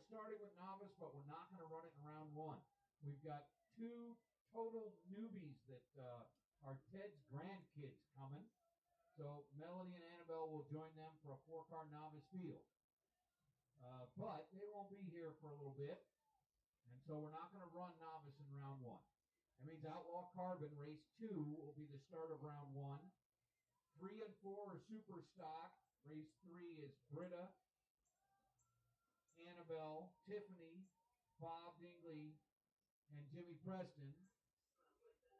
starting with novice, but we're not going to run it in round one. We've got two total newbies that are Ted's grandkids coming. So Melody and Annabelle will join them for a 4-car novice field. But they won't be here for a little bit. And so we're not going to run novice in round one. That means Outlaw Carbon race 2 will be the start of round 1. 3 and 4 are super stock. Race 3 is Britta, Annabelle, Tiffany, Bob Dingley, and Jimmy Preston.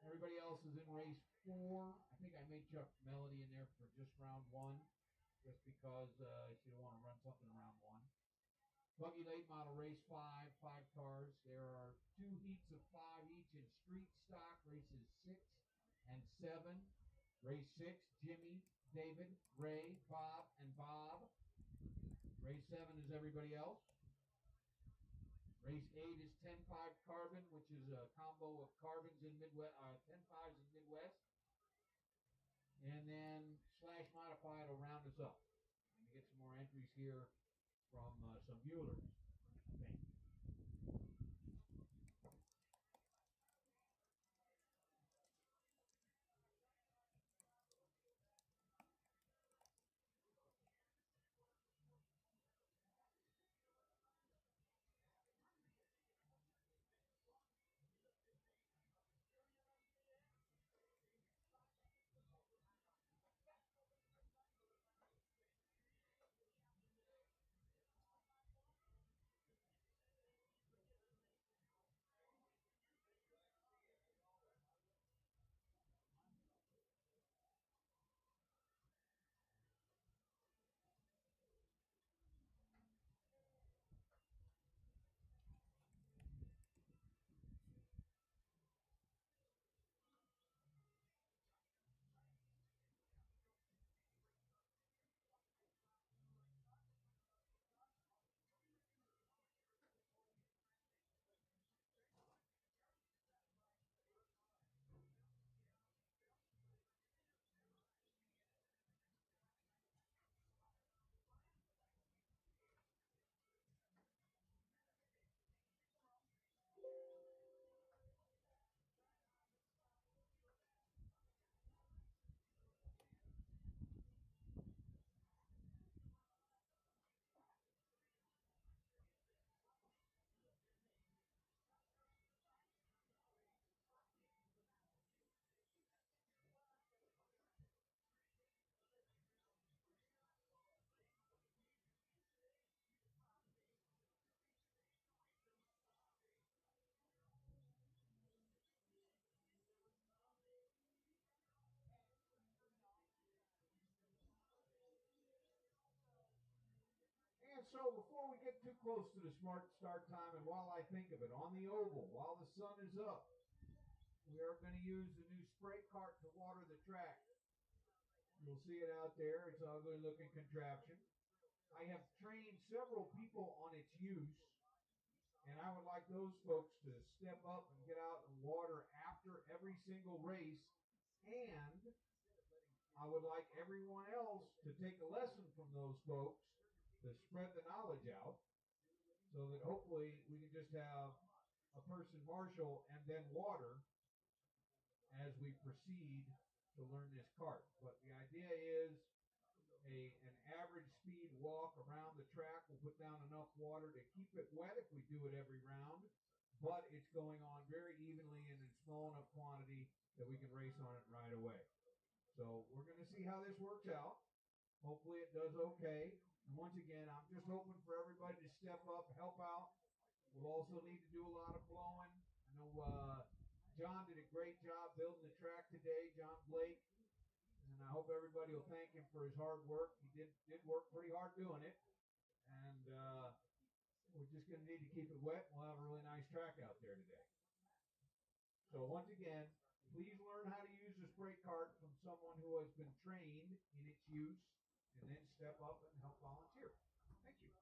Everybody else is in race 4. I think I may chuck Melody in there for just round 1, just because she don't want to run something in round 1. Buggy Late Model race 5, 5 cars. There are 2 heats of 5 each in street stock, races 6 and 7. Race 6, Jimmy, David, Ray, Bob, and Bob. Race 7 is everybody else. Race 8 is 10-5 Carbon, which is a combo of carbons in Midwest, 10-5s in Midwest. And then Slash Modified will round us up. And we get some more entries here from some Buellers. Thank you. And so before we get too close to the smart start time, and while I think of it, on the oval, while the sun is up, we are going to use the new spray cart to water the track. You'll see it out there. It's an ugly looking contraption. I have trained several people on its use, and I would like those folks to step up and get out and water after every single race. And I would like everyone else to take a lesson from those folks to spread the knowledge out, so that hopefully we can just have a person marshal and then water as we proceed to learn this cart. But the idea is an average speed walk around the track will put down enough water to keep it wet if we do it every round, but it's going on very evenly and in small enough quantity that we can race on it right away. So we're going to see how this works out. Hopefully it does okay. And once again, I'm just hoping for everybody to step up, help out. We'll also need to do a lot of blowing. I know John did a great job building the track today, John Blake. And I hope everybody will thank him for his hard work. He did work pretty hard doing it. And we're just going to need to keep it wet. We'll have a really nice track out there today. So once again, please learn how to use the spray cart from someone who has been trained in its use, and then step up and help volunteer. Thank you.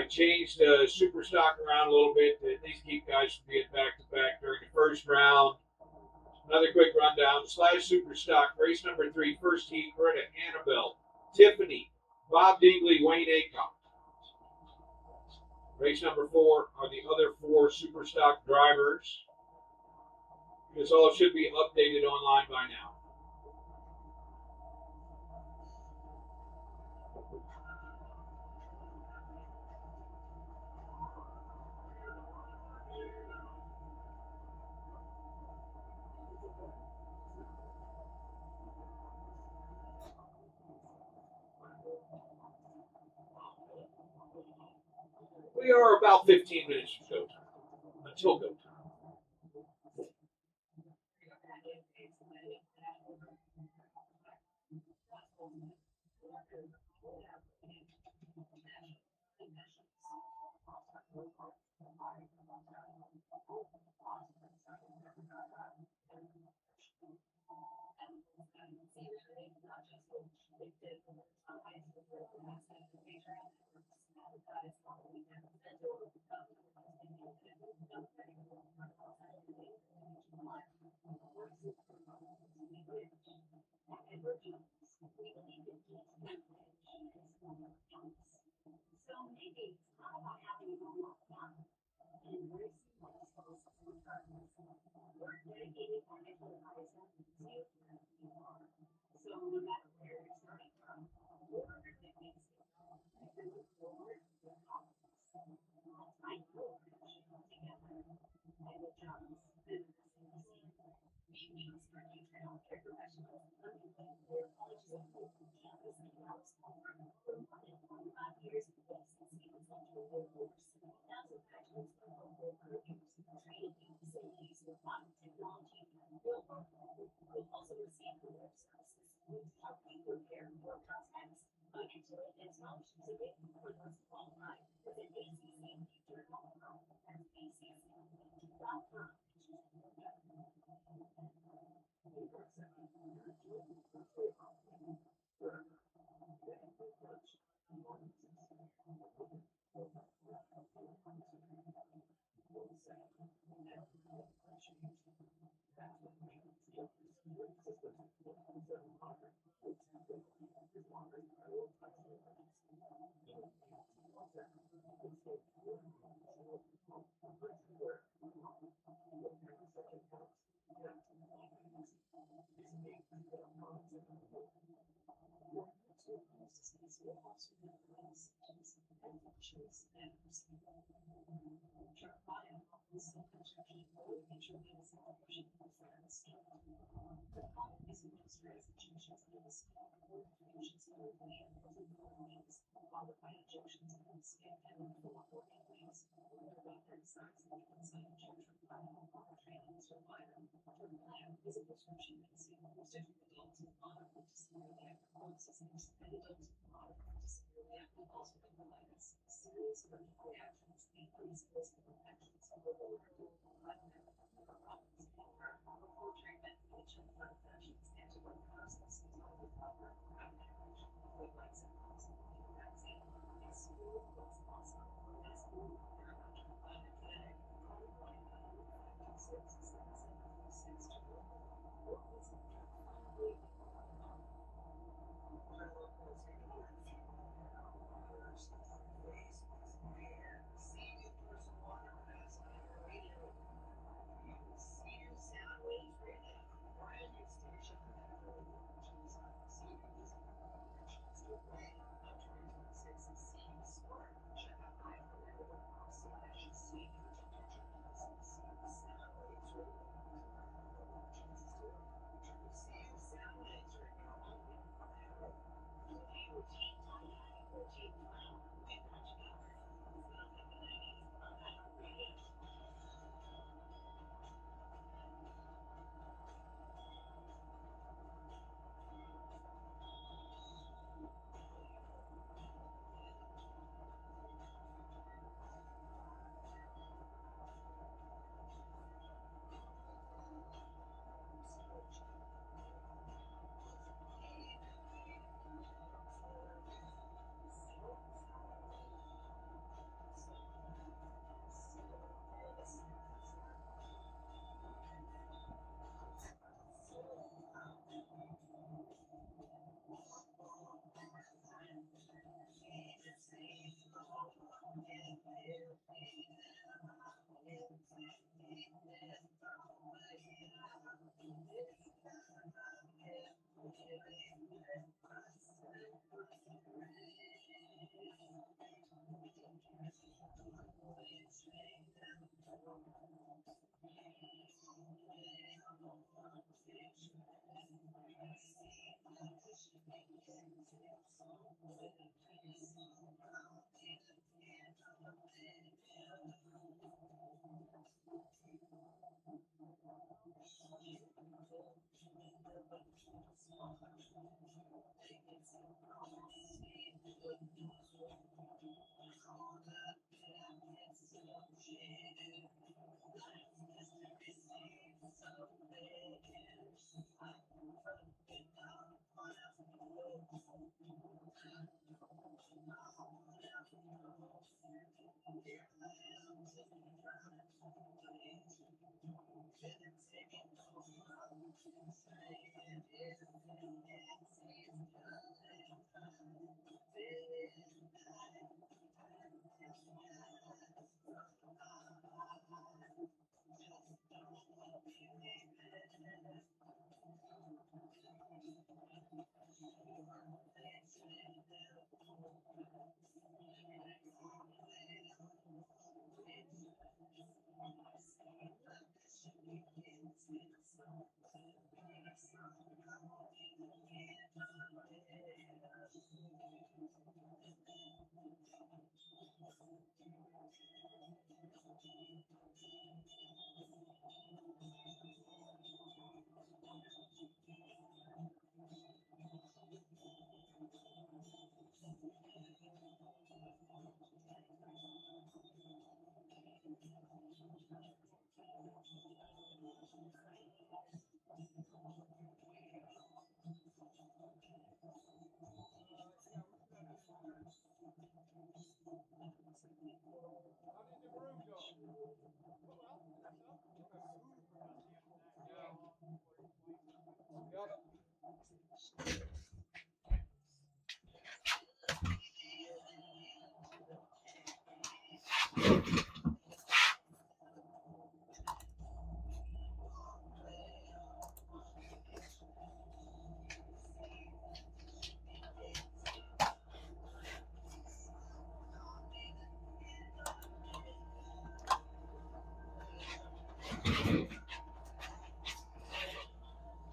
I changed super stock around a little bit to at least keep guys from being back to back during the first round. Another quick rundown. Slash super stock, race number 3, first heat, Greta, Annabelle, Tiffany, Bob Dingley, Wayne Acock. Race number 4 are the other 4 super stock drivers. This all should be updated online by now. We are about 15 minutes from go time, until go time.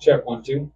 Check 1, 2.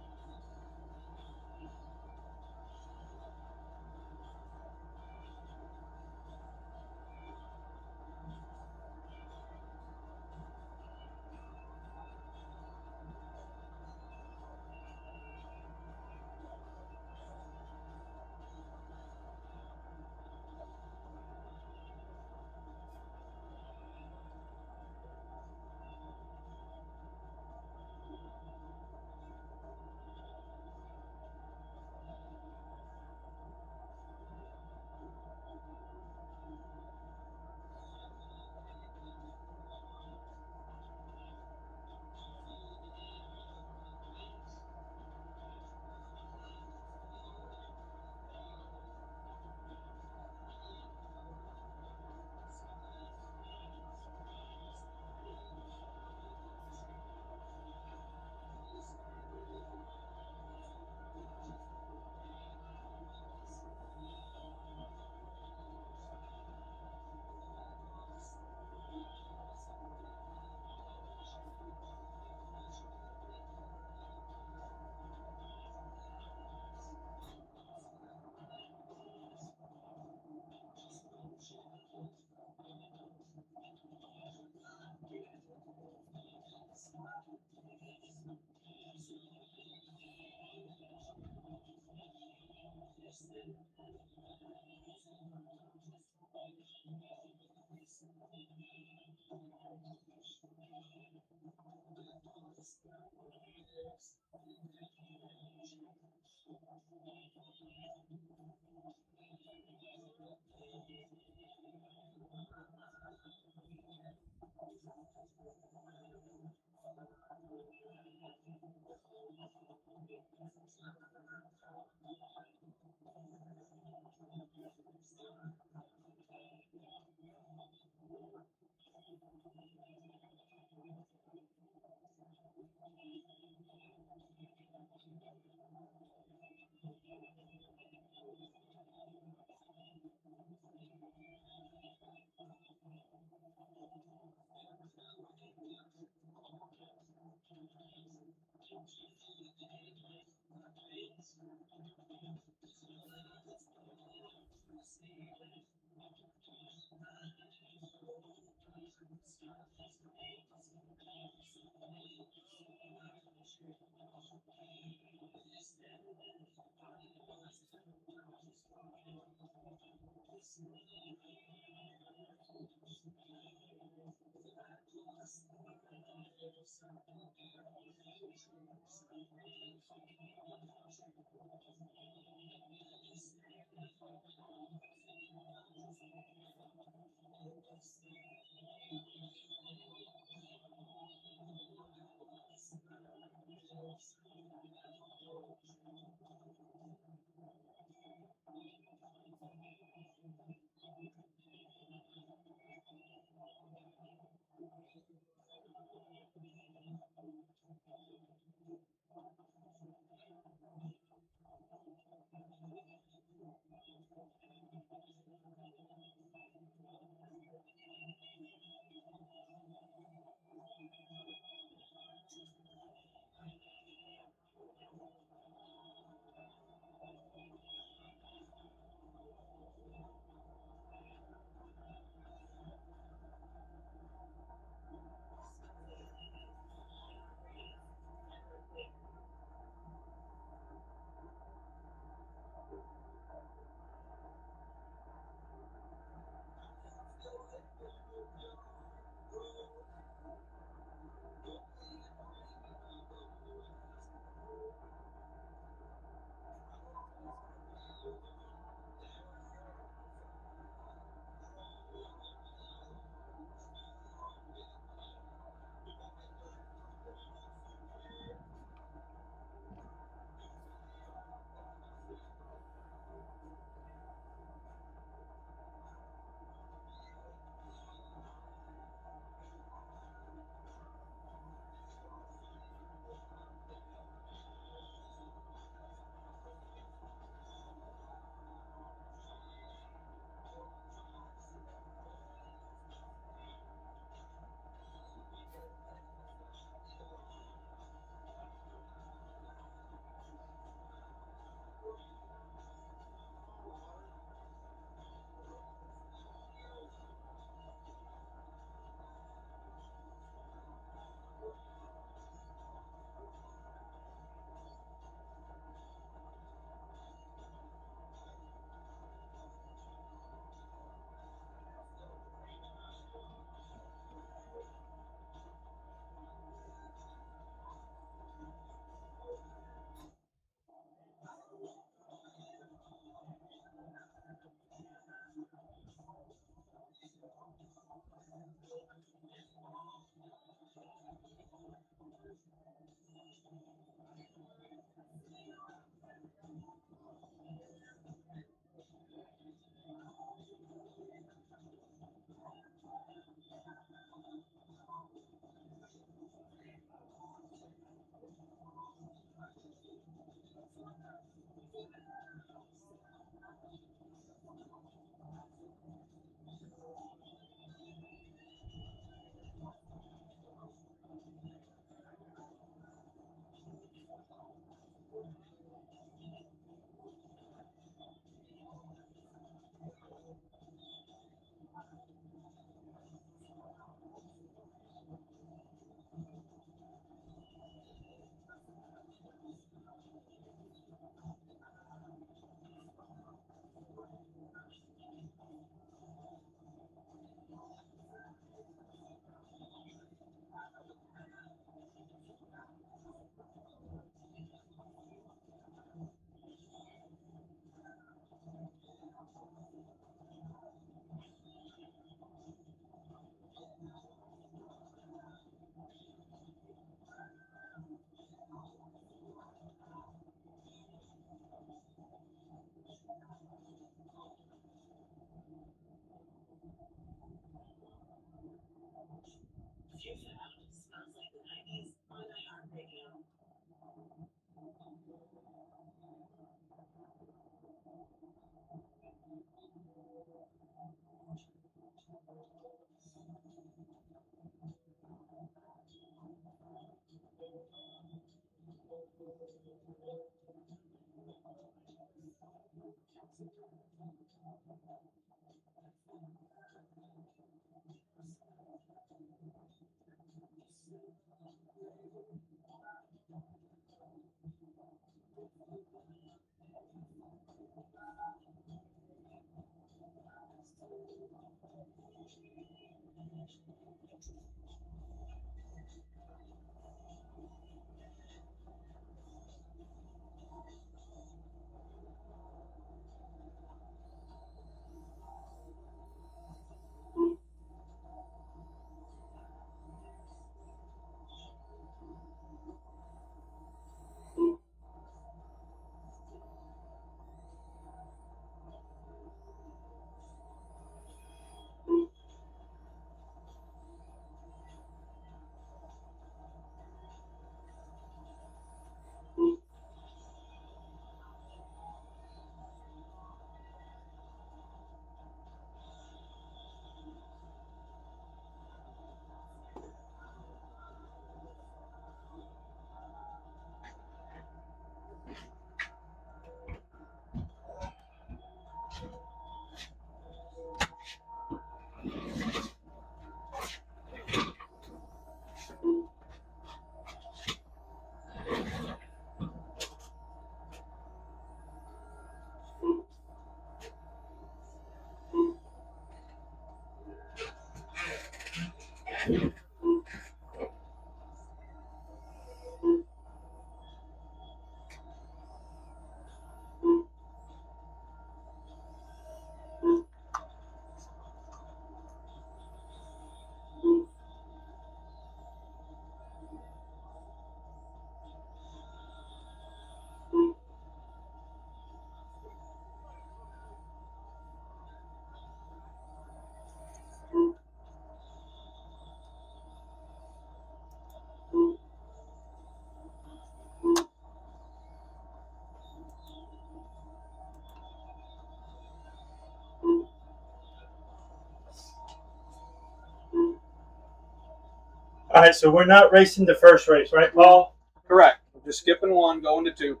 All right, so we're not racing the first race, right, Paul? Correct. We're just skipping one, going to two.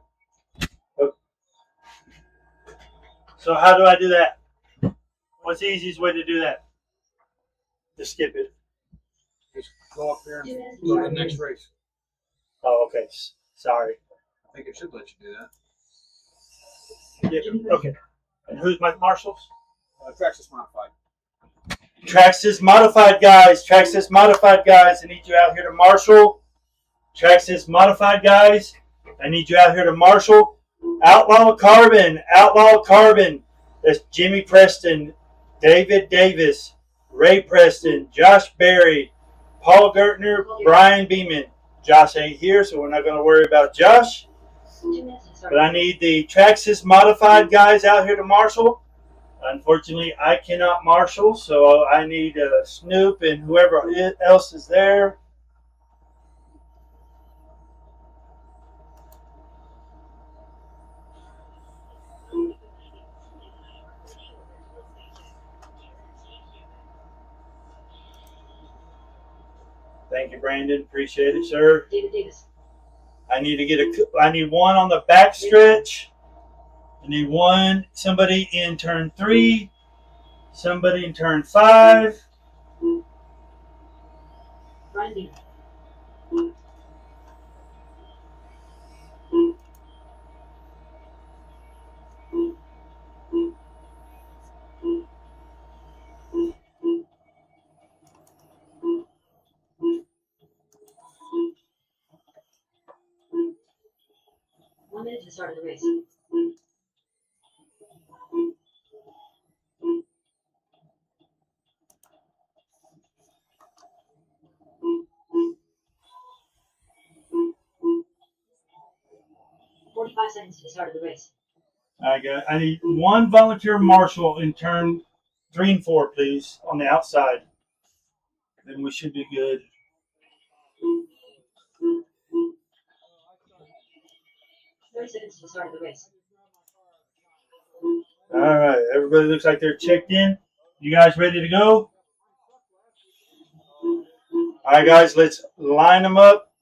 Okay. So how do I do that? What's the easiest way to do that? To skip it. Just go up there and go to the next race. Oh, okay. Sorry. I think it should let you do that. Yeah. Okay. And who's my marshals? Traxxas modified. Traxxas modified guys. Traxxas modified guys. I need you out here to marshal. Traxxas modified guys. I need you out here to marshal. Outlaw Carbon. Outlaw Carbon. That's Jimmy Preston, David Davis, Ray Preston, Josh Berry, Paul Gertner, Brian Beeman. Josh ain't here, so we're not going to worry about Josh. But I need the Traxxas modified guys out here to marshal. Unfortunately, I cannot marshal, so I need Snoop and whoever else is there. Thank you, Brandon. Appreciate it, sir. David Davis. I need one on the back stretch. I need somebody in turn 3, somebody in turn 5. Brian Beeman. One minute to the start of the race. "45 seconds to the start of the race. I need one volunteer marshal in turn 3 and 4, please, on the outside. Then we should be good. 30 seconds to the start of the race. All right, everybody looks like they're checked in. You guys ready to go? All right, guys, let's line them up.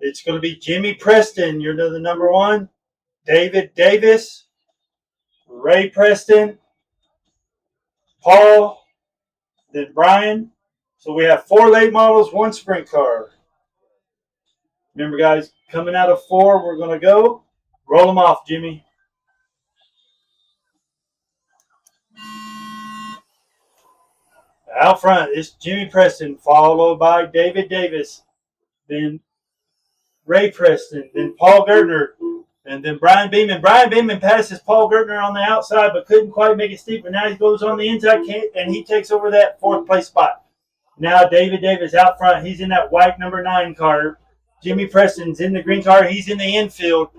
It's going to be Jimmy Preston. You're the number 1. David Davis. Ray Preston. Paul. Then Brian. So we have 4 late models, 1 sprint car. Remember, guys, coming out of 4, we're going to go. Roll them off, Jimmy. Out front is Jimmy Preston, followed by David Davis, then Ray Preston, then Paul Gertner, and then Brian Beeman. Brian Beeman passes Paul Gertner on the outside, but couldn't quite make it steep. But now he goes on the inside, and he takes over that 4th place spot. Now David Davis out front. He's in that white number 9 car. Jimmy Preston's in the green car. He's in the infield.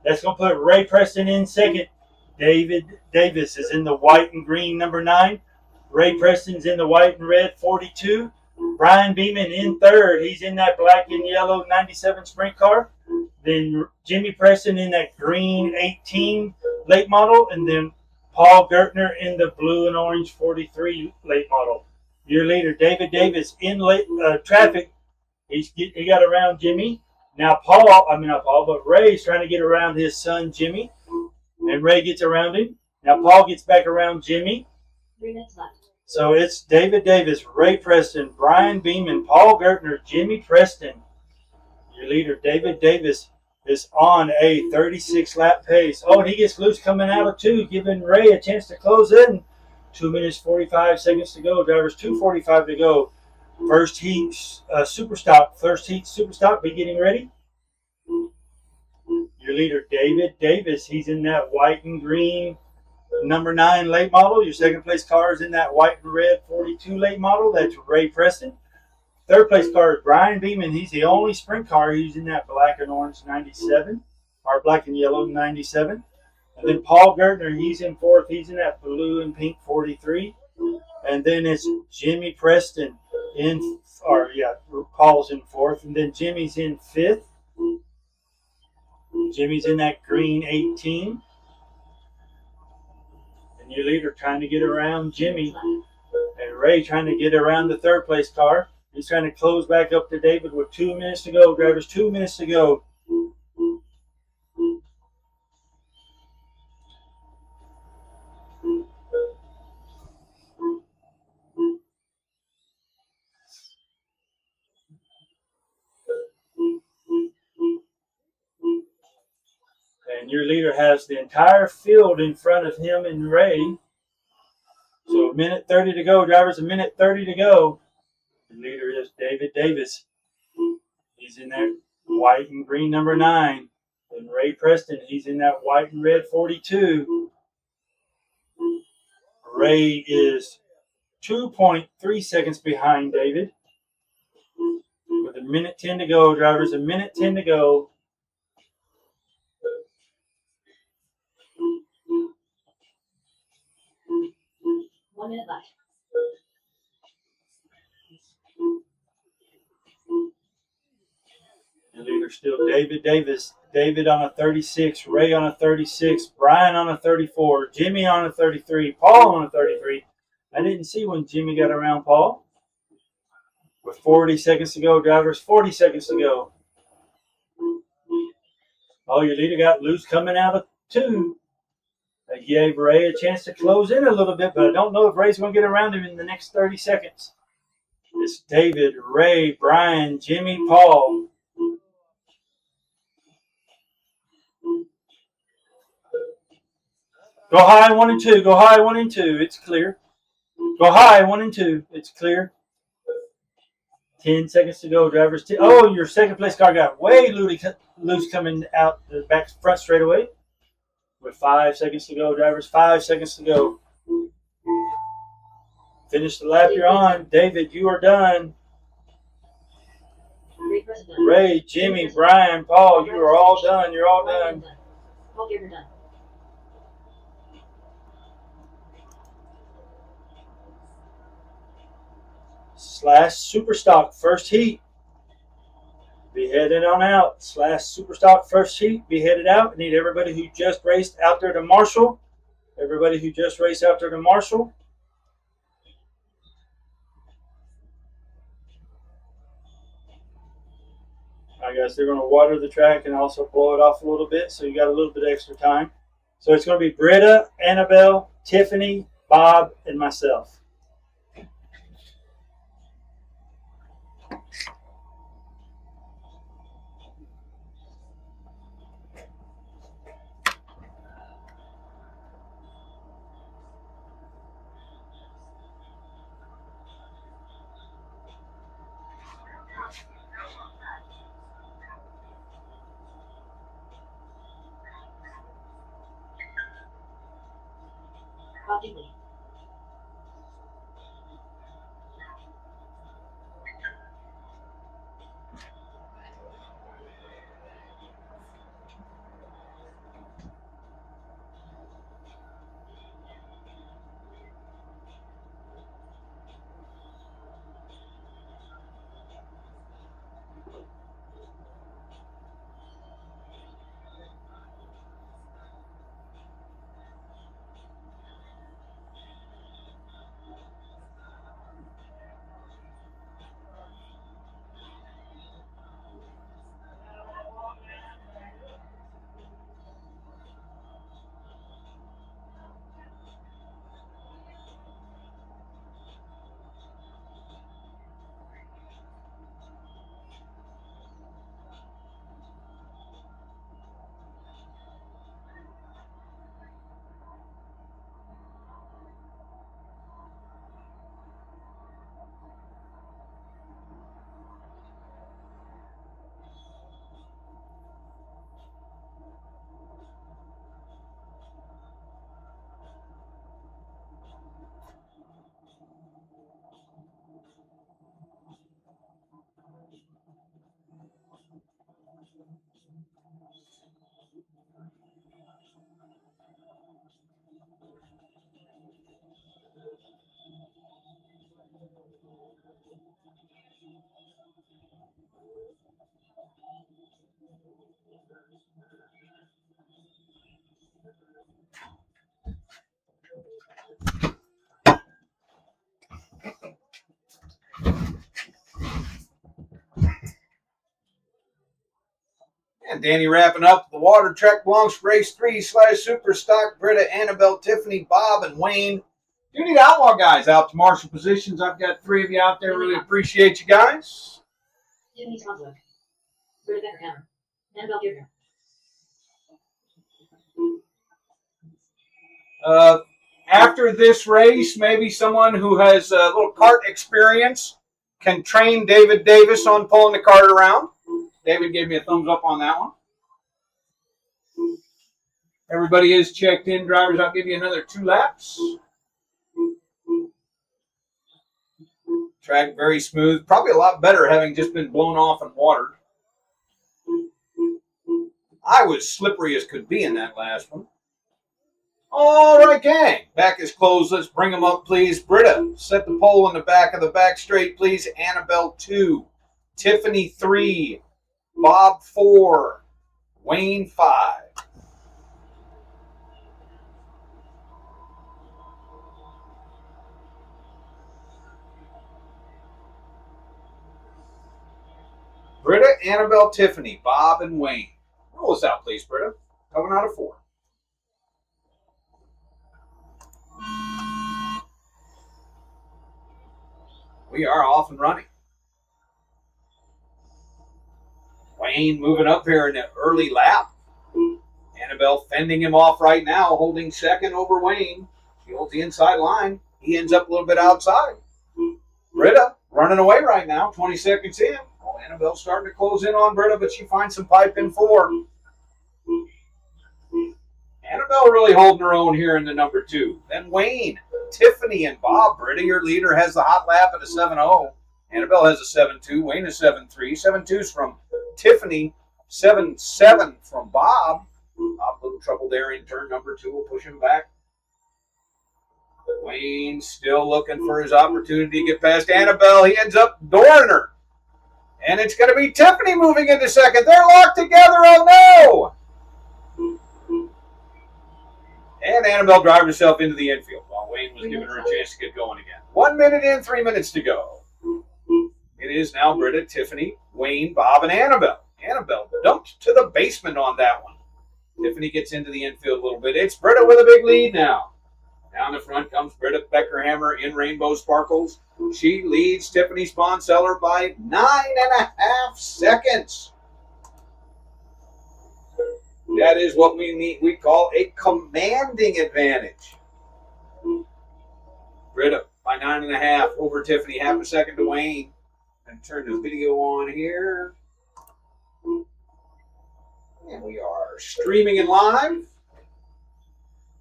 That's going to put Ray Preston in 2nd. David Davis is in the white and green number 9. Ray Preston's in the white and red 42. Brian Beeman in 3rd. He's in that black and yellow 97 sprint car. Then Jimmy Preston in that green 18 late model. And then Paul Gertner in the blue and orange 43 late model. Your leader, David Davis, in late traffic. He got around Jimmy. Now Ray's trying to get around his son Jimmy. And Ray gets around him. Now Paul gets back around Jimmy. 3 minutes left. So it's David Davis, Ray Preston, Brian Beeman, Paul Gertner, Jimmy Preston. Your leader, David Davis, is on a 36-lap pace. Oh, and he gets loose coming out of 2, giving Ray a chance to close in. 2 minutes 45 seconds to go. Drivers 2:45 to go. First heat super stop. First heat super stop. Be getting ready. Your leader David Davis. He's in that white and green number 9 late model. Your second place car is in that white and red 42 late model. That's Ray Preston. Third place car is Brian Beeman. He's the only sprint car who's in that black and orange 97, or black and yellow 97. And then Paul Gertner, he's in fourth. He's in that blue and pink 43. And then it's Jimmy Preston Paul's in fourth. And then Jimmy's in fifth. Jimmy's in that green 18. And your leader trying to get around Jimmy. And Ray trying to get around the third place car. He's trying to close back up to David with 2 minutes to go. Drivers, 2 minutes to go. And your leader has the entire field in front of him and Ray. So a minute 30 to go, drivers, a minute 30 to go. The leader is David Davis. He's in that white and green number 9. And Ray Preston, he's in that white and red 42. Ray is 2.3 seconds behind David. With a minute 10 to go, drivers, a minute 10 to go. One minute left. Your leader still David Davis. David on a 36, Ray on a 36, Brian on a 34, Jimmy on a 33, Paul on a 33. I didn't see when Jimmy got around Paul. With 40 seconds to go, drivers, 40 seconds to go. Oh, your leader got loose coming out of 2. That gave Ray a chance to close in a little bit, but I don't know if Ray's going to get around him in the next 30 seconds. It's David, Ray, Brian, Jimmy, Paul. Go high 1 and 2. Go high 1 and 2. It's clear. Go high 1 and 2. It's clear. 10 seconds to go, drivers. Oh, your second place car got way loose coming out the back front straightaway. With 5 seconds to go, drivers. 5 seconds to go. Finish the lap you're on. David, you are done. Ray, Jimmy, Brian, Paul, you are all done. You're all done. Hope you're done. Slash Superstock first heat. Be headed on out. Slash Superstock first heat. Be headed out. I need everybody who just raced out there to Marshall. Everybody who just raced out there to Marshall. I guess they're going to water the track and also blow it off a little bit, so you got a little bit of extra time. So it's going to be Britta, Annabelle, Tiffany, Bob, and myself. Copy me. Danny wrapping up the water. Trek Blanche race 3/super stock. Britta, Annabelle, Tiffany, Bob, and Wayne. You need outlaw guys out to marshal positions. I've got 3 of you out there. Really appreciate you guys. Tiffany's Consulate. Britta Becker Hammer. Annabelle Gibner. After this race, maybe someone who has a little cart experience can train David Davis on pulling the cart around. David gave me a thumbs up on that one. Everybody is checked in. Drivers, I'll give you another 2 laps. Track very smooth. Probably a lot better having just been blown off and watered. I was slippery as could be in that last one. All right, gang. Back is closed. Let's bring them up, please. Britta, set the pole in the back of the back straight, please. Annabelle, 2. Tiffany, 3. Bob, 4. Wayne, 5. Britta, Annabelle, Tiffany, Bob, and Wayne. Roll us out, please, Britta. Coming out of 4. We are off and running. Wayne moving up here in the early lap. Annabelle fending him off right now, holding second over Wayne. She holds the inside line. He ends up a little bit outside. Britta running away right now, 20 seconds in. Oh, Annabelle's starting to close in on Britta, but she finds some pipe in 4. Annabelle really holding her own here in the number 2. Then Wayne, Tiffany, and Bob. Britta, your leader, has the hot lap at a 7.0. Annabelle has a 7.2. Wayne is 7.3. 7.2's from Tiffany. 7.7 from Bob. Bob, a little trouble there in turn number 2. We'll push him back. Wayne still looking for his opportunity to get past Annabelle. He ends up dooring her. And it's going to be Tiffany moving into second. They're locked together. Oh, no! And Annabelle drives herself into the infield while Wayne was giving her a chance to get going again. 1 minute in, 3 minutes to go. It is now Britta, Tiffany, Wayne, Bob, and Annabelle. Annabelle dumped to the basement on that one. Tiffany gets into the infield a little bit. It's Britta with a big lead now. Down the front comes Britta Beckerhammer in Rainbow Sparkles. She leads Tiffany Sponseller by 9.5 seconds. That is what we call a commanding advantage. Britta by 9.5 over Tiffany, half a second to Wayne. And turn the video on here. And we are streaming and live.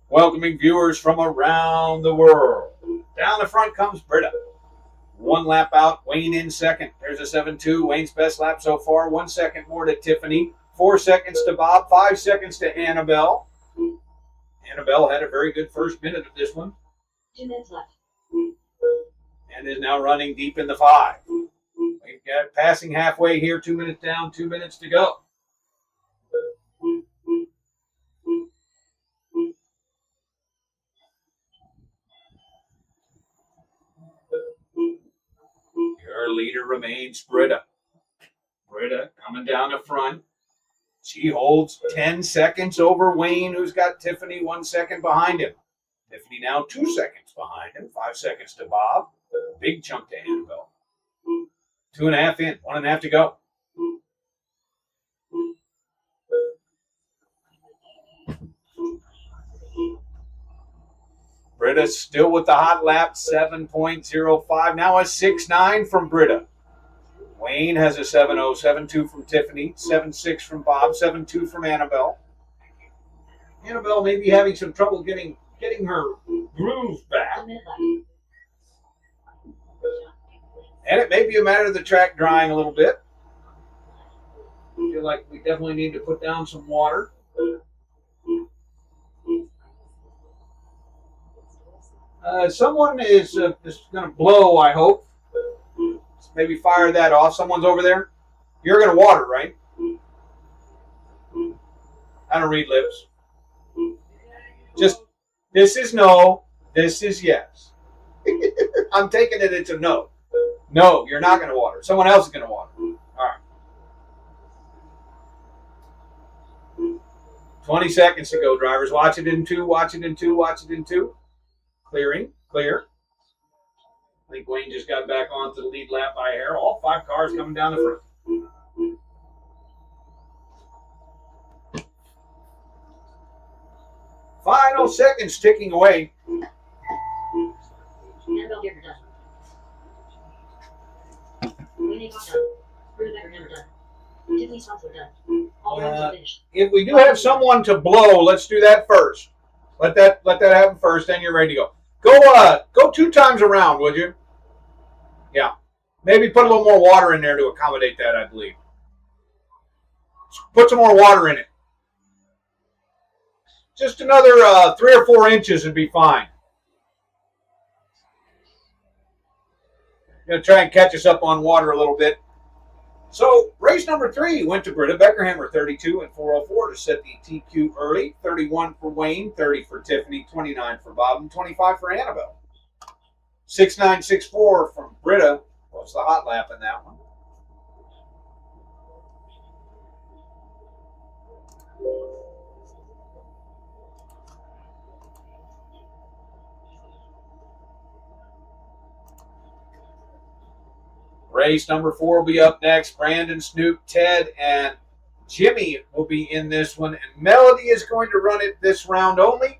Welcoming viewers from around the world. Down the front comes Britta. 1 lap out, Wayne in second. There's a 7.2, Wayne's best lap so far. 1 second more to Tiffany. 4 seconds to Bob, 5 seconds to Annabelle. Annabelle had a very good first minute of this one. 2 minutes left. And is now running deep in the 5. We've got passing halfway here, 2 minutes down, 2 minutes to go. Your leader remains Britta. Britta coming down the front. She holds 10 seconds over Wayne, who's got Tiffany 1 second behind him. Tiffany now 2 seconds behind him. 5 seconds to Bob. Big chunk to Annabelle. 2.5 in. 1.5 to go. Britta still with the hot lap, 7.05. Now a 6.9 from Britta. Wayne has a 7.0, 7.2 from Tiffany, 7.6 from Bob, 7.2 from Annabelle. Annabelle may be having some trouble getting her groove back. 1 minute left. And it may be a matter of the track drying a little bit. I feel like we definitely need to put down some water. Someone is just going to blow, I hope. Maybe fire that off. Someone's over there. You're going to water, right? I don't read lips. Just, this is no. This is yes. I'm taking it it's a no. No, you're not going to water. Someone else is going to water. All right. 20 seconds to go, drivers. Watch it in 2, watch it in 2, watch it in 2. Clearing, clear. I think Wayne just got back onto the lead lap by air. All 5 cars coming down the front. Final seconds ticking away. Annabelle Giver done. Wayne Acock done. Britta Becker Hammer done. Tiffany Sponsor done. All rounds are finished. If we do have someone to blow, let's do that first. Let that happen first, then you're ready to go. Go 2 times around, would you? Yeah. Maybe put a little more water in there to accommodate that, I believe. Put some more water in it. Just another 3 or 4 inches would be fine. Going to try and catch us up on water a little bit. So race number 3 went to Britta Beckerhammer, 32 and 404 to set the TQ early. 31 for Wayne, 30 for Tiffany, 29 for Bob, and 25 for Annabelle. 6964 from Britta was the hot lap in that one. Race number 4 will be up next. Brandon, Snoop, Ted, and Jimmy will be in this one. And Melody is going to run it this round only.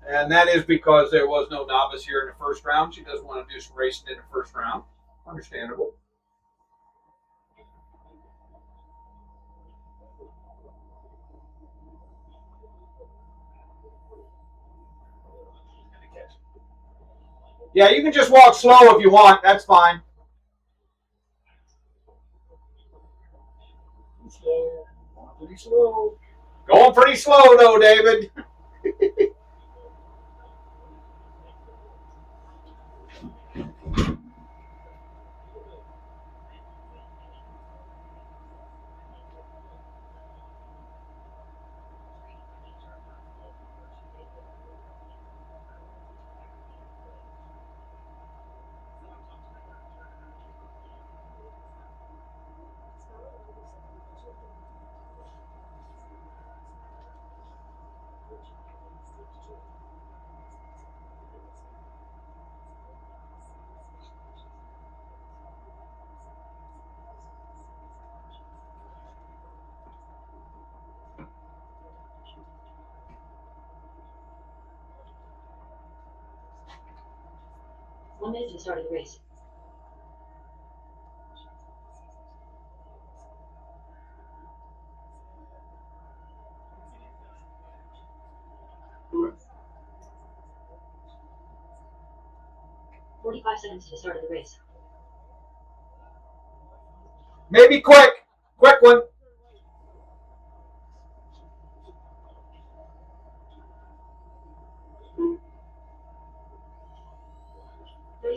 And that is because there was no novice here in the first round. She doesn't want to do some racing in the first round. Understandable. Yeah, you can just walk slow if you want. That's fine. Slow. Pretty slow. Going pretty slow, though, David. One minute to the start of the race. Good. 45 seconds to the start of the race. Maybe quick. Quick one.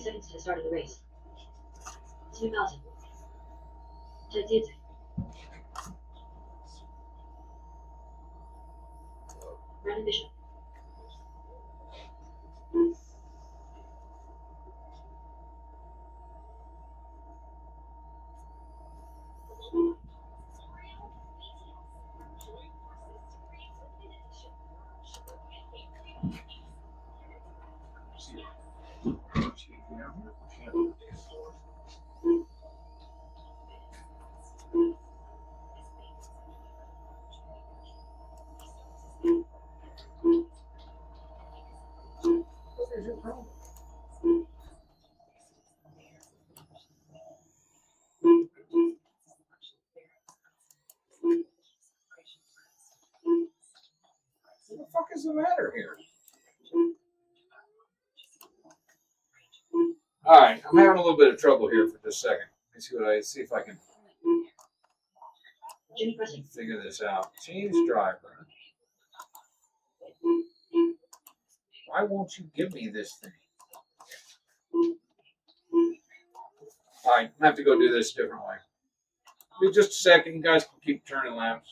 Seconds to the start of the race. 2000. Ted Dietze. Brandon Bishop. What the fuck is the matter here? All right, I'm having a little bit of trouble here for just a second. Let's see if I can Jimmy Preston. figure this out. Change driver. Why won't you give me this thing? All right, I'm gonna have to go do this a different way. Give me just a second. You guys can keep turning laps.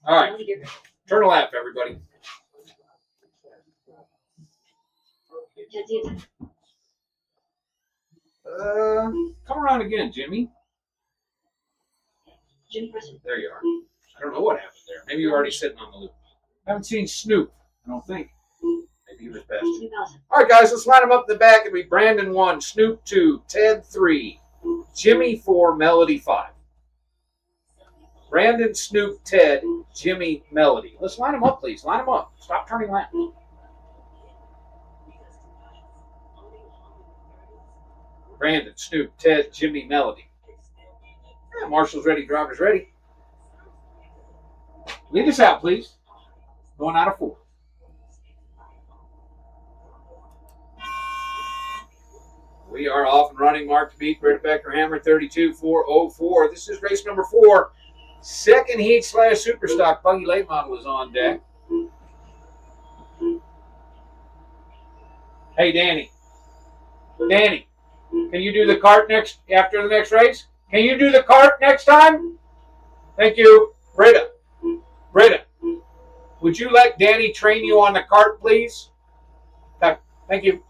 All right. Turn a lap, everybody. 再接着 Come around again, Jimmy. Jimmy Preston. There you are. I don't know what happened there. Maybe you're already sitting on the loop. Haven't seen Snoop. I don't think. Maybe he was best. 2000. All right, guys, let's line them up in the back. It'll be Brandon 1, Snoop 2, Ted 3, Jimmy 4, Melody 5. Brandon, Snoop, Ted, Jimmy, Melody. Let's line them up, please. Line them up. Stop turning laps. Brandon, Snoop, Ted, Jimmy, Melody. Yeah, Marshall's ready. Driver's ready. Lead us out, please. Going out of 4. We are off and running. Mark to beat. Britta Becker Hammer 32.404. This is race number 4. Second heat / Superstock. Buggy late model is on deck. Hey, Danny. Danny, can you do the cart after the next race? Can you do the cart next time? Thank you. Britta, would you let Danny train you on the cart, please? Okay, thank you.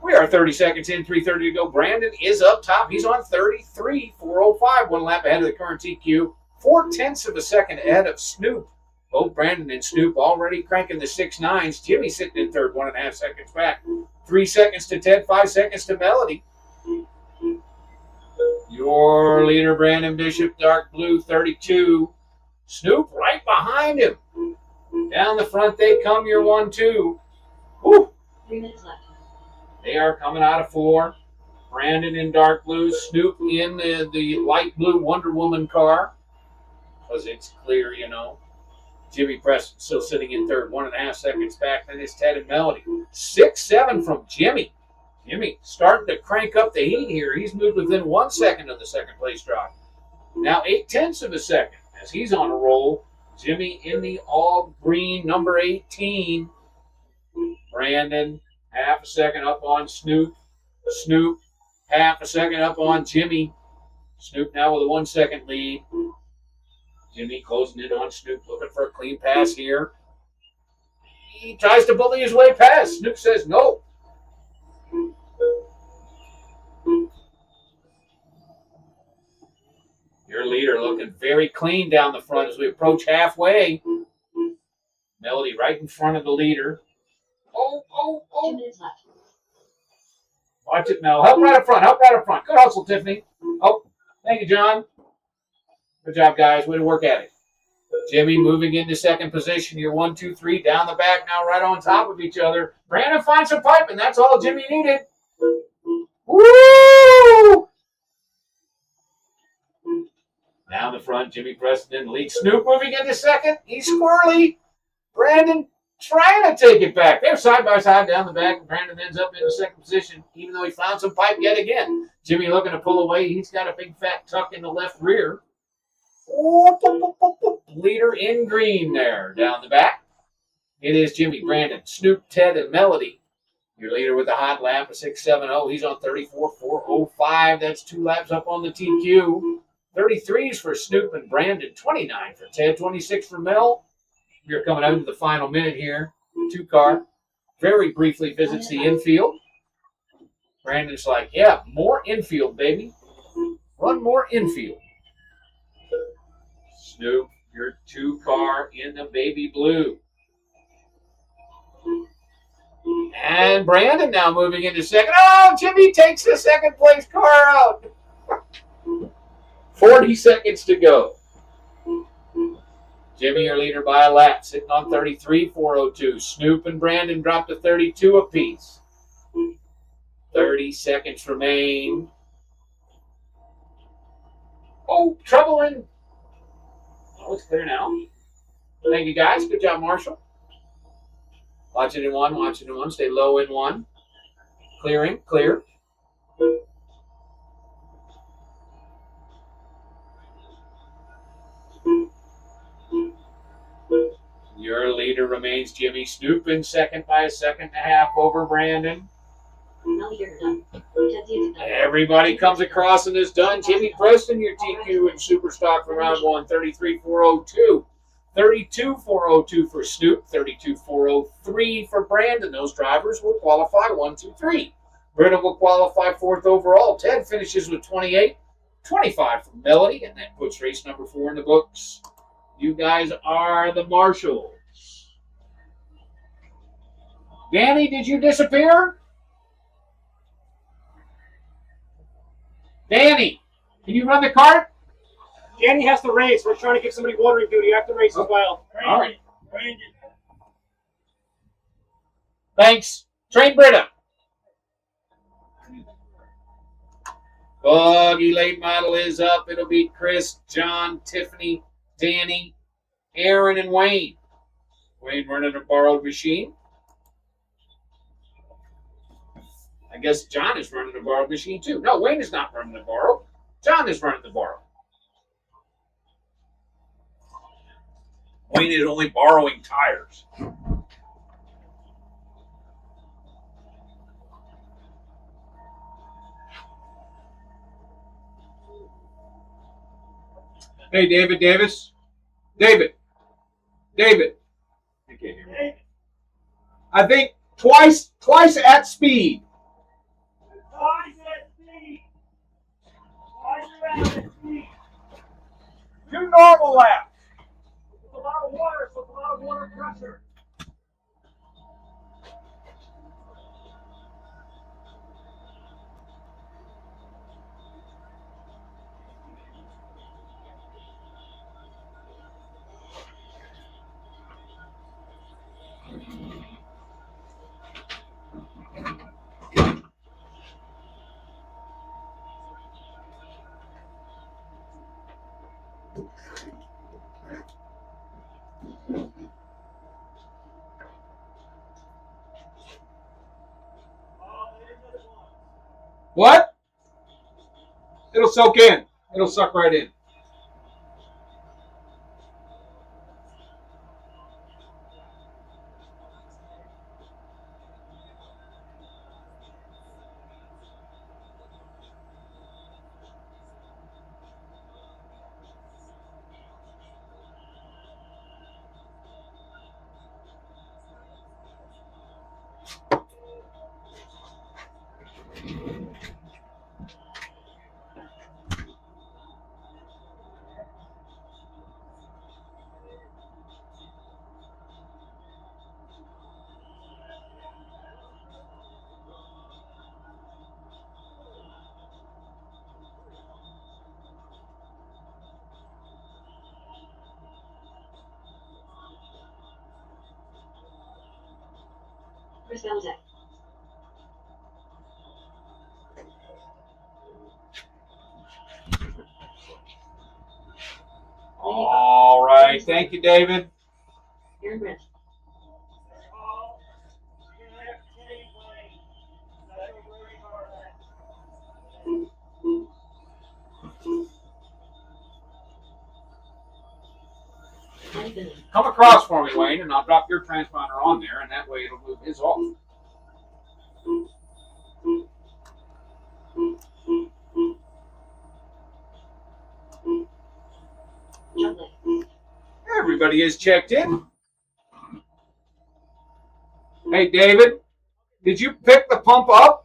We are 30 seconds in, 3:30 to go. Brandon is up top. He's on 33.405, 1 lap ahead of the current TQ. 0.4 of a second ahead of Snoop. Both Brandon and Snoop already cranking the 6.9s. Jimmy sitting in third, 1.5 seconds back. 3 seconds to Ted, 5 seconds to Melody. Your leader, Brandon Bishop, dark blue, 32. Snoop right behind him. Down the front they come, your 1-2. Woo! 3 minutes left. They are coming out of 4. Brandon in dark blue, Snoop in the light blue Wonder Woman car. Because it's clear, you know. Jimmy Preston still sitting in third, 1.5 seconds back. Then it's Ted and Melody. 6-7 from Jimmy. Jimmy starting to crank up the heat here. He's moved within 1 second of the second place drive. Now 0.8 of a second as he's on a roll. Jimmy in the all green number 18. Brandon half a second up on Snoop. Snoop half a second up on Jimmy. Snoop now with a 1 second lead. Jimmy closing in on Snoop, looking for a clean pass here. He tries to bully his way past. Snoop says no. Your leader looking very clean down the front as we approach halfway. Melody right in front of the leader. 2 minutes left. Watch it, Mel. Help right up front. Help right up front. Good hustle, Tiffany. Oh, thank you, John. Good job, guys. Way to work at it. Jimmy moving into second position. You're 1, 2, 3 down the back now, right on top of each other. Brandon finds some pipe, and that's all Jimmy needed. Woo! Down the front, Jimmy Preston in the lead. Snoop moving into second. He's squirrely. Brandon trying to take it back. They're side by side down the back, and Brandon ends up in the second position, even though he found some pipe yet again. Jimmy looking to pull away. He's got a big fat tuck in the left rear. Leader in green there down the back. It is Jimmy, Brandon, Snoop, Ted, and Melody. Your leader with the hot lap, a 6.70. He's on 34.405. That's 2 laps up on the TQ. 33s for Snoop and Brandon. 29 for Ted. 26 for Mel. We're coming out into the final minute here. 2 car. Very briefly visits the infield. Brandon's like, yeah, more infield, baby. Run more infield. Snoop, your 2 car in the baby blue. And Brandon now moving into second. Oh, Jimmy takes the second place car out. 40 seconds to go. Jimmy, your leader by a lap, sitting on 33.402. Snoop and Brandon dropped to 32 apiece. 30 seconds remain. Oh, trouble in. Oh, it's clear now. Thank you, guys. Good job, Marshall. Watch it in 1, watch it in 1. Stay low in 1. Clearing, clear. Your leader remains Jimmy Snoop in second by a second and a half over Brandon. Everybody comes across and is done. Jimmy Preston, your TQ in super stock for round one, 33,402. 32,402 for Snoop, 32,403 for Brandon. Those drivers will qualify 1, 2, 3. Britta will qualify 4th overall. Ted finishes with 28, 25 for Melody, and that puts race number 4 in the books. You guys are the marshals. Danny, did you disappear? Danny, can you run the cart? Danny has to race. We're trying to give somebody watering duty. You have to race as well. All right. Thanks. Train Britta. Buggy late model is up. It'll be Chris, John, Tiffany, Danny, Aaron, and Wayne. Wayne running a borrowed machine. I guess John is running a borrowed machine too. No, Wayne is not running the borrowed. John is running the borrowed. Wayne is only borrowing tires. Hey, David Davis. David. I can't hear me. I think twice at speed. Twice at speed. 2 normal laps. It's a lot of water, so it's a lot of water pressure. What? It'll soak in. It'll suck right in. Chris Valentine. All right. Thank you, David. Aaron Brent. Come across for me, Wayne, and I'll drop your transponder on there, and that way it'll move his off. Everybody is checked in. Hey, David, did you pick the pump up?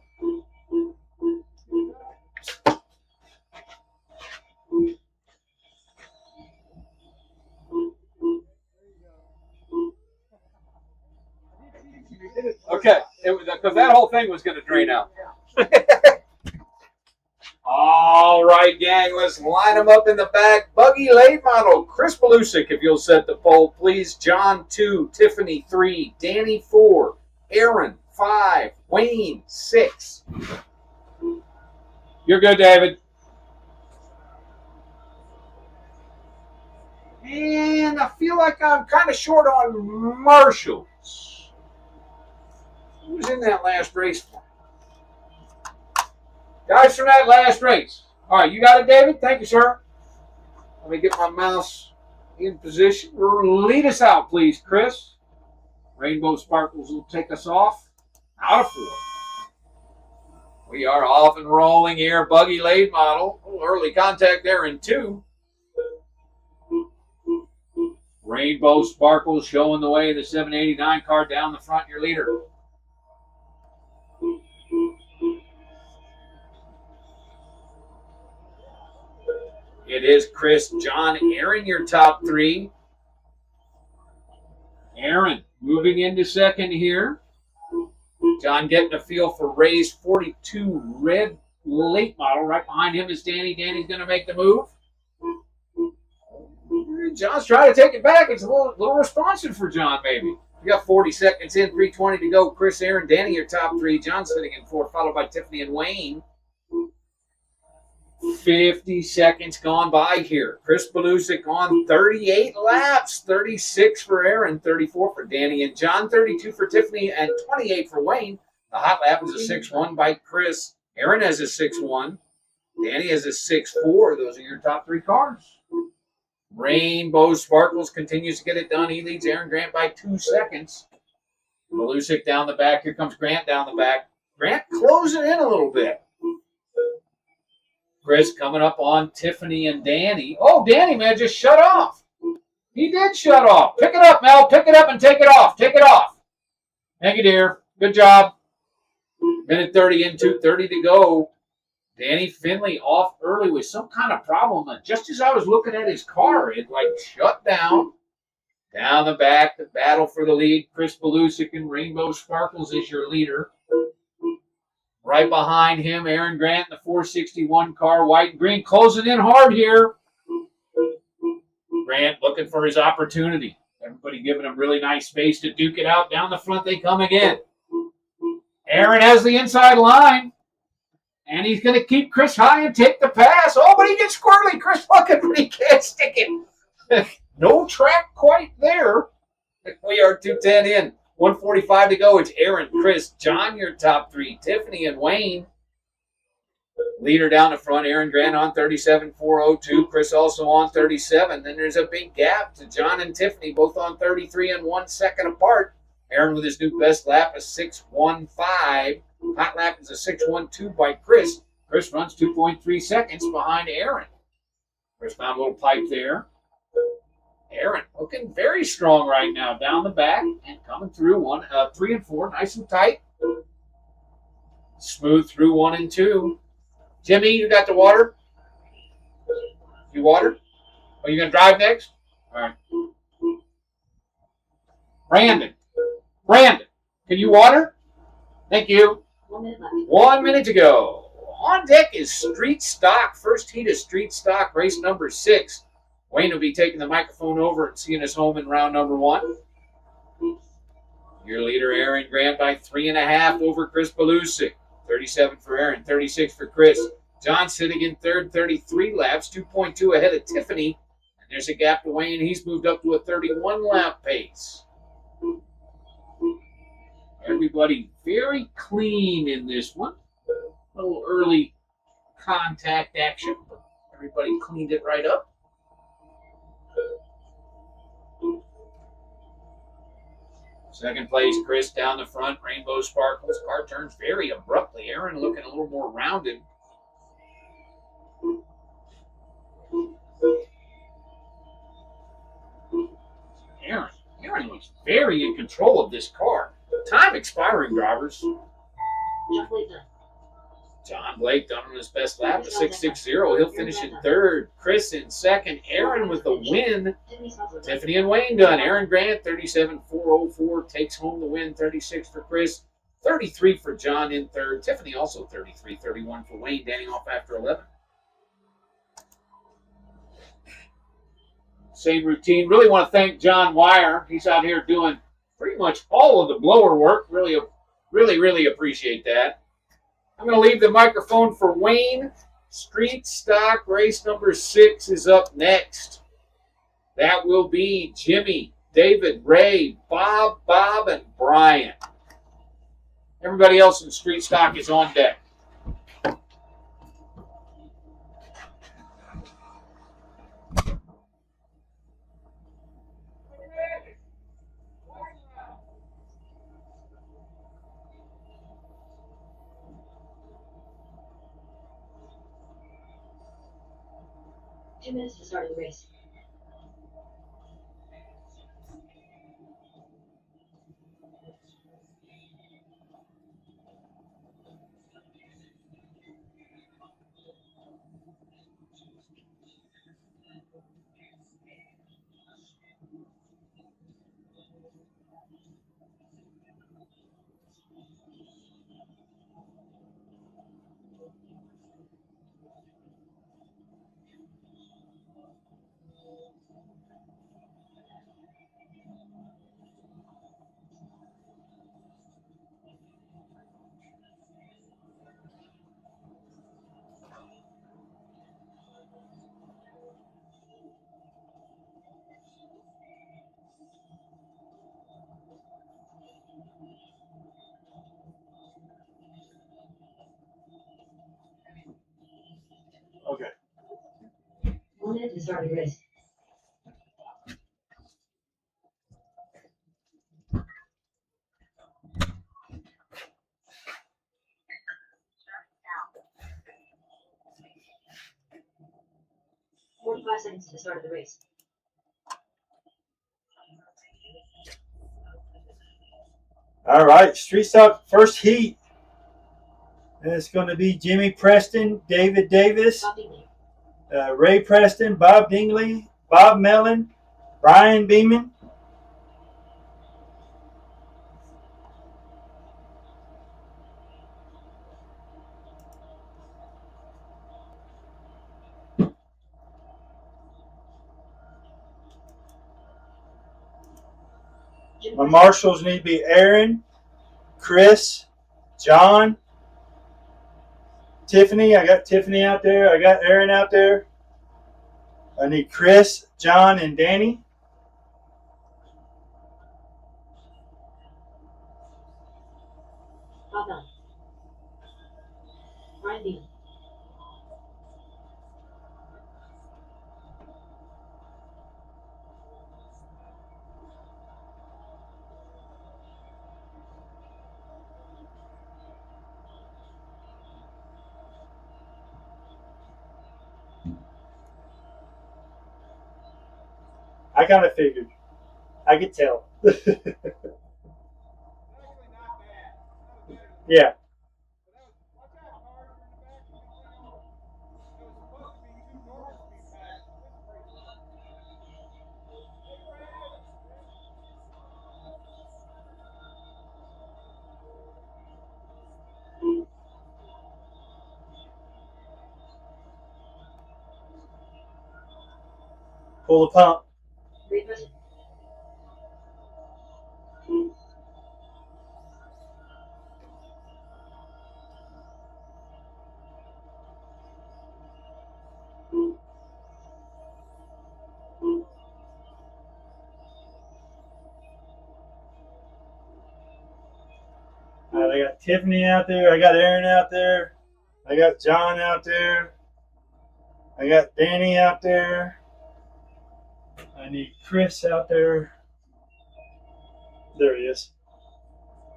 Okay, because that whole thing was going to drain out. All right, gang, let's line them up in the back. Buggy late model, Chris Belusic, if you'll set the pole, please. John 2, Tiffany 3, Danny 4, Aaron 5, Wayne 6. You're good, David. And I feel like I'm kind of short on marshals. Who was in that last race for? Guys from that last race. All right, you got it, David? Thank you, sir. Let me get my mouse in position. Lead us out, please, Chris. Rainbow Sparkles will take us off. Out of 4. We are off and rolling here. Buggy late model. A little early contact there in 2. Rainbow Sparkles showing the way. The 789 car down the front, your leader. It is Chris, John, Aaron, your top 3. Aaron moving into second here. John getting a feel for Ray's 42 red late model. Right behind him is Danny. Danny's going to make the move. John's trying to take it back. It's a little responsive for John, maybe. We got 40 seconds in, 3:20 to go. Chris, Aaron, Danny, your top 3. John sitting in 4, followed by Tiffany and Wayne. 50 seconds gone by here. Chris Belusic on 38 laps. 36 for Aaron, 34 for Danny and John, 32 for Tiffany, and 28 for Wayne. The hot lap is a 6-1 by Chris. Aaron has a 6-1. Danny has a 6-4. Those are your top 3 cars. Rainbow Sparkles continues to get it done. He leads Aaron Grant by 2 seconds. Belusic down the back. Here comes Grant down the back. Grant closing in a little bit. Chris coming up on Tiffany and Danny. Oh, Danny, man, just shut off. He did shut off. Pick it up, Mel. Pick it up and take it off. Take it off. Thank you, dear. Good job. Minute 30 in, 2:30 to go. Danny Finley off early with some kind of problem. And just as I was looking at his car, it shut down. Down the back, the battle for the lead. Chris Belusic and Rainbow Sparkles is your leader. Right behind him, Aaron Grant in the 461 car, white and green, closing in hard here. Grant looking for his opportunity. Everybody giving him really nice space to duke it out. Down the front they come again. Aaron has the inside line. And he's going to keep Chris high and take the pass. Oh, but he gets squirrely. Chris looking, but he can't stick it. No track quite there. We are 2:10 in. 1:45 to go. It's Aaron, Chris, John, your top 3. Tiffany and Wayne. Leader down the front. Aaron Grant on 37.402. Chris also on 37. Then there's a big gap to John and Tiffany, both on 33 and 1 second apart. Aaron with his new best lap, a 6:15. Hot lap is a 6:12 by Chris. Chris runs 2.3 seconds behind Aaron. Chris found a little pipe there. Aaron looking very strong right now down the back and coming through 3 and 4, nice and tight. Smooth through 1 and 2. Jimmy, you got the water? You water? Are you going to drive next? All right. Brandon, can you water? Thank you. 1 minute left. 1 minute to go. On deck is Street Stock. First heat is Street Stock, race number 6. Wayne will be taking the microphone over and seeing us home in round number 1. Your leader, Aaron Grant, by 3.5 over Chris Belusic. 37 for Aaron, 36 for Chris. John sitting in third, 33 laps, 2.2 ahead of Tiffany. And there's a gap to Wayne. He's moved up to a 31 lap pace. Everybody very clean in this one. A little early contact action, but everybody cleaned it right up. Second place, Chris down the front. Rainbow Sparkles. Car turns very abruptly. Aaron looking a little more rounded. Aaron looks very in control of this car. Time expiring, drivers. John Blake done on his best lap, a 6.60. He'll finish in third. Chris in second. Aaron with the win. Tiffany and Wayne done. Aaron Grant, 37.404, takes home the win. 36 for Chris. 33 for John in third. Tiffany also 33.31 for Wayne. Danny off after 11. Same routine. Really want to thank John Wire. He's out here doing pretty much all of the blower work. Really appreciate that. I'm going to leave the microphone for Wayne. Street Stock race number 6 is up next. That will be Jimmy, David, Ray, Bob, and Brian. Everybody else in Street Stock is on deck. 2 minutes to the start of the race. Okay. 1 minute to the start of the race. "45 seconds to the start of the race. All right. Street stock first heat. And it's going to be Jimmy Preston, David Davis, Bob Dingley. Ray Preston, Bob Dingley, Bob Mellon, Brian Beeman. Jim My Preston. marshals need to be Aaron, Chris, John, Tiffany. I got Tiffany out there. I got Aaron out there. I need Chris, John, and Danny. Bob Mellon. Brian Beeman. I kind of figured. I could tell. Actually, not bad. Not as bad as it Yeah. But that was, watch out, cars are in the back. You can lean over. It was supposed to be 2 normal speed passes. This is pretty slow. Hey, Brandon. Pull the pump. Ray Preston. All right, I got Tiffany out there. I got Aaron out there. I got John out there. I got Danny out there. I need Chris out there. There he is.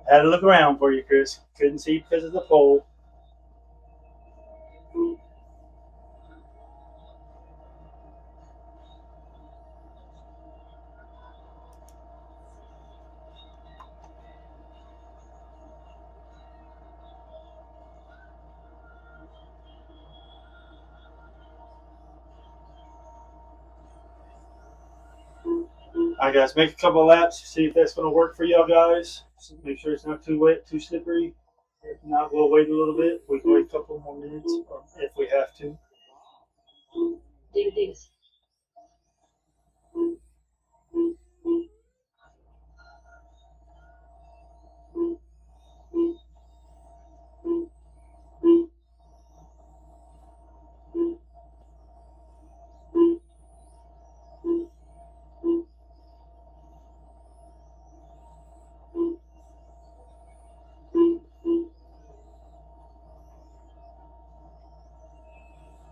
Had to look around for you, Chris. Couldn't see because of the pole. All right, guys, make a couple of laps. See if that's going to work for y'all guys. Make sure it's not too wet, too slippery. If not, we'll wait a little bit. We can wait a couple more minutes if we have to. David Davis.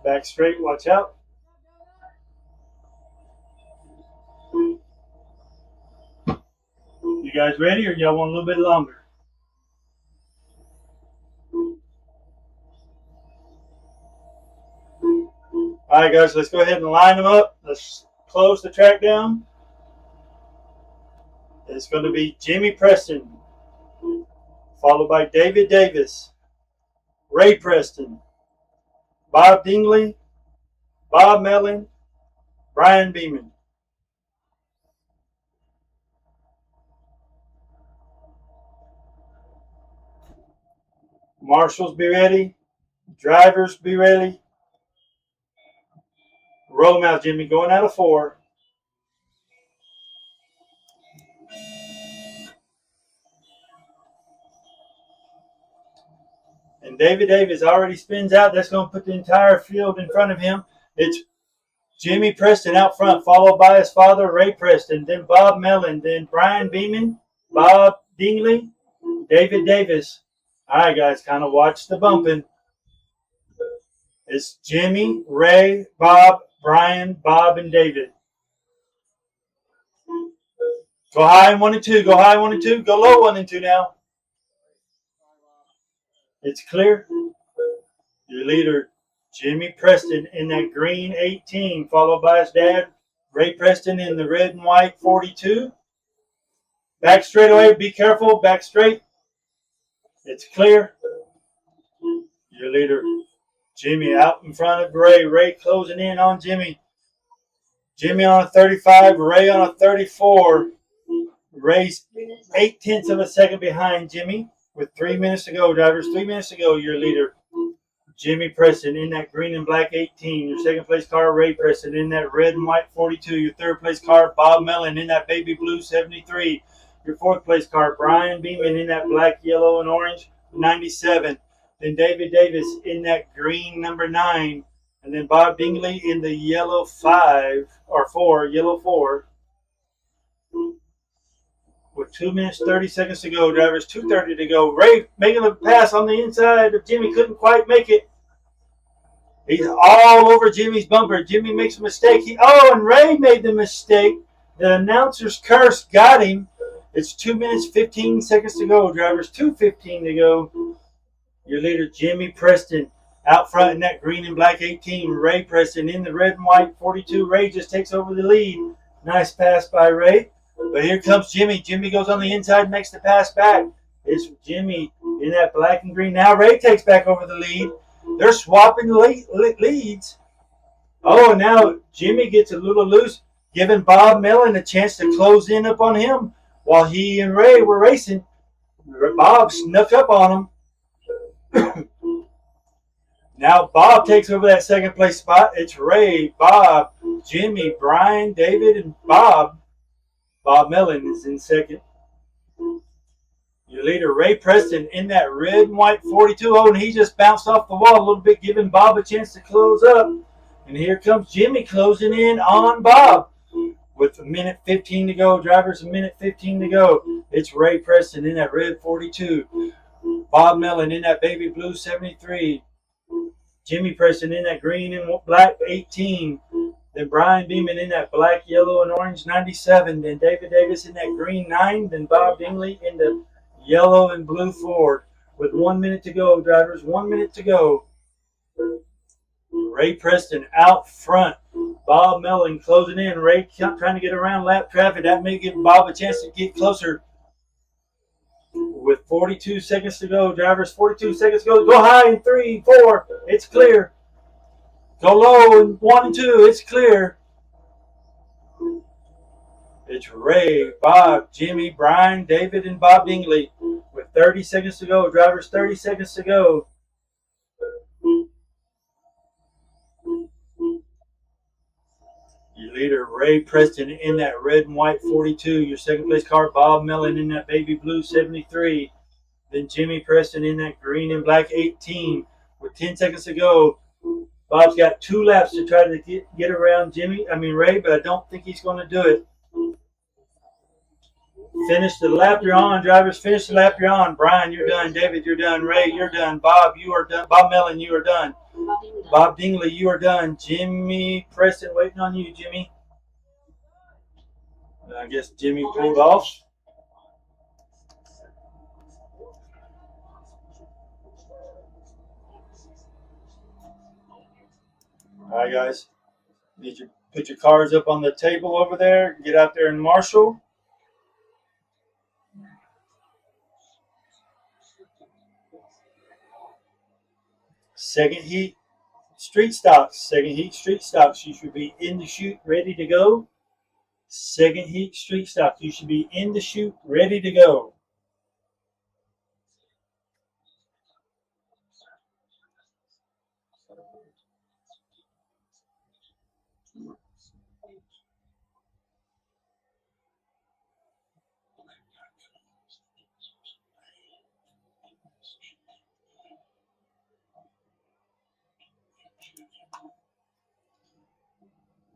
Back straight, watch out. You guys ready or y'all want a little bit longer? All All right, guys, let's go ahead and line them up. Let's close the track down. It's going to be Jimmy Preston, followed by David Davis, Ray Preston, Bob Dingley, Bob Mellon, Brian Beeman. Marshals be ready. Drivers be ready. Roll them out, Jimmy. Going out of 4. And David Davis already spins out. That's going to put the entire field in front of him. It's Jimmy Preston out front, followed by his father, Ray Preston, then Bob Mellon, then Brian Beeman, Bob Dingley, David Davis. All right, guys, kind of watch the bumping. It's Jimmy, Ray, Bob, Brian, Bob, and David. Go high in 1 and 2. Go high in 1 and 2. Go low 1 and 2 now. It's clear. Your leader, Jimmy Preston, in that green 18, followed by his dad, Ray Preston, in the red and white 42. Back straight away. Be careful. Back straight. It's clear. Your leader, Jimmy, out in front of Ray. Ray closing in on Jimmy. Jimmy on a 35. Ray on a 34. Ray's 0.8 of a second behind Jimmy with 3 minutes to go. Drivers, 3 minutes to go. Your leader, Jimmy Preston, in that green and black 18. Your second place car, Ray Preston, in that red and white 42. Your third place car, Bob Mellon, in that baby blue 73. Your fourth place car, Brian Beeman, in that black, yellow, and orange 97. Then David Davis in that green number 9. And then Bob Dingley in the yellow 5 or 4, yellow 4. With 2 minutes, 30 seconds to go. Drivers, 2:30 to go. Ray making a pass on the inside of Jimmy. Couldn't quite make it. He's all over Jimmy's bumper. Jimmy makes a mistake. And Ray made the mistake. The announcer's curse got him. It's 2 minutes, 15 seconds to go. Drivers, 2:15 to go. Your leader, Jimmy Preston, out front in that green and black 18. Ray Preston in the red and white 42. Ray just takes over the lead. Nice pass by Ray. But here comes Jimmy. Jimmy goes on the inside and makes the pass back. It's Jimmy in that black and green. Now Ray takes back over the lead. They're swapping leads. And now Jimmy gets a little loose, giving Bob Mellon a chance to close in up on him. While he and Ray were racing, Bob snuck up on him. Now Bob takes over that second place spot. It's Ray, Bob, Jimmy, Brian, David, and Bob. Bob Mellon is in second. Your leader, Ray Preston, in that red and white 42. And he just bounced off the wall a little bit, giving Bob a chance to close up. And here comes Jimmy closing in on Bob. With 1:15 to go. Drivers, 1:15 to go. It's Ray Preston in that red 42. Bob Mellon in that baby blue 73. Jimmy Preston in that green and black 18. Then Brian Beeman in that black, yellow, and orange 97. Then David Davis in that green 9. Then Bob Dingley in the yellow and blue 4. With 1 minute to go, drivers. 1 minute to go. Ray Preston out front. Bob Mellon closing in. Ray trying to get around lap traffic. That may give Bob a chance to get closer. With 42 seconds to go, drivers, 42 seconds to go. Go high in 3, 4. It's clear. Go low in 1 and 2. It's clear. It's Ray, Bob, Jimmy, Brian, David, and Bob Dingley. With 30 seconds to go, drivers, 30 seconds to go. Your leader, Ray Preston, in that red and white 42. Your second place car, Bob Mellon, in that baby blue 73. Then Jimmy Preston in that green and black 18. With 10 seconds to go. Bob's got 2 laps to try to get around Ray, but I don't think he's going to do it. Finish the lap you're on, drivers. Finish the lap you're on. Brian, you're done. David, you're done. Ray, you're done. Bob, you are done. Bob Mellon, you are done. Bob Dingley, you are done. Jimmy Preston, waiting on you, Jimmy. I guess Jimmy pulled off. All right, guys. Need you put your cards up on the table over there. Get out there and marshal. Second heat, street stocks. Second heat, street stocks. You should be in the chute, ready to go. Second heat, street stocks. You should be in the chute, ready to go.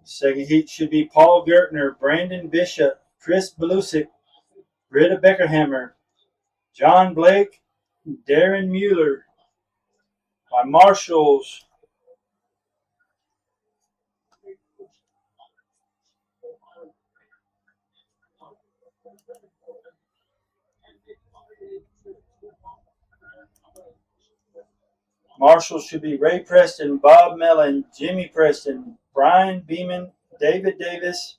Second heat should be Paul Gertner, Brandon Bishop, Chris Belusic, Britta Beckerhammer, John Blake, Darren Mueller. My marshals, marshals should be Ray Preston, Bob Mellon, Jimmy Preston, Brian Beeman, David Davis,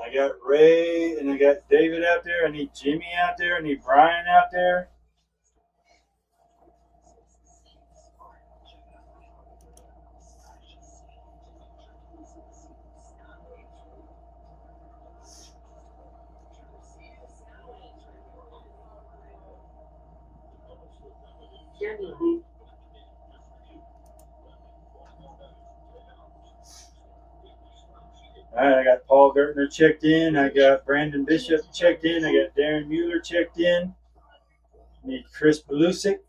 I got Ray and I got David out there. I need Jimmy out there. I need Brian out there. All right, I got Paul Gertner checked in. I got Brandon Bishop checked in. I got Darren Mueller checked in. Need Chris Belusic.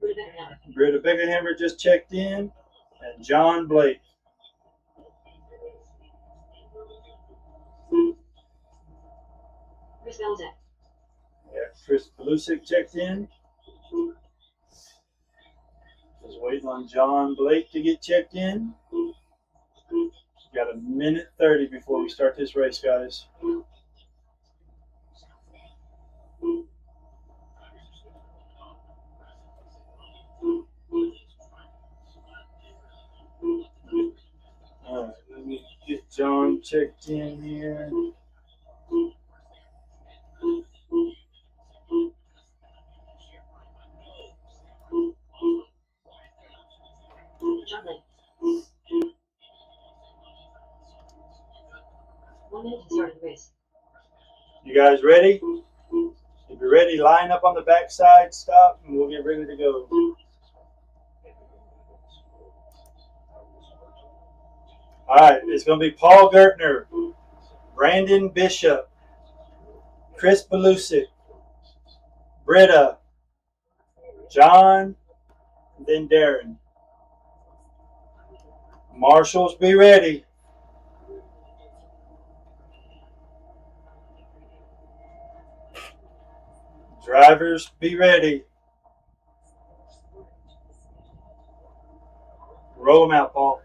Britta Beckerhammer just checked in. And John Blake. Chris Belzec. Yeah, Chris Belusic checked in. Just waiting on John Blake to get checked in. Got a minute 30 before we start this race, guys. All right, let me get John checked in here. John Blake. 1 minute to start the race. You guys ready? If you're ready, line up on the backside, stop, and we'll get ready to go. All right, it's going to be Paul Gertner, Brandon Bishop, Chris Belusic, Britta, John, and then Darren. Marshals, be ready. Drivers, be ready. Roll them out, Paul.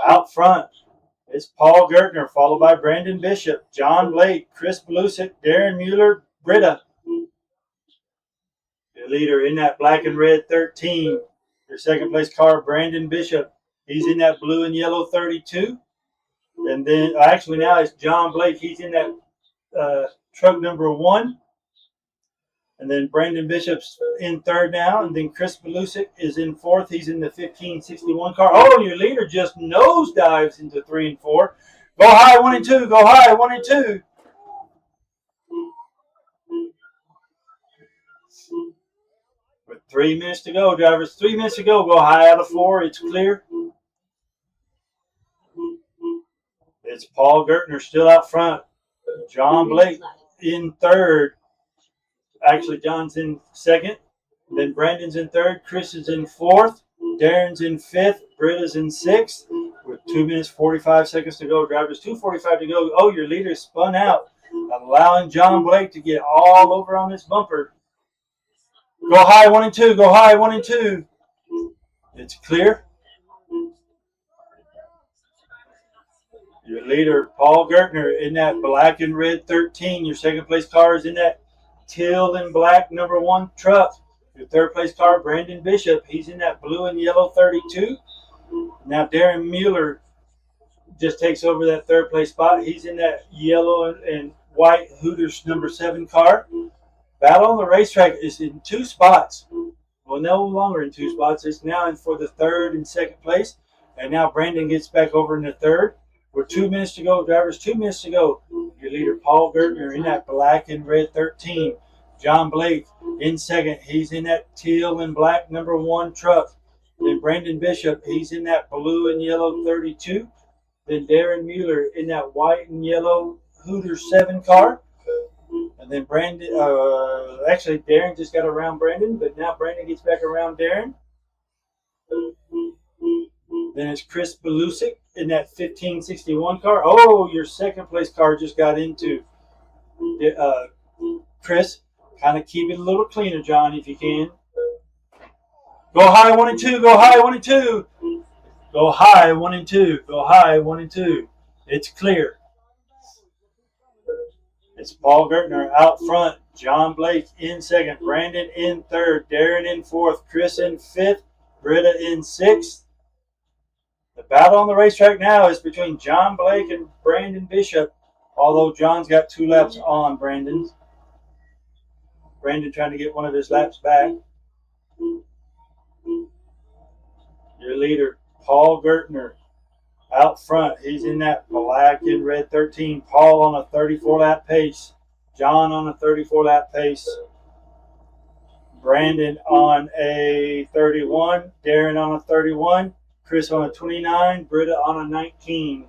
Out front, it's Paul Gertner, followed by Brandon Bishop, John Blake, Chris Belusic, Darren Mueller, Britta. Your leader in that black and red 13. Your second place car, Brandon Bishop. He's in that blue and yellow 32. And then, actually now it's John Blake. He's in that truck number 1. And then Brandon Bishop's in third now. And then Chris Belusic is in fourth. He's in the 1561 car. Oh, your leader just nosedives into 3 and 4. Go high, 1 and 2. Go high, 1 and 2. With 3 minutes to go, drivers. 3 minutes to go. Go high out of 4. It's clear. It's Paul Gertner still out front. John Blake in third. Actually, John's in second. Then Brandon's in third. Chris is in fourth. Darren's in fifth. Britta's in sixth. With 2 minutes 45 seconds to go. Drivers 2:45 to go. Oh, your leader spun out, allowing John Blake to get all over on this bumper. Go high 1 and 2. Go high 1 and 2. It's clear. Your leader, Paul Gertner, in that black and red 13. Your second place car is in that teal and black number 1 truck. Your third place car, Brandon Bishop, he's in that blue and yellow 32. Now Darren Mueller just takes over that third place spot. He's in that yellow and white Hooters number 7 car. Battle on the racetrack is in 2 spots. Well, no longer in 2 spots. It's now in for the third and second place. And now Brandon gets back over in the third. With 2 minutes to go, drivers, 2 minutes to go. Your leader, Paul Gertner, in that black and red 13. John Blake in second. He's in that teal and black number 1 truck. Then Brandon Bishop, he's in that blue and yellow 32. Then Darren Mueller in that white and yellow Hooters 7 car. And then Brandon, actually Darren just got around Brandon, but now Brandon gets back around Darren. Then it's Chris Belusic in that 1561 car. Oh, your second place car just got into Chris. Kind of keep it a little cleaner, John, if you can. Go high 1 and 2. Go high 1 and 2. Go high 1 and 2. Go high 1 and 2. It's clear. It's Paul Gertner out front. John Blake in second. Brandon in third. Darren in fourth. Chris in fifth. Britta in sixth. The battle on the racetrack now is between John Blake and Brandon Bishop, although John's got 2 laps on Brandon. Brandon trying to get one of his laps back. Your leader, Paul Gertner, out front. He's in that black and red 13. Paul on a 34-lap pace. John on a 34-lap pace. Brandon on a 31. Darren on a 31. Chris on a 29, Britta on a 19.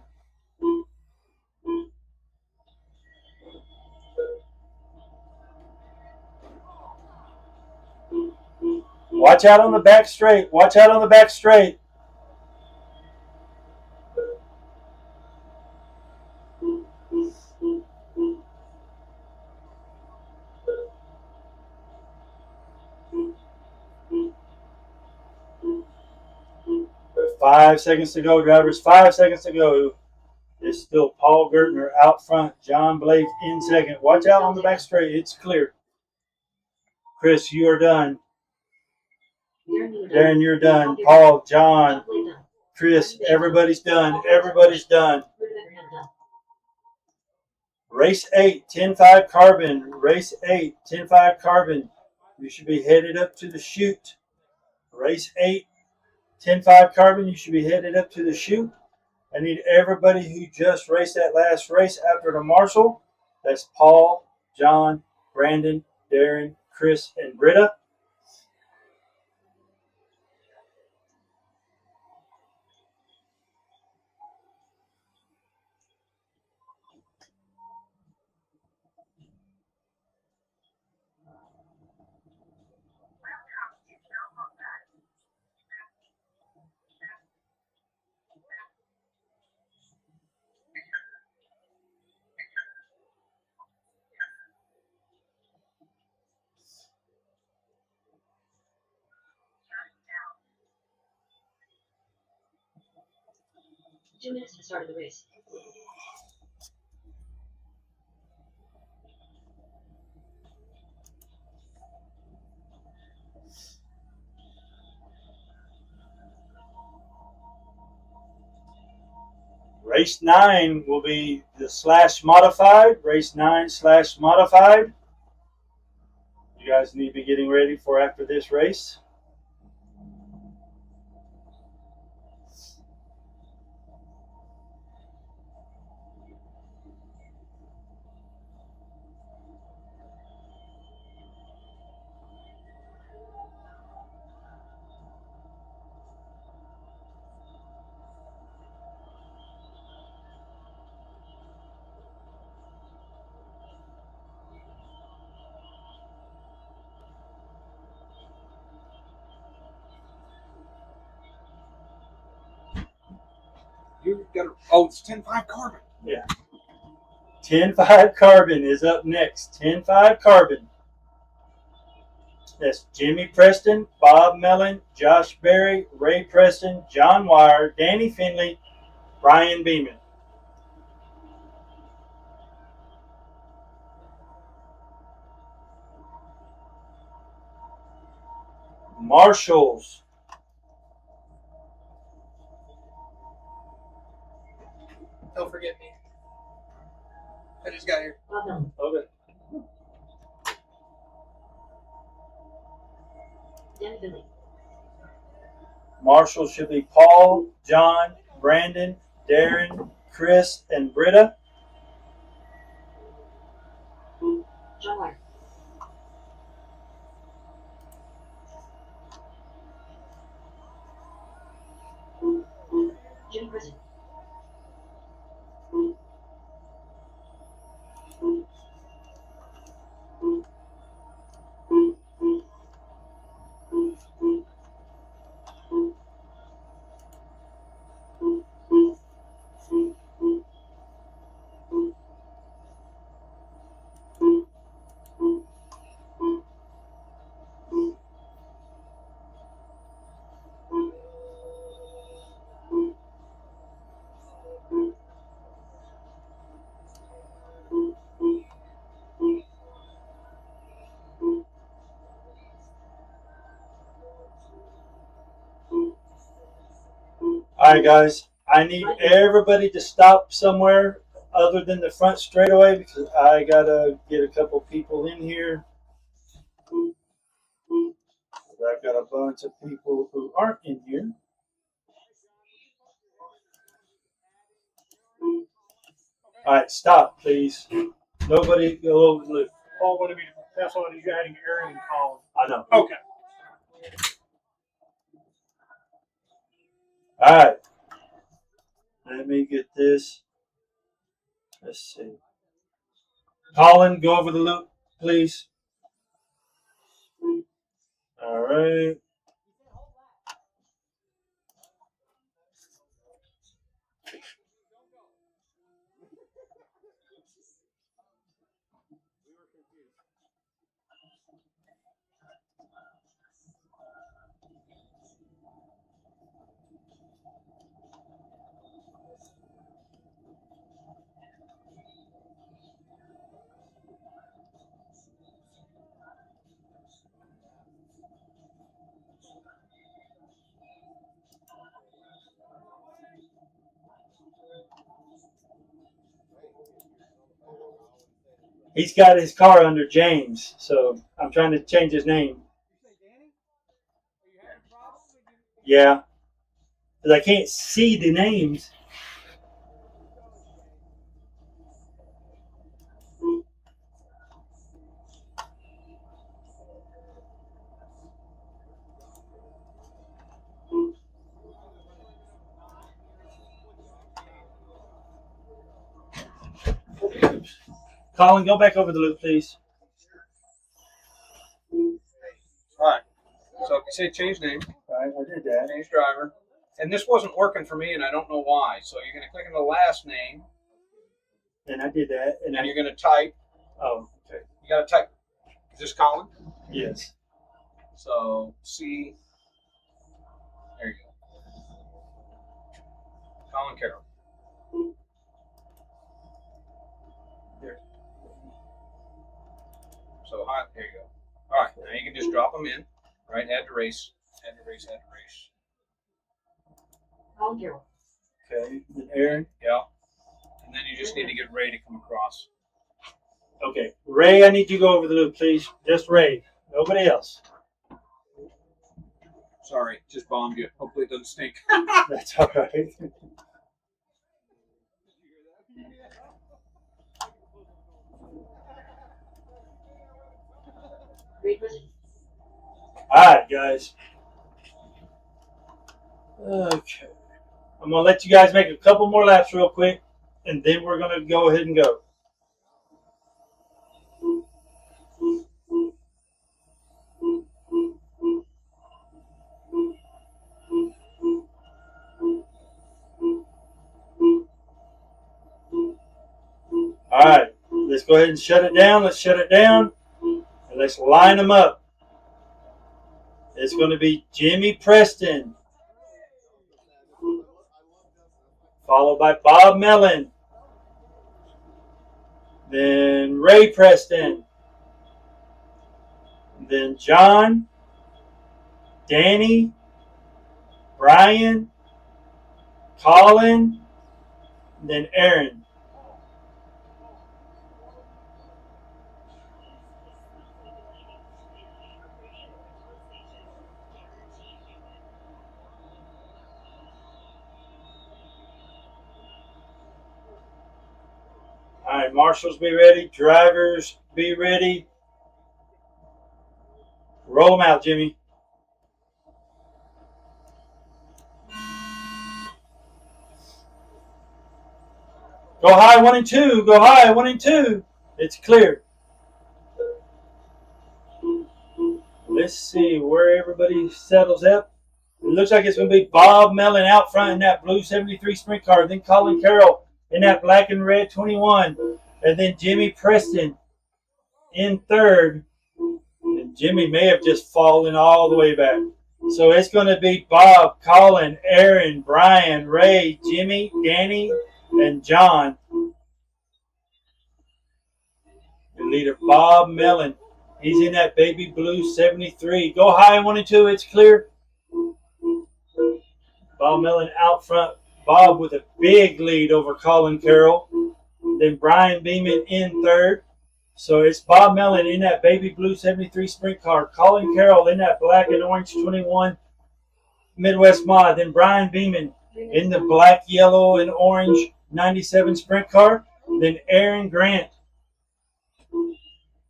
Watch out on the back straight. Watch out on the back straight. There's 5 seconds to go, drivers. 5 seconds to go. It's still Paul Gertner out front. John Blake in second. Watch out on the back straight. It's clear. Chris, you are done. Darren, you're done. Paul, John, Chris, everybody's done. Everybody's done. Race 8, 10-5 carbon. Race 8, 10-5 carbon. You should be headed up to the chute. Race 8, 10-5 carbon. You should be headed up to the chute. I need everybody who just raced that last race after the marshal. That's Paul, John, Brandon, Darren, Chris, and Britta. Two minutes to the start of the race. Race 9 will be the /modified. Race 9/modified. You guys need to be getting ready for after this race. You got oh, it's 10-5 carbon. 10-5 Carbon is up next. 10-5 Carbon. That's Jimmy Preston, Bob Mellon, Josh Berry, Ray Preston, John Wire, Danny Finley, Brian Beeman. Marshalls. Don't forget me. I just got here. Bob Mellon. Okay. Dan Finley. Marshalls should be Paul, John, Brandon, Darren, Chris, and Britta. John Wire. Jimmy Preston. All right, guys. I need everybody to stop somewhere other than the front straightaway because I gotta get a couple people in here. I've got a bunch of people who aren't in here. All right, stop, please. Nobody go over the loop. Paul wanted me to pass on. He's adding Aaron and Colin. I know. Okay. All right. Let me get this. Let's see. Colin, go over the loop, please. All right. He's got his car under James, so I'm trying to change his name. Yeah, because I can't see the names. Colin, go back over the loop, please. Alright. So if you say change name, All right, I did that. change driver. And this wasn't working for me and I don't know why. So you're gonna click on the last name And I did that. and then you're gonna type. Oh, okay. You gotta type. Is this Colin? Yes. So C. There you go. Colin Carroll. There. So hi, there you go. All right, now you can just drop them in. Right, add to race, add to race, add to race. Colin Carroll. Okay. Then Aaron. Yeah. And then you just need to get Ray to come across. Okay. Ray, I need you to go over the loop, please. Just Ray. Nobody else. Sorry, just bombed you. Hopefully it doesn't stink. That's all right. Ray Preston. All right, guys. Okay. I'm going to let you guys make a couple more laps real quick, and then we're going to go ahead and go. All right, let's go ahead and shut it down. Let's shut it down, and let's line them up. It's going to be Jimmy Preston, followed by Bob Mellon, then Ray Preston, then John, Danny, Brian, Colin, then Aaron. All right, marshals be ready. Drivers be ready. Roll them out, Jimmy. Go high 1 and 2. Go high 1 and 2. It's clear. Let's see where everybody settles up. It looks like it's going to be Bob Mellon out front in that blue 73 sprint car. Then Colin Carroll in that black and red 21. And then Jimmy Preston in third. And Jimmy may have just fallen all the way back. So it's going to be Bob, Colin, Aaron, Brian, Ray, Jimmy, Danny, and John. The leader, Bob Mellon. He's in that baby blue 73. Go high 1 and 2. It's clear. Bob Mellon out front. Bob with a big lead over Colin Carroll. Then Brian Beeman in third. So it's Bob Mellon in that baby blue 73 sprint car. Colin Carroll in that black and orange 21 Midwest mod. Then Brian Beeman in the black, yellow, and orange 97 sprint car. Then Aaron Grant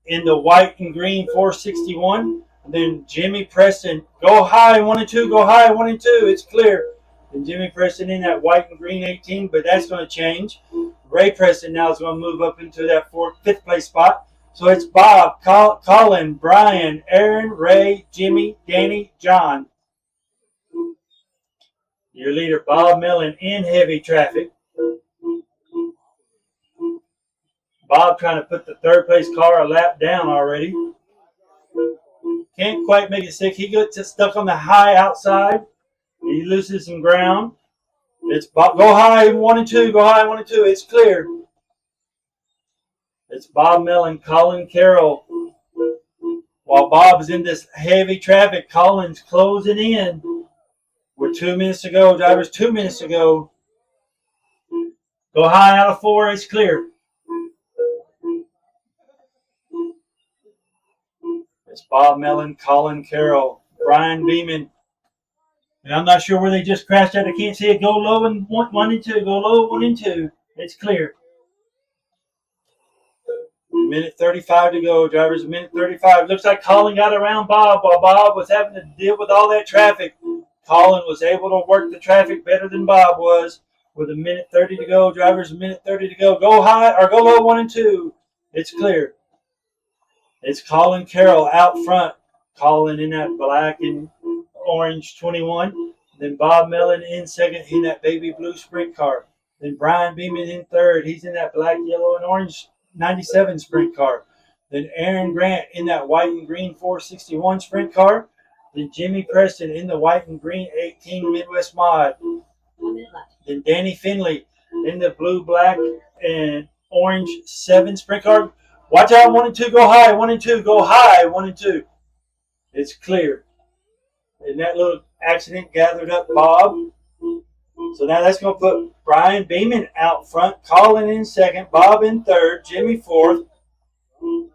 in the white and green 461. Then Jimmy Preston. Go high 1 and 2. Go high 1 and 2. It's clear. Then Jimmy Preston in that white and green 18, but that's going to change. Ray Preston now is going to move up into that fifth place spot. So it's Bob, Colin, Brian, Aaron, Ray, Jimmy, Danny, John. Your leader, Bob Mellon, in heavy traffic. Bob trying to put the third place car a lap down already. Can't quite make it stick. He gets stuck on the high outside. He loses some ground. It's Bob. Go high 1 and 2. Go high 1 and 2. It's clear. It's Bob Mellon, Colin Carroll. While Bob's in this heavy traffic, Colin's closing in. With 2 minutes to go. Drivers, 2 minutes to go. Go high out of 4. It's clear. It's Bob Mellon, Colin Carroll, Brian Beeman. And I'm not sure where they just crashed at. I can't see it. Go low and 1 and 2. Go low 1 and 2. It's clear. Minute 35 to go. Drivers, a minute 35. Looks like Colin got around Bob while Bob was having to deal with all that traffic. Colin was able to work the traffic better than Bob was. With a minute 30 to go. Drivers, a minute 30 to go. Go high or go low 1 and 2. It's clear. It's Colin Carroll out front. Colin in that black and orange 21. Then Bob Mellon in second in that baby blue sprint car. Then Brian Beeman in third. He's in that black, yellow, and orange 97 sprint car. Then Aaron Grant in that white and green 461 sprint car. Then Jimmy Preston in the white and green 18 Midwest mod. 1 minute left. Then Danny Finley in the blue, black, and orange 7 sprint car. Watch out 1 and 2. Go high 1 and 2. Go high 1 and 2. It's clear. And that little accident gathered up Bob. So now that's going to put Brian Beeman out front, Colin in second, Bob in third, Jimmy fourth,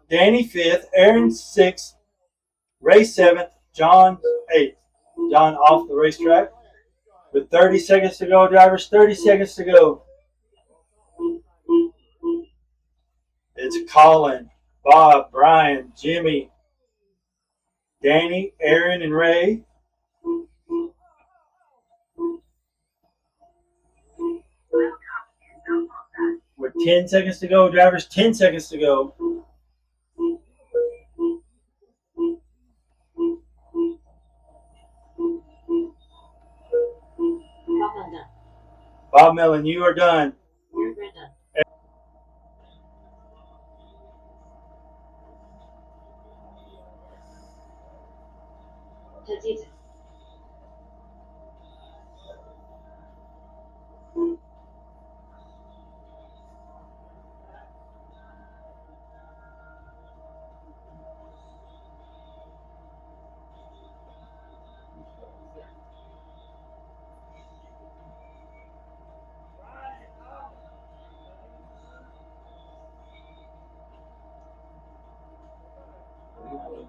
Danny fifth, Aaron sixth, Ray seventh, John eighth. John off the racetrack. With 30 seconds to go, drivers, 30 seconds to go. It's Colin, Bob, Brian, Jimmy, Danny, Aaron, and Ray. With 10 seconds to go, drivers, 10 seconds to go. Bob Mellon, you are done. Aaron Grant done.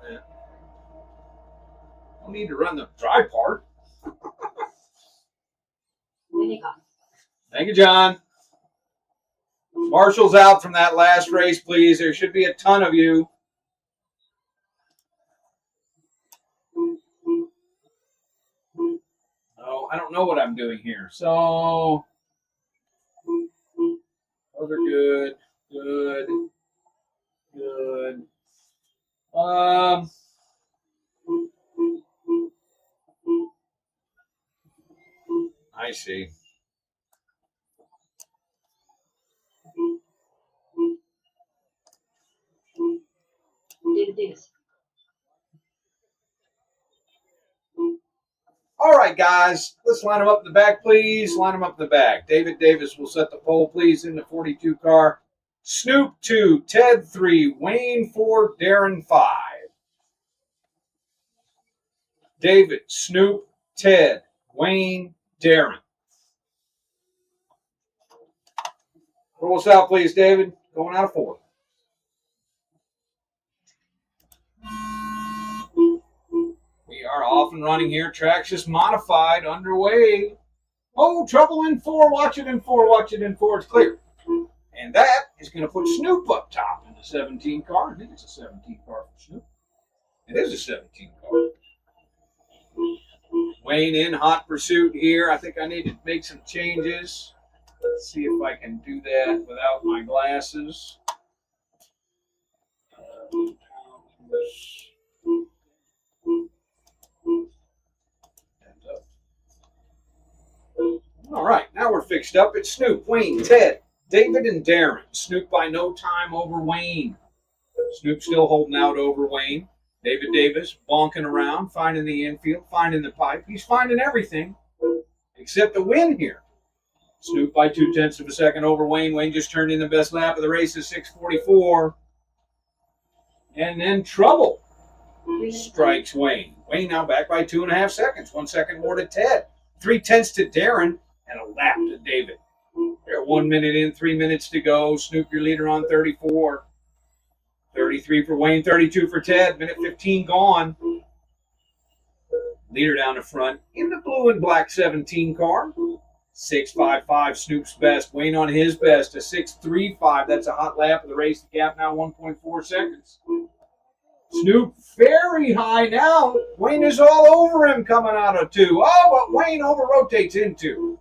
that. Don't need to run the dry part. Winnicott. Thank you, John. Marshall's out from that last race, please. There should be a ton of you. Oh, I don't know what I'm doing here. So, those are good, good, good. I see. David Davis. All right, guys, let's line them up in the back, please. Line them up in the back. David Davis will set the pole, please, in the 42 car. Snoop 2, Ted 3, Wayne 4, Darren 5. David, Snoop, Ted, Wayne, Darren. Roll us out, please, David. Going out of 4. We are off and running here. Traxxas modified, underway. Oh, trouble in 4. Watch it in 4. Watch it in 4. It's clear. And that is going to put Snoop up top in the 17 car. I think it's a 17 car for Snoop. It is a 17 car. Wayne in hot pursuit here. I think I need to make some changes. Let's see if I can do that without my glasses. All right, now we're fixed up. It's Snoop, Wayne, Ted, David, and Darren. Snoop by no time over Wayne. Snoop still holding out over Wayne. David Davis bonking around, finding the infield, finding the pipe. He's finding everything except the win here. Snoop by 0.2 of a second over Wayne. Wayne just turned in the best lap of the race at 6:44. And then trouble strikes Wayne. Wayne now back by 2.5 seconds. 1 second more to Ted. 0.3 to Darren and a lap to David. They're 1 minute in, 3 minutes to go. Snoop, your leader on 34. 33 for Wayne, 32 for Ted. Minute 15 gone. Leader down the front in the blue and black 17 car. 6.55 Snoop's best. Wayne on his best, a 6.35. That's a hot lap of the race. The gap now 1.4 seconds. Snoop very high now. Wayne is all over him coming out of 2. Oh, but Wayne over-rotates into.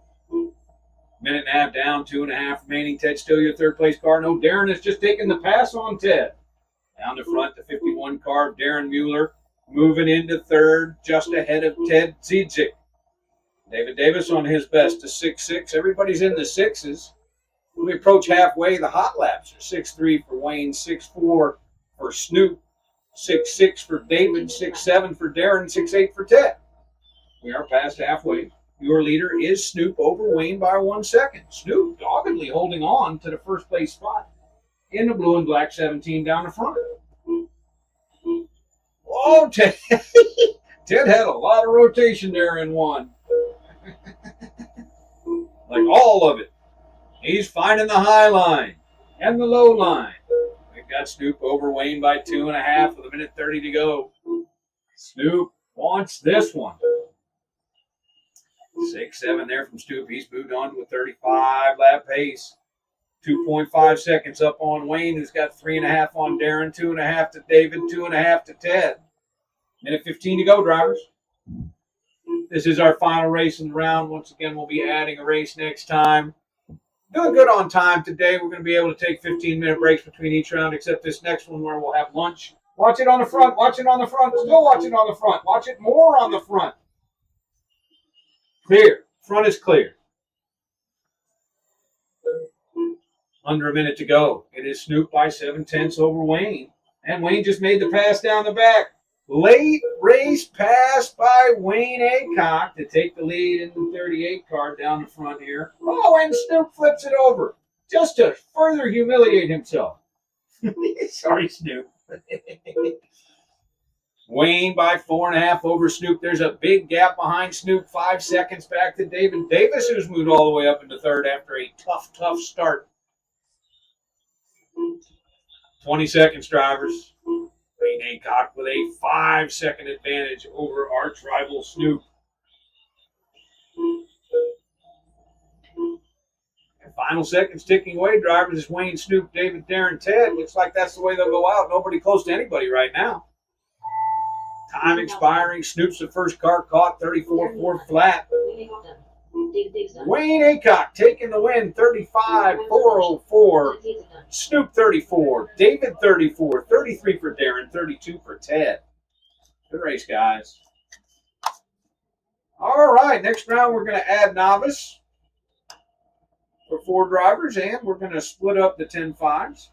Minute and a half down, 2.5 remaining. Ted still your third place car. No, Darren has just taken the pass on Ted. Down the front, the 51 car of Darren Mueller moving into third, just ahead of Ted Ziedzik. David Davis on his best to 6.6. Everybody's in the 6s. When we approach halfway, the hot laps are 6.3 for Wayne, 6.4 for Snoop, 6.6 for David, 6.7 for Darren, 6.8 for Ted. We are past halfway. Your leader is Snoop over Wayne by 1 second. Snoop doggedly holding on to the first place spot in the blue and black 17 down the front. Oh, Ted. Ted had a lot of rotation there in 1. Like all of it. He's finding the high line and the low line. We've got Snoop over Wayne by 2.5 with 1:30 to go. Snoop wants this one. 6.7 there from Snoop. He's moved on to a 35 lap pace. 2.5 seconds up on Wayne, who's got 3.5 on Darren, 2.5 to David, 2.5 to Ted. Minute 15 to go, drivers. This is our final race in the round. Once again, we'll be adding a race next time. Doing good on time today. We're going to be able to take 15-minute breaks between each round, except this next one where we'll have lunch. Watch it on the front. Watch it on the front. Still watch it on the front. Watch it more on the front. Clear. Front is clear. Under a minute to go. It is Snoop by 7/10 over Wayne. And Wayne just made the pass down the back. Late race pass by Wayne Aycock to take the lead in the 38 car down the front here. Oh, and Snoop flips it over just to further humiliate himself. Sorry, Snoop. Wayne by 4.5 over Snoop. There's a big gap behind Snoop. 5 seconds back to David Davis, who's moved all the way up into third after a tough start. 20 seconds, drivers. Wayne Aycock with a 5-second advantage over arch rival Snoop. And final seconds ticking away. Drivers is Wayne, Snoop, David, Darren, Ted. Looks like that's the way they'll go out. Nobody close to anybody right now. Time expiring. Snoop's the first car caught, 34-4 flat. Wayne Aycock taking the win, 35-404. Snoop 34, David 34, 33 for Darren, 32 for Ted. Good race, guys. All right, next round we're going to add novice for 4 drivers, and we're going to split up the 10-5s.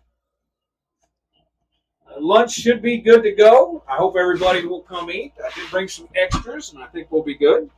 Lunch should be good to go. I hope everybody will come eat. I did bring some extras, and I think we'll be good.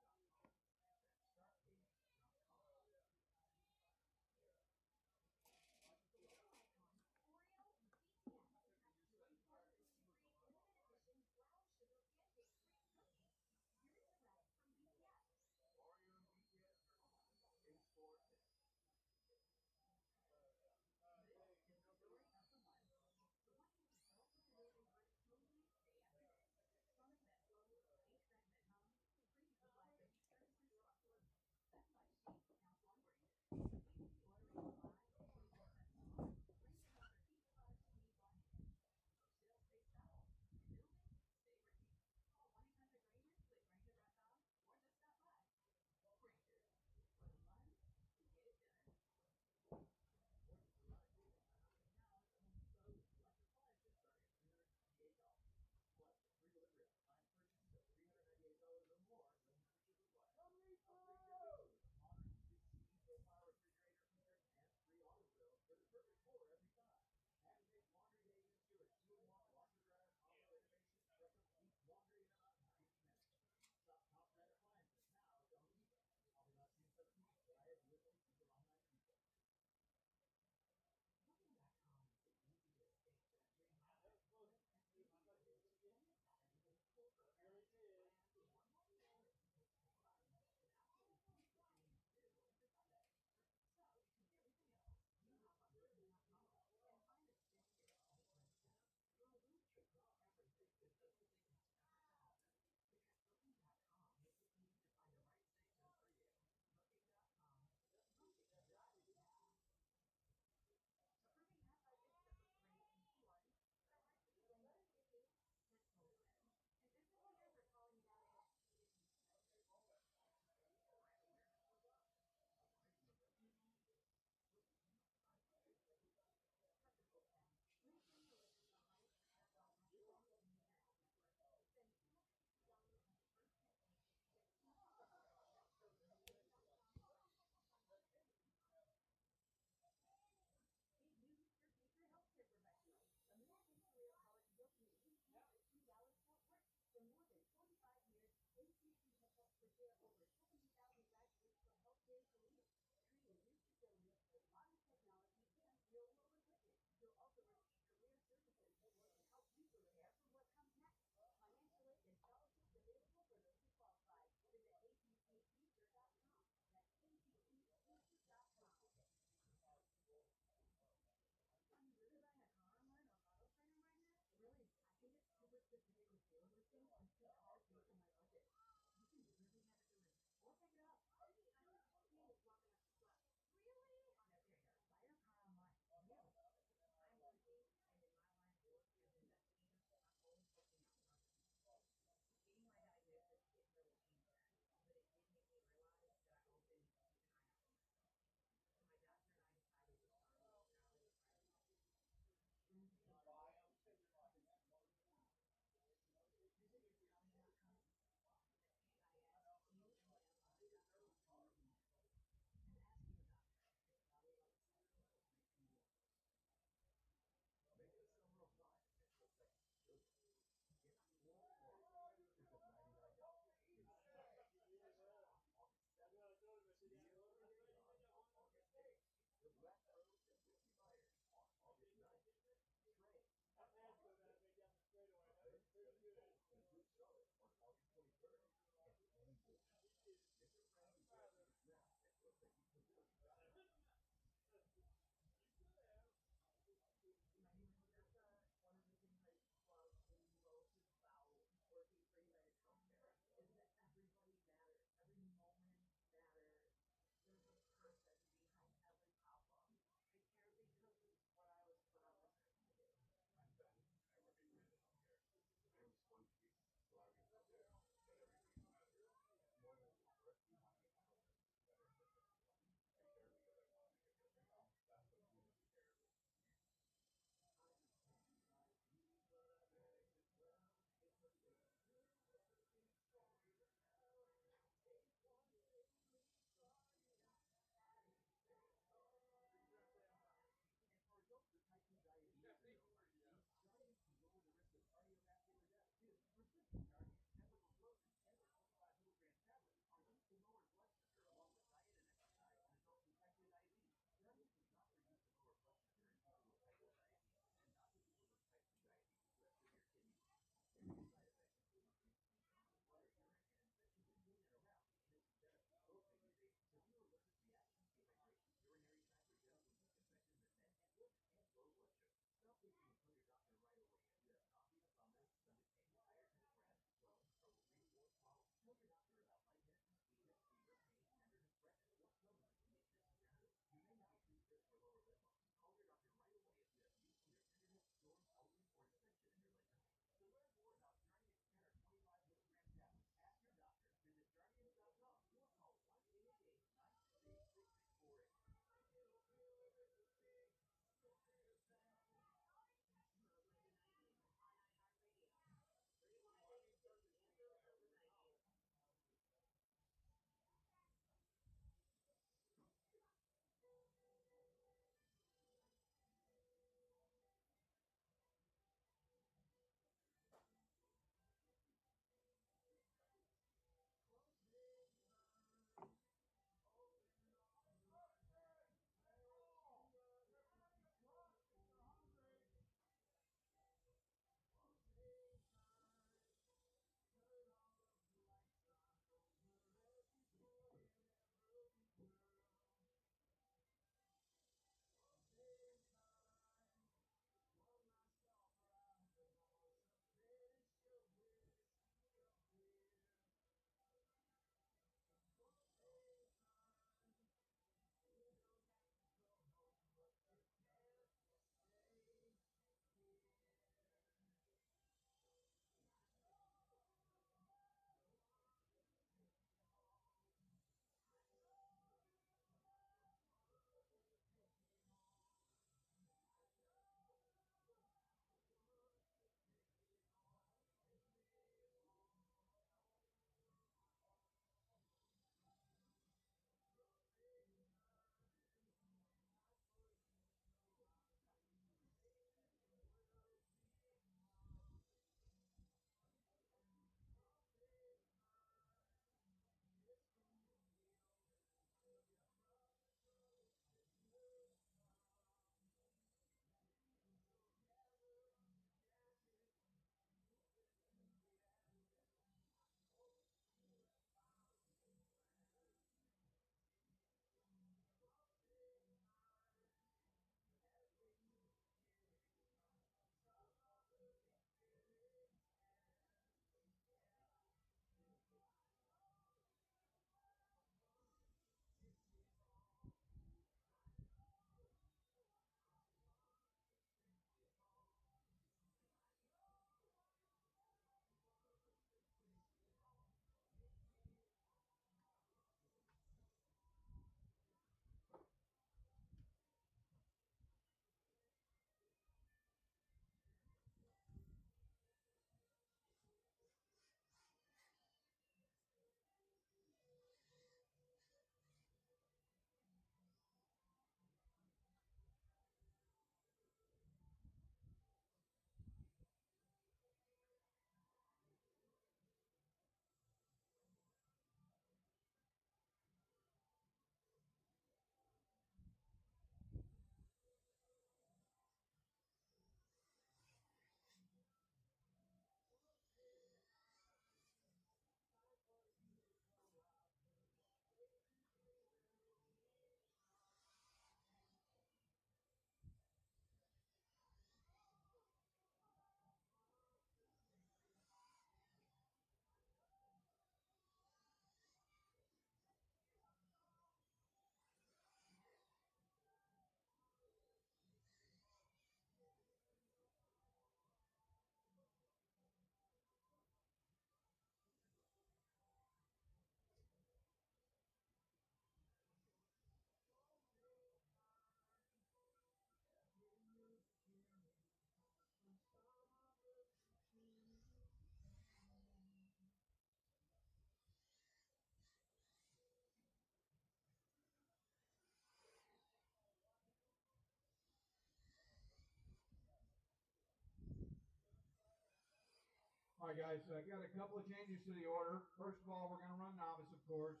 All right, guys, I got a couple of changes to the order. First of all, we're going to run novice, of course.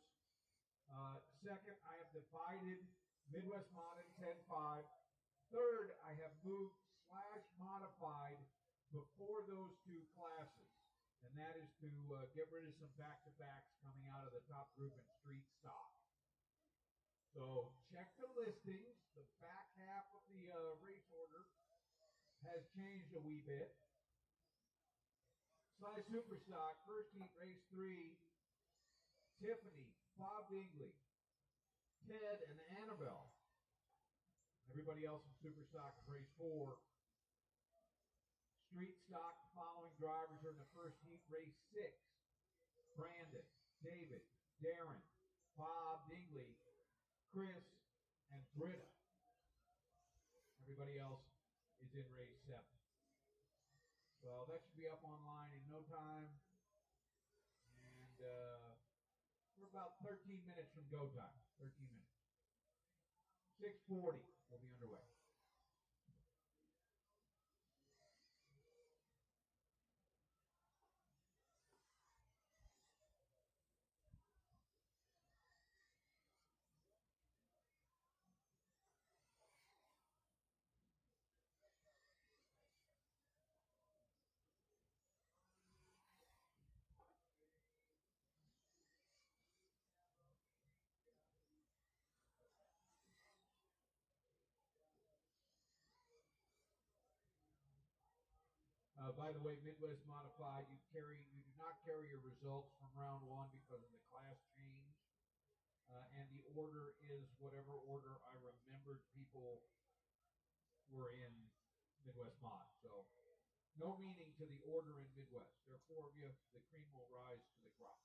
Second, I have divided Midwest Mod in 10-5. Third, I have moved / modified before those two classes. And that is to get rid of some back-to-backs coming out of the top group in street stock. So check the listings. The back half of the race order has changed a wee bit. Size Superstock, first heat, race 3, Tiffany, Bob Dingley, Ted, and Annabelle. Everybody else in Superstock is race 4. Street stock, the following drivers are in the first heat, race 6. Brandon, David, Darren, Bob Dingley, Chris, and Britta. Everybody else is in race 7. Well, that should be up online in no time. And we're about 13 minutes from go time. 13 minutes. 6:40 will be underway. By the way, Midwest Modified, you do not carry your results from round 1 because of the class change. And the order is whatever order I remembered people were in Midwest Mod. So no meaning to the order in Midwest. There are 4 of you. The cream will rise to the top.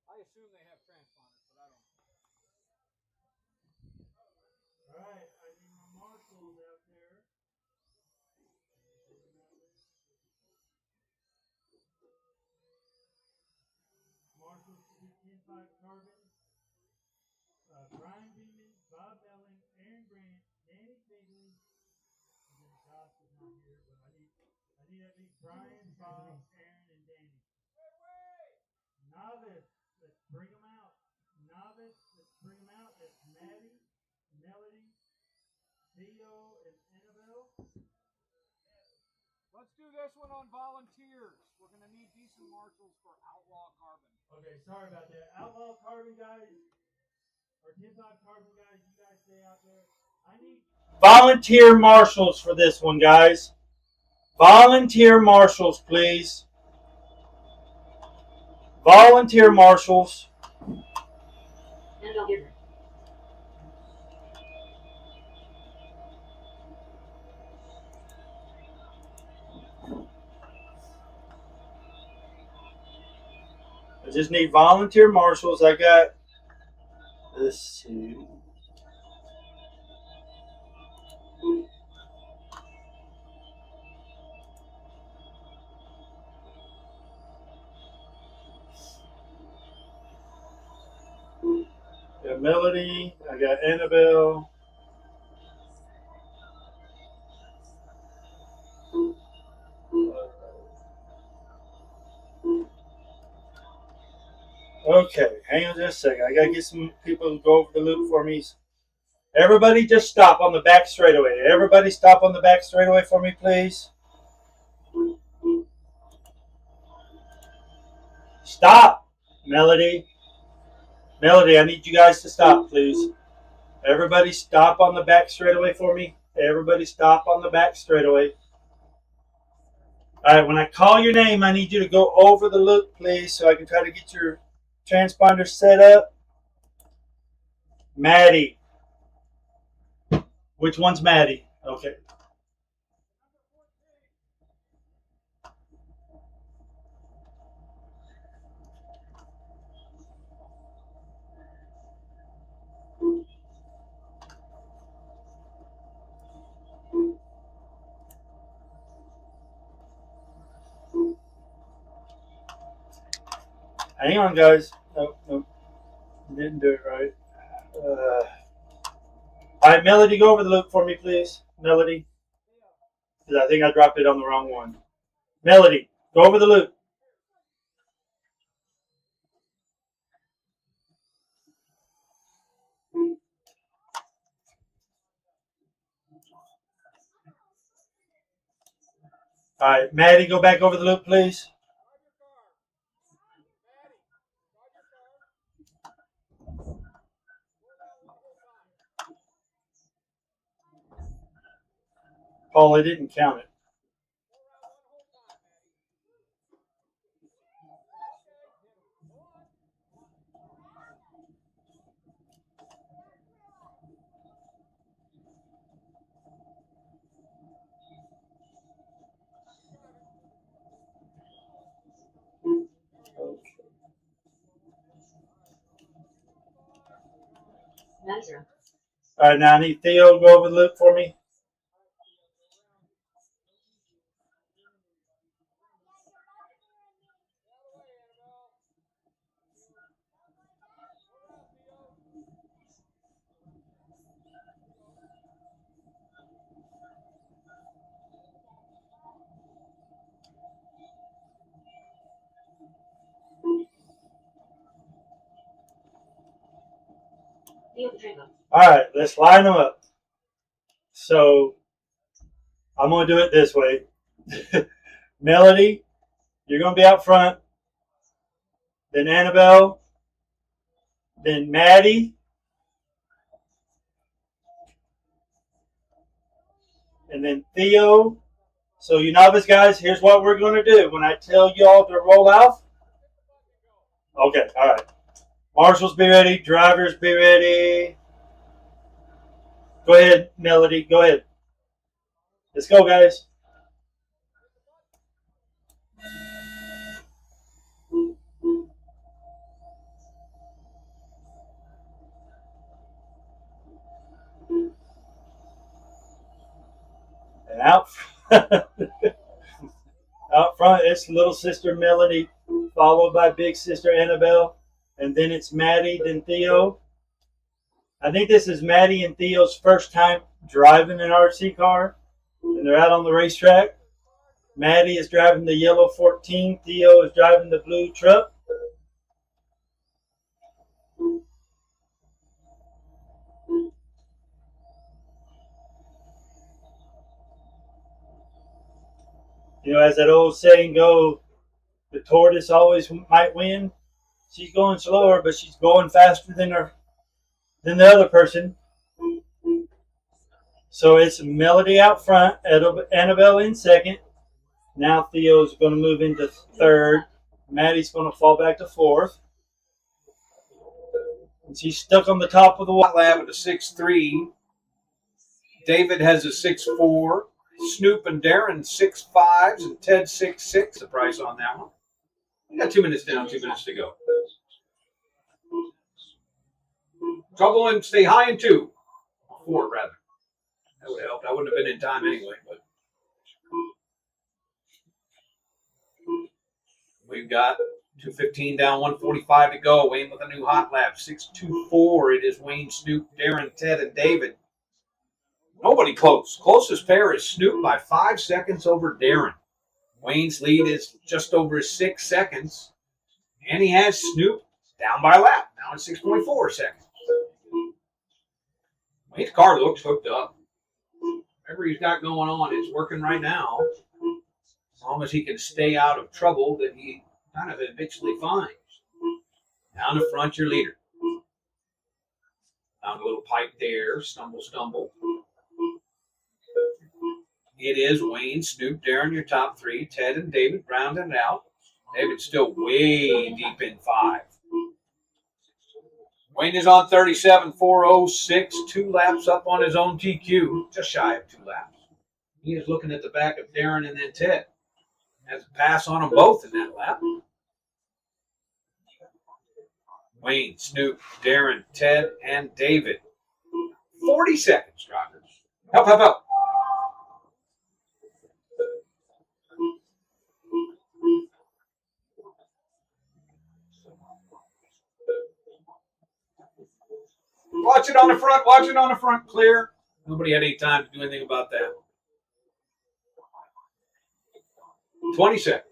I assume they have transponders, but I don't know. All right, I need my marshals out there. Marshals to be 10-5 carbon. Brian Beeman, Bob Melling, Aaron Grant, Danny Figley, and then Josh is not here, but I need at least Brian, Bob, Aaron, and Danny. Novice, let's bring them out. Novice, let's bring them out. That's Maddie, Melody, Theo, and Annabelle. Let's do this one on volunteers. We're going to need decent marshals for Outlaw Carbon. Okay, sorry about that. Outlaw Carbon guys, or 10-5 Carbon guys, you guys stay out there. I need volunteer marshals for this one, guys. Volunteer marshals, please. Volunteer marshals. Annabelle Giver. I just need volunteer marshals. I got, let's see. I got Melody. I got Annabelle. Okay, hang on just a second. I gotta get some people to go over the loop for me. Everybody just stop on the back straightaway. Everybody stop on the back straightaway for me, please. Stop, Melody. Melody, I need you guys to stop, please. Everybody stop on the back straightaway for me. Everybody stop on the back straightaway. All right, when I call your name, I need you to go over the loop, please, so I can try to get your transponder set up. Maddie. Which one's Maddie? Okay. Hang on, guys. Nope. Didn't do it right. All right, Melody, go over the loop for me, please. Melody. Because I think I dropped it on the wrong one. Melody, go over the loop. All right, Maddie, go back over the loop, please. Paul, I didn't count it. Okay. Manager. All right, now I need Theo to go over the loop for me. Theo the Trango. All right, let's line them up. So I'm going to do it this way. Melody, you're going to be out front. Then Annabelle. Then Maddie. And then Theo. So you novice guys, here's what we're going to do. When I tell y'all to roll out. Okay, all right. Marshals be ready. Drivers be ready. Go ahead, Melody. Go ahead. Let's go, guys. And out out front, it's little sister Melody, followed by big sister Annabelle, and then it's Maddie, then Theo. I think this is Maddie and Theo's first time driving an RC car, and they're out on the racetrack. Maddie is driving the yellow 14. Theo is driving the blue truck. You know, as that old saying goes, the tortoise always might win. She's going slower, but she's going faster than the other person. So it's Melody out front, Annabelle in second. Now Theo's going to move into third. Maddie's going to fall back to fourth. And she's stuck on the top of the wall. Lab at a 6'3". David has a 6'4". Snoop and Darren 6'5", and Ted 6'6". The price on that one. We got 2 minutes down, 2 minutes to go. Trouble and stay high in 2. 4 rather. That would have helped. I wouldn't have been in time anyway, but we've got 2:15 down, 1:45 to go. Wayne with a new hot lap, 6'24". It is Wayne, Snoop, Darren, Ted, and David. Nobody close. Closest pair is Snoop by 5 seconds over Darren. Wayne's lead is just over 6 seconds. And he has Snoop down by a lap. Now it's 6.4 seconds. Wayne's car looks hooked up. Whatever he's got going on, it's working right now. As long as he can stay out of trouble, then he kind of eventually finds. Down the front, your leader. Down a little pipe there. Stumble, stumble. It is Wayne, Snoop, Darren, your top 3. Ted and David rounding it out. David's still way deep in 5. Wayne is on 37.406, 2 laps up on his own TQ, just shy of 2 laps. He is looking at the back of Darren and then Ted. Has a pass on them both in that lap. Wayne, Snoop, Darren, Ted, and David. 40 seconds, drivers. Help, help, help. Watch it on the front. Watch it on the front. Clear. Nobody had any time to do anything about that. 20 seconds.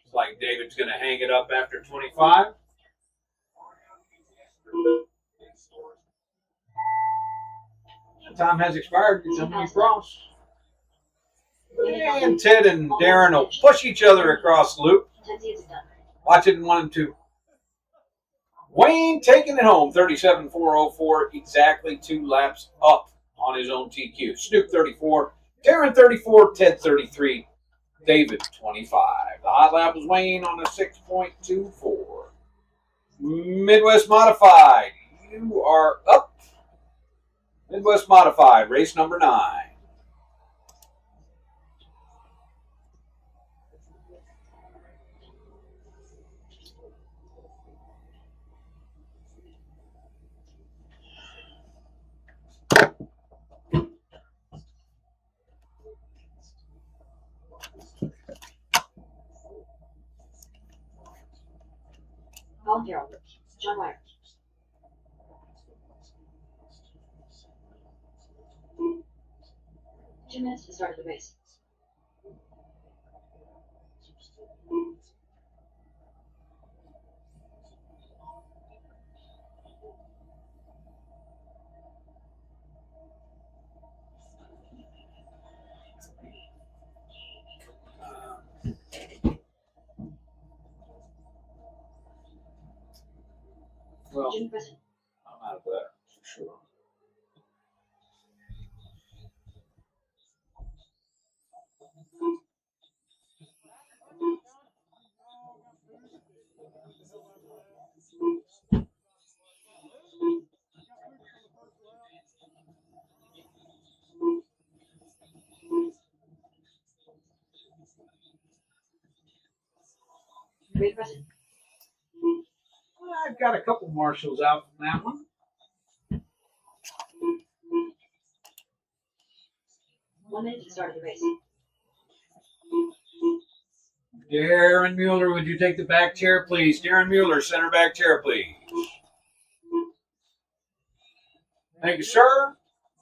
Looks like David's going to hang it up after 25. Time has expired. Coming across. And Ted and Darren will push each other across the loop. Watch it in 1 and 2. Wayne taking it home, 37.404, exactly 2 laps up on his own TQ. Snoop 34, Darren 34, Ted 33, David 25. The hot lap was Wayne on a 6.24. Midwest Modified, you are up. Midwest Modified, race number 9. Colin Carroll. John Wire. Two minutes to the start of the race. Jimmy Preston. I'm out of that for sure. Ray Preston. I've got a couple marshals out from that one. 1 minute to the start of the race. Darren Mueller, would you take the back chair, please? Darren Mueller, center back chair, please. Thank you, sir.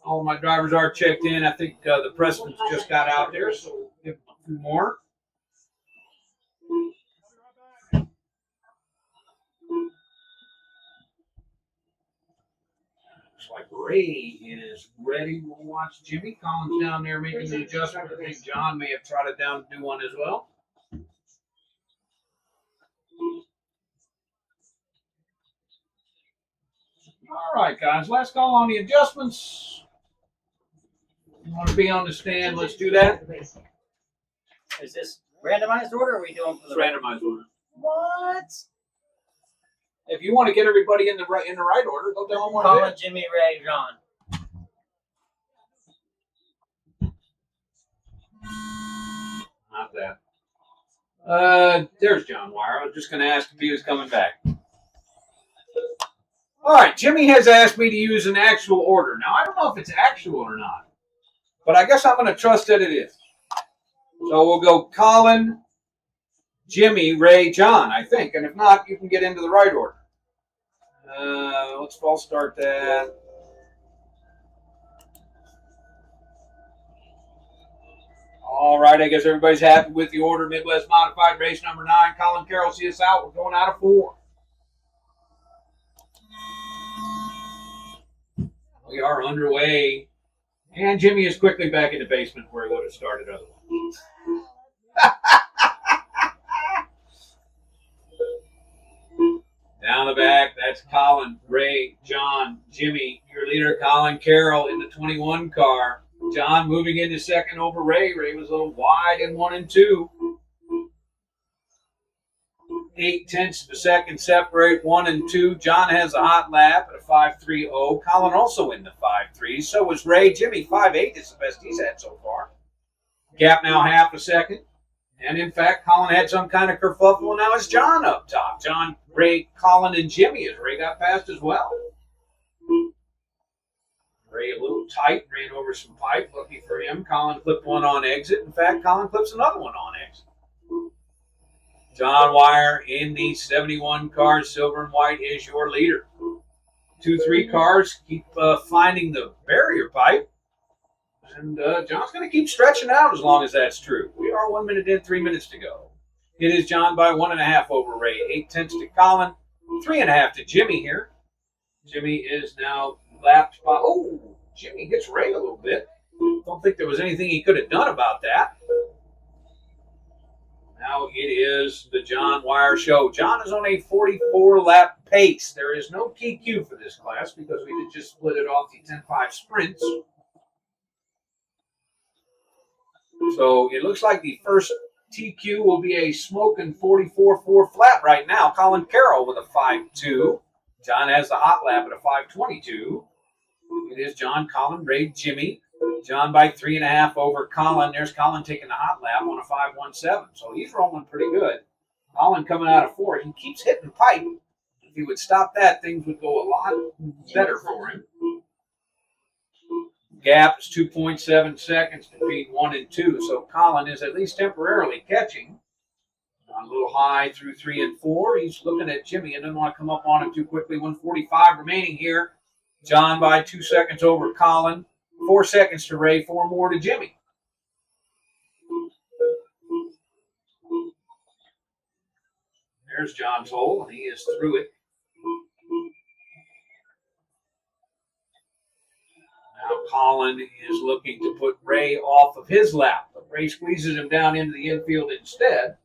All of my drivers are checked in. I think the Pressmans just got out there, so we'll give them a few more. Looks like Ray is ready. We'll watch Jimmy. Colin's down there making an adjustment. I think John may have trotted down to do one as well. All right, guys. Last call on the adjustments. You want to be on the stand? Let's do that. Is this randomized order, or are we doing for It's the randomized order. What? If you want to get everybody in the right order, go tell them what it Colin, is. Jimmy, Ray, John. Not that. There's John Wire. I was just going to ask if he was coming back. All right, Jimmy has asked me to use an actual order. Now, I don't know if it's actual or not, but I guess I'm going to trust that it is. So we'll go Colin, Jimmy, Ray, John, I think. And if not, you can get into the right order. Let's all start that. All right, I guess everybody's happy with the order. Midwest Modified race number 9. Colin Carroll, see us out. We're going out of 4. We are underway. And Jimmy is quickly back in the basement where he would have started otherwise. Down the back, that's Colin, Ray, John, Jimmy, your leader, Colin Carroll in the 21 car. John moving into second over Ray. Ray was a little wide in 1 and 2. 0.8 of a second separate 1 and 2. John has a hot lap at a 5.30. Colin also in the 5.3. So was Ray. Jimmy 5.8 is the best he's had so far. Gap now half a second. And in fact, Colin had some kind of kerfuffle. Now it's John up top. John, Ray, Colin, and Jimmy as Ray got past as well. Ray a little tight, ran over some pipe. Lucky for him. Colin clipped one on exit. In fact, Colin clips another one on exit. John Wire in the 71 car, silver and white, is your leader. 2-3 cars keep finding the barrier pipe. And John's going to keep stretching out as long as that's true. We are 1 minute in, 3 minutes to go. It is John by 1.5 over Ray. 0.8 to Colin. 3.5 to Jimmy here. Jimmy is now lapped by... Oh, Jimmy hits Ray a little bit. Don't think there was anything he could have done about that. Now it is the John Wire Show. John is on a 44-lap pace. There is no TQ for this class because we did just split it off the 10.5 sprints. So it looks like the first TQ will be a smoking 44.4 flat right now. Colin Carroll with a 5.2. John has the hot lap at a 5.22. It is John, Colin, Ray, Jimmy. John by 3.5 over Colin. There's Colin taking the hot lap on a 5.17. So he's rolling pretty good. Colin coming out of 4. He keeps hitting pipe. If he would stop that, things would go a lot better for him. Gap is 2.7 seconds between 1 and 2. So Colin is at least temporarily catching. A little high through 3 and 4. He's looking at Jimmy and doesn't want to come up on him too quickly. 1:45 remaining here. John by 2 seconds over Colin. 4 seconds to Ray, 4 more to Jimmy. There's John's hole, and he is through it. Now Colin is looking to put Ray off of his lap, but Ray squeezes him down into the infield instead.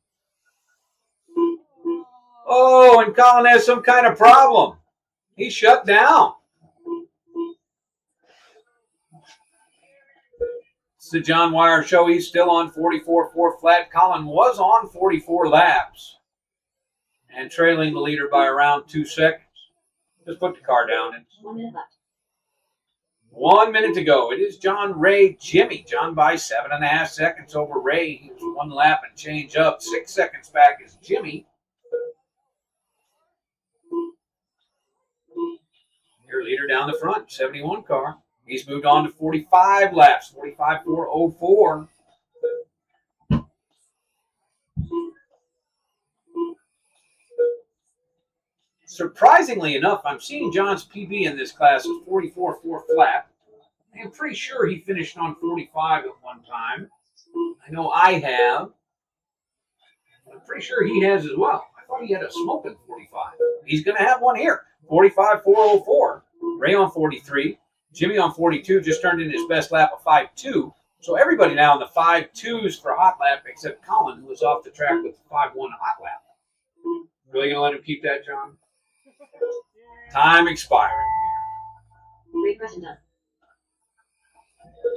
Oh, and Colin has some kind of problem. He shut down. It's the John Wire Show. He's still on 44.4 flat. Colin was on 44 laps and trailing the leader by around 2 seconds. Just put the car down. 1 minute left. 1 minute to go. It is John, Ray, Jimmy. John by 7.5 seconds over Ray. He was 1 lap and change up. 6 seconds back is Jimmy. Your leader down the front, 71 car. He's moved on to 45 laps, 45.404. Surprisingly enough, I'm seeing John's PB in this class is 44.4 flat. I'm pretty sure he finished on 45 at one time. I know I have. I'm pretty sure he has as well. I thought he had a smoking 45. He's going to have one here. 45.404. Ray on 43. Jimmy on 42 just turned in his best lap of 5.2. So everybody now in the 5.2s for hot lap except Colin, who was off the track with the 5.1 hot lap. Really going to let him keep that, John? Time expiring. Ray Preston done.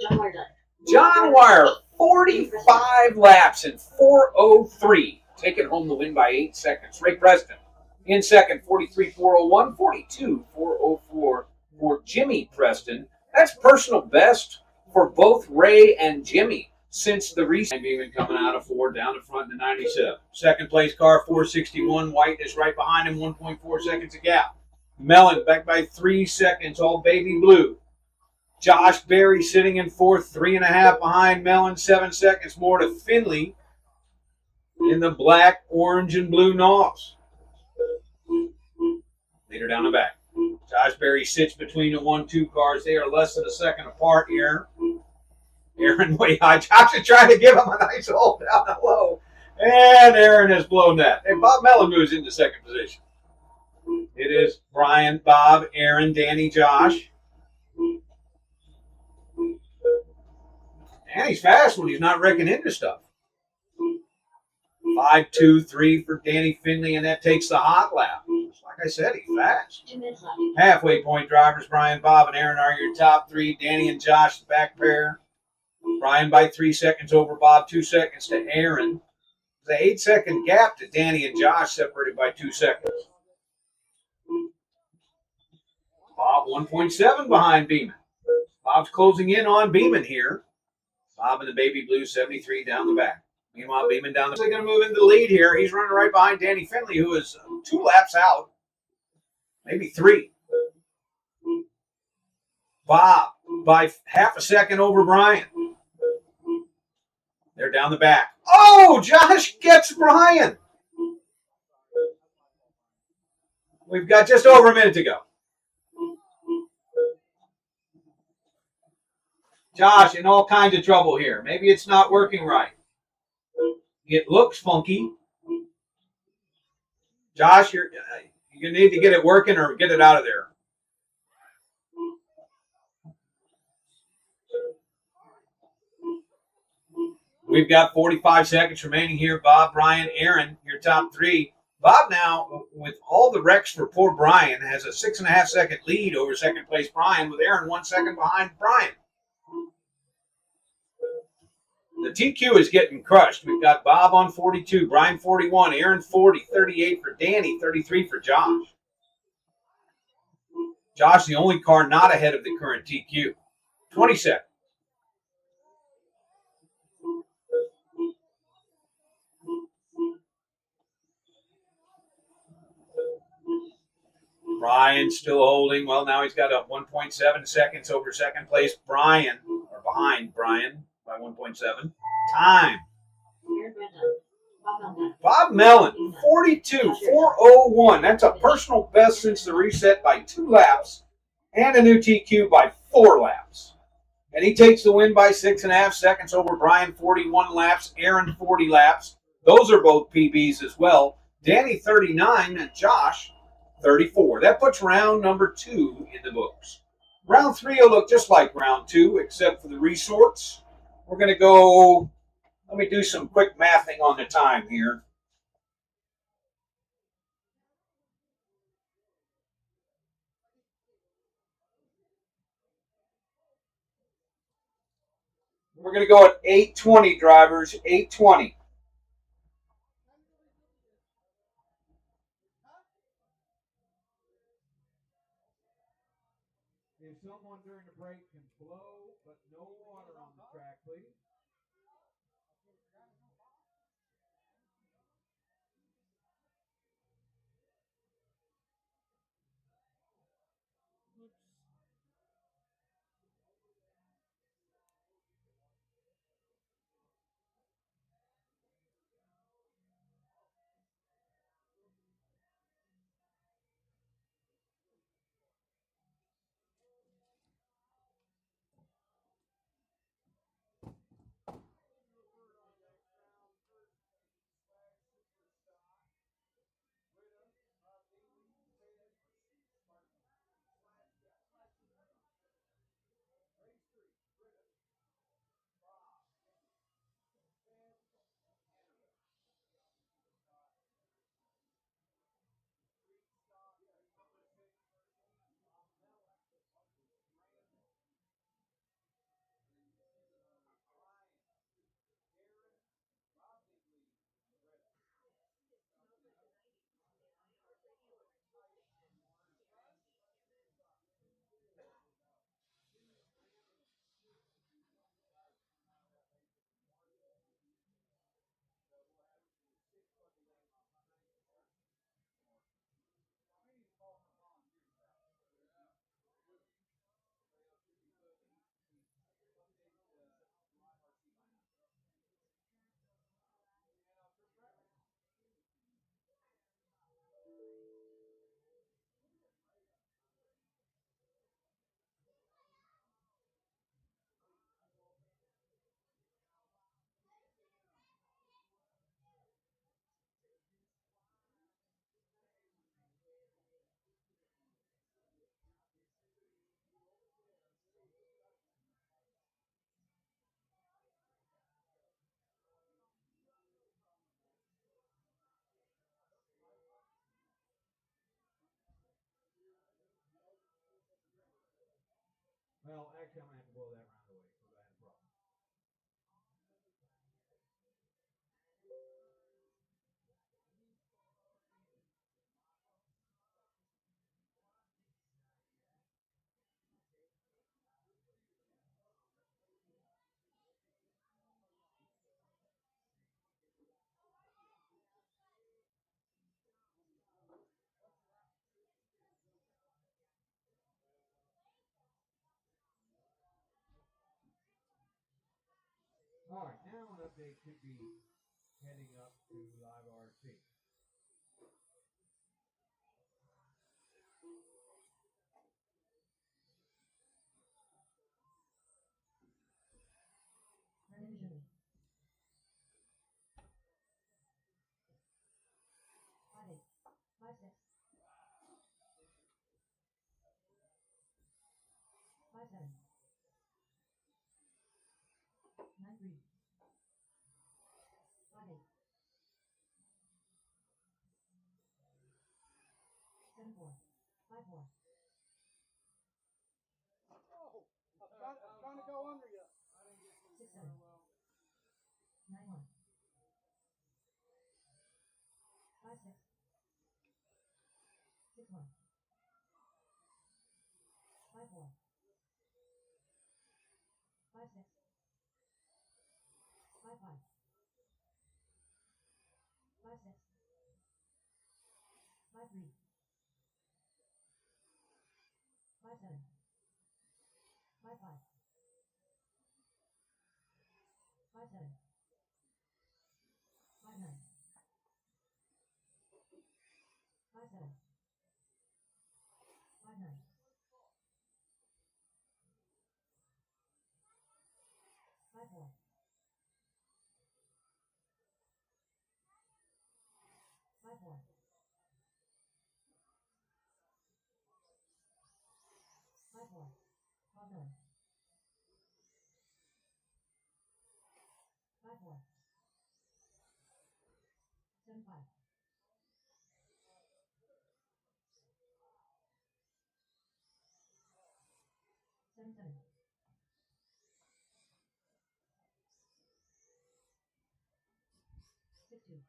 John Wire done. John Wire, 45 laps in 4.03. Taking home the win by 8 seconds. Ray Preston in second, 43.401, 42.404 for Jimmy Preston. That's personal best for both Ray and Jimmy since the recent. Beeman coming out of 4 down to front in the 97. Second place car, 461. White is right behind him, 1.4 seconds a gap. Mellon back by 3 seconds, all baby blue. Josh Berry sitting in fourth, 3.5 behind Mellon, 7 seconds more to Finley in the black, orange, and blue NOS. Leader down the back. Josh Berry sits between the 1-2 cars. They are less than a second apart here. Aaron way high. Josh is trying to give him a nice hold down the low. And Aaron has blown that. And Bob Mellon moves into second position. It is Brian, Bob, Aaron, Danny, Josh. And he's fast when he's not wrecking into stuff. 5.23 for Danny Finley, and that takes the hot lap. Like I said, he's fast. 2 minutes left. Halfway point drivers, Brian, Bob, and Aaron are your top three. Danny and Josh, the back pair. Brian by 3 seconds over Bob, 2 seconds to Aaron. The 8-second gap to Danny and Josh separated by 2 seconds. Bob 1.7 behind Beeman. Bob's closing in on Beeman here. Bob in the baby blue, 73 down the back. Meanwhile, Beeman down the. They're going to move into the lead here. He's running right behind Danny Finley, who is 2 laps out, maybe 3. Bob by half a second over Brian. They're down the back. Oh, Josh gets Brian. We've got just over a minute to go. Josh in all kinds of trouble here. Maybe it's not working right. It looks funky. Josh, you need to get it working or get it out of there. We've got 45 seconds remaining here. Bob, Brian, Aaron, your top three. Bob now, with all the wrecks for poor Brian, has a 6.5 second lead over second place Brian, with Aaron 1 second behind Brian. The TQ is getting crushed. We've got Bob on 42, Brian 41, Aaron 40, 38 for Danny, 33 for Josh. Josh, the only car not ahead of the current TQ. 20 seconds. Brian still holding. Well, now he's got a 1.7 seconds over second place Brian, or behind Brian by 1.7. Time. Bob Mellon, 42.401. That's a personal best since the reset by 2 laps and a new TQ by 4 laps. And he takes the win by 6.5 seconds over Brian, 41 laps, Aaron 40 laps. Those are both PBs as well. Danny 39 and Josh 34. That puts round number 2 in the books. Round 3 will look just like round 2, except for the resorts. We're going to go, let me do some quick mathing on the time here. We're going to go at 820, drivers. 820. If someone during the break can blow, but no water on the track, please. Well, actually, I'm going to have to blow that round away because I had a problem. All right, now an update should be heading up to live RC. Individually. 5-8. 5-6. 5-7. 9-3. 5-8. 7-4. 5-4. Oh, I'm trying to go under you. 6-7. 9-1. 5-6. 6-1. 5-4. 5-6. 5-5. 5-6. 5-3. 5-7. 5-5. 5-7. 5-9. 5-7. 5-9. 5-4. 5-4. 5-4. 12-9. 5-4. 7-5. 7-7. 2.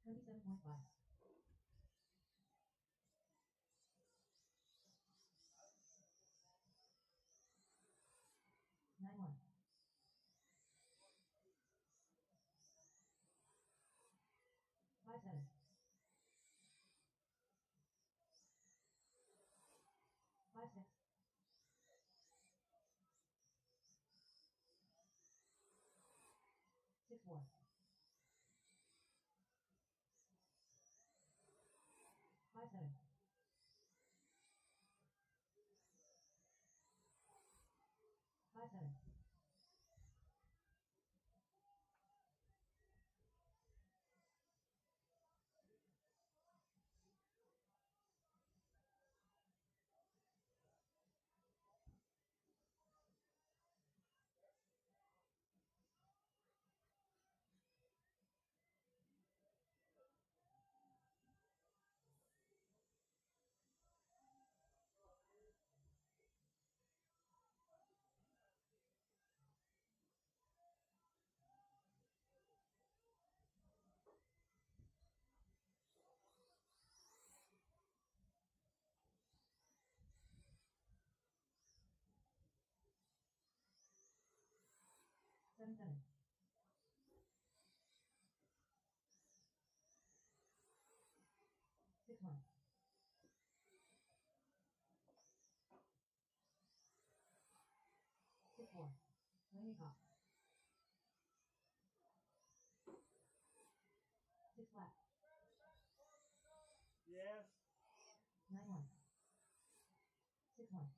27.5. 9-1. 5-7. 5-6. 6-4. 5-7. 5-7. 7-7. 6-1. 6-4. Playing off. 6 flat. Yes. 9-1. 6-1.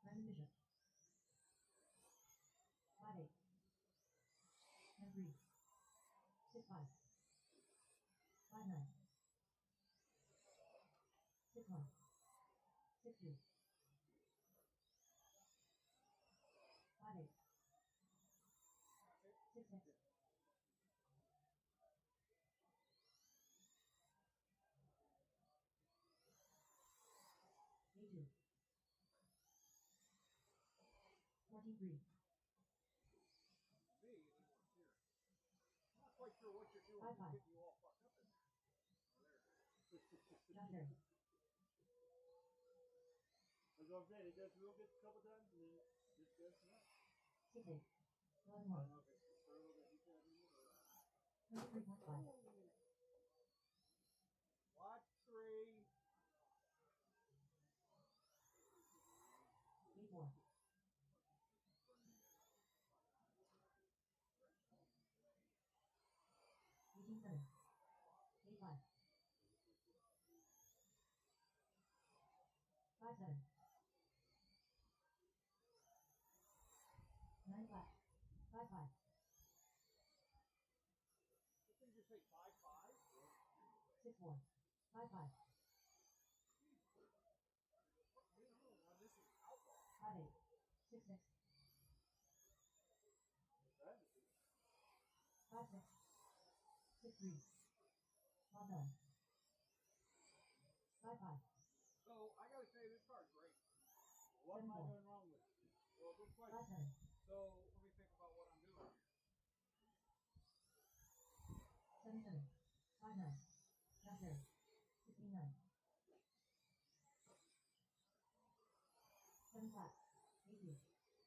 Random bishop. 5-8. 10-3. 6-5. 5-9. 6-1. 6-2. 5-8. 6-6. 8-2. 14-3. I'm not quite sure what you're doing. 5-5. Getting you all fucked up in there. John Terry. That's what I'm saying. He does real good a couple times and then just goes nuts. 6-8. I 11-1. don't know if it's the turtle that he's having or 23.5. Watch 3. 8-4. 18-7. 8-5. 5-7. 9 flat. 5-5. Did you say 5-5? 6-4. 5-5. 5-8. 6-6. 5-6. 6-3. Well done. 5-5. So I gotta say this card's great. what am I 7-4. doing wrong with it? Well, good question. 5-7. So let me think about what I'm doing here. 7-7. 5-9. John Terry. 16-9. 7 flat. 8-2.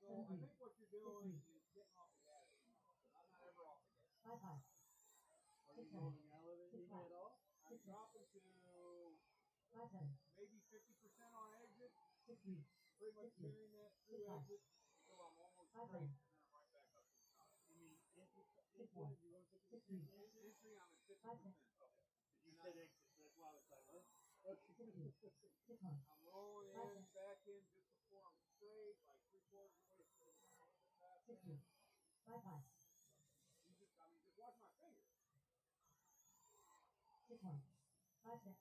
So I think what you're doing is getting off the gas too much. But I'm not ever off the gas. 5-5. Are you 6-7. going elevating 6-5. at all? I'm dropping to 5-7. maybe 50% on exit. 6-3. Pretty much 6-2. carrying that through 6-5. exit until I'm almost 5-7. straight, and then I'm right back up to the top. You mean entry? 6-4. You want 50%? 6-3. Entry, I'm at 50%. 5-6. Okay. You said exit. That's why I was like, huh? Okay. 6-1. I'm rolling in, back in just before I'm straight, like 3/4 of the way through the pass. 6-2. 5-5. Just watch my fingers. 6-1. 5 6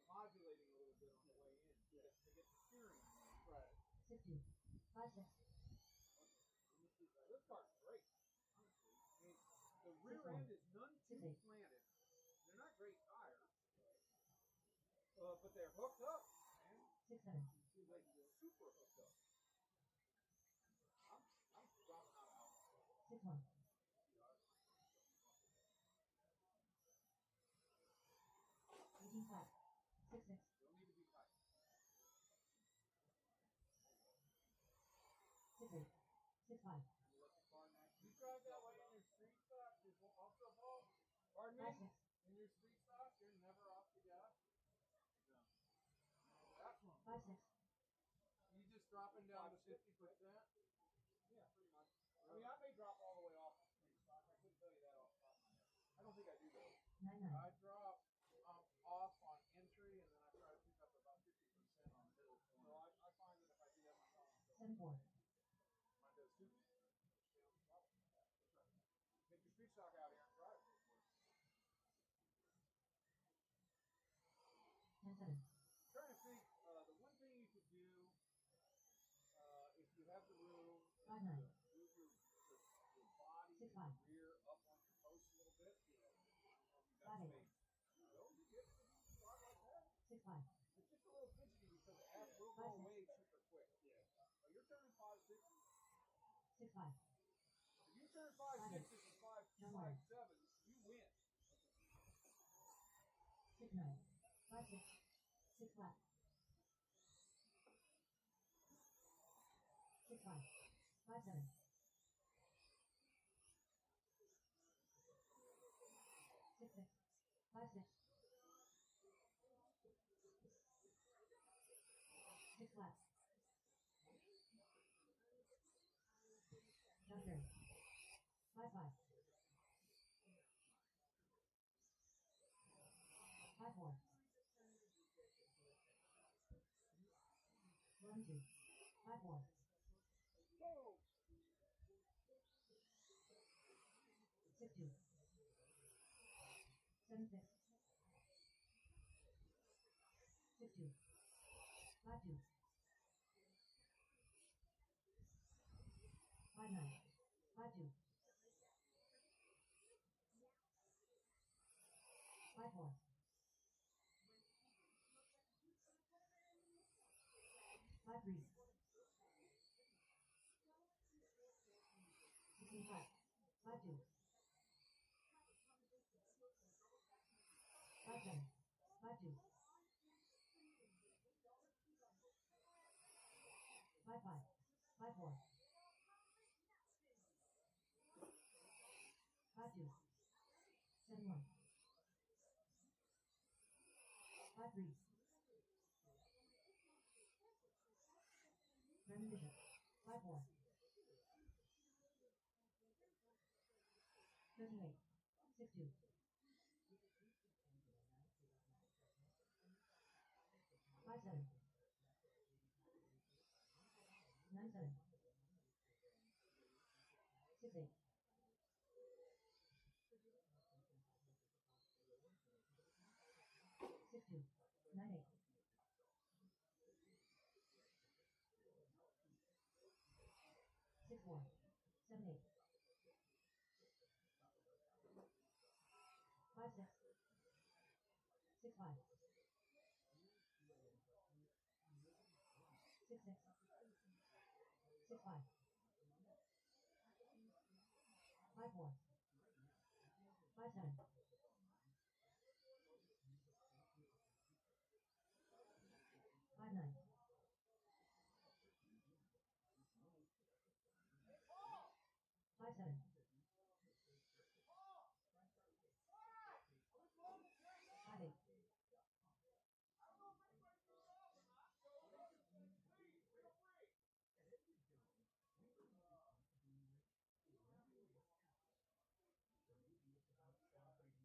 Modulating a little bit on the way in to get the steering. Right. 6 2 5 6 This car's great, honestly. I mean, the rear 6 1 end is none too 6 8 slanted. They're not great tires, but they're hooked up, man. 6 7 Like super hooked up. I'm dropping out of house. 6 1 18 5 6 6 Don't need to be tight. 6 8 6 5 You drive that way in your street stock, you're off the ball. Pardon 5 me? 6 In your street stock, you're never off the gas. No. That's one. 5 6 You just dropping down to 50%? Yeah, pretty much. I mean, I may drop all the way off the street stock. I couldn't tell you that off the top of my head. I don't think I do though. 9 9 I drop off on entry and then I try to pick up about 50% on middle. So I find that if I do that myself, 7 4 mine does too. Take your street stock out here and drive it. 10 7 Trying to think, the one thing you could do, if you have the room, 5 9 move your body 6 and 5 your rear up on your post a little bit. You got 5 8 space. No, you get it. Drive like that. 6 5 It's just a little fidgety because the ass will 5 go 6 away super quick. Yeah. You're turning 5 6. 6 5 If you turn 5 5 6 and 5 John 5 Ward 7, you win. 6 9 5 6 6 flat 6 5 5 7 6 6 5 6 6 flat John Kerry 5 5 5 4 11 2 5 4 6 2 7 6 6 2 5 2 5 9 5 2 5 4 5 3 16 5 5 2 5 7 5 2 5 5 5 4 5 2 7 1 5 3 Brandon Bishop 5 4 13 8 6 2 5 7 9 7 6 8 6 2 9 8 6 4 7 8 5 6 6 5 6 6 6 5 5 4 5 7 5 9 5 7 5 8 Thank you.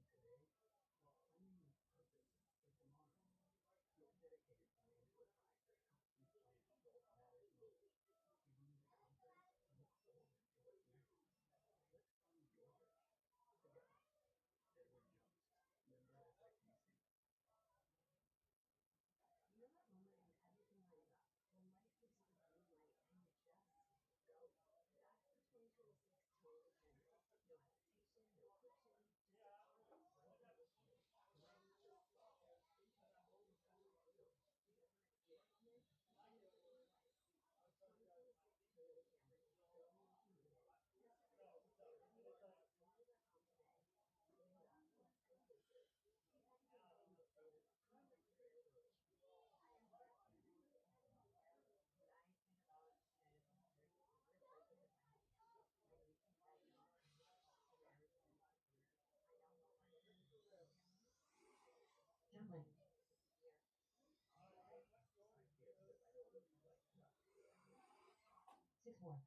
6-4.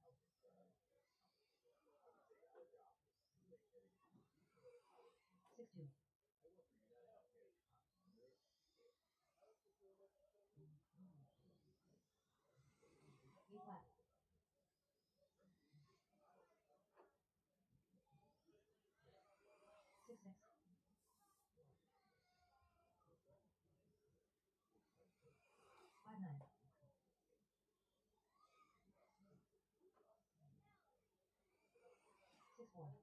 6-2. 8-5. 6-6. 5-9. 6-4.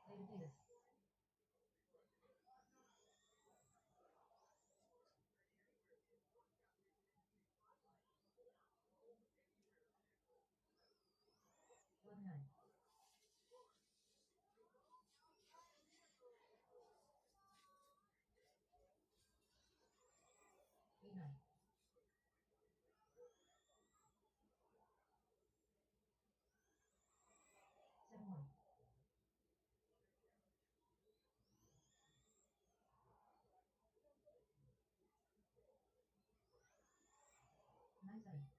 8 Davis. 11-9. 8-9. 7-1. 9-7.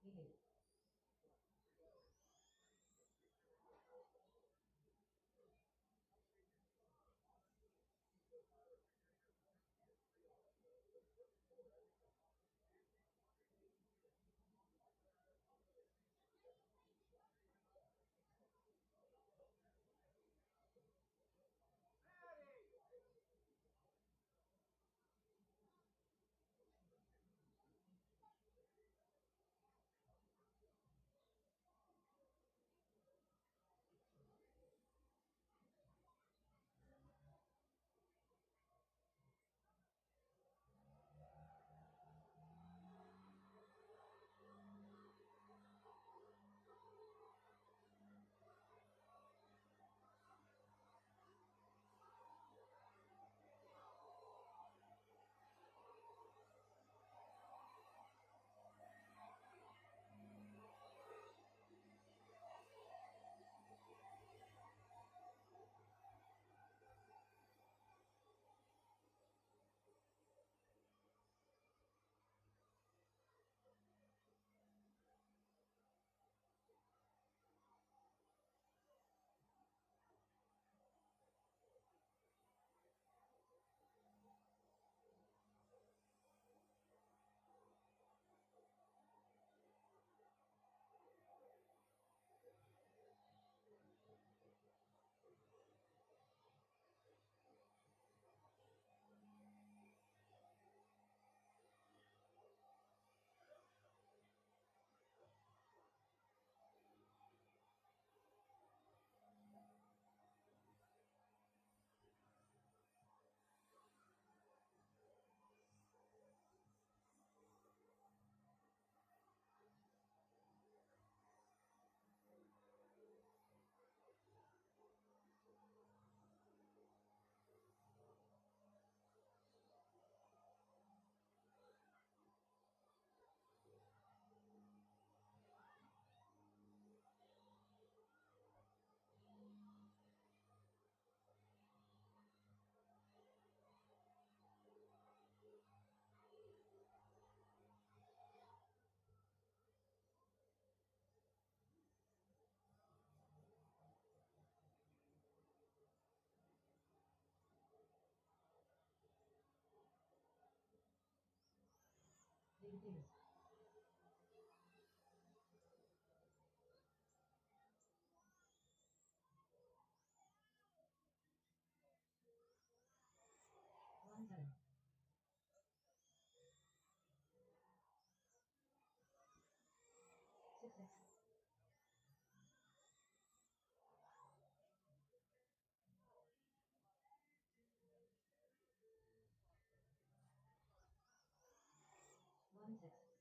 8-8. 8 Davis. 11-7. 6-6. 11-6.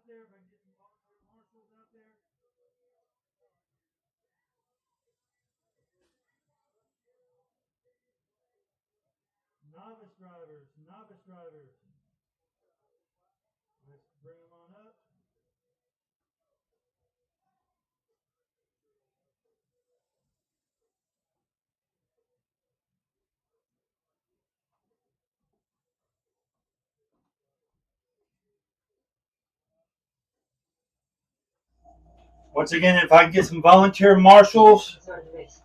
out there. If I can get some volunteer marshals out there. Novice drivers, novice drivers. Let's bring them on up. Once again, if I can get some volunteer marshals. Start the race.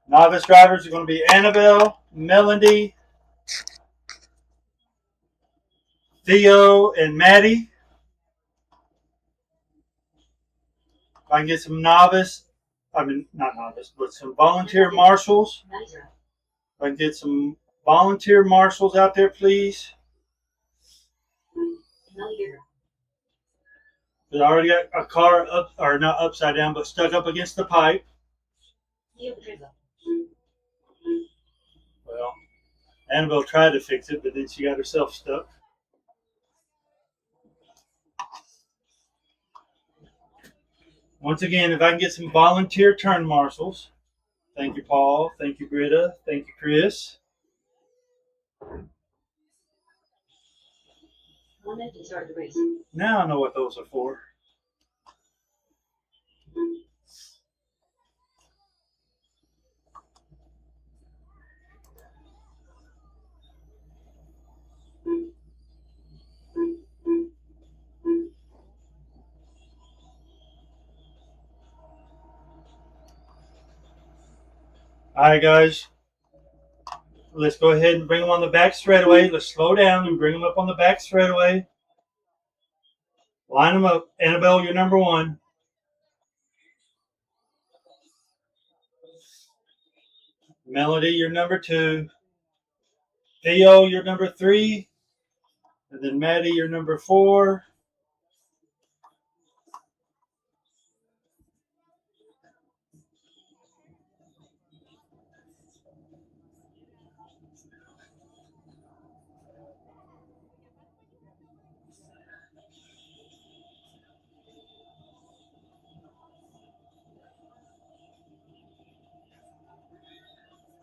Novice drivers are going to be Annabelle, Melody, Theo, and Maddie. If I can get some novice, not novice, but some volunteer marshals. Nice round. If I can get some volunteer marshals out there, please. Melly Beer. I already got a car up, or not upside down, but stuck up against the pipe. Theo Patricia. Well, Annabelle tried to fix it, but then she got herself stuck. Once again, if I can get some volunteer turn marshals. Thank you, Paul. Thank you, Britta. Thank you, Chris. 1 minute to start the race. Now I know what those are for. All right, guys. Let's go ahead and bring them on the back straightaway. Let's slow down and bring them up on the back straightaway. Line them up. Annabelle, you're number 1. Melody, you're number 2. Theo, you're number 3. And then Maddie, you're number 4.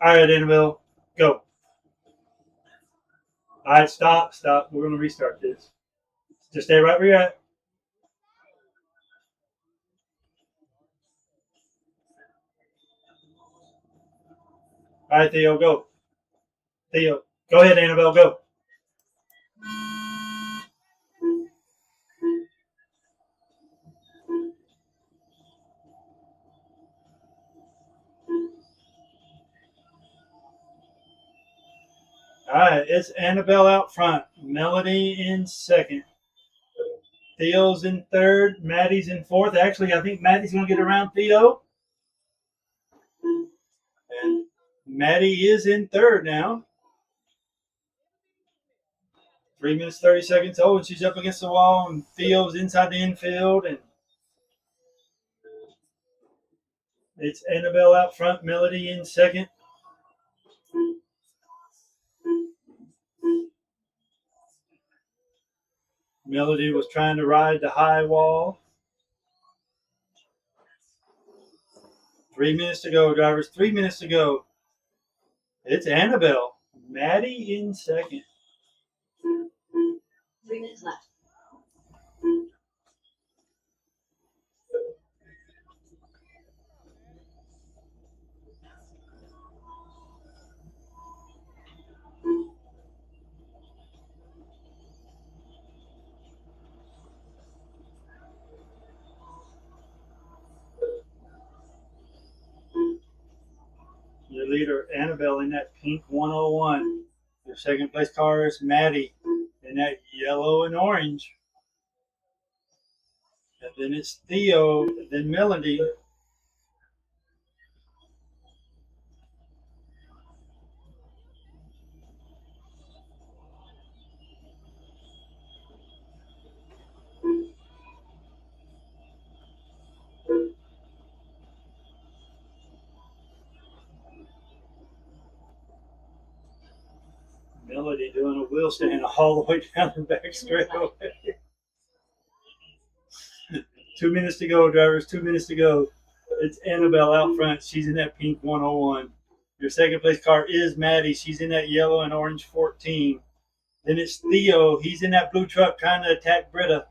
All right, Annabelle, go. All right, stop. We're going to restart this. Just stay right where you're at. All right, Theo, go. Theo, go ahead, Annabelle, go. All right, it's Annabelle out front. Melody in second. Theo's in third. Maddie's in fourth. Actually, I think Maddie's going to get around Theo. And Maddie is in third now. 3 minutes, 30 seconds. Oh, and she's up against the wall, and Theo's inside the infield. And it's Annabelle out front. Melody in second. Melody was trying to ride the high wall. 3 minutes to go, drivers. 3 minutes to go. It's Annabelle. Maddie in second. 3 minutes left. Your leader, Annabelle, in that pink 101. Your second place car is Maddie in that yellow and orange. And then it's Theo, and then Melody. Melody doing a wheel stand all the way down the back straightaway. 2 minutes to go, drivers. 2 minutes to go. It's Annabelle out front. She's in that pink 101. Your second place car is Maddie. She's in that yellow and orange 14. Then it's Theo. He's in that blue truck trying to attack Britta.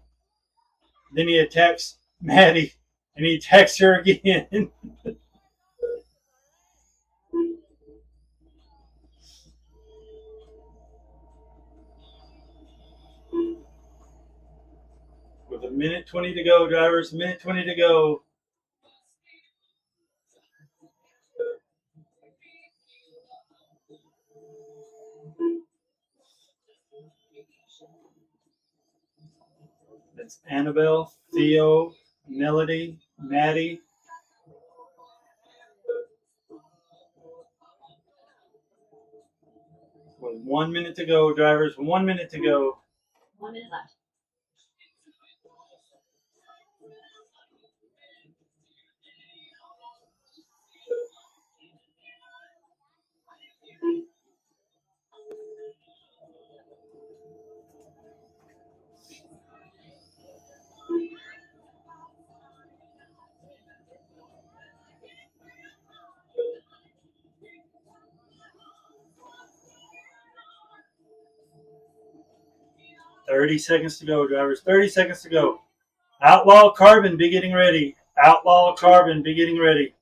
Then he attacks Maddie. And he attacks her again. With a minute 20 to go, drivers. A minute 20 to go. That's Annabelle, Theo, Melody, Maddie. With 1 minute to go, drivers. 1 minute to go. 1 minute left. $30 seconds to go, drivers. 30 seconds to go. Outlaw Carbon, be getting ready. Outlaw Carbon, be getting ready.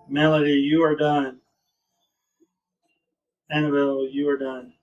Melody, you are done. Annabelle, you are done.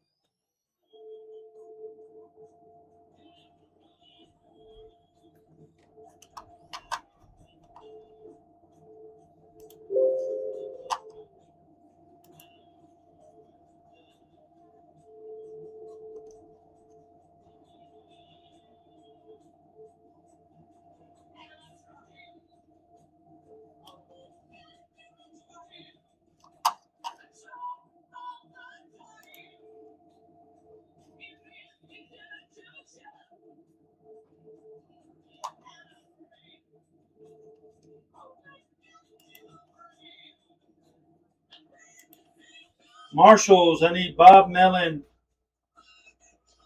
Marshals, I need Bob Mellon,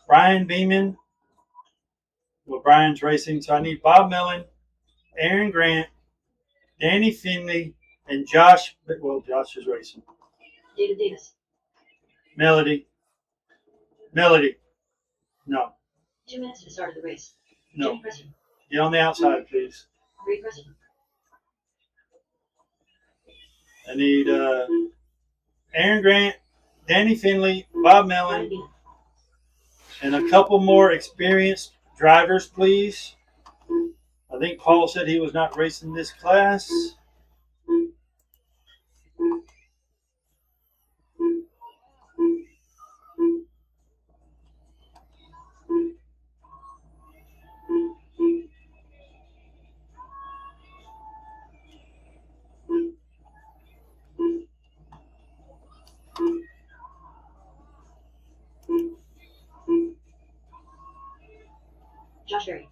Brian Beeman. Well, Brian's racing, so I need Bob Mellon, Aaron Grant, Danny Finley, and Josh. Well, Josh is racing. David Davis. Melody. Melody. No. 2 minutes to the start of the race. No. Jimmy Preston. Get on the outside, please. Ray Preston. I need Aaron Grant, Danny Finley, Bob Brian Mellon, Beeman. and a couple more experienced drivers, please. I think Paul said he was not racing this class. Josh Berry.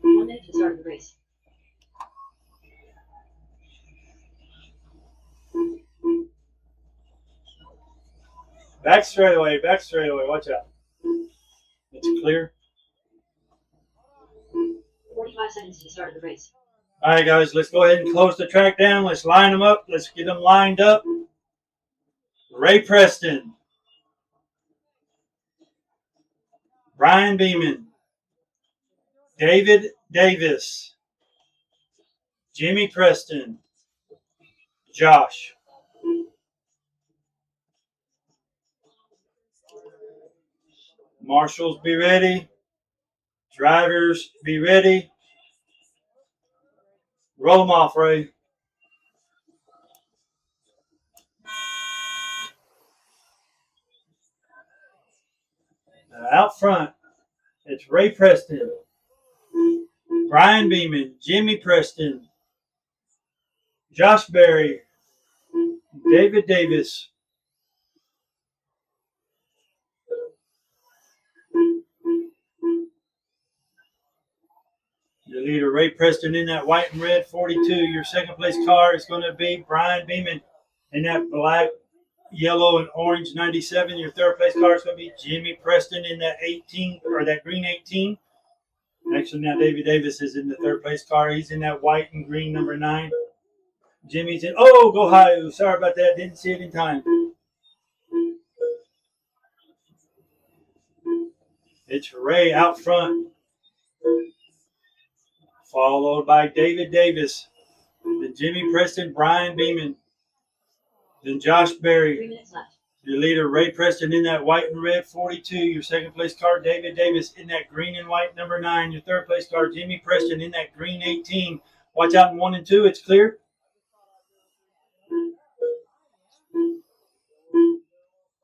One minute to the start of the race. Back straightaway, watch out. It's clear. 45 seconds to the start of the race. All right, guys, let's go ahead and close the track down. Let's line them up. Let's get them lined up. Ray Preston. Brian Beeman. David Davis. Jimmy Preston. Josh. Marshals, be ready. Drivers, be ready. Roll them off, Ray. Out front, it's Ray Preston, Brian Beeman, Jimmy Preston, Josh Berry, David Davis. Your leader, Ray Preston, in that white and red 42. Your second place car is going to be Brian Beeman in that black, yellow, and orange 97. Your third place car is going to be Jimmy Preston in that 18 or that green 18. Actually, now David Davis is in the third place car. He's in that white and green number 9. Jimmy's in. Oh, go high. Sorry about that. Didn't see it in time. It's Ray out front, followed by David Davis, then Jimmy Preston, Brian Beeman, then Josh 3 Berry. minutes left. Your leader, Ray Preston, in that white and red 42. Your second place car, David Davis, in that green and white number 9. Your third place car, Jimmy Preston, in that green 18. Watch out in 1 and 2. It's clear.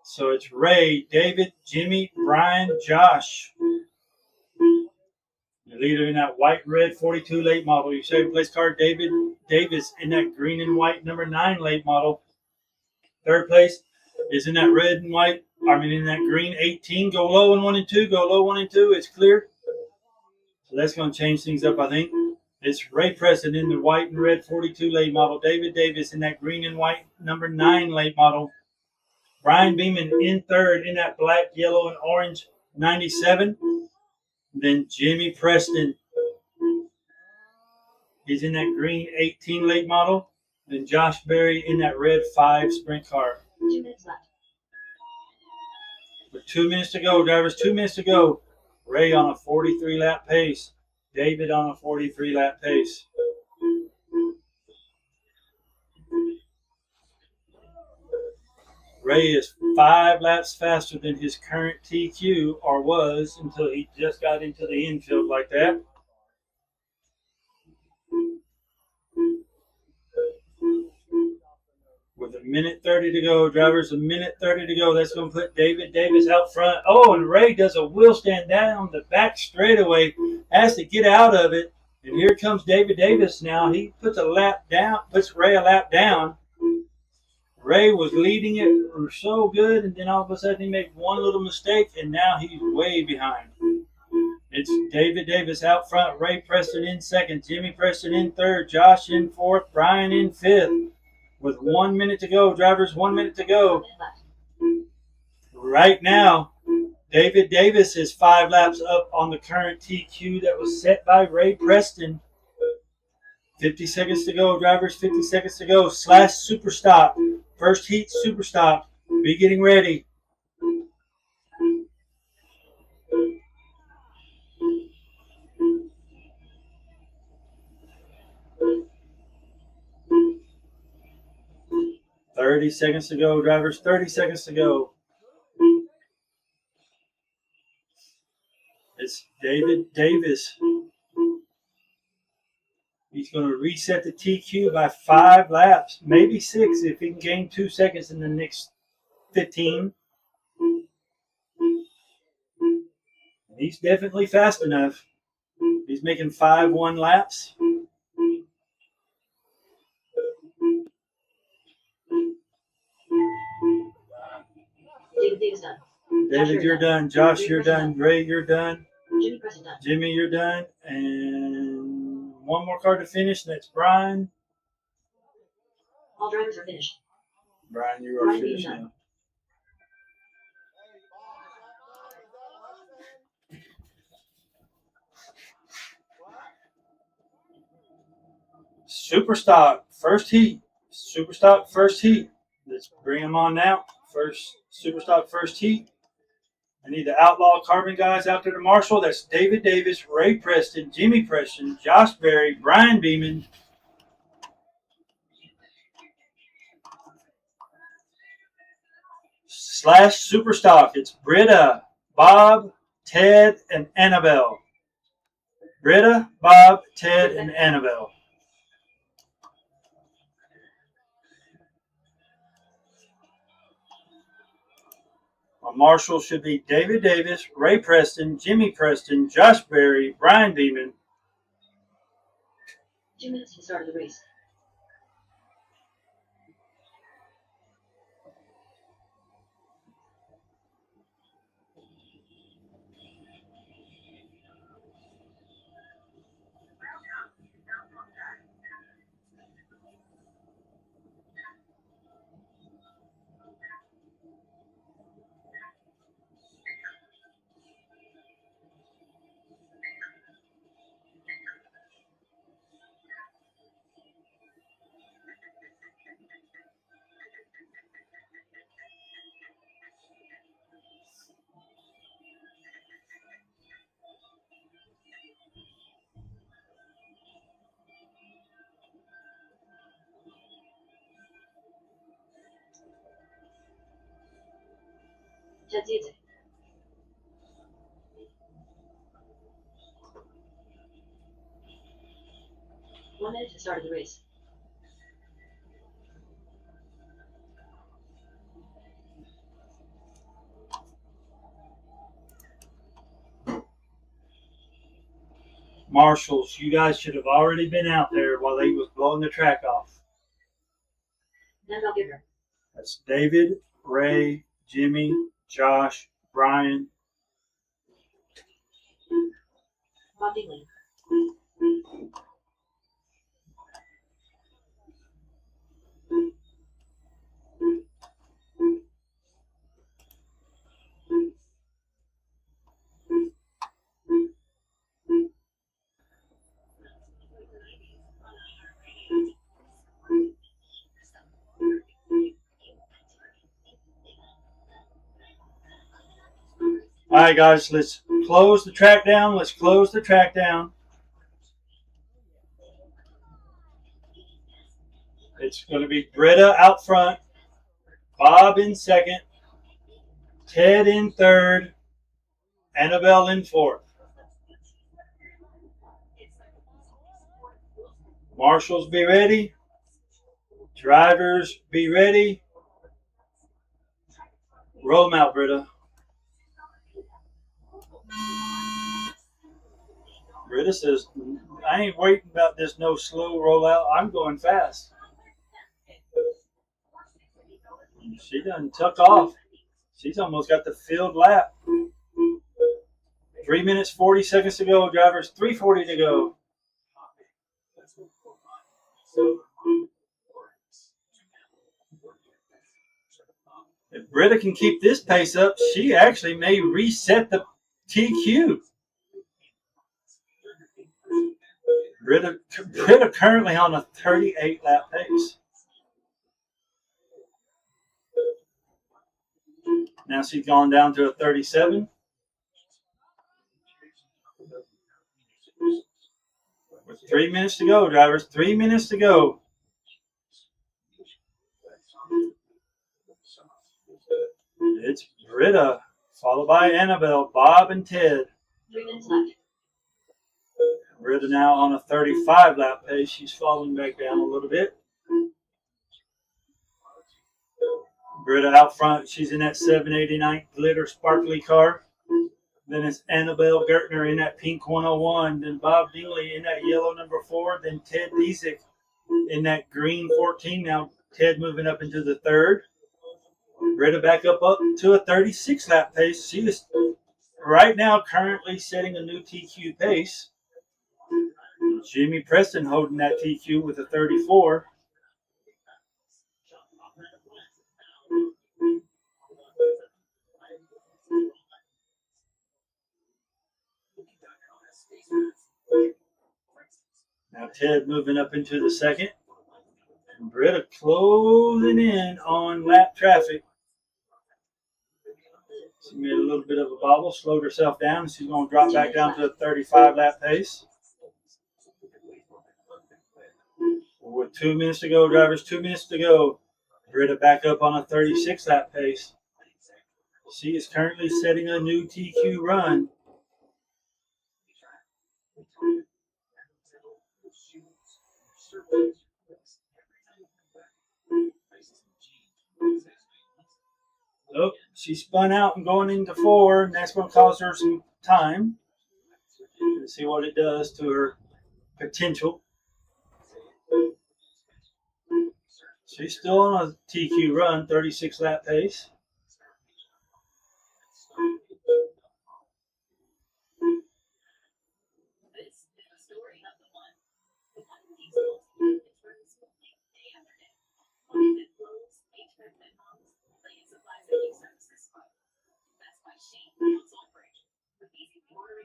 So it's Ray, David, Jimmy, Brian, Josh. Your leader in that white and red 42 late model. Your second place car, David Davis, in that green and white number 9 late model. Third place is in that red and white, in that green 18. Go low in 1 and 2. Go low 1 and 2. It's clear. So that's going to change things up, I think. It's Ray Preston in the white and red 42 late model. David Davis in that green and white number 9 late model. Brian Beeman in third in that black, yellow, and orange 97. Then Jimmy Preston. He's in that green 18 late model. Then Josh Berry in that red 5 sprint car. 2 minutes left. With 2 minutes to go, drivers, 2 minutes to go. Ray on a 43 lap pace. David on a 43 lap pace. Ray is 5 laps faster than his current TQ, or was until he just got into the infield like that. With 1:30 to go, drivers, 1:30 to go. That's going to put David Davis out front. Oh, and Ray does a wheel stand down the back straightaway, has to get out of it. And here comes David Davis now. He puts Ray a lap down. Ray was leading it so good, and then all of a sudden he made one little mistake, and now he's way behind. It's David Davis out front, Ray Preston in second, Jimmy Preston in third, Josh in fourth, Brian in fifth. With 1 minute to go, drivers, 1 minute to go. Right now, David Davis is 5 laps up on the current TQ that was set by Ray Preston. 50 seconds to go, drivers, 50 seconds to go. Slash super stop. First heat super stop. Be getting ready. $30 seconds to go, drivers. 30 seconds to go. It's David Davis. He's going to reset the TQ by 5 laps, maybe 6 if he can gain 2 seconds in the next 15. And he's definitely fast enough. He's making 5-1 laps. David Davis done. David, you're done. Josh, you're done. Ray, you're done. Jimmy Preston done. Jimmy, you're done. And one more car to finish, and that's Brian. All drivers are finished. Brian, you are finished now. Super stock, first heat. Super stock, first heat. Let's bring them on now. First super stock, first heat. I need the Outlaw Carbon guys out there to marshal. That's David Davis, Ray Preston, Jimmy Preston, Josh Berry, Brian Beeman. Slash super stock. It's Britta, Bob, Ted, and Annabelle. Britta, Bob, Ted, and Annabelle. Marshall should be David Davis, Ray Preston, Jimmy Preston, Josh Berry, Brian Beeman. 2 minutes to start of the race. Jadzidze. 1 minute to start of the race. Marshalls, you guys should have already been out there while they was blowing the track off. Annabelle Gibner. That's David, Ray, Jimmy, Josh, Brian. Bob Dingley. All right, guys, let's close the track down. Let's close the track down. It's going to be Britta out front, Bob in second, Ted in third, Annabelle in fourth. Marshals, be ready. Drivers, be ready. Roll them out, Britta. Britta says, I ain't waiting about this no slow rollout. I'm going fast. She done took off. She's almost got the field lap. 3 minutes, 40 seconds to go, drivers. 3:40 to go. If Britta can keep this pace up, she actually may reset the TQ. Britta currently on a 38 lap pace. Now she's gone down to a 37. With 3 minutes to go, drivers. 3 minutes to go. It's Britta, followed by Annabelle, Bob, and Ted. 3 minutes left. Britta now on a 35 lap pace. She's falling back down a little bit. Britta out front. She's in that 789 glitter sparkly car. Then it's Annabelle Gertner in that pink 101. Then Bob Dingley in that yellow number 4. Then Ted Diesick in that green 14. Now Ted moving up into the third. Britta back up to a 36 lap pace. She is right now currently setting a new TQ pace. Jimmy Preston holding that TQ with a 34. Now Ted moving up into the second. And Britta closing in on lap traffic. She made a little bit of a bobble, slowed herself down, and she's going to drop back down to a 35 lap pace. With 2 minutes to go, drivers, 2 minutes to go. Britta back up on a 36 lap pace. She is currently setting a new TQ run. Oh, She spun out and going into 4, and that's going to cause her some time. Let's see what it does to her potential. She's still on a TQ run, 36 lap pace.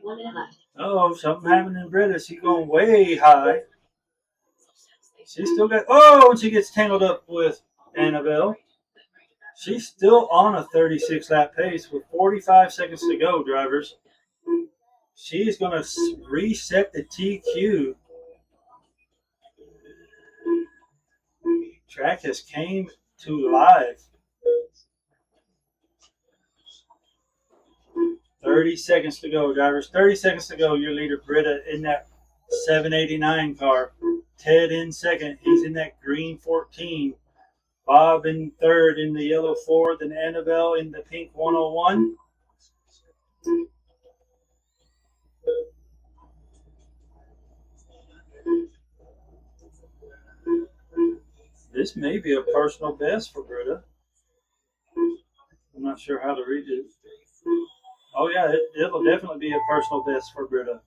One minute left. Oh, something happened in Britta. She's going way high. She's still got. Oh, she gets tangled up with Annabelle. She's still on a 36 lap pace with 45 seconds to go, drivers. She's going to reset the TQ. Track has came to live. 30 seconds to go, drivers. 30 seconds to go. Your leader, Britta, in that 789 car. Ted in second. He's in that green 14. Bob in third in the yellow 4. Then Annabelle in the pink 101. This may be a personal best for Britta. I'm not sure how to read it. Oh, yeah, it'll definitely be a personal best for Britta.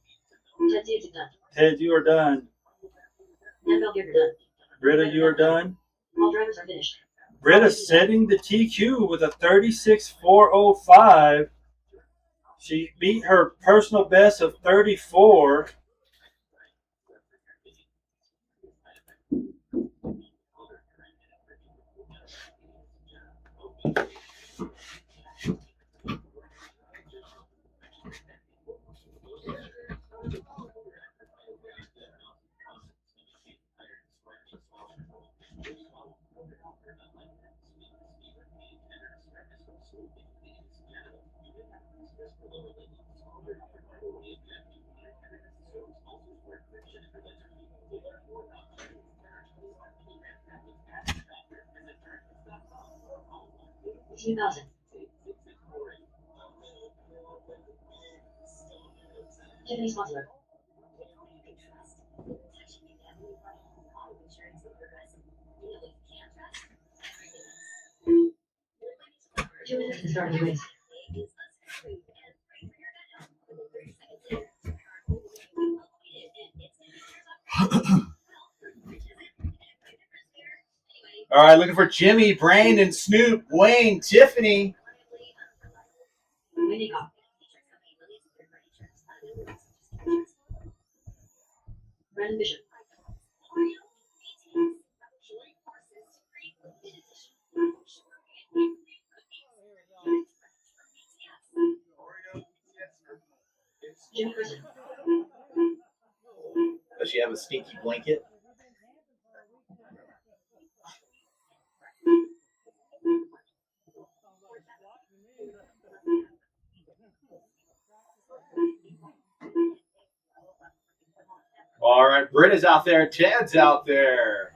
Ted, you're done. Ted, you are done. Annabelle, you're done. Britta, you are done. All drivers are finished. Britta setting the TQ with a 36.405. She beat her personal best of 34. Team Nelson. Tiffany Sponsor. Two minutes to start the race. All right, looking for Jimmy, Brandon, Snoop, Wayne, Tiffany. Winnie Cobb. Brandon Bishop. Jimmy Preston. Does she have a stinky blanket? All right, Britta's out there. Ted's out there.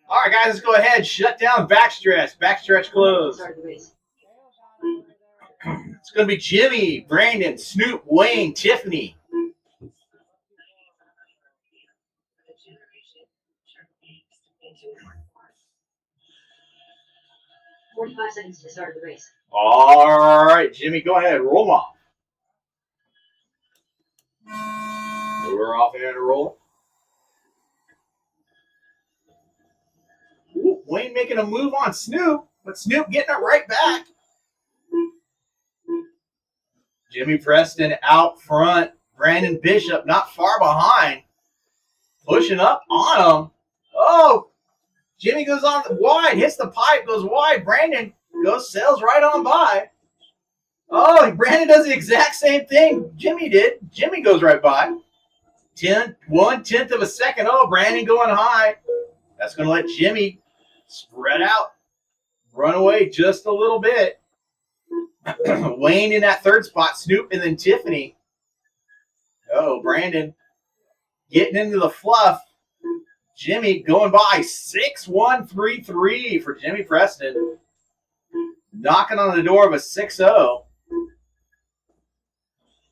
All right, guys, let's go ahead. Shut down backstretch. Backstretch closed. Start the race. It's going to be Jimmy, Brandon, Snoop, Wayne, Tiffany. $45 seconds to start the race. All right, Jimmy, go ahead. Roll off. We're off and roll. Ooh, Wayne making a move on Snoop, but Snoop getting it right back. Jimmy Preston out front. Brandon Bishop not far behind. Pushing up on him. Oh, Jimmy goes on wide, hits the pipe, goes wide. Brandon sails right on by. Oh, Brandon does the exact same thing Jimmy did. Jimmy goes right by. 1/10 of a second. Oh, Brandon going high. That's going to let Jimmy spread out. Run away just a little bit. Wayne in that third spot. Snoop and then Tiffany. Oh, Brandon getting into the fluff. Jimmy going by 6-1-3-3 for Jimmy Preston. knocking on the door of a 6-0.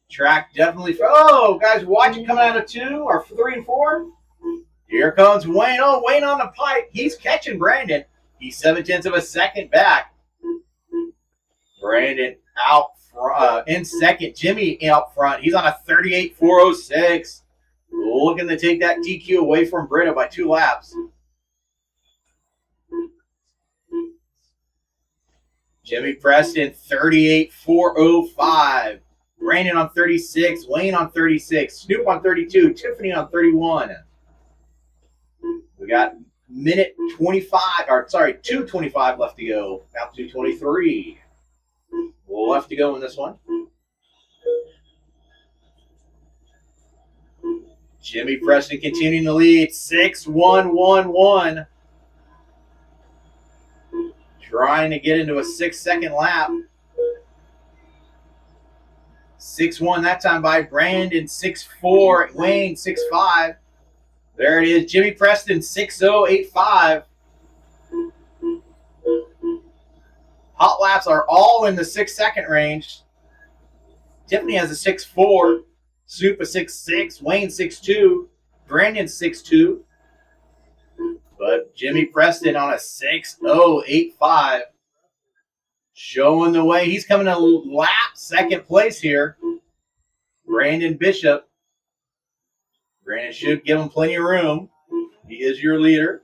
Track definitely. Oh, guys, watching coming out of 2 or 3 and 4. Here comes Wayne. Oh, Wayne on the pipe. He's catching Brandon. He's 0.7 of a second back. Brandon out in second. Jimmy out front. He's on a 38.406. Looking to take that DQ away from Britta by 2 laps. Jimmy Preston, 38.405. Brandon on 36. Wayne on 36. Snoop on 32. Tiffany on 31. We got minute 25, or sorry, 2:25 left to go. About 2:23 left to go in this one. Jimmy Preston continuing to lead, 6-1-1-1. Trying to get into a 6-second lap. 6-1 that time by Brandon, 6-4. Wayne, 6-5. There it is. Jimmy Preston, 6-0-8-5. Hot laps are all in the 6-second range. Tiffany has a 6-4. Snoop a 6-6. Wayne 6-2. Brandon 6-2. But Jimmy Preston on a 6-0-8-5. Showing the way. He's coming to lap second place here. Brandon Bishop. Brandon should give him plenty of room. He is your leader.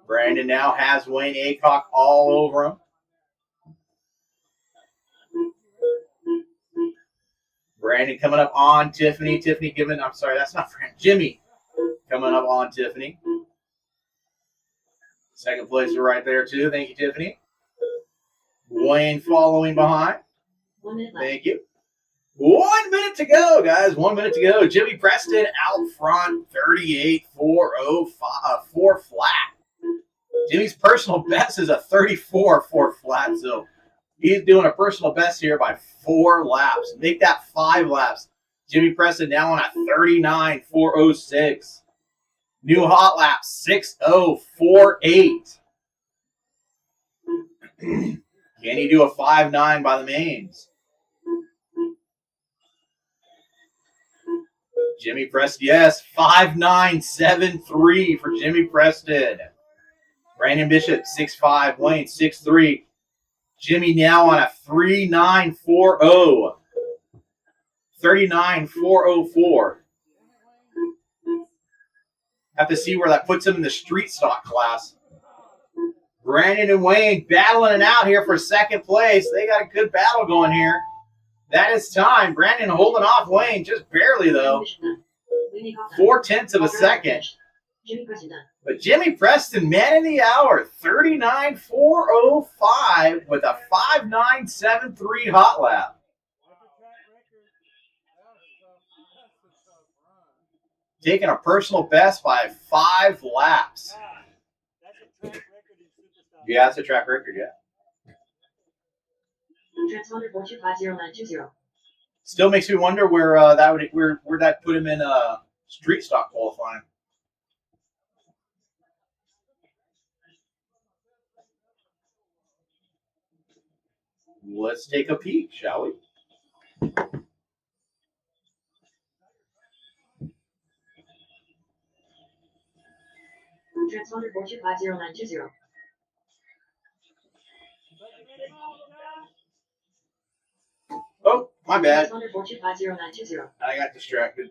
Brandon now has Wayne Aycock all over him. Brandon coming up on Tiffany. Tiffany giving, I'm sorry, that's not Brandon. Jimmy coming up on Tiffany. Second place right there, too. Thank you, Tiffany. Wayne following behind. 1 minute left. Thank you. 1 minute to go, guys. 1 minute to go. Jimmy Preston out front, 38.405, 4 flat. Jimmy's personal best is a 34.4 flat, so he's doing a personal best here by 4 laps. Make that 5 laps. Jimmy Preston now on a 39.406. New hot lap, 6.048. Can he do a 5.9 by the mains? Jimmy Preston, yes, 5.973 for Jimmy Preston. Brandon Bishop, 6.5. Wayne, 6.3. Jimmy now on a 39.40. 39.404. Have to see where that puts him in the street stock class. Brandon and Wayne battling it out here for second place. They got a good battle going here. That is time. Brandon holding off Wayne just barely, though. 0.4 of a second. Jimmy Preston done. But Jimmy Preston, man of the hour, 39.405 with a 5.973 hot lap. Taking a personal best by 5 laps. Yeah, that's a track record, yeah. Transponder 4250920. Still makes me wonder where that put him in street stock qualifying. Let's take a peek, shall we? Transponder 4250920. Oh, my bad. Transponder 4250920. I got distracted.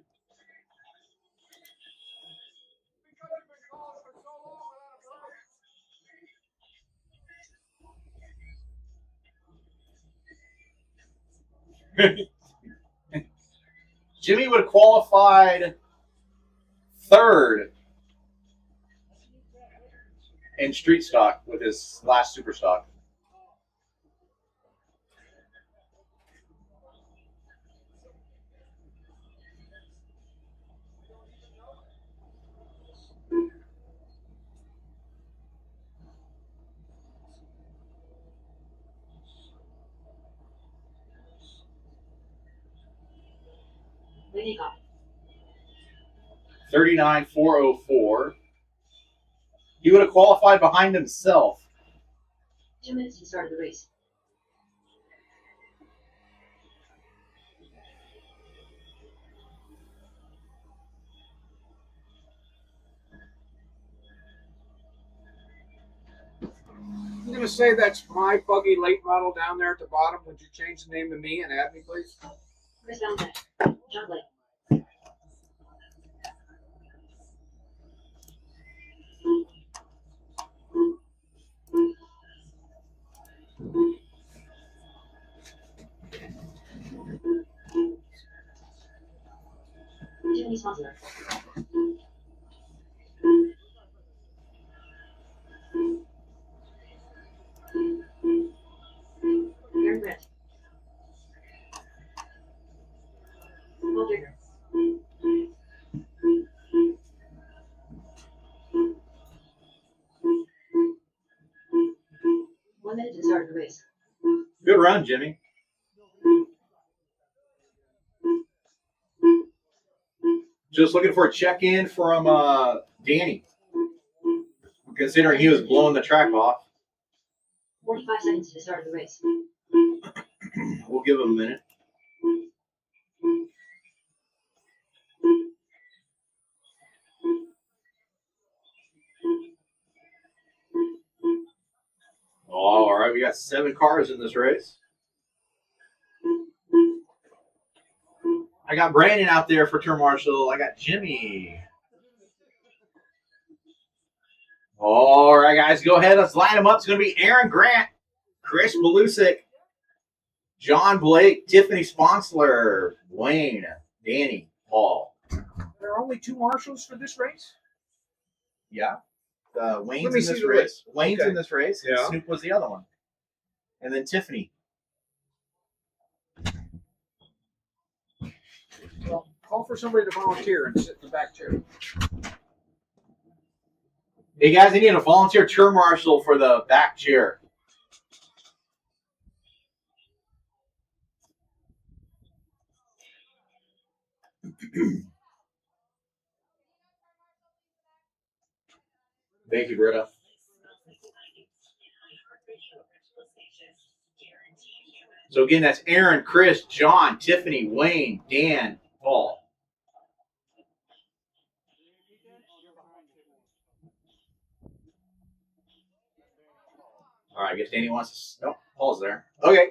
Jimmy would have qualified 3rd in street stock with his last super stock. Wayne Aycock. 39.404. He would have qualified behind himself. 2 minutes to start of the race. I'm gonna say that's my buggy late model down there at the bottom. Would you change the name to me and add me, please? Chris Valentine. John Blake. Tiffany Sponsor. Aaron Grant. Paul Digger. One minute to start the race. Good run, Jimmy. Just looking for a check-in from Danny. Considering he was blowing the track off. 45 seconds to start the race. We'll give him a minute. All right, we got 7 cars in this race. I got Brandon out there for turn marshal. I got Jimmy. All right, guys, go ahead. Let's line them up. It's going to be Aaron Grant, Chris Malusik, John Blake, Tiffany Sponsler, Wayne, Danny, Paul. There are only 2 marshals for this race? Yeah. Wayne's Let me in see this the race. race. Wayne's Okay. in this race. And Yeah. Snoop was the other one. And then Tiffany. Well, call for somebody to volunteer and sit in the back chair. Hey, guys, I need a volunteer turn marshal for the back chair. Thank you, Britta. So again, that's Aaron, Chris, John, Tiffany, Wayne, Dan, Paul. All right, I guess Danny wants to. Nope, Paul's there. Okay.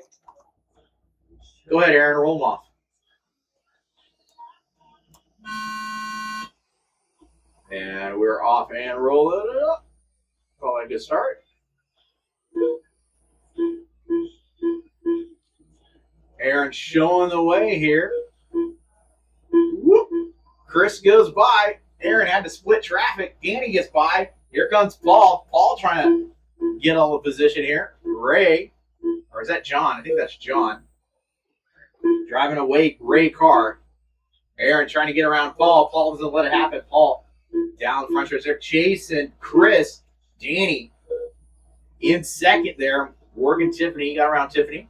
Go ahead, Aaron. Roll them off. And we're off and roll it up. Call that a good start. Aaron's showing the way here. Whoop. Chris goes by. Aaron had to split traffic. Danny gets by. Here comes Paul. Paul trying to get all the position here. Ray, or is that John? I think that's John. Driving away Ray car. Aaron trying to get around Paul. Paul doesn't let it happen. Paul down the front stretch there. Chasing Chris. Danny in second there. Working Tiffany. He got around Tiffany.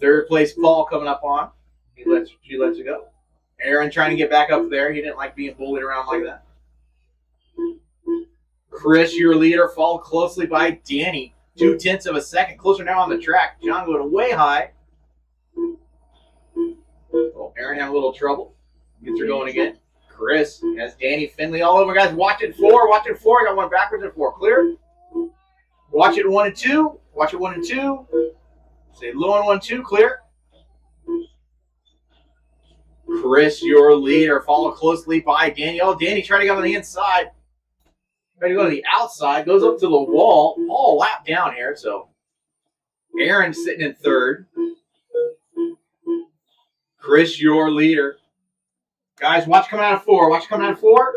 Third place Paul coming up on. She lets it go. Aaron trying to get back up there. He didn't like being bullied around like that. Chris, your leader, followed closely by Danny. 0.2 of a second. Closer now on the track. John going way high. Oh, Aaron had a little trouble. Gets her going again. Chris has Danny Finley all over. Guys, watch it 4. Watch it 4. I got one backwards and 4. Clear. Watch it 1 and 2. Watch it 1 and 2. Say low on 1, 2, clear. Chris, your leader, followed closely by Danny. Oh, Danny trying to go on the inside. Trying to go to the outside. Goes up to the wall. All lap down here. So Aaron sitting in third. Chris, your leader. Guys, watch coming out of 4. Watch coming out of 4.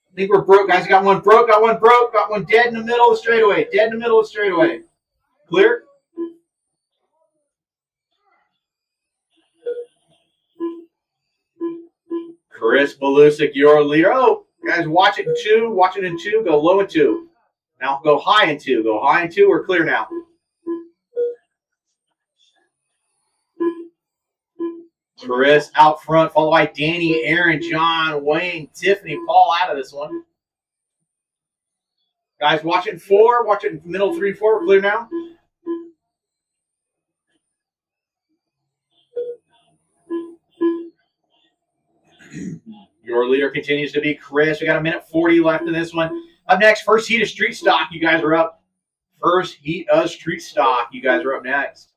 I think we're broke, guys. Got one broke, got one broke, got one dead in the middle of the straightaway. Dead in the middle of the straightaway. Clear? Chris Malusik, your leader. Oh, guys, watch it in 2. Watch it in 2. Go low in 2. Now go high in 2. Go high in 2. We're clear now. 2 Chris out front, followed by Danny, Aaron, John, Wayne, Tiffany, Paul out of this one. Guys, watch it in 4. Watch it in middle 3, 4. We're clear now. Your leader continues to be Chris. We got a minute 40 left in this one. Up next, first heat of street stock. You guys are up. First heat of street stock. You guys are up next.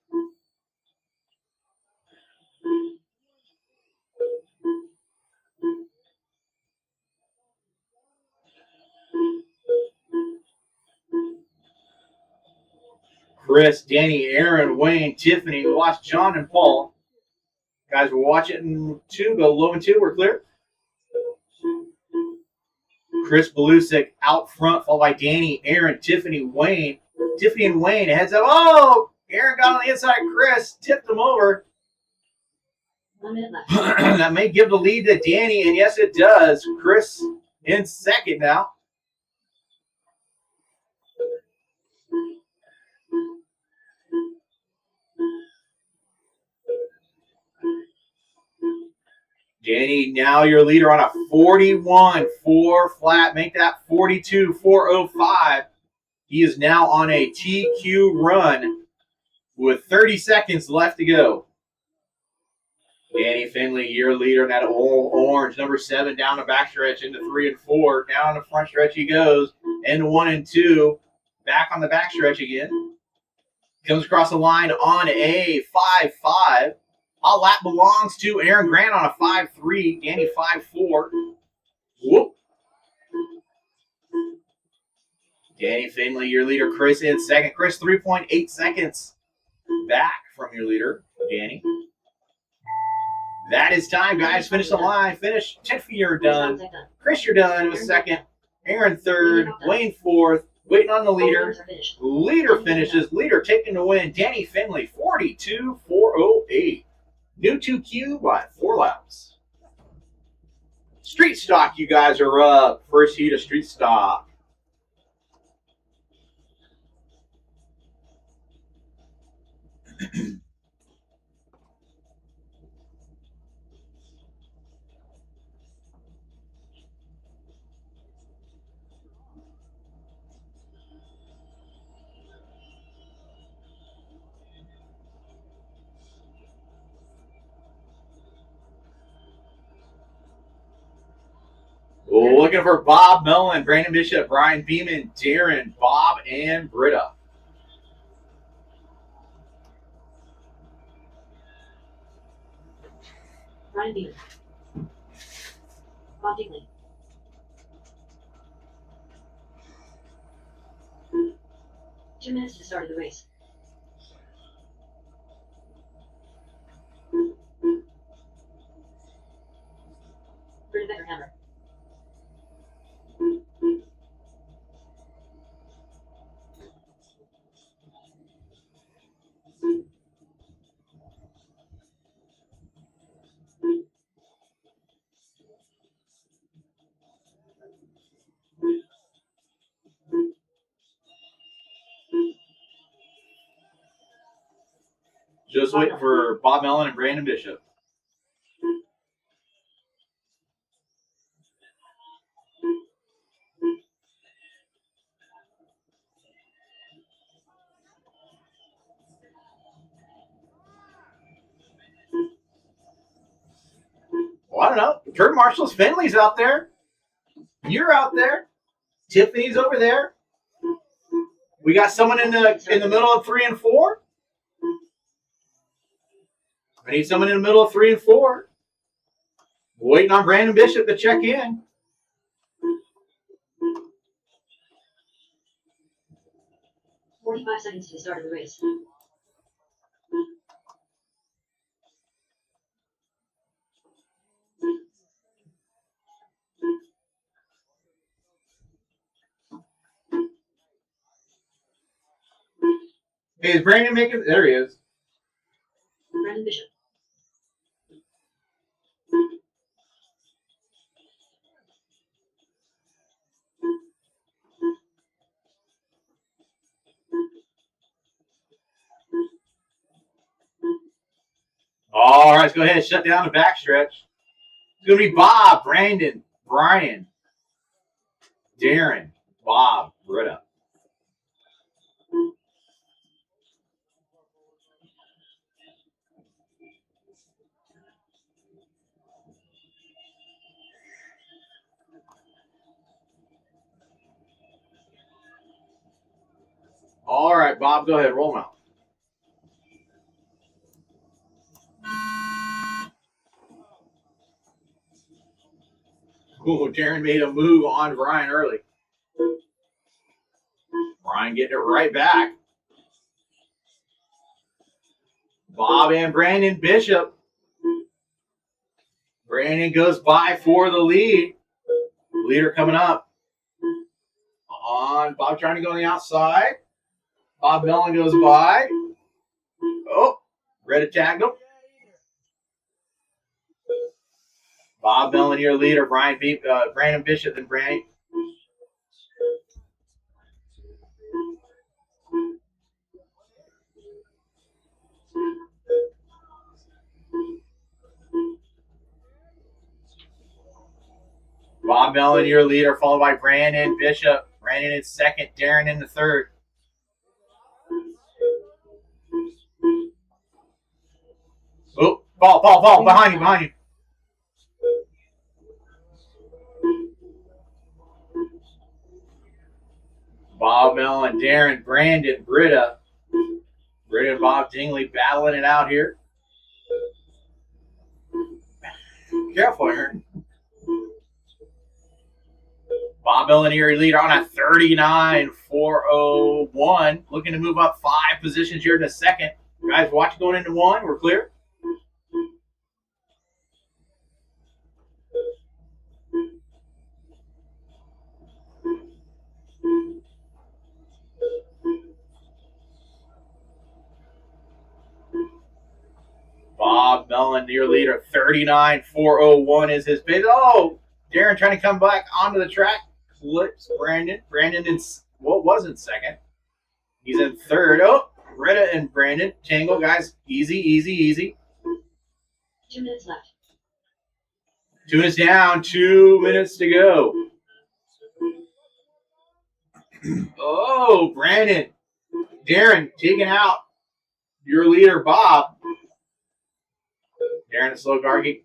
Chris, Danny, Aaron, Wayne, Tiffany. We lost John and Paul. Guys, we'll watch it in 2. Go low in 2. We're clear. Chris Belusic out front, followed by Danny, Aaron, Tiffany, Wayne. Tiffany and Wayne heads up. Oh, Aaron got on the inside. Chris tipped him over. 1 minute left. That may give the lead to Danny, and yes, it does. Chris in second now. Danny, now your leader on a 41, 4 flat. Make that 42, 405. He is now on a TQ run with 30 seconds left to go. Danny Finley, your leader, and that orange, number 7, down the backstretch into 3 and 4. Down the front stretch he goes. Into 1 and 2. Back on the backstretch again. Comes across the line on a 5-5. All lap belongs to Aaron Grant on a 5-3. Danny 5-4. Whoop. Danny Finley, your leader. Chris in second. Chris, 3.8 seconds back from your leader, Danny. That is time, guys. Finish the line. Finish. Tiffany, you're done. Chris, you're done with second. Aaron, third. Wayne, fourth. Waiting on the leader. Leader finishes. Leader taking the win. Danny Finley, 42-408. New 2Q by 4 laps. Street stock, you guys are up. First heat of street stock. Looking for Bob Mellon, Brandon Bishop, Brian Beeman, Darren, Bob, and Britta. Brian Beeman. Bob Dingley. Two minutes to start of the race. Britta Beckerhammer. Just waiting for Bob Mellon and Brandon Bishop. Well, I don't know. Kurt Marshall's Finley's out there. You're out there. Tiffany's over there. We got someone in the middle of 3 and 4. I need someone in the middle of 3 and 4. Waiting on Brandon Bishop to check in. "45 seconds to the start of the race. Hey, is Brandon making? There he is. Brandon Bishop. All cars. Go ahead, shut down the backstretch. It's going to be Bob, Brandon, Brian, Darren, Bob, Britta. All right, Bob, go ahead, roll them out. Ooh, Darren made a move on Brian early. Brian getting it right back. Bob and Brandon Bishop. Brandon goes by for the lead. Leader coming up. On Bob trying to go on the outside. Bob Mellon goes by. Oh, Red attacked him. Bob Mellon, your leader. Brandon Bishop, and Brandon. Bob Mellon, your leader, followed by Brandon Bishop. Brandon in second, Darren in the third. Oh, ball, behind you. Bob Mellon, Darren, Brandon, Britta. Britta and Bob Dingley battling it out here. Careful here. Bob Mellon, your leader, on a 39.401. Looking to move up 5 positions here in a second. Guys, watch going into 1. We're clear. Bob Mellon, your leader, 39.401 is his bid. Oh, Darren trying to come back onto the track. Flips Brandon. Brandon wasn't second. He's in third. Oh, Britta and Brandon. Tangle, guys. Easy. 2 minutes left. 2 minutes down. 2 minutes to go. Oh, Brandon. Darren taking out your leader, Bob. Darren and Slow Gargi.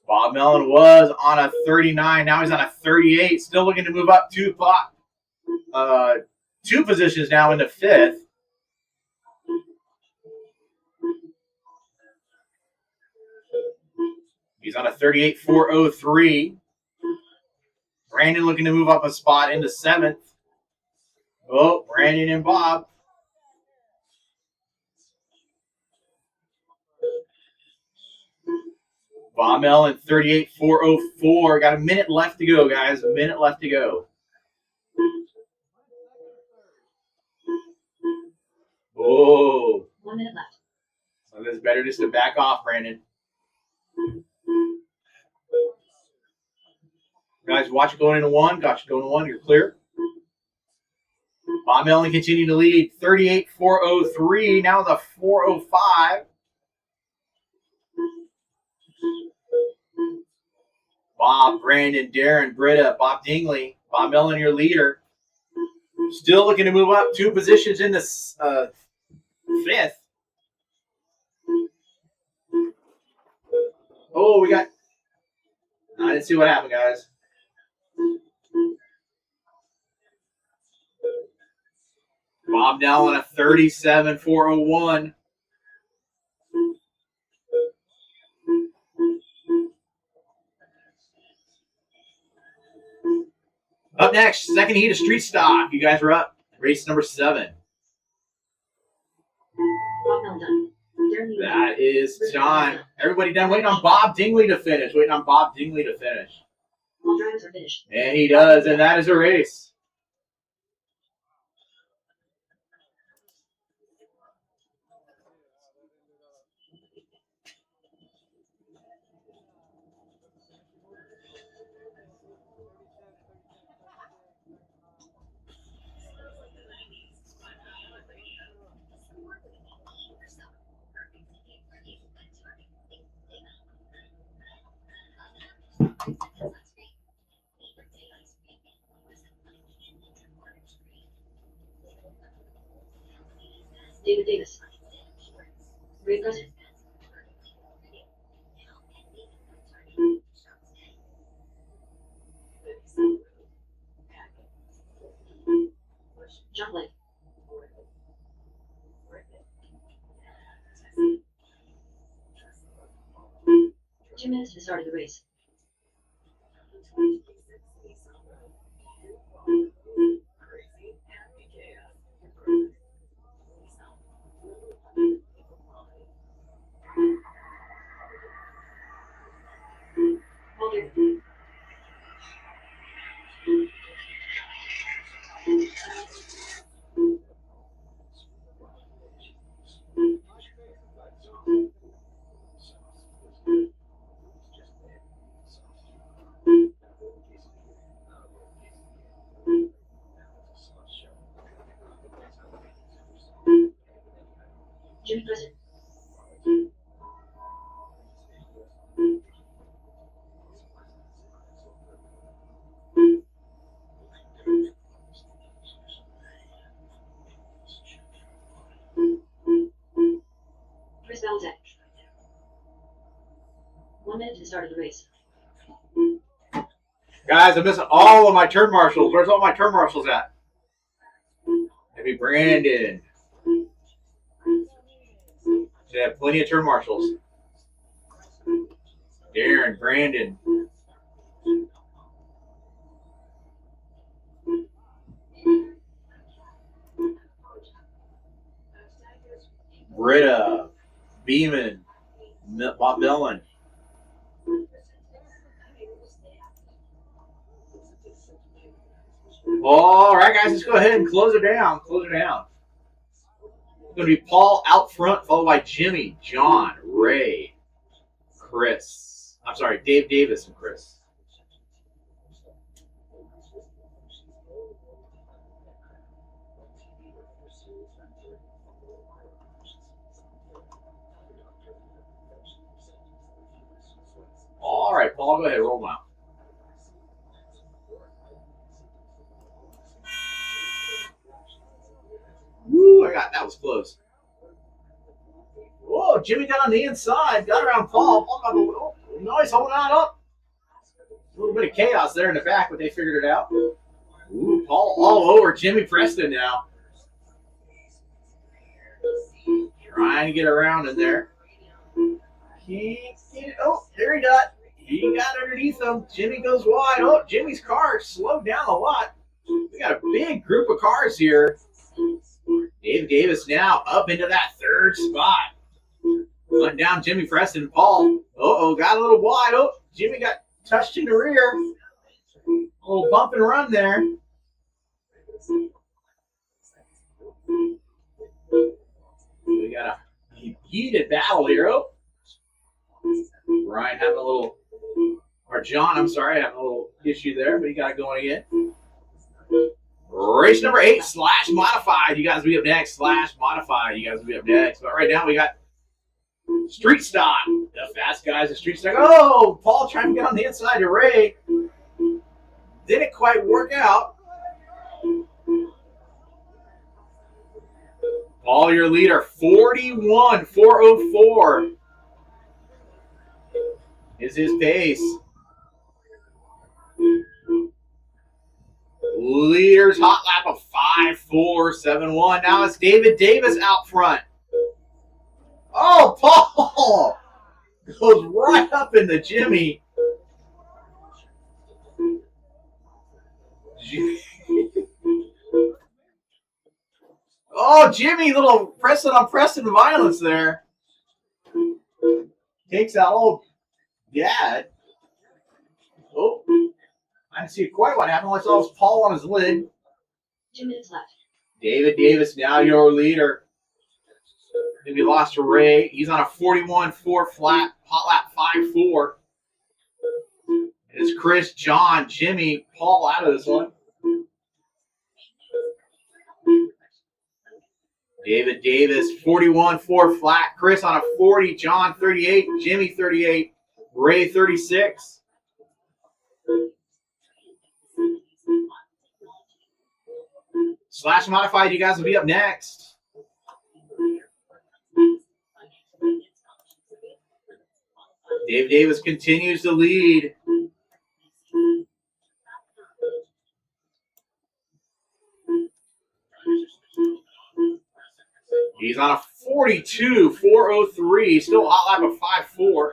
Bob Mellon was on a 39. Now he's on a 38. Still looking to move up 2 positions now into 5th. He's on a 38.403. Brandon looking to move up a spot into 7th. Oh, Brandon and Bob. Bob Mellon, 38.404. Got a minute left to go, guys. A minute left to go. Oh. 1 minute left. So it's better just to back off, Brandon. Guys, watch it going into 1. Got you going into 1. You're clear. Bob Mellon continuing to lead. 38.403. Now the 405. Bob, Brandon, Darren, Britta, Bob Dingley, Bob Mellon, your leader. Still looking to move up 2 positions in the 5th. Oh, we got... I didn't see what happened, guys. Bob now on a 37.401. Up next, second heat of street stock. You guys are up. Race number 7. Bob done. That is time. Everybody done. Waiting on Bob Dingley to finish. All drivers are finished. And he does, and that is a race. David Davis. Ray Preston. John Blake. 2 minutes to the start of the race. Walter. Jimmy Preston. Chris Valentine. 1 minute to the start of the race. Guys, I'm missing all of my turn marshals. Where's all my turn marshals at? Maybe Brandon. Should have plenty of turn marshals. Darren, Brandon. Britta, Beeman, Bob Bellin. All right, guys, let's go ahead and close it down. Close it down. It's going to be Paul out front, followed by Jimmy, John, Ray, Chris. I'm sorry, Dave Davis and Chris. All right, Paul, go ahead, roll them out. Woo, that was close. Whoa, Jimmy got on the inside, got around Paul. Paul got nice holding on up. A little bit of chaos there in the back, but they figured it out. Ooh, Paul all over Jimmy Preston now. Trying to get around in there. He there he got underneath him. Jimmy goes wide. Oh, Jimmy's car slowed down a lot. We got a big group of cars here. Dave Davis now up into that third spot. Letting down Jimmy Preston. Paul. Got a little wide. Oh, Jimmy got touched in the rear. A little bump and run there. We got a heated battle here. Oh. Ryan having a little, or John, I'm sorry, having a little issue there, but he got it going again. Race number 8, Slash Modified. You guys will be up next. Slash Modified. You guys will be up next. But right now we got Street Stock. The fast guys at Street Stock. Oh, Paul trying to get on the inside to Ray. Didn't quite work out. Paul, your leader, 41.404 is his pace. Leaders hot lap of 5.471. Now it's David Davis out front. Oh, Paul goes right up into Jimmy. Oh, Jimmy, little Preston on Preston violence there. Takes out old Dad. Oh, I didn't see quite what happened. I saw was Paul on his lid. 2 minutes left. David Davis, now your leader. Maybe lost to Ray. He's on a 41.4 flat, hot lap 5.4. It's Chris, John, Jimmy, Paul out of this one. David Davis, 41.4 flat. Chris on a 40. John, 38. Jimmy, 38. Ray, 36. Slash Modified, you guys will be up next. Dave Davis continues to lead. He's on a 42.403. Still hot lap of 5.4.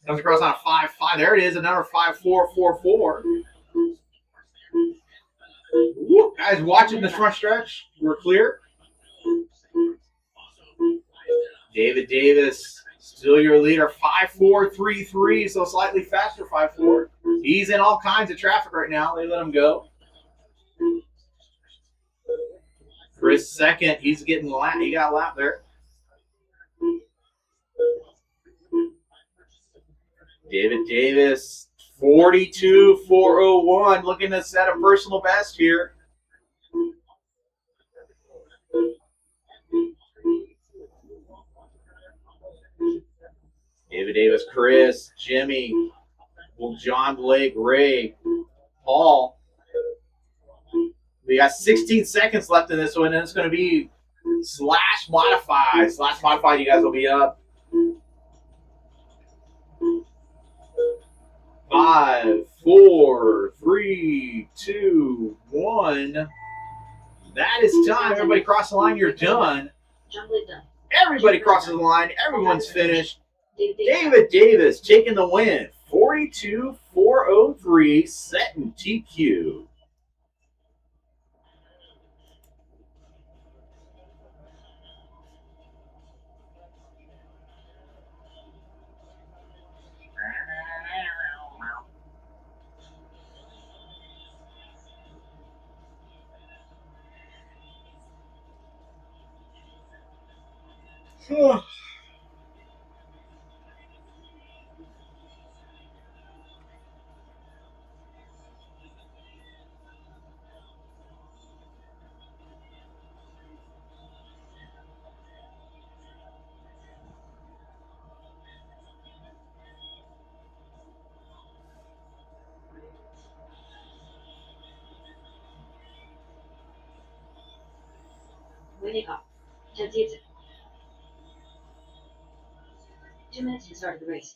Comes across on a 5.5. There it is, another 5.444. Guys watching this front stretch, we're clear. David Davis, still your leader, 5.433, so slightly faster 5.4. He's in all kinds of traffic right now. They let him go. Chris second, he's getting lap. He got a lap there. David Davis, 42.401, looking to set a personal best here. David Davis, Chris, Jimmy, John Blake, Ray, Paul. We got 16 seconds left in this one, and it's going to be slash modify. Slash modify, you guys will be up. 5, 4, 3, 2, 1. That is time. Everybody cross the line. You're done. Everybody crosses the line. Everyone's finished. David Davis taking the win. 42.403, set in TQ. Waiting up. 10 seats. 2 minutes to start the race.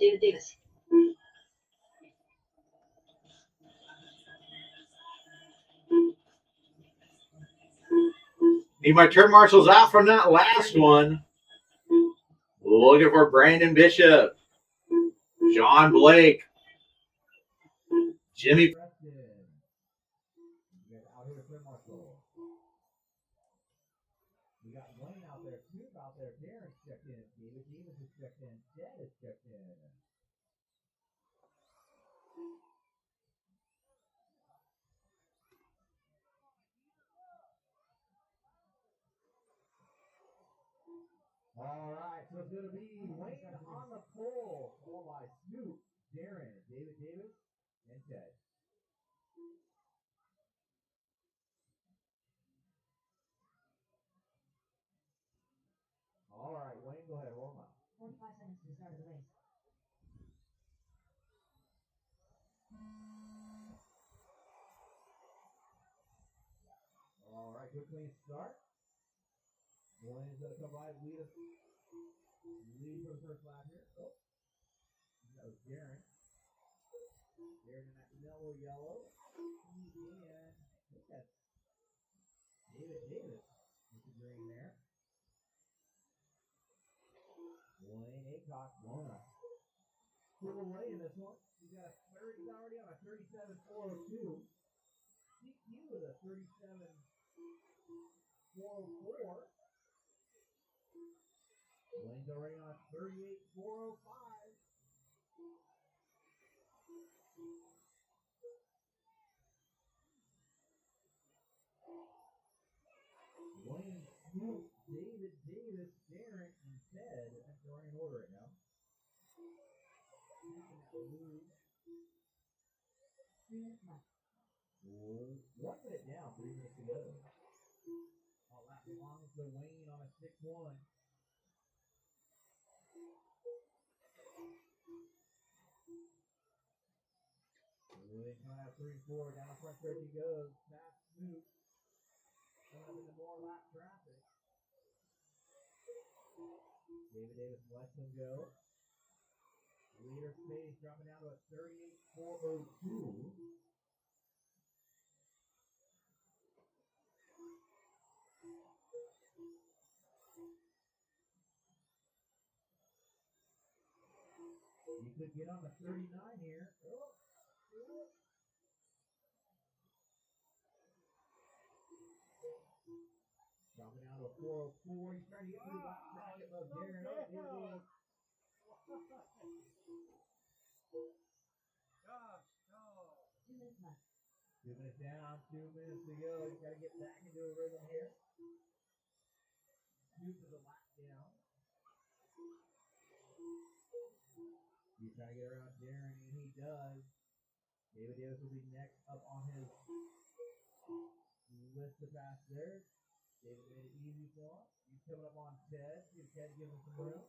David Davis. Need my turn marshals out from that last one. Looking for Brandon Bishop, John Blake, Jimmy. We got Wayne out there, Snoop out there, Darren's checked in, David Davis is checked in, Ted is checked in. All right, so it's going to be Wayne on the pole, followed by Snoop, Darren, David Davis, and Ted. All right, Wayne, go ahead, roll them out. 45 seconds to start the race. All right, good clean start. Wayne's going to come by, lead for the first lap here. Oh, that was Darren. Darren in that yellow. And I think that's David Davis with the green there. Wayne Acock won a pull away in this one. He's got a 30, he's already on a 37.402. CQ with a 37.404. Wayne's already on a 38.405. Wayne, Snoop, David Davis, Darren, and Ted. That's the running order right now. 3 minutes left. 1 minute down, 3 minutes to go. All lap belongs to Wayne on a 6-1. Williams coming out 3-4. Down the front stretch he goes. Past Snoop. Coming up into more lap traffic. David Davis lets him go. Leader pace dropping down to a 38.402. You could get on the 39 here. Oh. Dropping down to a 404. He's trying to get through that bracket of Darren. Gosh, no. 2 minutes left. 2 minutes down, 2 minutes to go. He's got to get back into a rhythm here. Snoop is a lap down. He's trying to get around Darren, and he does. David Davis will be next up on his list to pass there. David made it easy for him. He's coming up on Ted. He's Ted giving him some room.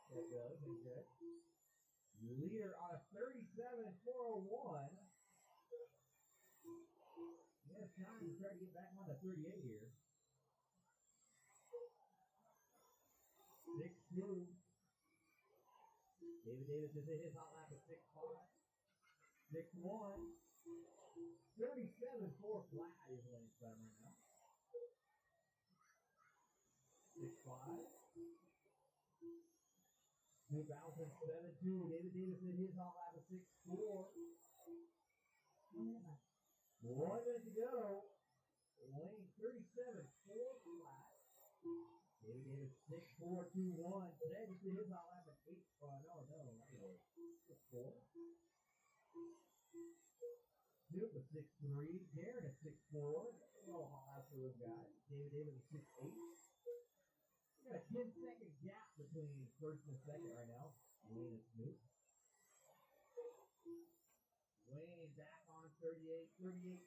Ted goes, and Ted. Leader on a 37.401. He has time to try to get back on the 38 here. 6-2. David Davis has hit his hot lap at 6-5. 6-1. 37.4 flat is Lane's time right now. 6-5. Snoop Allison 7-2. David Davis hit his hot lap at 6-4. 1 minute left. 1 minute to go. Lane 37.4 flat. David Davis 6-4-2-1. Ted just hit his hot lap at 8. No. 6-4. Snoop was 6'3". Darren is 6'4". A little hot lap for those guys. David Davis is 6'8". We got a 10-second gap between first and second right now. Wayne and Snoop. Wayne back on 38.406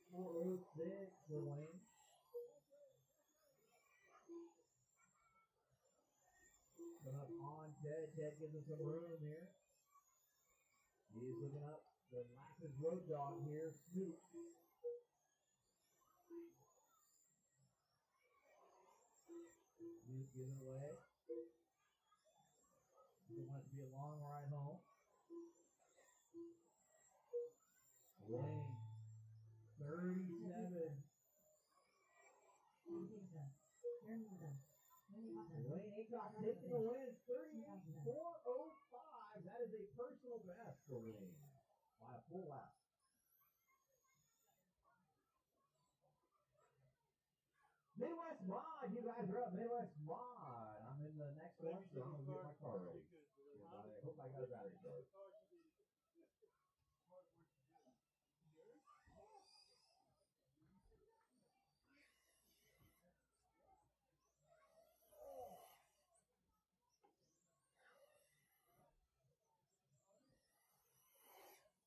for Wayne. Coming up on Ted. Ted gives him some room here. He's looking up. The Lapis Road Dog here, Snoop. Snoop giving away. He wants it to be a long ride home. Wayne, 37. Wayne Acock taking the win, 38.405. That is a personal best for Wayne by a full lap. Midwest Mod, you guys are up. Midwest Mod. I'm in the next one, so I'm going to get my car ready. I hope I got a battery charge.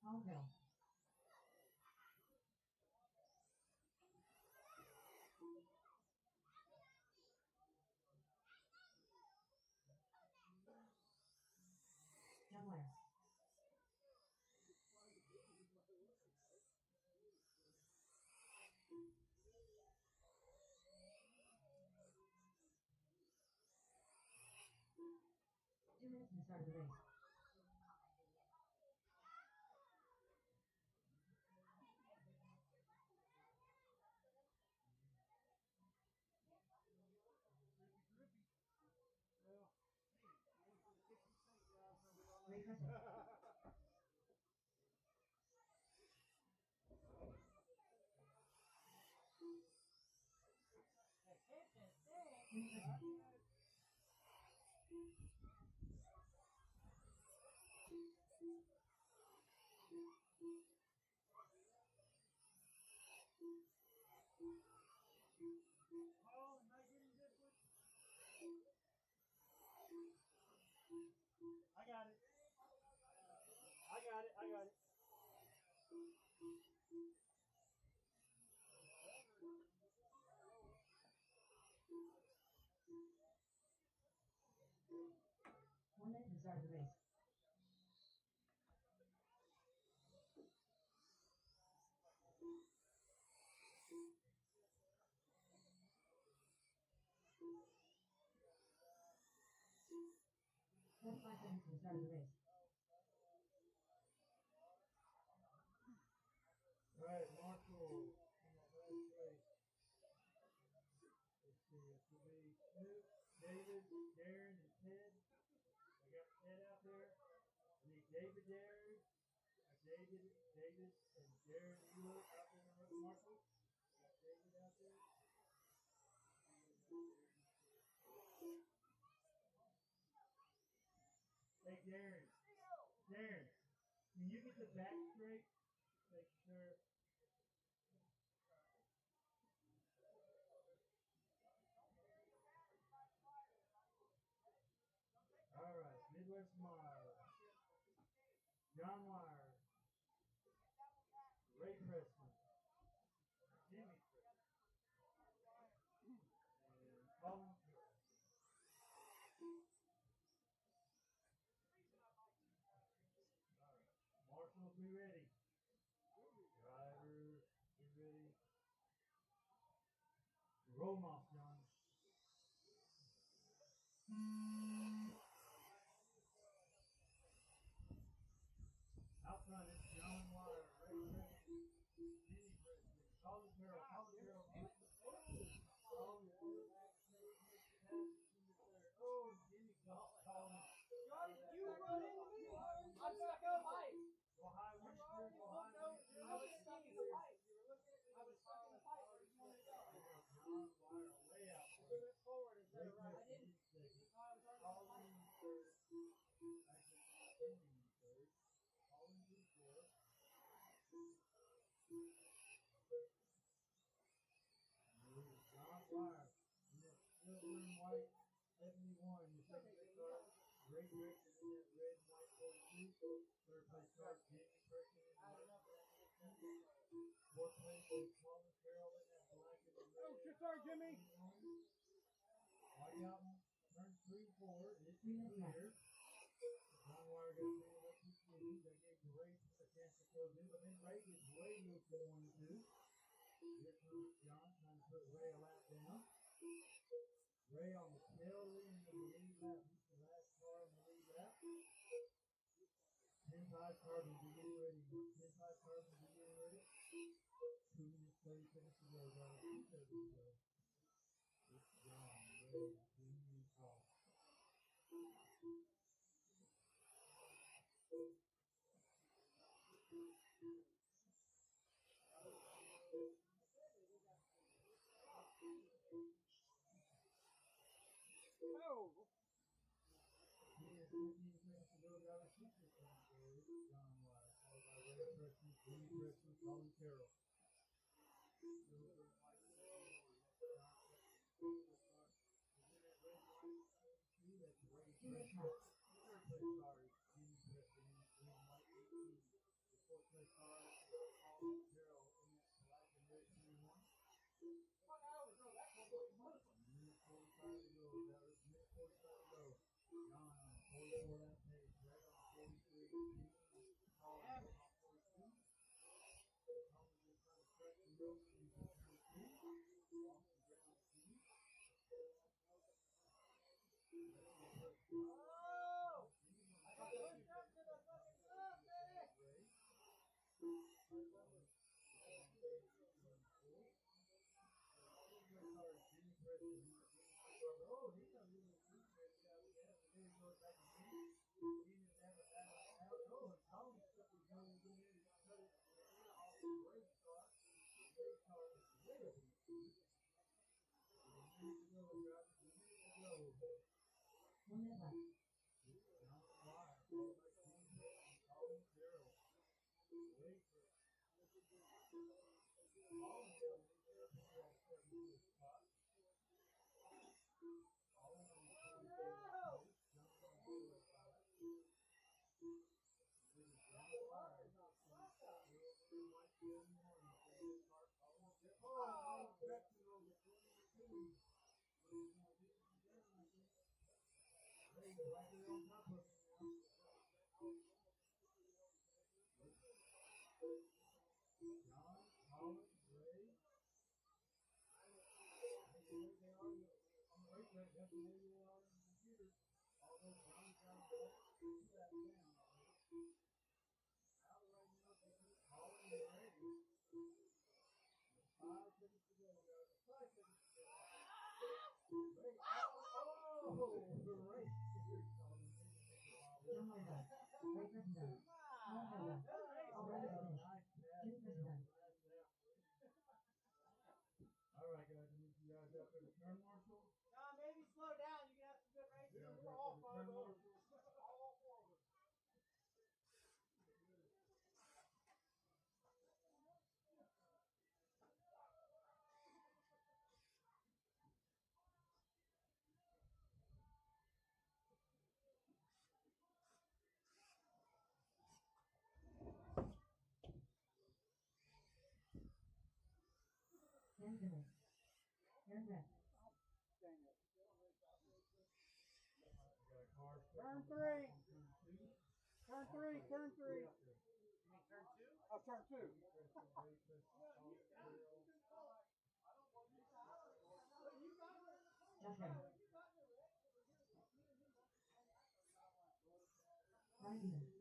Oh no. Somewhere. Two minutes to the start of the race. Repress it. I got it. I got it. One minute to start the race. That's 5 seconds to the start of the race. All right, Marshall. Last race. Let's see. It should be Snoop, David, Darren, and Ted. I got Ted out there. I need David, Darren, David, and Darren. You look out there in the road, Marshall. Got David out there. Hey, Darren. Darren, can you get the back straight? Thank you, sir. All right, Midwest Mile. John Wire. Ray Preston. Jimmy Preston. And Colin Curry. All right. Marshall, be ready. Driver, be ready. Roll off, John. Out front, it's John Wire, Ray Preston, Jimmy Preston, Colin Carroll, Oh, Jimmy, Colin. Johnny, you run into me. I'm stuck in the pipe. Go high, I was stuck in the pipe. I was stuck in the pipe. Where did you want to go? John Wire, way out I front. went forward instead of right. I Ray didn't. Preston, I was already Colin third. Actually, Jimmy third. Colin to fourth. John Wire. Silver and white 71. The second place car, Ray Preston in that red and white 42. Third place car, Jimmy Preston in the red and white. Fourth place is Colin Carroll in that black and red. Oh, sorry, Jimmy. White out turn 3 and 4. It's clear. John Wire got to up to speed. That gave Ray a chance to close in, but then Ray gets way loose in 1 and 2. Here comes John trying to put Ray a lap down. Ray on the tail end of the lead lap. He's the last car on the lead lap. 10-5 carbon to get ready. 10-5 carbon to get ready. 2 minutes 30 seconds to go, guys. 2 seconds to go. It's John Ray. Jimmy off. Oh. 15 seconds to go, guys. 6 seconds to go. It's John Wire. Followed by Ray Preston, Jimmy Preston, Colin Carroll. Silver and white 71. That's Ray Preston. Third place car is Jimmy Preston in that red and white 18. The fourth place car is Colin Carroll in that black and red 21. Minute 45 to go. That was minute 45 to go. John on 44 that pace. Ray on 43. Jimmy Colin on 42. Colin just trying to stretch the road into turn 2. Off the ground to Jimmy. Oh! I got pushed up to the fucking top, Medic! Ray. Jimmy Preston. Oh, he got a little fruit ready out there. There he goes back to Jimmy. Jimmy never out. Oh, and Colin stuck his nose in there to cut it off the race car. The race car is really good. A minute to go, drivers. A minute to go. 1 minute left. John Wire, followed by Jimmy Preston, Colin Carroll. Wait for it. Colin Carroll in there. He got started to a spot. Colin on the 44th place. John on 45. This is John Wire. Silver and white 71. This car, Colin Carroll. Oh, Preston over 22. Ray right there on top of him now. John, Colin, Ray. They are on the racetrack. That's the way they are on the computer. Although John's got press done. Already finished. Jimmy press done. All right, guys, you guys out there to turn marshal? Maybe slow down. You can have some good races. You guys We're out all there to five turn over. marshal? All four of us. Ten minutes. Turn left. Turn three. Turn three. Turn three. Turn two? Oh, turn two. Stop there. Right here.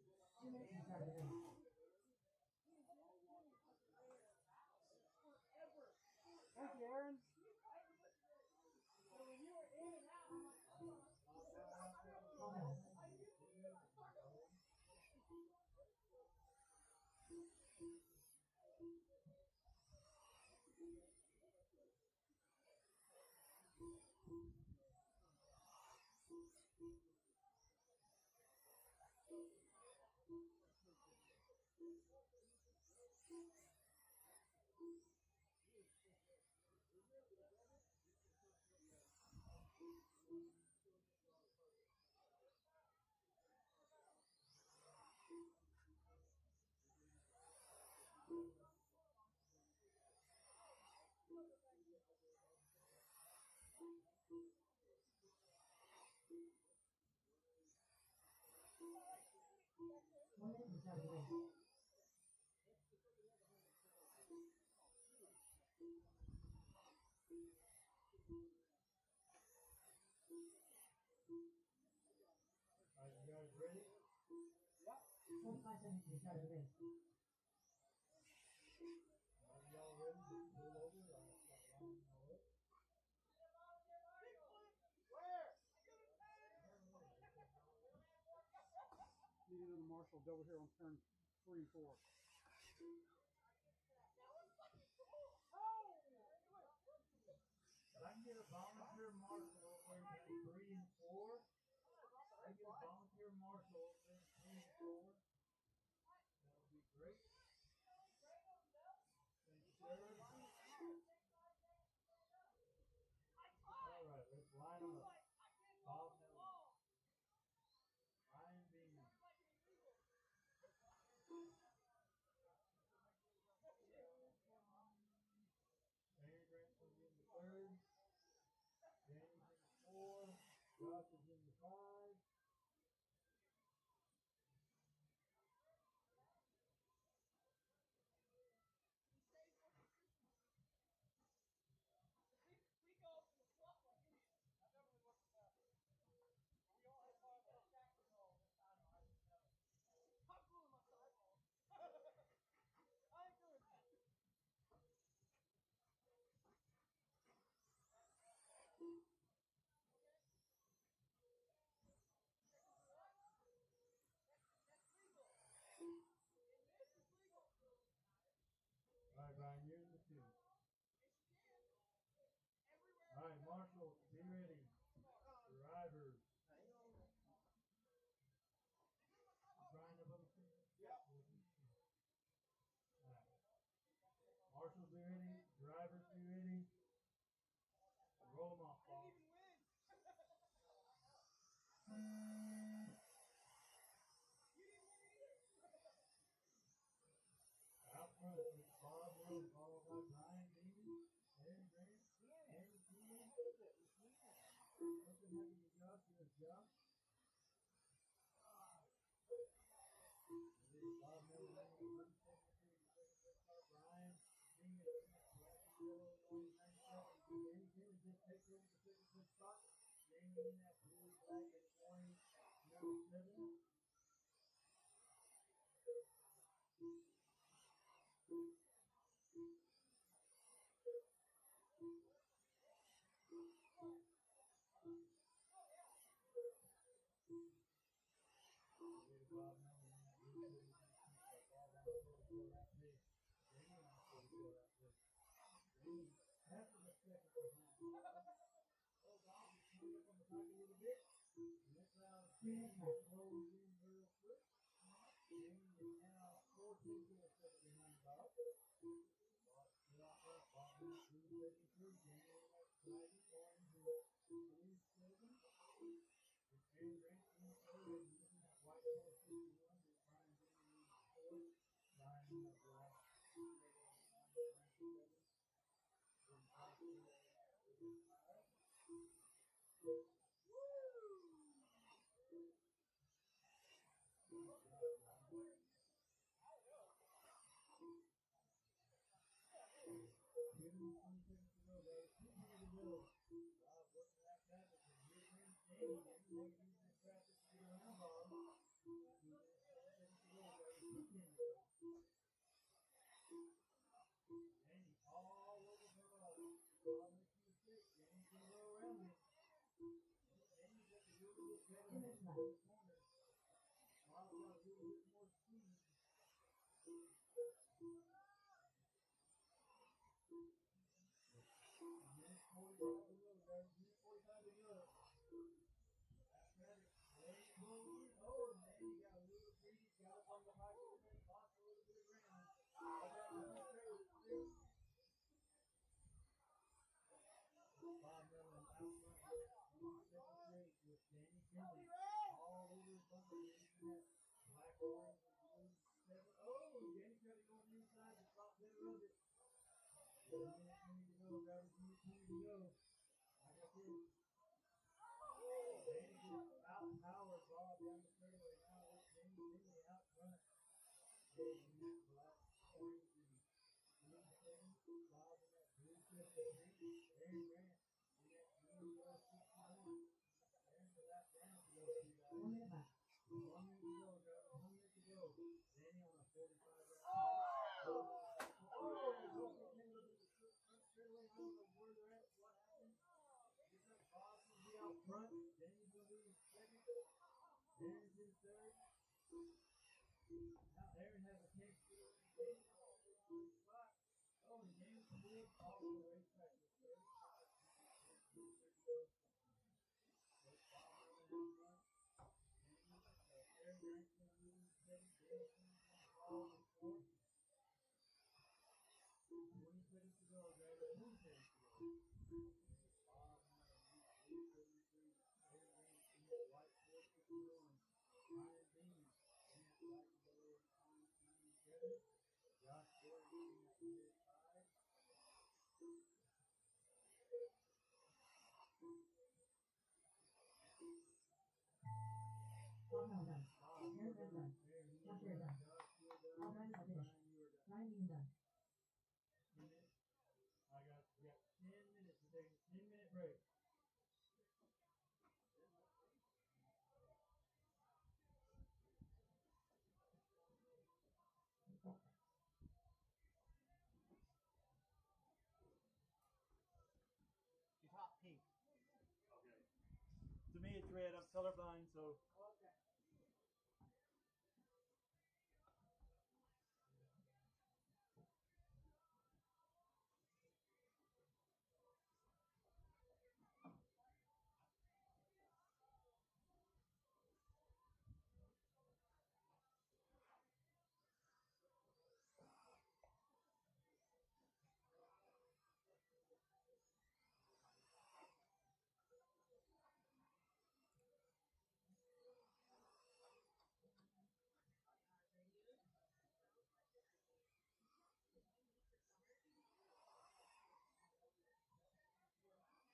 2 minutes to start the race. Thank you, Aaron. Hold on. One minute to start the race. All right, you guys ready? 45 seconds to start the race. Are y'all ready to pull over? Needed the marshals over here on turn 3 and 4. If I can get a volunteer marshal over in 3 and 4, I get a volunteer marshal over in 3 and 4. That would be great. Thank you, sir. All right, let's line them up. Bob Nelson. Ryan Beaman. Aaron Grantson's in the 3rd. Danny's in the 4. Josh is in the 5. All right, Brian, you're in the 2. All right, Marshall, be ready. Drivers. Brian, above the screen? Yep. All right. Marshall, be ready. Drivers, be ready. Roll them off, Paul. Out front is Bob Rose, followed by Brian Beaman, Aaron Grant, Aaron Beaman. Something happened to Josh. There's Josh. There's Bob Miller, Brian Beaman, yellow, 97. Danny Jimmy just takes over the 56th spot. Danny in that blue, black, and orange, number 7. Bob Miller in She's hot pink. To me, it's red. I'm colorblind, so.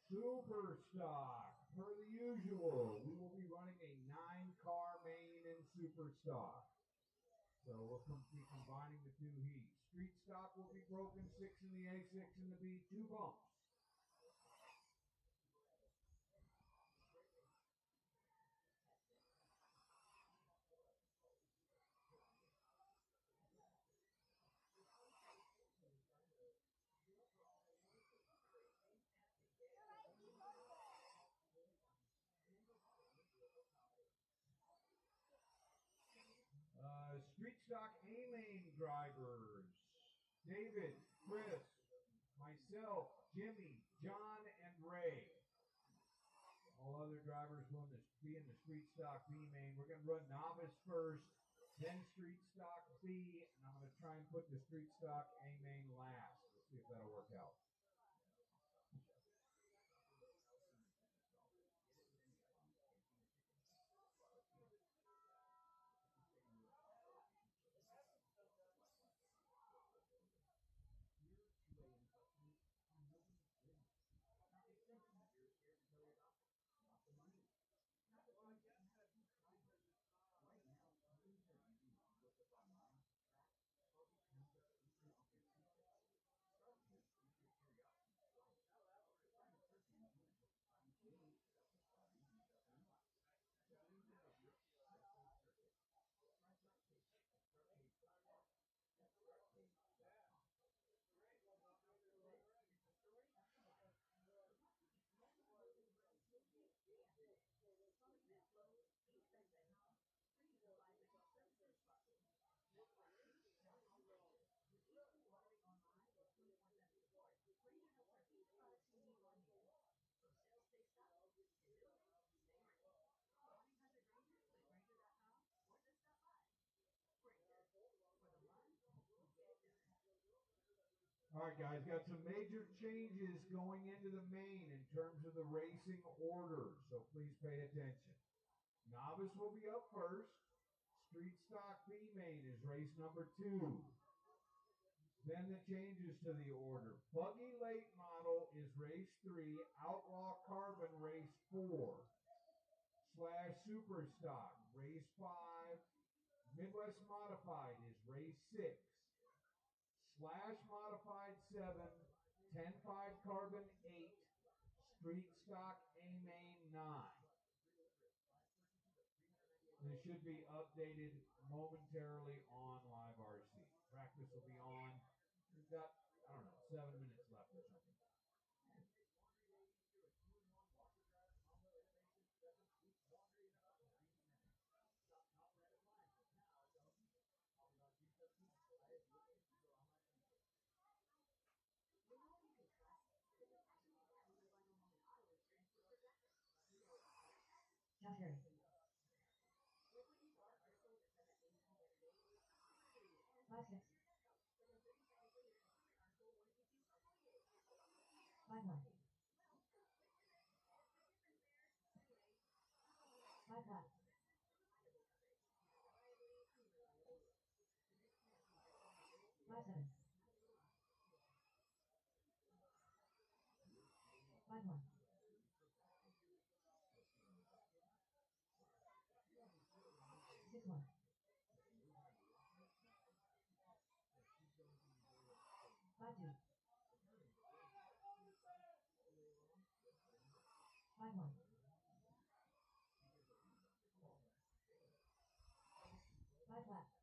Super stock. Per the usual, we will be running a 9-car main in super stock. So we'll be combining the two heats. Street stock will be broken, 6 in the A, 6 in the B, 2 bumps. street stock A-lane drivers: David, Chris, myself, Jimmy, John, and Ray. All other drivers will be in the street stock B main. We're going to run novice first, then street stock B, and I'm going to try and put the street stock A main last. Let's see if that'll work out. All right, guys, got some major changes going into the main in terms of the racing order, so please pay attention. Novice will be up first. Street stock B main is race number 2. Then the changes to the order. Buggy late model is race 3. Outlaw carbon race 4. Slash super stock race 5. Midwest modified is race 6. Slash modified 7. 10.5 carbon 8. Street stock A main 9. This should be updated momentarily on Live RC. Practice will be on. We've got, 7 minutes left or something. Josh Harry. Five six. 5-1. 5-5. 5-7. 5-1. 6-1. 5-2. 5-1. 5-flat. 5-2.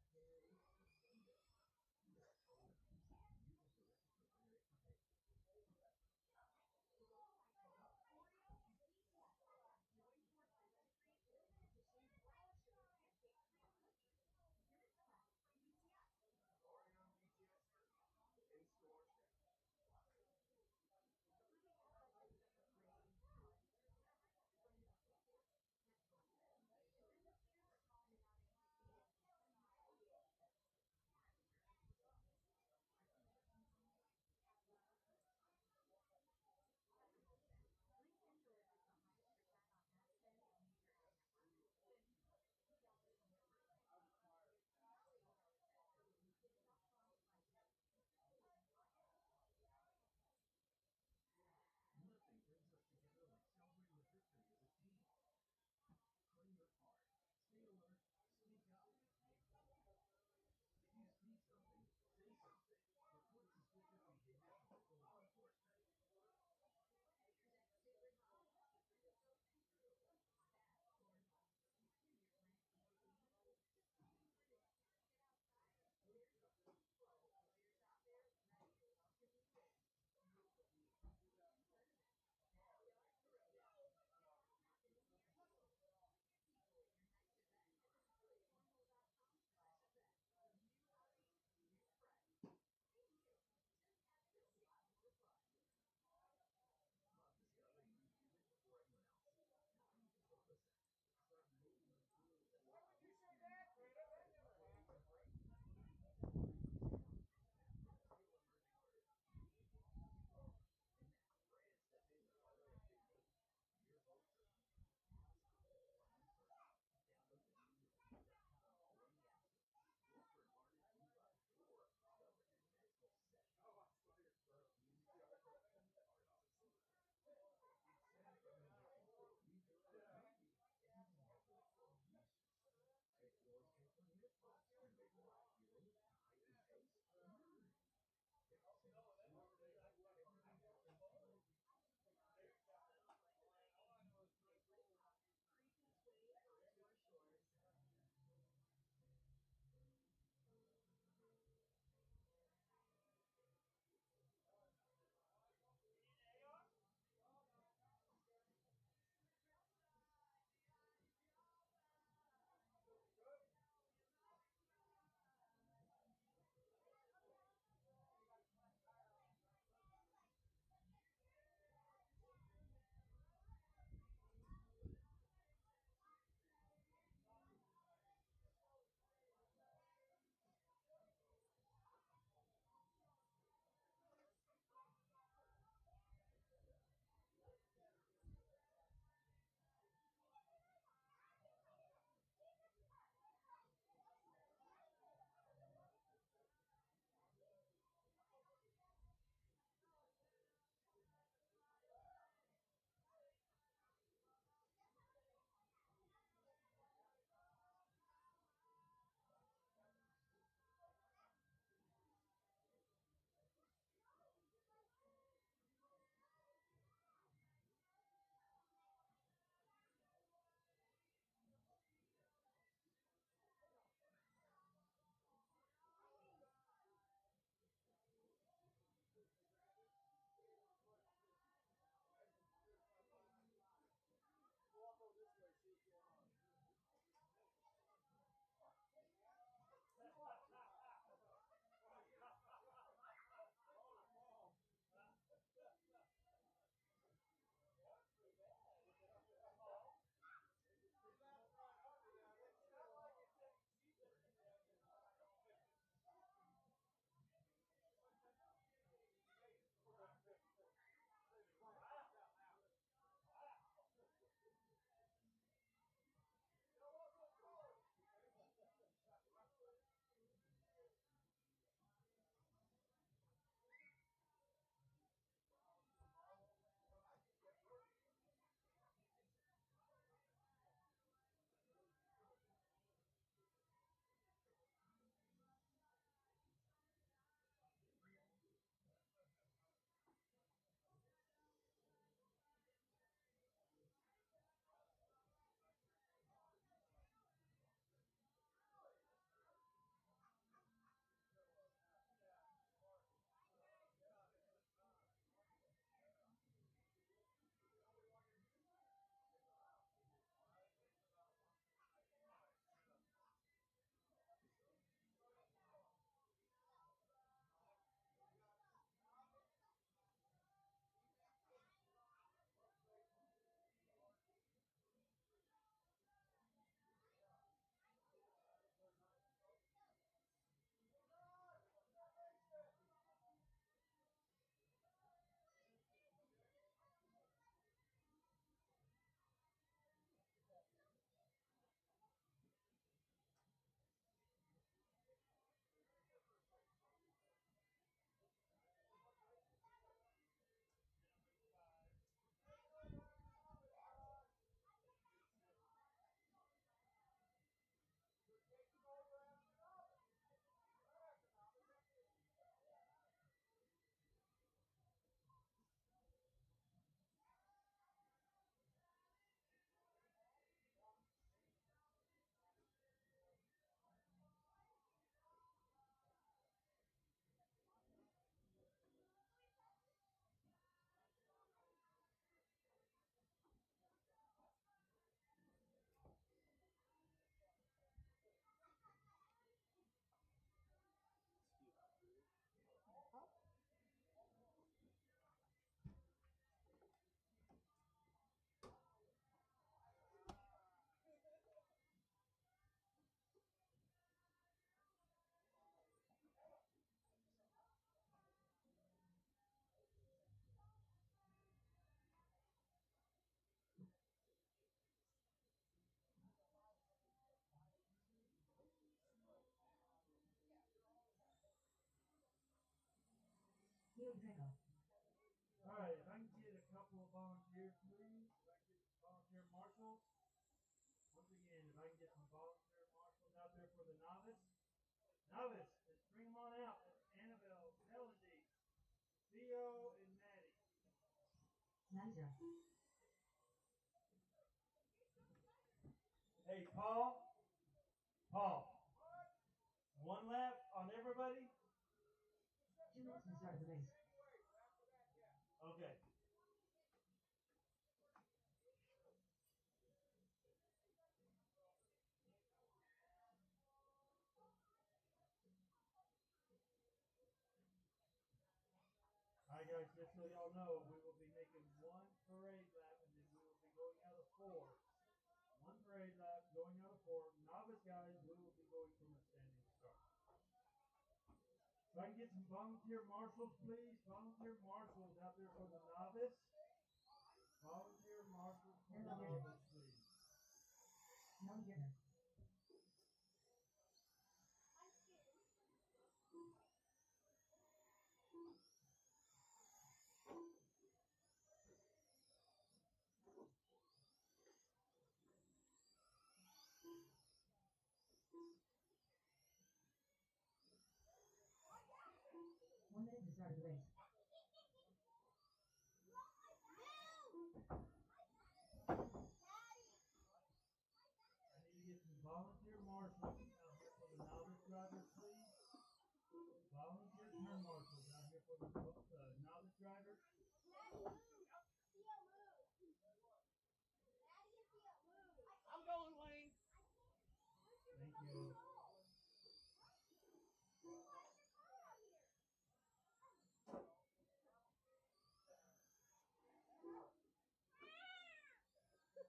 Draco. All right, if I can get a couple of volunteers, please. If I can get volunteer marshals. Once again, if I can get some volunteer marshals out there for the novice. Novice, let's bring them on out. That's Annabelle, Melody, Theo, and Maddie. 90. Hey, Paul. Paul. One lap on everybody? 2 minutes to the start of the race. Okay. Alright guys, just so y'all know, we will be making one parade lap and then we will be going out of 4. One parade lap, going out of 4. Novice guys, we will be going from a standing start. So I can get some volunteer marshals, please. Volunteer marshals out there for the novice. Volunteer marshals for the novice, please. No giver. One minute to the start of the race. I need to get some volunteer marshals out here for the novice drivers, please. Volunteer turn marshals out here for the novice drivers. I'm going, Wayne. Thank you.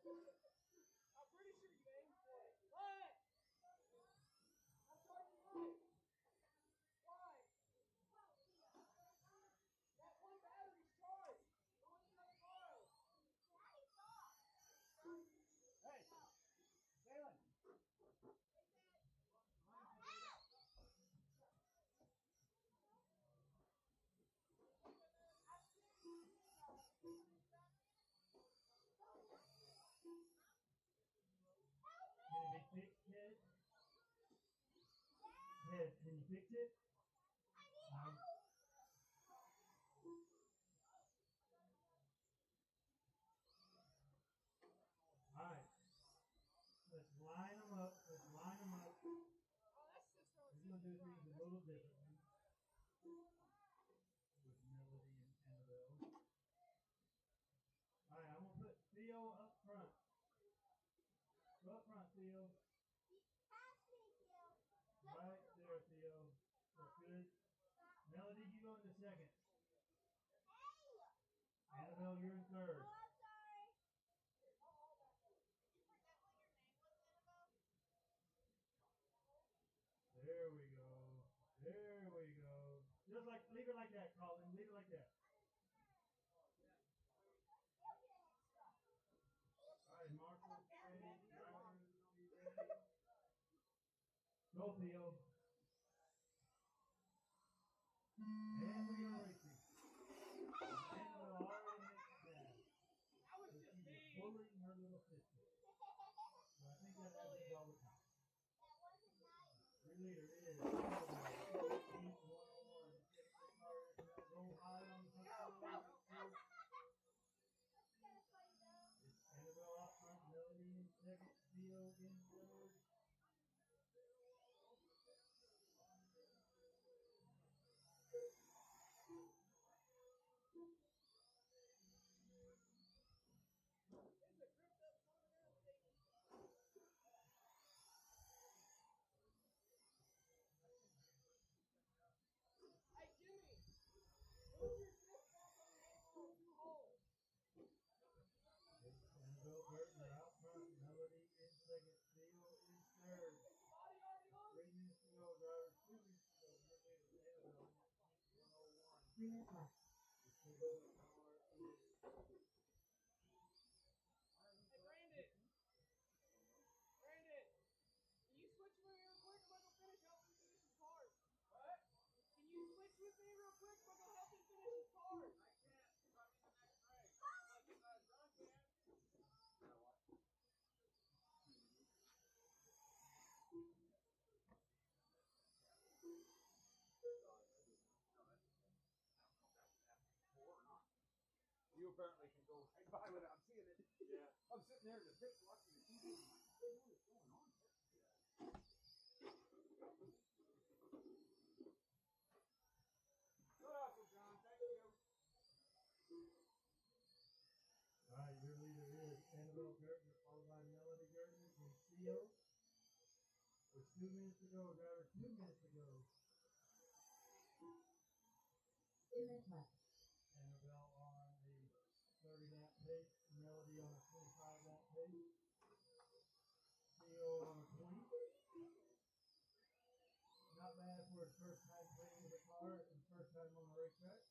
I'm pretty sure you aimed for it. What? I'm talking right. Why? That one battery's charged. Don't need another borrow. Hey, Jalen. Can it be fixed, Ted? Ted, can you fix it? Alright. Let's line them up. Let's line them up. Oh, that's just We're going to do things a little differently. With Melody and Annabelle. Alright, I'm going to put Theo up front. Go up front, Theo. Right there, Theo. That's good. Melody, you go in the second. Annabelle, you're in third. There we go. There we go. Just like, leave it like that, Colin. Leave it like that. Alright, Marshall, ready, drivers, be ready. Go, Theo. And we are racing. Annabelle already makes the pass. That was So just she's me. bullying her little sister. So I think that happens all the time. Your leader is Annabelle. 101. Go high on the control. It's Annabelle up front, Melody in second, Theo in third. It's a gripped up Colorado State. Hey, Jimmy. Move your grip back on the angle on 2 holes. It's Annabelle Burton out front, Melody in second, Theo in third. Is the body already on? 3 minutes to go, drivers. 2 minutes to go. Your leader, Annabelle, 101. 3 minutes left. The signal car is Hey, Brandon. Brandon. Can you switch with me real quick? I'm gonna go help him finish his cars. What? Can you switch with me real quick? I'm gonna go help him finish his You apparently can go right by without seeing it. Yeah. I'm sitting there in the pit watching the TV. What is going on here? Good hustle, John. Thank you. All right, your leader is Annabelle Gertner, followed by Melody Gertner and Theo. With 2 minutes to go, driver, 2 minutes to go. 2 minutes left. Annabelle on the 30 lap pace, Melody on a 25 lap pace, Theo on a 20. Not bad for his first time playing with a car and first time on a racetrack.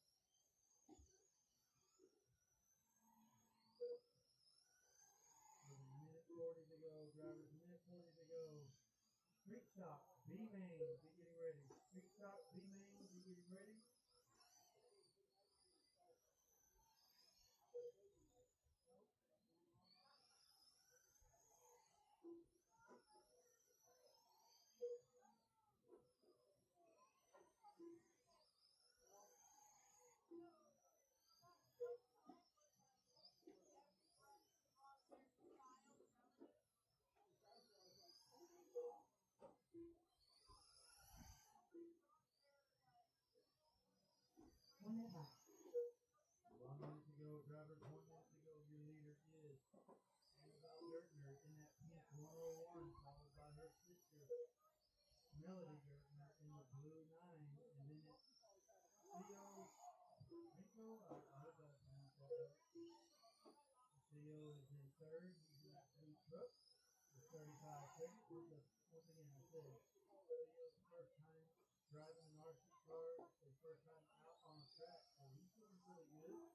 With a minute 40 to go, drivers, minute 40 to go. Street stop, B main, be getting ready. Street stop, B main, be getting ready. One minute left. 1 minute to go, drivers, 1 minute to go. Your leader is Annabelle Gertner in that pink 101, followed by her sister, Melody Gertner in the blue 9. And then it's Theo Rico. I hope I pronounced that right. Theo is in third. He's in that blue truck with 35 seconds. Once again, I said Theo's first time driving an RC car, his first time out on a track, so he's doing really good.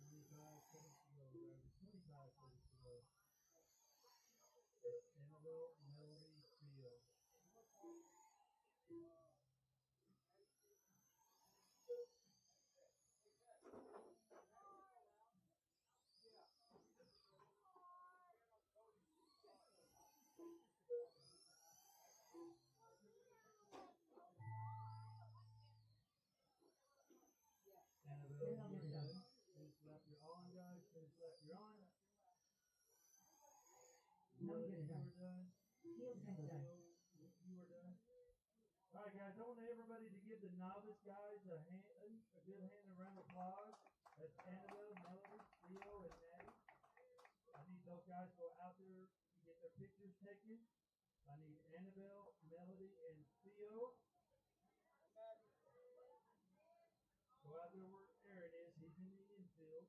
25 seconds to go, drivers. 25 seconds to go. It's Annabelle, Melody, Theo. Annabelle, you're done. Finish lap you're on, guys. Finish lap you're on. Melody, you are done. Theo's done. You are done. All right, guys. I want everybody to give the novice guys a good hand and round of applause. That's Annabelle, Melody, Theo, and Maddie. I need those guys to go out there and get their pictures taken. I need Annabelle, Melody, and Theo. Go out there where Aaron is. He's in the infield.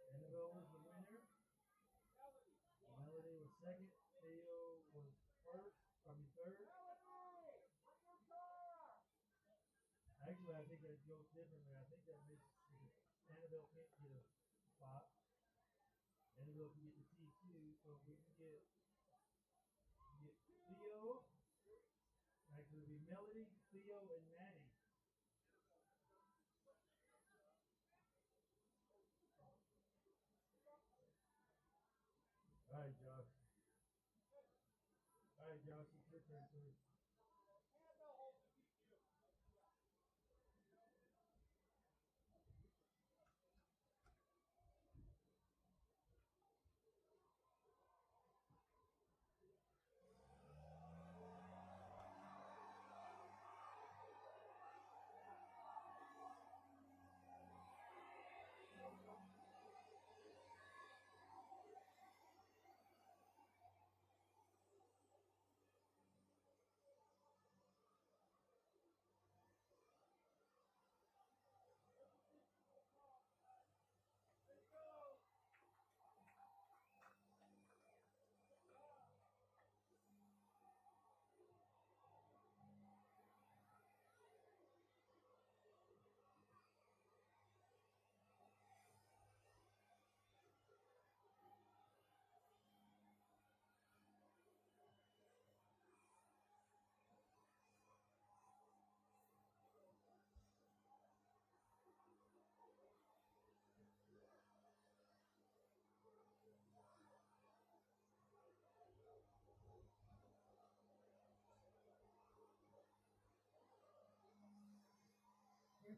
Annabelle was the winner. Melody was second. Theo was third. Actually, I think that goes differently. I think that makes Annabelle can't get a spot. Annabelle can get the T2, so we can get Theo. Actually, it'll be Melody, Theo, and Maddie. All right, Josh. It's your turn, please.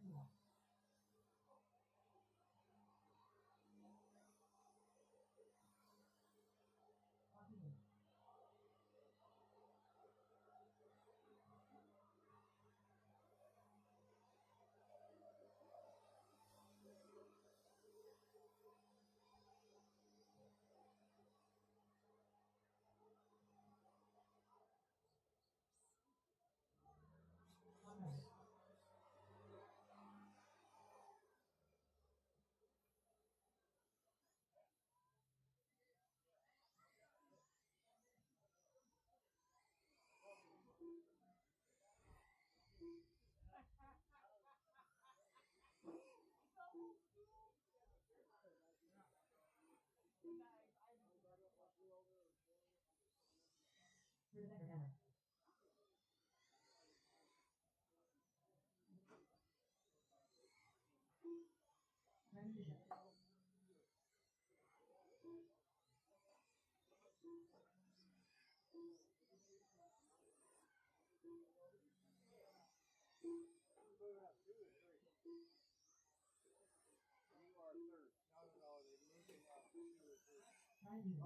For the better ever. Brandon Bishop. Brian Beeman.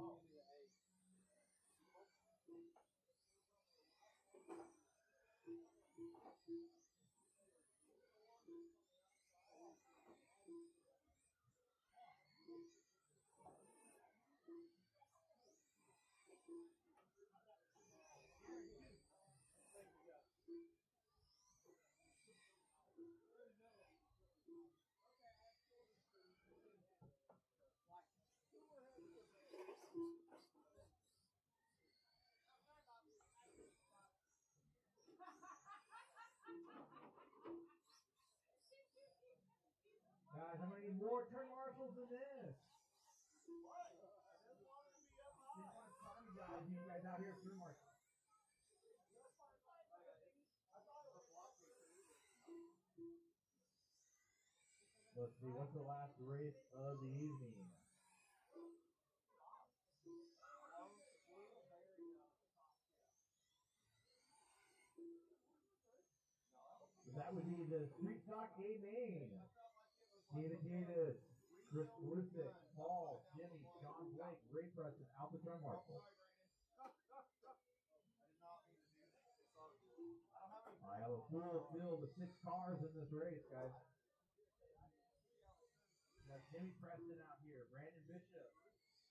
Guys, I'm gonna need more turn marshals than this. You guys out here turn marshals. Let's see, what's the last race of the evening? That would be the Street Stock A main. David Davis, Chris Lucic, Paul, Jimmy, John Blake, Ray Preston, Alpha Turn Marshal. I have a full field of 6 cars in this race, guys. We got Jimmy Preston out here, Brandon Bishop,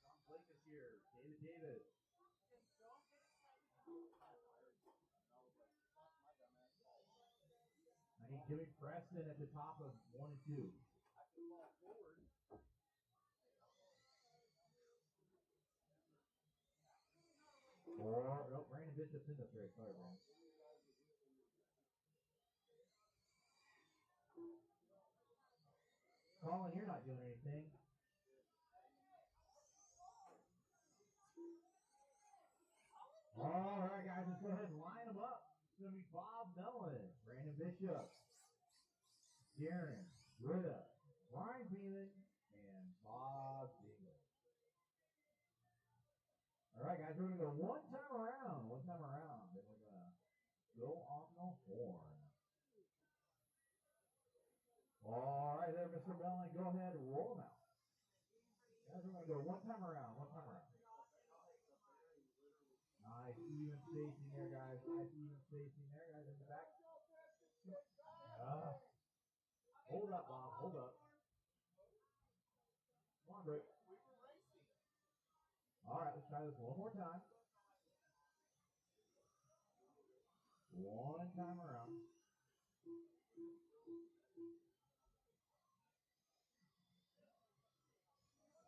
John Blake is here, David Davis. I need Jimmy Preston at the top of 1 and 2. Or, no, Brandon Bishop's in this race. Sorry, Brandon. Colin, you're not doing anything. All right, guys, let's go ahead and line them up. It's going to be Bob Mellon, Brandon Bishop, Darren, Britta, Brian Beeman, and Bob Dingle. All right, guys, we're going to go one time around, then we're going to go on the horn. All right, there, Mr. Mellon, go ahead and roll them out. Guys, we're going to go one time around. Nice even spacing there, guys. In the back. Hold up, Bob. Hold up. Come on, Rick. All right, let's try this one more time. One time around.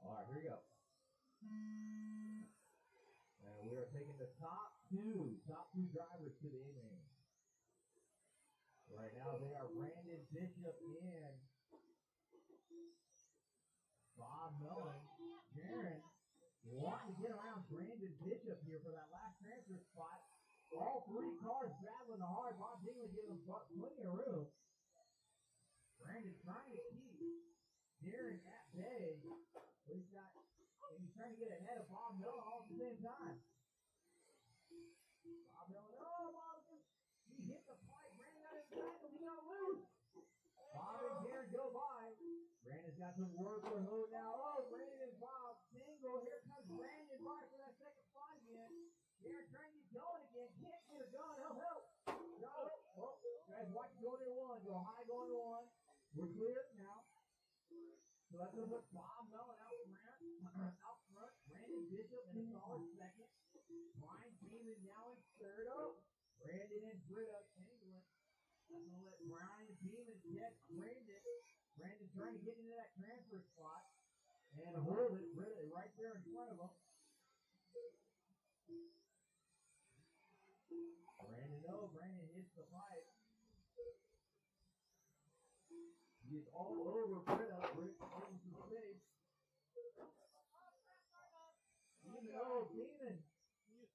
All right, here we go. And we are taking the top two drivers to the A-main. Right now they are Brandon Bishop and Bob Mellon. Jaron wanting to get around Brandon Bishop here for that last transfer spot. All 3 cars battling hard. Bob Dingley giving them plenty of room. Brandon trying to keep Jaron at bay. But he's trying to get ahead of Bob Mellon all at the same time. Bob Mellon, he hit the pipe, Brandon got his back, and he got loose. Bob Brandon's got some work to hold now. Oh, Brandon Bob single. Here comes Brandon by for that second spot again. They're trying to get going again. Can't get her going. Help, help. No. Oh, guys, watch going to one. Go high going to one. We're clear now. So that's going to put Bob Mellon out front. Out front. Brandon Bishop in a solid second. Brian Beeman now in third. Oh, Brandon and Britta tangling. That's going to let Brian Beeman catch Brandon. Brandon trying to get into that transfer spot and hold it. Britta right there in front of him. Brandon hits the pipe. He is all over Britta. Britta getting some space. Demon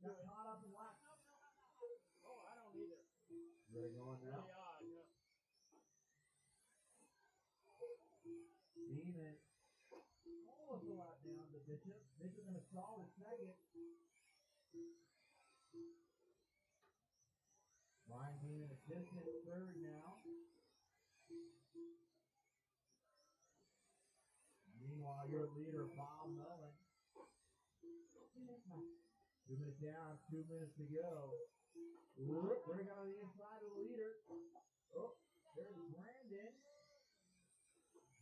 got caught up in lap. Oh, I don't either. They're going now. Really odd, yeah. Demon almost a lap down to Bishop. Bishop in a solid second. Brian Demon a distant third now. Meanwhile, your leader, Bob Mellon. 2 minutes down, 2 minutes to go. Whoop, they're going on the inside of the leader. Oh, there's Brandon.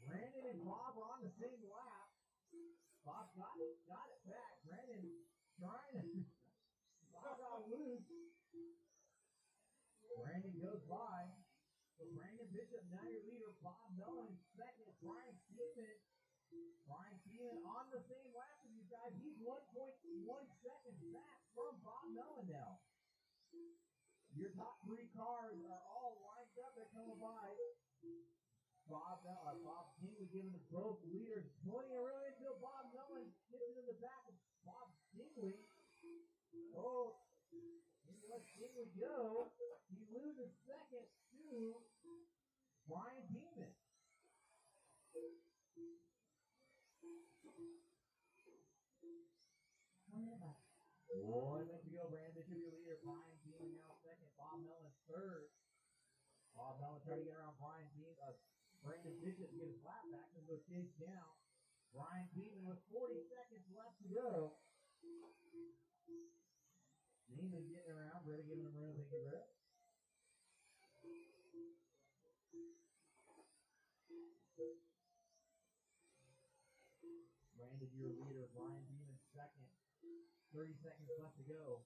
Brandon and Bob are on the same lap. Bob got it back. Brandon trying to. Bob got loose. Brandon goes by. So Brandon Bishop, now your leader. Bob Mellon in second. Brian Keeman on the same lap as you guys. He's 1.1 seconds back from Bob Mellon now. Your top three cars are all lined up. They're coming by. Bob Kingley giving the both leaders plenty of room until Bob Mellon gets into the back of Bob Kingley. Oh, he lets Kingley go. He loses second to Brian Beeman. One minute to go. Brandon Bishop, your leader. Brian Beeman now second. Bob Mellon third. Bob Mellon trying to get around Brandon Bishop to get his lap back and go chase down. Brian Beeman with 40 seconds left to go. Beeman getting around. Britta giving him room. Thank you, Britta. Brandon, your leader. Brian Beeman second. 30 seconds left to go.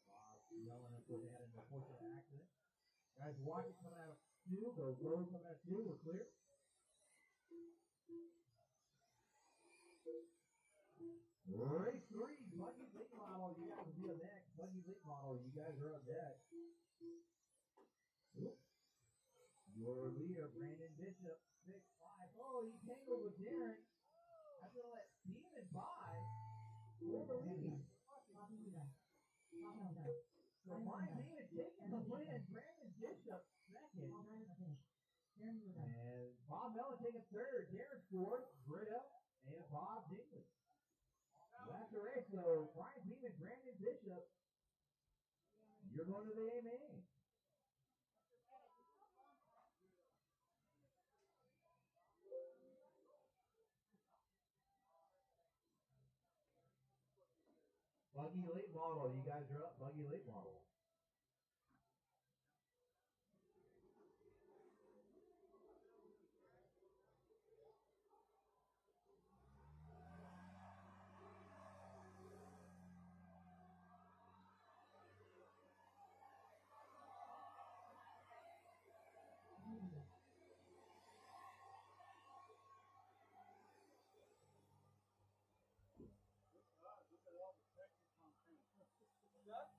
Bob Mellon, of course, had an unfortunate accident. Guys, watch it coming out of two. Go low coming out of two. We're clear. Race 3, Buggy League Model. You guys will be up next. Buggy League Model. You guys are up next. Oop. Your leader, Brandon Bishop, 6'5". Oh, he tangled with Darren. I'm going to let Steven by. For the lead. So Brian Beeman taking the win. Brandon Bishop second. And Bob Mellon taking third. Darren scored. Britta and Bob Dingley. That's the race. So Brian Beeman, Brandon Bishop, you're going to the AMA. Buggy Late Model, you guys are up. Buggy Late Model. Look at all the specs you come through. What's that?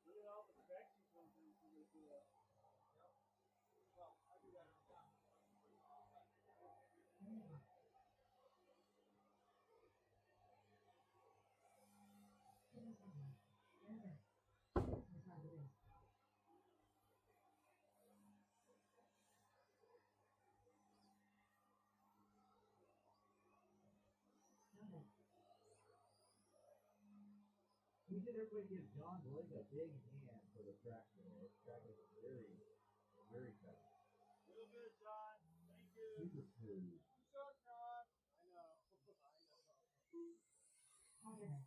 Look at all the specs you come through when they do that. Yep. Well, I do that every time. We should everybody give John Blake a big hand for the track today. The track is very, very tough. Real good, John. Thank you. super smooth. Suck, John. I know.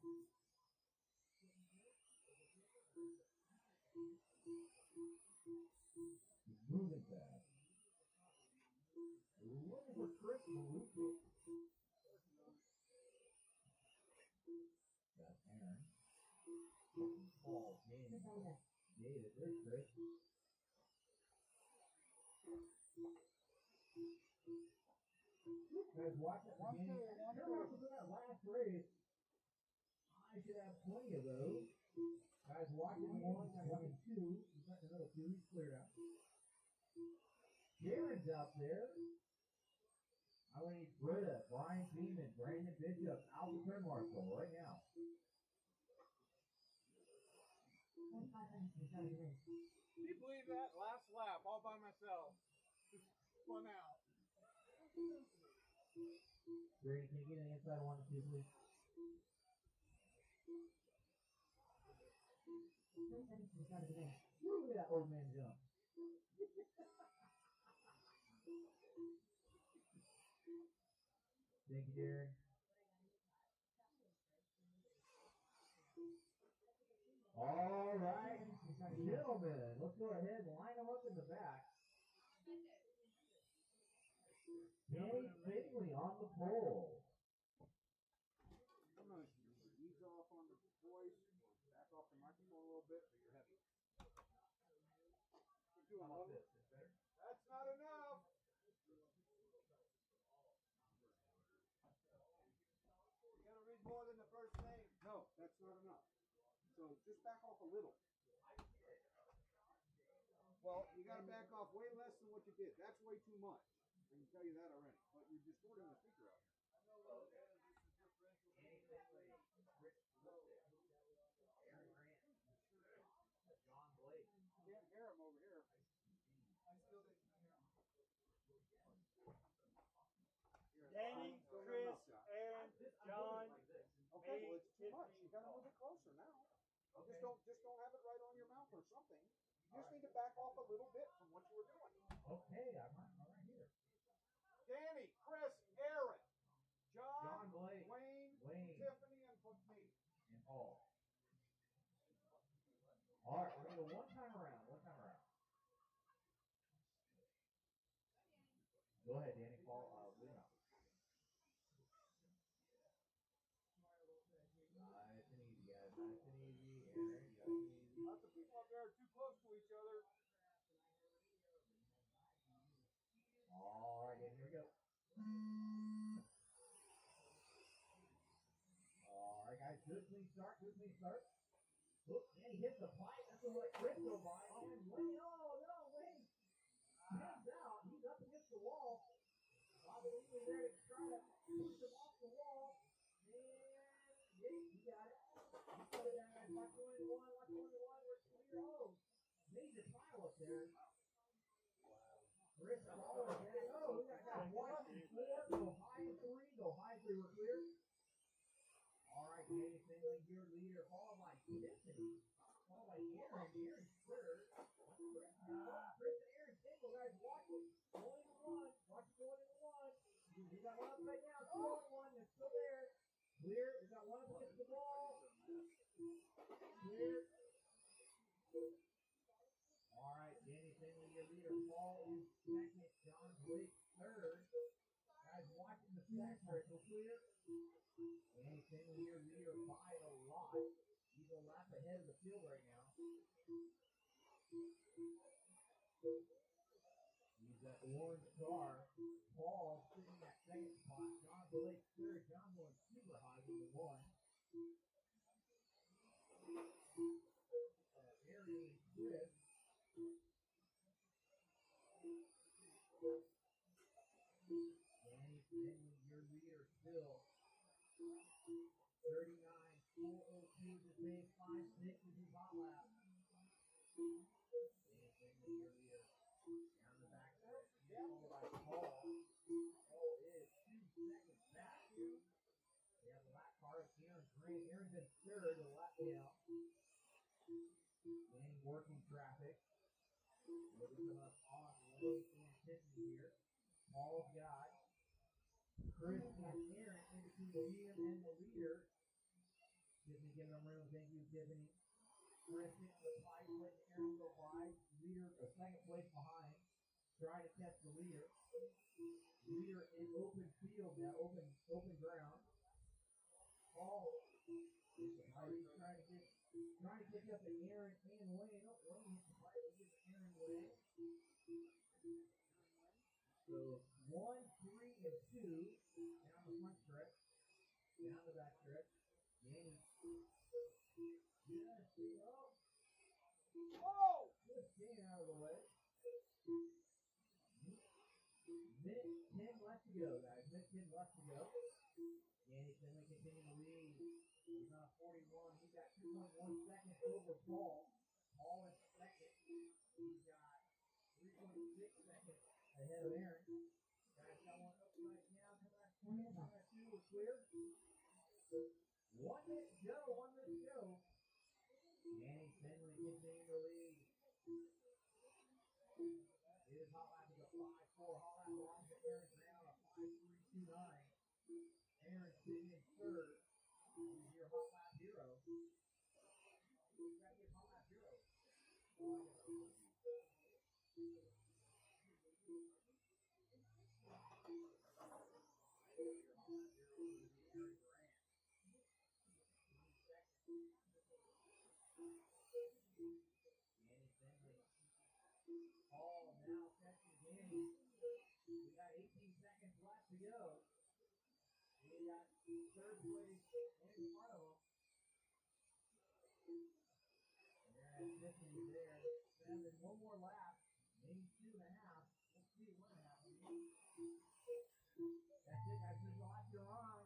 He's moving fast. Looking for Chris Maluka. That's Aaron. Paul, David. David, there's Chris. Guys, watch that game. Turnovers in that last race. I should have plenty of those. Guys, watching one, watching two. He's got another two. He's cleared out. Jaren's out there. I want to need Britta, Brian Beeman, Brandon Bishop, Alvin Turnmarshall right now. Can you believe that? Last lap, all by myself. Just spun out. Brady, can you get an inside one, two, please? Woo, look at that old man jump. Thank you, Darren. All right, gentlemen, let's go ahead and line them up in the back. Danny Finley on the pole. I'm going to ease off on the voice, back off the microphone a little bit, so you're heavy. We're doing a little. That's not enough. You got to read more than the first name. No, that's not enough. So just back off a little. Well, you got to back off way less than what you did. That's way too much. I can tell you that already. But you're distorting the speaker out here. Aaron Grant. John Blake. Can't hear him over here. I still didn't hear him. Danny, Chris, Aaron, John, Okay, me, well it's too much. Tiffany, You gotta Paul. move it closer now. Okay. Just don't have it right on your mouth or something. You just need to back off a little bit from what you were doing. Okay, I'm right here. Danny, Chris, Aaron, John John, Blake, Wayne, Wayne, Tiffany, and me. and Paul. All right, we're gonna go one time around. Go ahead, Danny. Paul, lead out. Nice and easy, guys. Nice and easy. Aaron, nice and easy. Lots of people up there are too close to each other. All right, Danny, here we go. All right, guys. Good clean start. Look, and he hits the pipe. That's what let Chris go by. And Wayne, oh no, Wayne hands out. He's up against the wall. Bobby Lee was there to try to push him off the wall. And yeah, he got it. He put it down, guys. Watch one and one. We're clear. Oh, major pile up there. Chris, oh, okay. Oh, we got guys 1 and 4. Go high and 3. We're clear. All right, Danny Finley, your leader, followed by Tiffany, followed by Aaron. Aaron's third. Chris and Aaron single, guys. Watch it. Going into one. We got one up right now. 2 on 1. They're still there. Clear. We got one up against the wall. Clear. All right, Danny Finley, your leader. Paul is second. John Blake third. Guys, watching the stack circle. Clear. Danny Finley, your leader by a lot. He's a lap ahead of the field right now. He's that orange car. Paul sitting at second spot. John Blake third. John going super high with the one. Aaron and Chris. Danny Finley, your leader still. 39, 402 to pace, 5-6 is his hot lap. Danny Finley, your leader. Down the back stretch, followed by Paul. Paul is 2 seconds back. We have the lap car of Aaron Green. Aaron's in third, the lap count. Danny working traffic. We'll be coming up on Wayne and Tiffany here. Paul's got Chris and Aaron in between him and the leader. Tiffany giving them room. Thank you, Tiffany. Chris in the pipe, letting Aaron go by. Leader, second place behind, trying to catch the leader. Leader in open field now, open ground. Paul he's trying to catch up to Aaron and Wayne. Oh, Wayne hit the pipe. He gives Aaron Wayne. So 1, 3, and 2 down the front stretch, down the back stretch. Danny. Just oh! Just getting out of the way. Minute 10 left to go, guys. Minute 10 left to go. Danny Finley continuing to lead. He's on a 41. He's got 2.1 seconds over Paul. Paul is second. He's got 3.6 seconds ahead of Aaron. Guys got one upside down. Come back 20. Come back 2. We're clear. 1 minute to go. 1 minute to go. Danny Finley continuing to lead. It is hot lap to go 5-4. Hot lap belongs to Aaron Brown, a 5-3-2-9. Aaron sitting in third. He's your hot lap hero. You gotta get hot lap hero. Paul now catching Danny. We got 18 seconds left to go. We got third place in front of him. And Tiffany there. 7. One more lap. Maybe 2.5. We'll see what happens. That's it, guys. This is the lap you're on.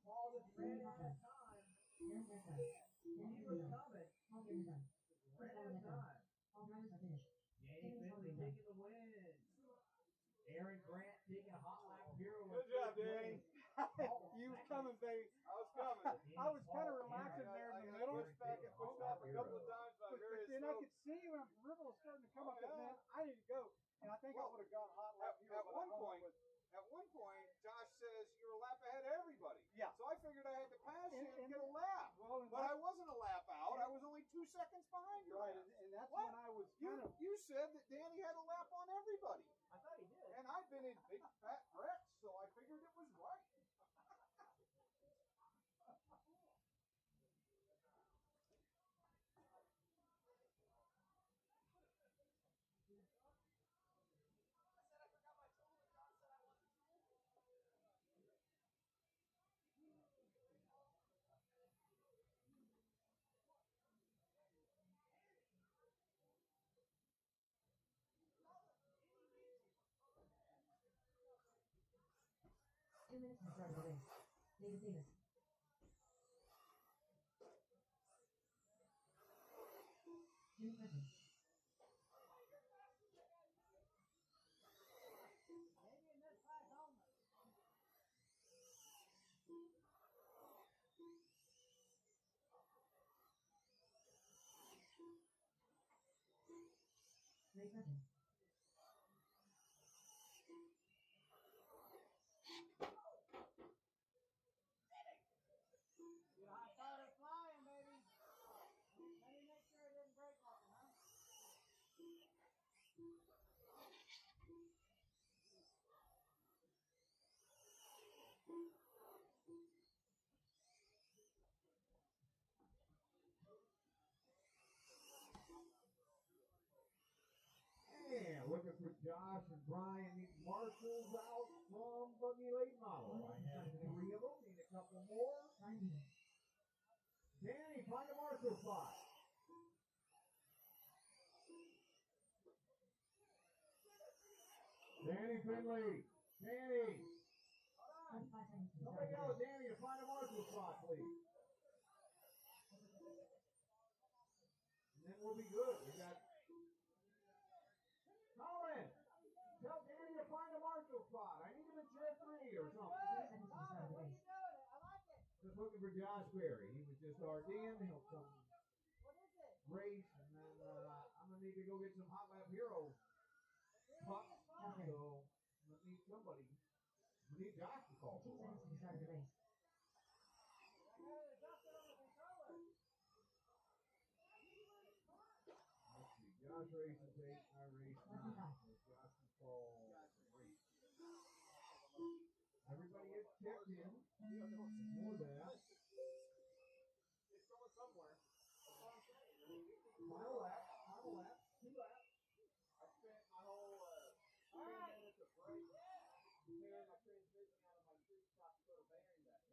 Paul just ran out of time. He was coming. Ran out of time. Danny Finley taking the win. Aaron Grant taking a hot lap hero. Good job, Danny. You was coming, baby. I was coming. I was kind of relaxing there in the middle. Pushed back and pushed off a couple of times by But various then I folks. could see when the river was starting to come up that man, I need to go. And I think I would have gone hot lap here. At but I one hung point, with- Josh says you're a lap ahead of everybody. Yeah. So I figured I had to pass you and And- get a lap. well, and But I wasn't a lap out. I was only 2 seconds behind you. right, and that's What? when I was kind of. You said that Danny had a lap on everybody. I thought he did. And I've been in big fat wrecks, so I figured it was right. Two minutes to start the race. David Davis. Jimmy Preston. Ray Preston. I started flying, baby. Let me make sure it didn't break nothing, huh? And looking for Josh and Brian. These marshals out from Buggy Late Model. I have 3 of them. Need a couple more. Danny, find a marshal spot. Danny Finley. Danny. Somebody else, Danny, to find a marshal spot, please. And then we'll be good. We got Colin. Tell Danny to find a marshal spot. I need him in chair 3 or something. What are you doing? I like it. Just looking for Josh Berry. He was just RDing. He'll come What is it? race, and then I'm gonna need to go get some hot lap hero pucks. So let me somebody, we need Josh to call 2 for a seconds while. to the start of the race. Let's see, Josh races 8, I race 9. So Josh can call race. Everybody gets checked in. More that. It's going somewhere. That's what I'm saying. Final lap, 2 laps. I spent my whole 10 minutes of break tearing my transmission out of my street stop to put a bearing back.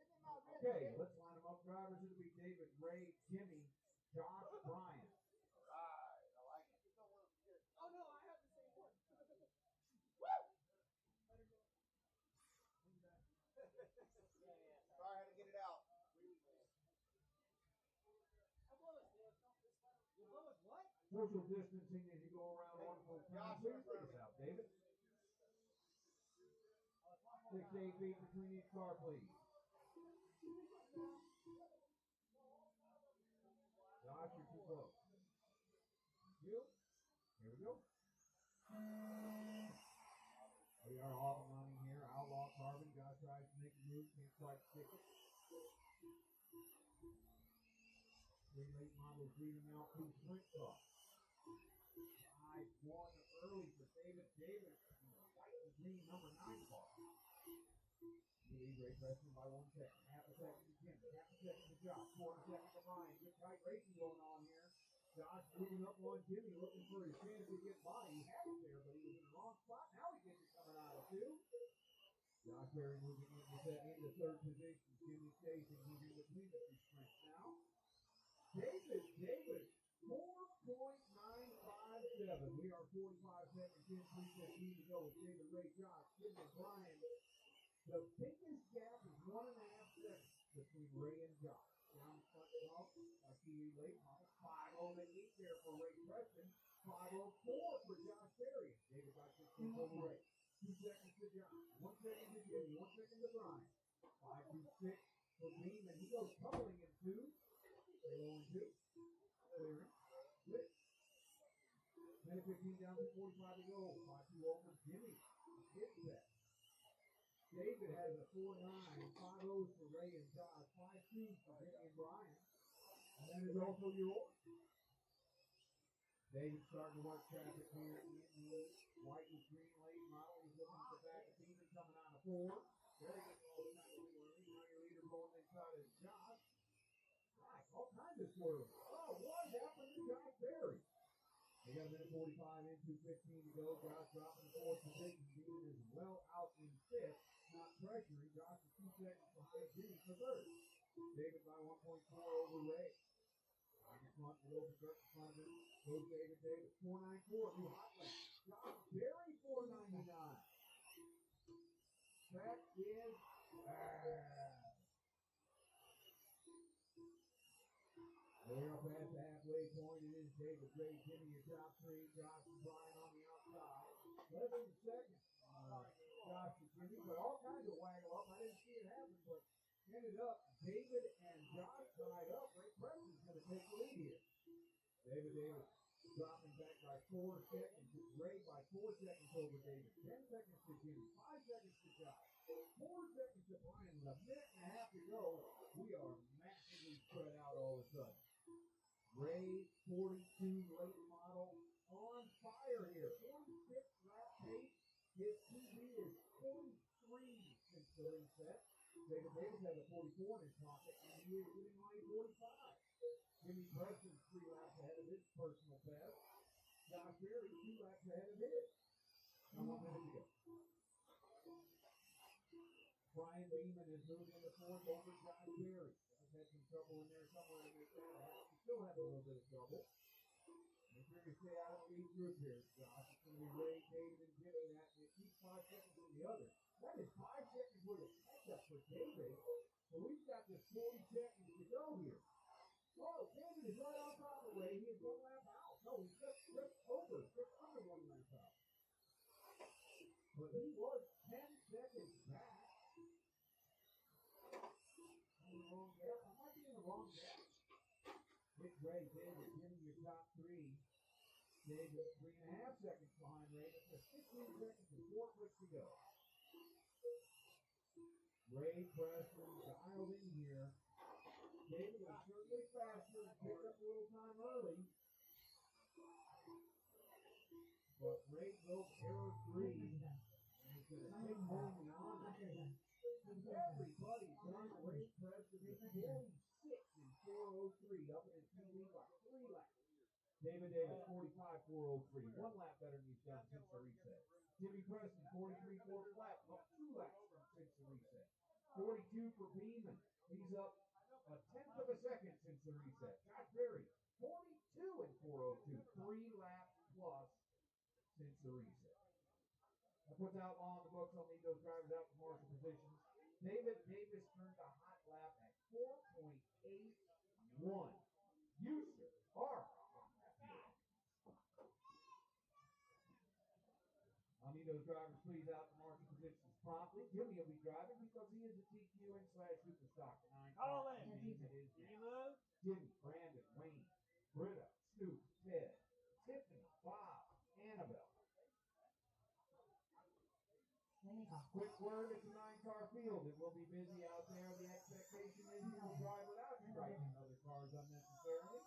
Okay, let's line them up. Drivers, it'll be David, Ray, Jimmy, Josh, Brian. Right, I like it. Just don't want to forget. Oh no, I have the same one. Sorry, I had to get it out. Social distancing as you go around one full time. Please take us out, David. 6 to 8 feet between each car, please. Josh, you're too close. You. Here we go. We are off and running here. Outlaw Carbon. Josh tries to make a move. Can't quite stick it. Three late models leading out to sprint car. 5-1 early for David. David fighting the green number 9 car. The lead Ray Preston by 1 second. Half a second to Jim. Half a second to Josh. 1 second to Brian. Good tight racing going on here. Josh moving up on Jimmy, looking for his chance to get by. He had it there, but he was in the wrong spot. Now he gets it coming out of 2. Josh Berry moving into third position. Jimmy chasing, moving between the 2 sprints now. David, 4.957. We are 45 seconds in, 3:15 to go with David, Ray, Josh, Jimmy, Brian. The biggest gap is 1.5 seconds between Ray and Josh. Down front off, Kiwi late model. 5-0 they lead there for Ray Preston. 5:04 for Josh Berry. David got 16 over Ray. 2 seconds to Josh. 1 second to Jimmy. 1 second to Brian. 5-6 for Beeman. He goes tumbling in 2. They're rolling 2. Clearing. Split. 10-15 down to 45 to go. 5-2 over Jimmy. Hits that. David has a 4-9, 5-0s for Ray and Josh, 5-2s for Jimmy and Brian. And that is also yours. David starting to work traffic here in the white and green late model. He's looking at the back of Beeman coming out of 4. Very good all the time. Now your leader going inside is Josh. Right, all kinds of swirls. Oh, what happened to Josh Berry? They got a minute 45 in, 2:15 to go. Josh dropping the 4th position. Beeman is well out in 5th. Not pressuring. Josh is 2 seconds behind Jimmy for 3rd. David by 1.4 over Ray. On the front, a little bit in front of him. Goes David. 4.94. New hot lap. Josh Berry 4.99. That is bad. They're up at the halfway point. It is David, Ray, Jimmy, your top 3. Josh and Brian on the outside. 11 seconds. Josh and Jimmy, but all kinds of waggle up. I didn't see it happen, but ended up David and Josh tied up. Ray Preston's going to take the lead here. David dropping back by 4 seconds. Ray by 4 seconds over David. 10 seconds to Jimmy. 5 seconds to Josh. 4 seconds to Brian. With a minute and a half to go, we are massively spread out all of a sudden. Ray, 42 late model, on fire here. 46 lap pace. His PB is 43 since the reset. David Davis has a 44 in his pocket, and he is getting only 45. Jimmy Preston's 3 laps ahead of his personal best. Josh Berry 2 laps ahead of his. Now 1 minute to go. Brian Beeman is moving into 4th over Josh Berry. Josh had some trouble in there somewhere to make that happen. He still has a little bit of trouble. Make sure you stay out of the lead group here, Josh. It's going to be Ray, David, and Jimmy. That and keep 5 seconds from the other. That is 5 seconds worth of catch-up for David. So we've got just 40 seconds to go here. Oh, David is right on top of Ray. He is 1 lap out. No, he's just under 1 lap out. But he was 10 seconds back. In the wrong gap. I might be in the wrong gap. It's Ray, David, Jimmy, your top 3. David, 3.5 seconds behind Ray. That's 15 seconds and 4 clicks to go. Ray Preston dialed in here. David was certainly faster and picked up a little time early. But Ray broke error 3. And he's going to take home the honor. Everybody's on Ray Preston at 46 in 4:03, up in his TV by 3 laps. David Davis, 45, 4:03. 1 lap better than he's done since the reset. Jimmy Preston, 43, 4 flat, up 2 laps since the reset. 42 for Beeman. He's up a tenth of a second since the reset. Josh Berry, 42 in 4:02. 3 laps plus since the reset. That puts Outlaw on the books. I'll need those drivers out for marshal positions. David Davis turned a hot lap at 4.81. You, sir, are a hot lap leader. I'll need those drivers, please, out to marshal positions promptly. Jimmy will be driving because he is a TQN / Super Stock 9. Call in. It is You move? Jimmy, Brandon, Wayne, Britta, Snoop, Ted, Tiffany, Bob, Annabelle. Quick word, it's a 9-car field. It will be busy out there. The expectation is you will drive without striking other cars unnecessarily.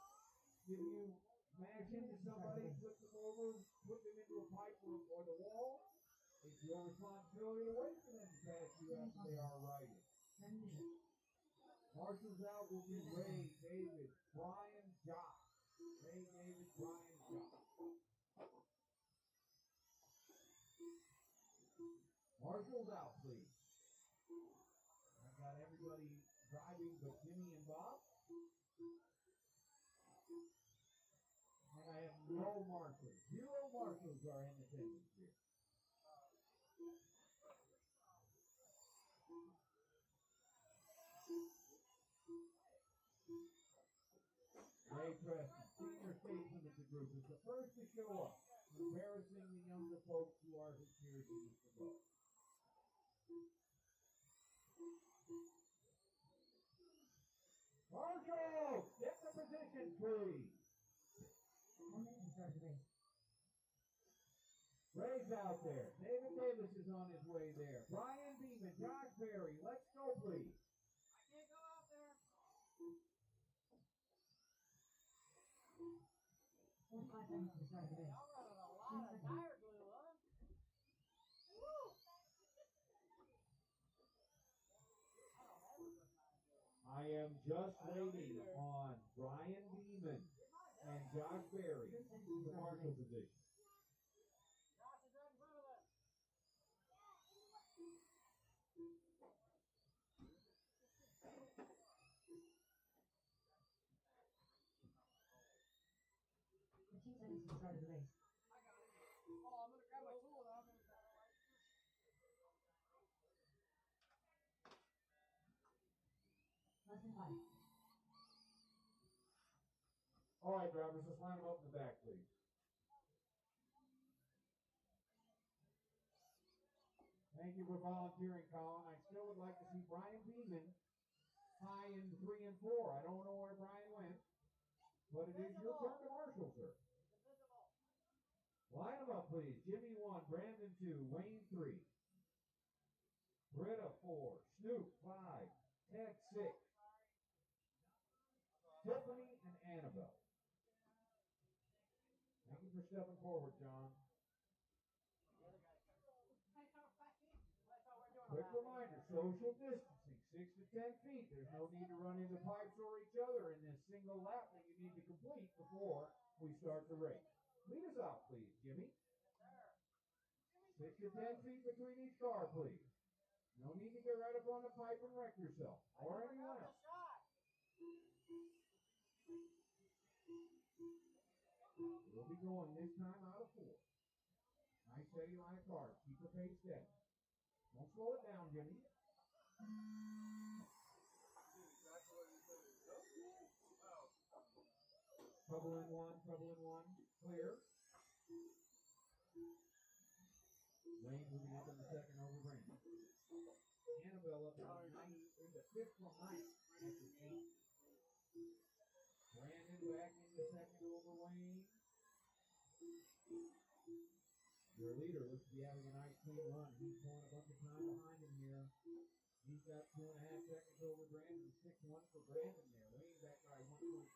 If you smash into somebody, flip them over, put them into a pipe or the wall, it's your responsibility to wait for them to pass you after they are riding. Marshals out will be Ray, David, Brian, Josh. Ray, David, Brian, Josh. Marshals out, please. I've got everybody driving but Jimmy and Bob. And I have no marshals. 0 marshals are in attendance here. Ray Preston, senior statesman of the group, is the first to show up, embarrassing the younger folks who are his peers in this regard. Marshal, get the position, please. Ray's out there. David Davis is on his way there. Brian Beeman, Josh Berry, let's go, please. I can't go out there. 45 seconds to start the race. Y'all running a lot of tire glue, huh? Woo! I am just waiting on Brian Beeman and Josh Berry, the marshal position. Josh is right in front of us. 15 seconds to start the race. I got it. Oh, I'm gonna grab my tool and I'm gonna grab it. Less than 5. All right, drivers, let's line them up in the back, please. Thank you for volunteering, Colin. I still would like to see Brian Beeman high in 3 and 4. I don't know where Brian went, but it is your turn to marshal, sir. Invisible. Line them up, please. Jimmy 1, Brandon 2, Wayne 3, Britta 4, Snoop 5, Ted 6, Tiffany and Annabelle. Thank you for stepping forward, John. Quick reminder, social distancing, 6 to 10 feet. There's no need to run into pipes or each other in this single lap that you need to complete before we start the race. Lead us out, please, Jimmy. 6 to 10 feet between each car, please. No need to get right up on the pipe and wreck yourself, or anyone else. We'll be going this time out of 4. Nice steady line of cars. Keep the pace steady. Don't slow it down, Jimmy. Trouble in one. Clear. Lane moving up in the second over Brandon. Annabelle up in the 5th from 9th. After 8. Brandon back in the second over Wayne. Your leader looks to be having a nice clean run. He's pulling a bunch of time behind him here. He's got 2.5 seconds over Brandon, 6-1 for Brandon there. Wayne back by 1.3.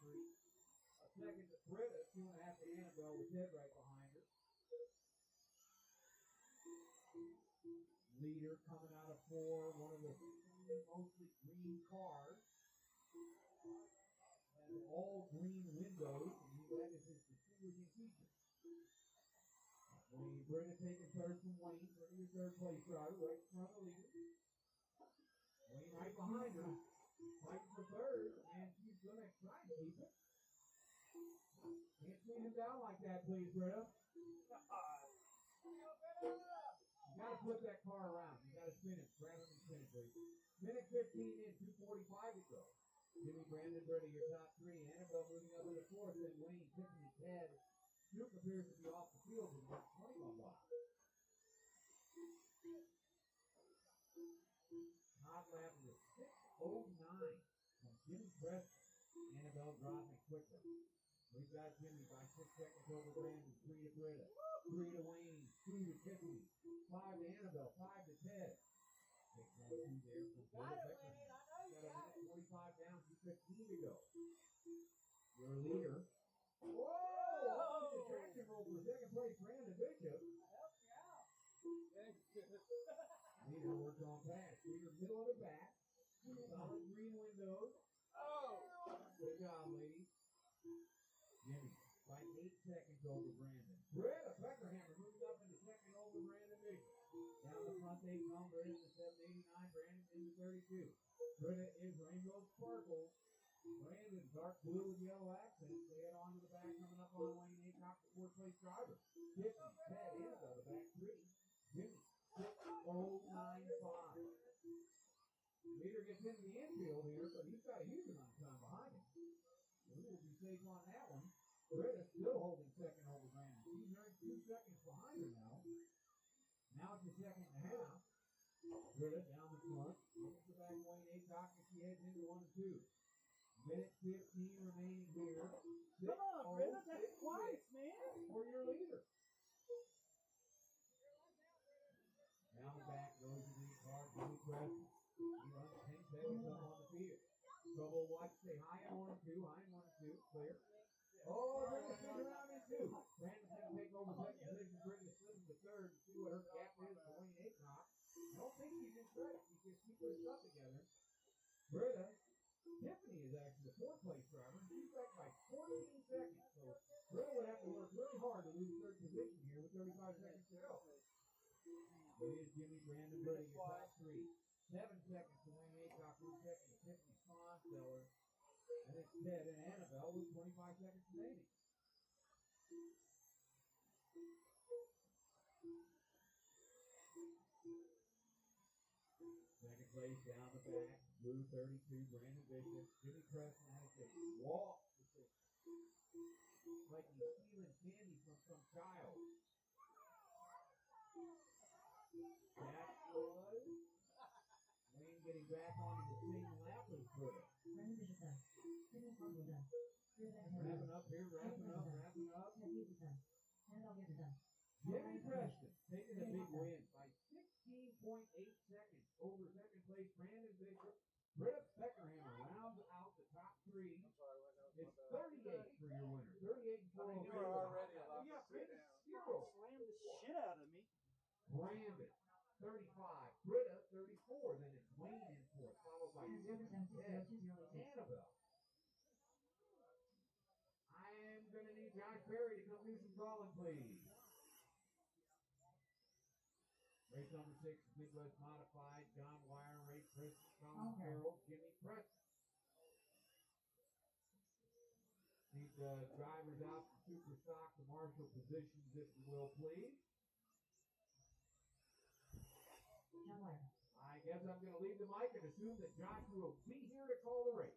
A second to Britta, 2.5 to Annabelle with Ted right behind her. Leader coming out of 4, one of the mostly green cars. Has all green windows, and that is his distinguishing feature. Britta taking third from Wayne, Britta your third place driver, right in front of the leader. Wayne right behind her, fighting for third, and she's gonna try to keep it. Can't squeeze him down like that, please, Britta. You gotta flip that car around. You gotta spin it. Brandon and spin it, please. Minute 15 in, 2:45 to go. Jimmy, Brandon, Britta, your top 3. Annabelle moving up to the 4th, then Wayne, Tiffany, Ted. Snoop appears to be off the field with about 21 blocks. Hot lap is 6:09 from Jimmy Preston. Annabelle dropping quickly. We've got Jimmy by 6 seconds over Brandon, 3 to Britta, 3 to Wayne, 2 to Tiffany, 5 to Annabelle, 5 to Ted. Takes 1 2 there from Got Britta it, Beckman. Wayne. I know you Got a got minute it. 45 down, 2:15 to go. Your leader. Whoa! The traction roll for second place, Brandon Bishop. I helped you out. Thank you. Leader works on pass. Leader middle of the back. Solid green windows. Oh. Good job, ladies. Jimmy, by 8 seconds over Brandon. Britta Beckerhammer moving up into second over Brandon Bishop. Down the front they come. Britta's to 789. Brandon into 32. Britta is Rainbow Sparkles. Brandon dark blue with yellow accents. They head on to the back, coming up on Wayne Aycock, the 4th place driver. Tiffany, Ted, Annabelle, the back 3. Jimmy, 6:095. Leader gets into the infield here, but he's got a huge amount of time behind him. So he will be safe on that one. Britta still holding second over Brandon. She's earned 2 seconds behind her now. Now it's a second and a half. Britta down the front. Looks the back Wayne Aycock as she heads into 1 and 2. Minute 15 remaining here. Come on, Britta. That's twice, man. For your leader. Down the back goes the lead car, Jimmy Preston. He runs 10 seconds up on the field. Trouble watch, stay high in 1 and 2, high in 1 and 2, clear. Oh, Britta spins around in 2. Brandon's going to take over second position. Britta slips to third to see what her gap is to Wayne Aycock. I don't think she's in third. She just keeps her stuff together. Britta, Tiffany is actually the 4th place driver. She's back by 14 seconds. So Britta would have to work really hard to lose third position here with 35 seconds to go. It is Jimmy, Brandon, Britta, your top 3. 7 seconds to Wayne Aycock, 2 seconds to Tiffany Fonsteller. And it's Ted and Annabelle with 25 seconds remaining. Second place down the back, blue 32, Brandon Bishop. Jimmy Preston has to walk. It's like he's stealing candy from some child. That was Wayne getting back onto the same lap as Britta. Brandon Bishop done. Tiffany Fontaine done. Wrapping up here, wrapping up. Ted Hughes done. Annabelle Gibbs done. Jimmy Preston taking a big win by 16.8 seconds over second place Brandon Bishop. Britta Beckerhammer rounds out the top 3. It's 38 for your winner. 38 and 4. You were already allowed Yeah, to sit Britta down. 0. Slammed the shit out of me. Brandon 35. Britta 34. Then it's Wayne in 4th, followed by Ted, Annabelle. I'm going to need Josh Perry to come do some calling, please. Race number 6 is Midwest Modified. John Wire, Ray Preston, Colin Farrell, Jimmy Preston. Need the drivers out from super stock to marshal positions, if you will, please. John Wire. I guess I'm going to leave the mic and assume that Josh will be here to call the race.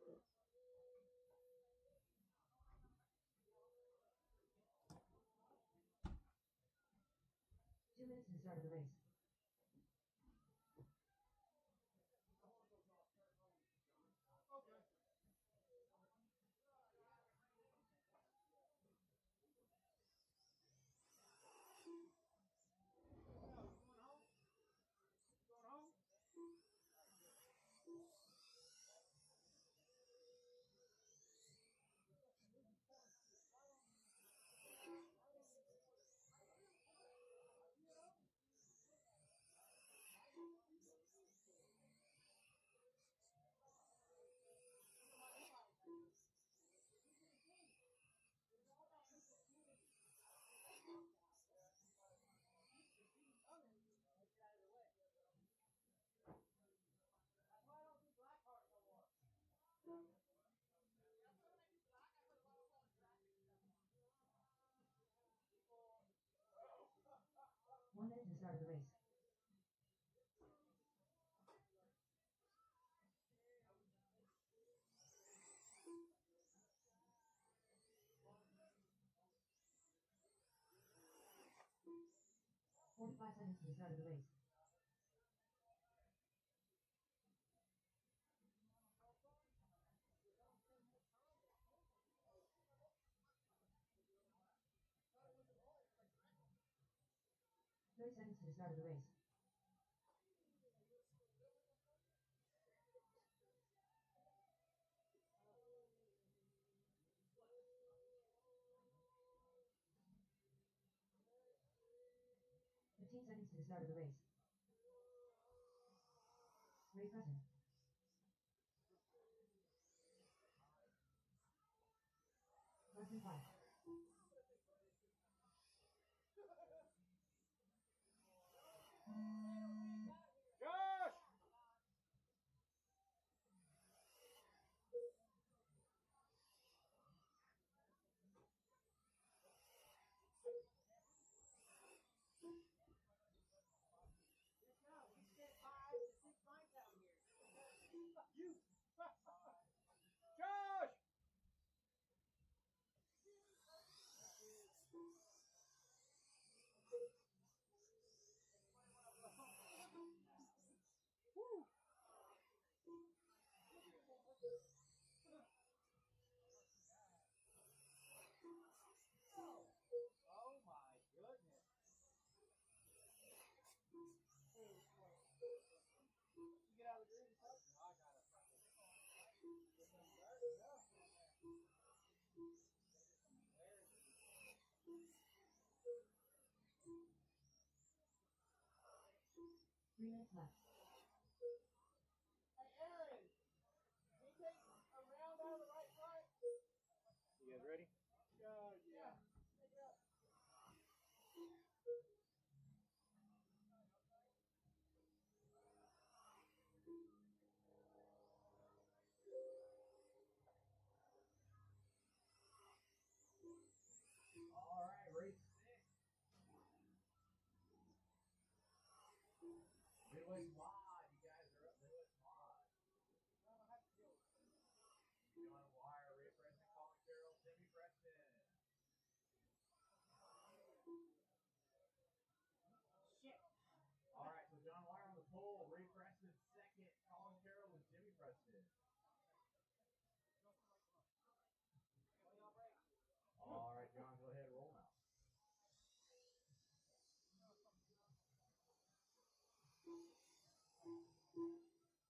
Two minutes to the start of the race. start of the race. "45 seconds to the start of the race. "30 seconds to the start of the race. "15 seconds to the start of the race. Ray present. Less than 5. Josh! We spent 5 to 6 nights out here. You! Josh! Woo! Oh my goodness. You get out of the green club? No, I got it. Get them dirt, yeah. Where is it? 3 minutes left. Hey, Aaron, can you take a round out of the right front? You guys ready? Yeah. Take it up. All right, race 6. Midwest Mod, you guys are up. Midwest Mod. John Wire, Ray Preston, Colin Carroll, Jimmy Preston. Shit. All right, so John Wire on the pole, Ray Preston second, Colin Carroll with Jimmy Preston. All right, John, go ahead, roll now.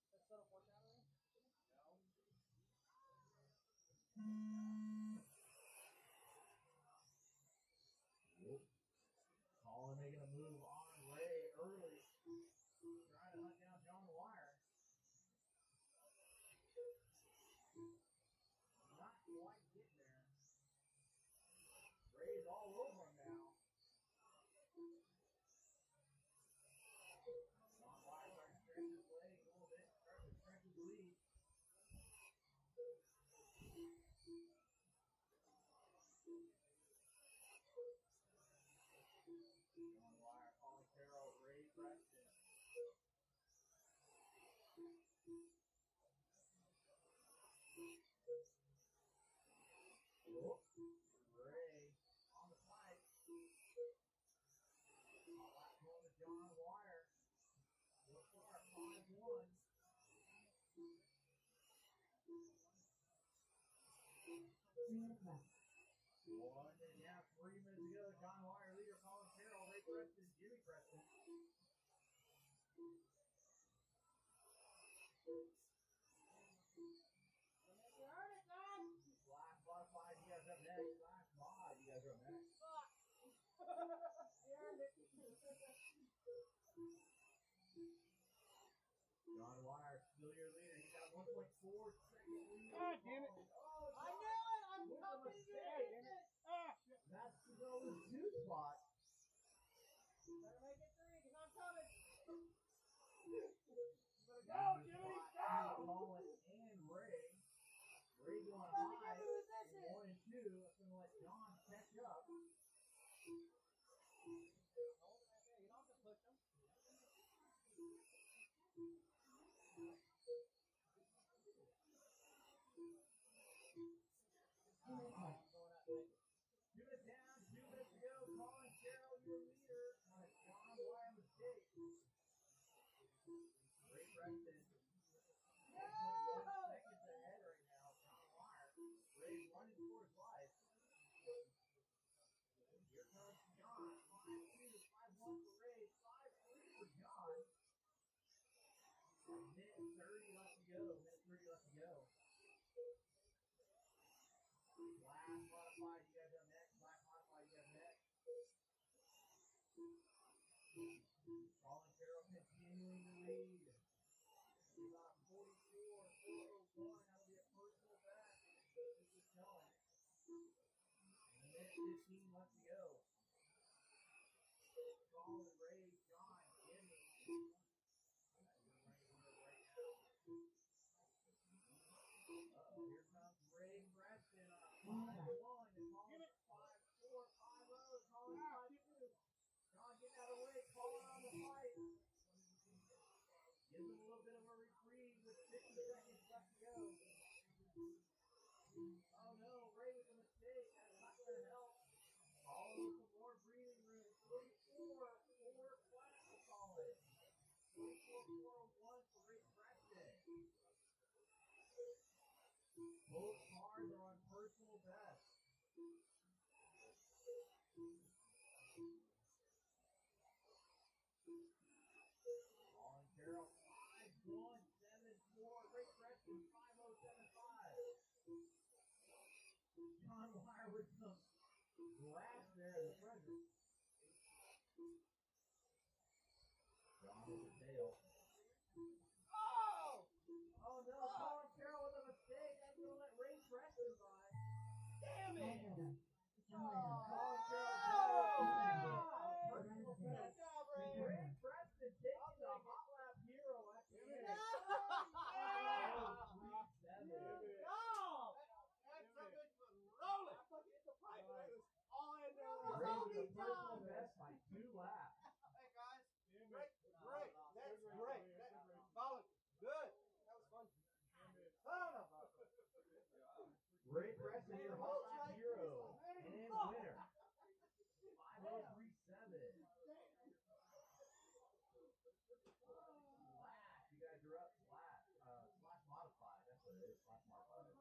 That setup work out of there? No. Whoop. Colin making a move on Ray early. Trying to hunt down John Wire. Not quite getting there. Ray's all over him now. John Wire starting to stretch his leg a little bit, starting to stretch his lead. John Wire, Colin Carroll, Ray Preston. Whoop. Ray on the pipe. Last one to John Wire. What's our 5-1? 3 minutes left. 3 minutes ago. John Wire, leader, Colin Carroll, Ray Preston, Jimmy Preston. You heard it, Tom. Last Spotify, you guys up next. Last mod, you guys are up next. Fuck. You earned it. John Wire, still your leader. He's got 1.4 second lead. God damn it. Oh, I knew it. I'm With coming the to mistake. get it. Ah, shit. that's to go with 2 spot. Better make it 3 because I'm coming. Go, Go, Jimmy, go. Colin and Ray. Ray going I'm about to high. give you who this is. 1 and 2. I'm going to let John catch up. Hold it right there. You don't have to push them. Give it down, 2 minutes to go. Colin Carroll, your leader. On a John Wire mistake. Ray Preston. 1.1 seconds ahead right now. John Wire. Ray's running for his life. Here comes John. 5-2, 5-1 for Ray. 5-3 for John. Minute 30 left to go. Minute 30 left to go. Last modified, you guys have next. Last modified, you have next. Colin Carroll continuing to lead. He's on 44, 401. That'll be a personal best. This is telling. And a minute 15 left to go. Colin, Ray, John, Jimmy. Here comes Ray Preston on a 5-1. And Colin 5-4, 5-0. Colin 5-2. John getting out of the way. Colin on the fight. Gives him a little bit of a reprieve with 50 seconds left to go. Oh no, Ray with a mistake. That's not going to help. Colin with some more breathing room. 44, 4 flat for Colin. 44, 401 for Ray Preston. Both cars are on personal best. Colin Carroll 5-1-7-4. Ray Preston 5-0-7-5. John Wire with some grass there in the present. John with the tail. Oh! Oh no, Colin Carroll with a mistake. That's going to let Ray Preston by. Damn it! Colin Carroll. Ray Preston taking the hot lap hero at the end. Ray with a personal best by 2 laps. Hey guys, great. That's great. Colin, good. That was fun. Ray Preston, your hot lap hero and winner. 5037. Slash, you guys are up. Slash modified. That's what it is. Slash modified.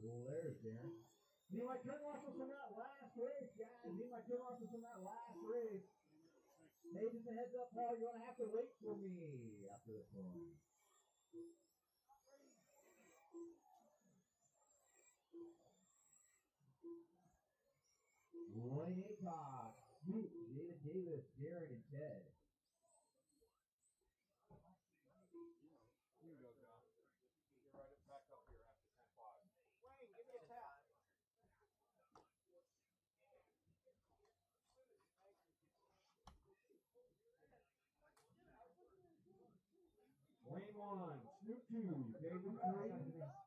Well, there's Darren. Need my turn marshals from that last race, guys. Need my turn marshals from that last race. Hey, just a heads up, Paul. You're gonna have to wait for me after this one. Roy Aycock, Snoop, David Davis, Darren, and Ted. You go, John. You're right back up here after 10-5. Wayne, give me a tap. Wayne 1, Snoop 2, David 3,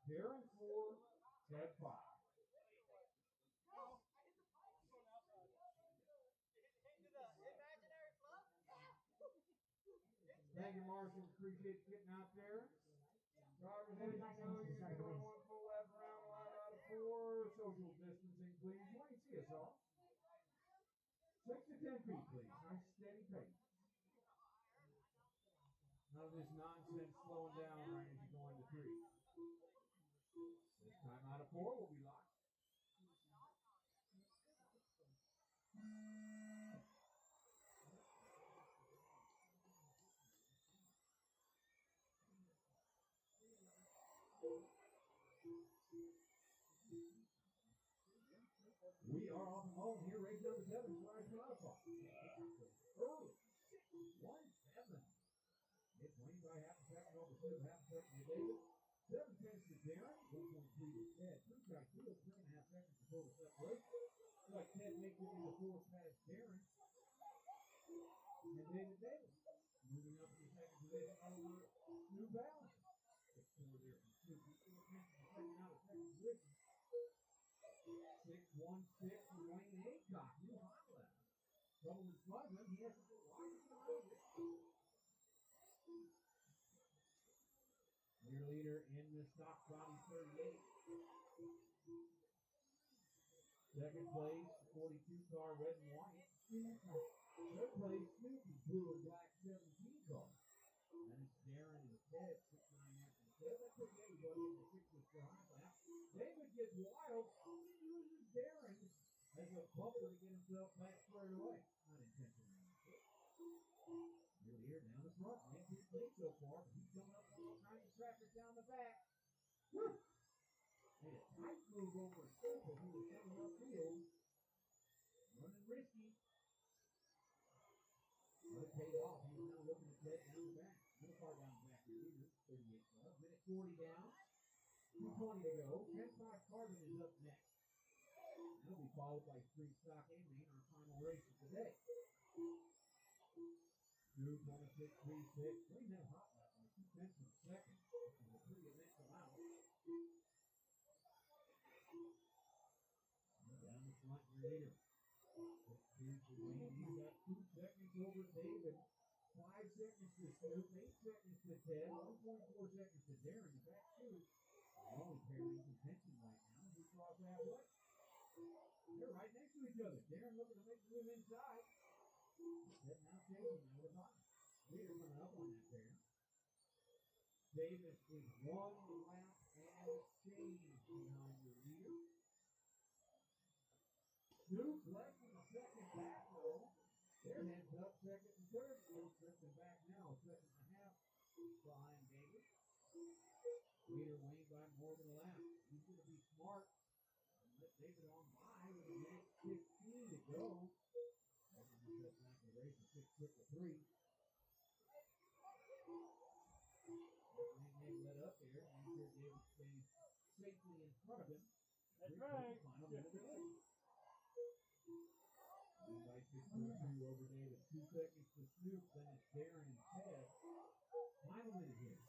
Darren 4, Ted 5. Thank you, Marshall. Appreciate you getting out there. Drivers, as you know, you're going to go 1 full lap around, line out of 4. Social distancing, please. Wait and see us all. 6 to 10 feet, please. Nice steady pace. None of this nonsense slowing down right as you go into 3. This time out of 4, we'll be locked. We are on the home here, race number 7, tries modified. Early, 6-1-7. It's winning by half a second over Snoop, half a second to David. 7 tenths to Darren, 1.3 to Ted. 3 field, 3.5 seconds to total separation. Like Ted makes it into 4th past Darren. And David Davis moving up to the second position over Snoop Allen. 6-4 there from Snoop. He's 4 tenths to the second out of second position. 6-1-6 for Wayne Aycock. New hot left. Trouble in front of him. He has to go wide around it. Your leader in the stock body 38. Second place, 42 car, red and white. Third place, Snoopy, blue and black 17 car. Then it's Darren and Ted, 6-9 after Ted. That puts everybody in the 6th for high lap. David gets wild, only uses Darren as a bumper to get himself back squared away. Not intentionally. Your leader down the front, man, he's late so far, but he's coming up with all kinds of traffic down the back. Woo! Made a tight move over a circle. He was coming upfield. Running risky. But it paid off. He was now looking at Ted down the back. Another car down the back here, leader, 38 club. Minute 40 down. 2:20 to go. 10-5 Carbon is up next. That'll be followed by Street Stock and Main, our final race of the day. 2:26.36. Pretty net hot lap on 2 tenths of a second. This is a pretty immense amount. Down the front, your leader. Here's the Wayne. He's got 2 seconds over David. 5 seconds to Snoop. 8 seconds to Ted. 1.4 seconds to Darren. The back two. The only pair in contention right now. We cross halfway. They're right next to each other. Darren looking to make the move inside. Ted now chasing out of the bottom. Leader coming up on that pair. Davis is 1 lap and change behind your leader. Snoop left in the second back though. Their heads up second and third. Snoop drifting back now, 1.5 seconds behind David. Leader Wayne by more than a lap. He's going to be smart and let David on by with a minute 16 to go. That's going to set back the race at 6:53. Wayne let up there. Make sure David stays safely in front of him. That's right. Final minute of the race. By 6:22 over David. 2 seconds to Snoop. Then it's Darren and Ted. Final minute here.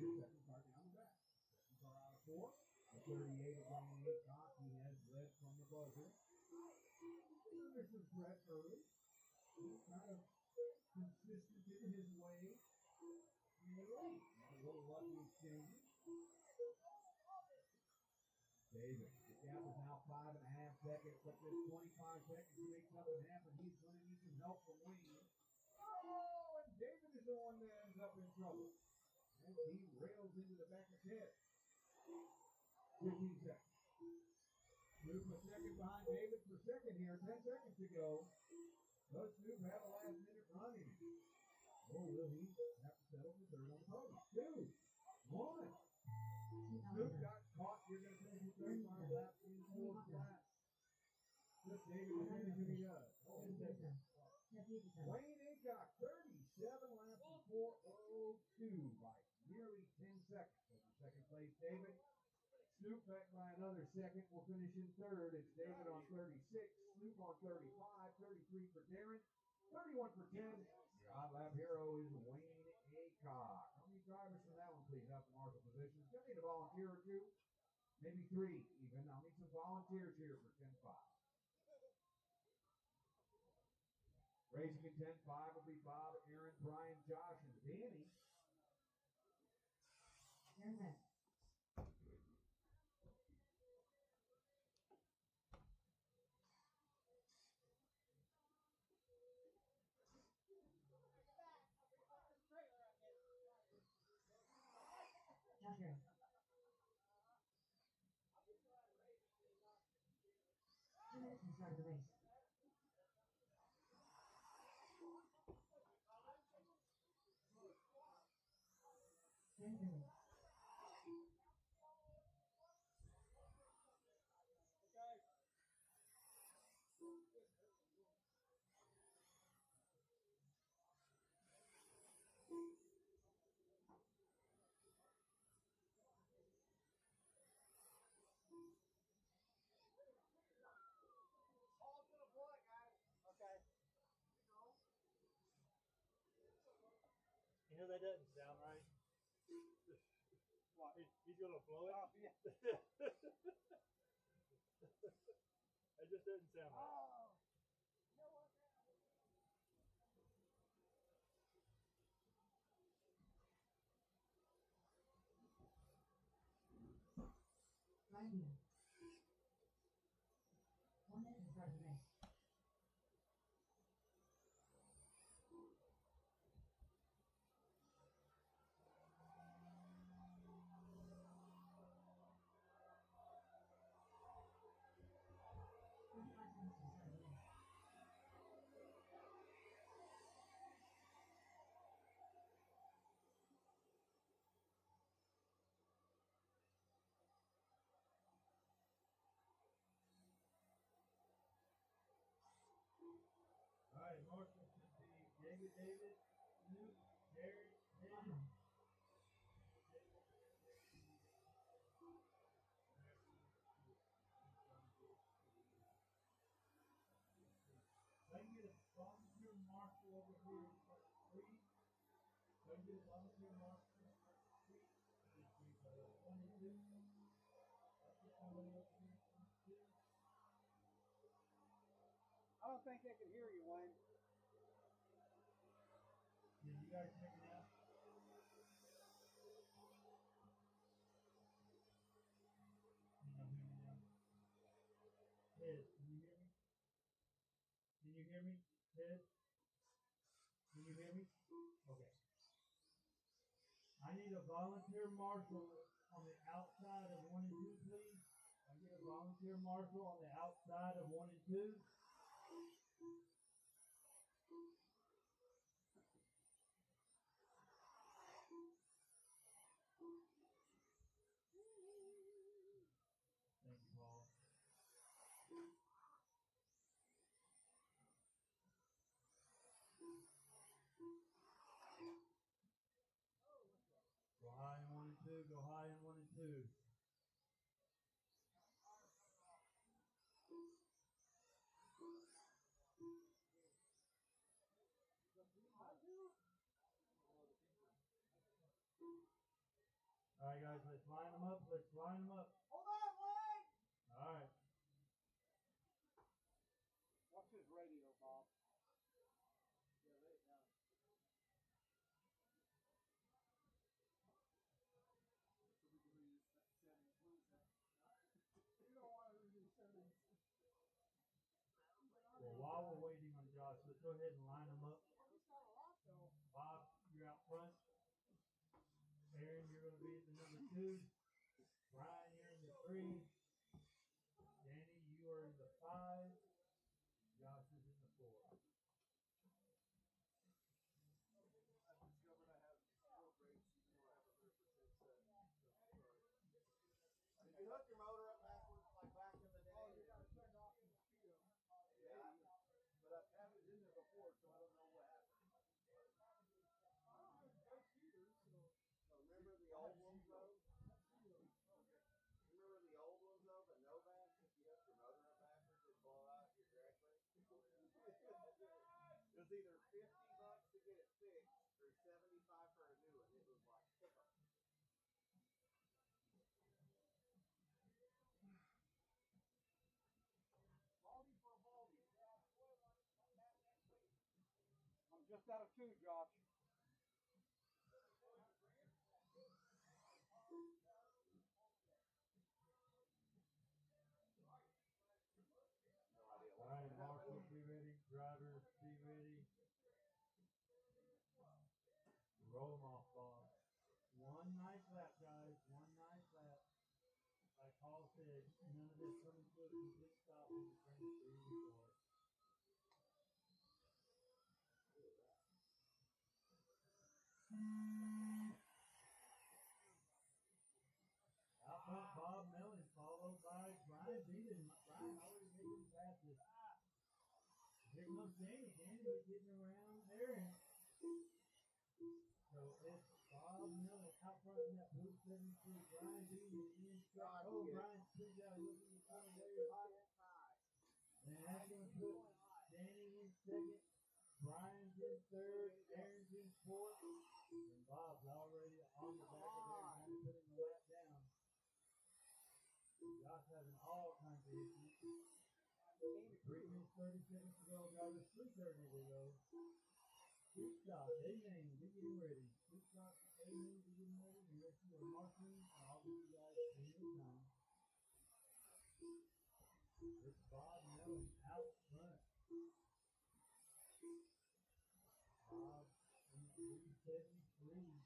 Second car down the back. Second car out of 4. The 38 of Wayne Aycock. He has led from the buzzer. Under some threat early. He's kind of consistent in his way. In the race. A little lucky exchange. David, the gap is now 5.5 seconds, but there's 25 seconds to make something happen. He's going to need some help from Wayne. Oh, and David is the one that ends up in trouble. And he rails into the back of Ted. 15 seconds. Snoop a second behind David for second here. 10 seconds to go. Does Snoop have a last minute run in it? Or will he have to settle for third on the podium? 2, 1. Snoop got caught. You're going to finish with 35 laps in 4th lap. Just David to finish if he does. Oh, Wayne Aycock, 37 laps in 4:02 by nearly 10 seconds. Over second place, David. Snoop back by another second. We'll finish in third. It's David on 36, Snoop on 35, 33 for Darren, 31 for Ted. Your odd lap hero is Wayne Aycock. How many drivers from that one, please, out the marshal positions? Gonna need a volunteer or two, maybe 3 even. I'll need some volunteers here for 10-5. Racing in 10-5 will be Bob, Aaron, Brian, Josh, and Danny. Okay. 2 minutes to start the race. Ball's gonna play, guys. Okay. You know that doesn't sound right. What? He's gonna blow it. Oh, yeah. That just doesn't sound right. Oh. You know what? All right, Marshall should be David, Snoop, Harry, Eddie. If I can get a volunteer marshal over here in front of the street, if I can get a volunteer marshal in front of the street, between 1 and 2. I'll get somebody over here in front of 2. I don't think they can hear you, Wayne. Yeah, you guys hear me now? You don't hear me now? Ted, can you hear me? Can you hear me? Ted? Can you hear me? Okay. I need a volunteer marshal on the outside of 1 and 2, please. I get a volunteer marshal on the outside of 1 and 2. Thank you, Paul. Go high in 1 and 2. Go high in 1 and 2. All right, guys, let's line them up. Let's line them up. Hold on, Wayne. All right. What's his radio, Bob? Yeah, lay it down. You don't want to do settings. Well, while we're waiting on Josh, let's go ahead and line them up. He's got a lot, though. Bob, you're out front. Aaron, you're going to be at the number 2. Brian, you're in the 3. Danny, you are in the 5. Josh is in the 4. Did you hook your motor up backwards like back in the day? Oh, you got to turn off the mosquito. Yeah. But I've had it in there before, so I don't know what happened. Oh, it's nice heater, so. Remember the old ones though? Remember the old ones though, the Novak? If you hook your motor up backwards, it'd blow out your drag brake. It was either $50 to get it fixed or $75 for a new one. It was like pickle. Baldy for a baldy. I'm just out of 2, Josh. All right, marshals, be ready. Drivers, be ready. Roll them off, Bob. One nice lap, guys. One nice lap. Like Paul said, none of this coming to a complete stop when you turn the 3 before. comes Danny. Danny was getting around Aaron. So it's Bob Miller out front in that blue 73. Brian Beaton in second. Oh, Brian spins out looking in front of very hot. And that's going to put Danny in second. Brian's in third. Aaron's in fourth. And Bob's already on the back of Aaron, trying to put him a lap down. Josh having all kinds of issues. 3 minutes 30 seconds to go, drivers. 3:30 to go. Pit stop. Amen. Be getting ready. Pit stop. Amen. Be getting ready. And let's see our marking. And I'll give you guys in the time. It's Bob Mellon out front. Bob in 373.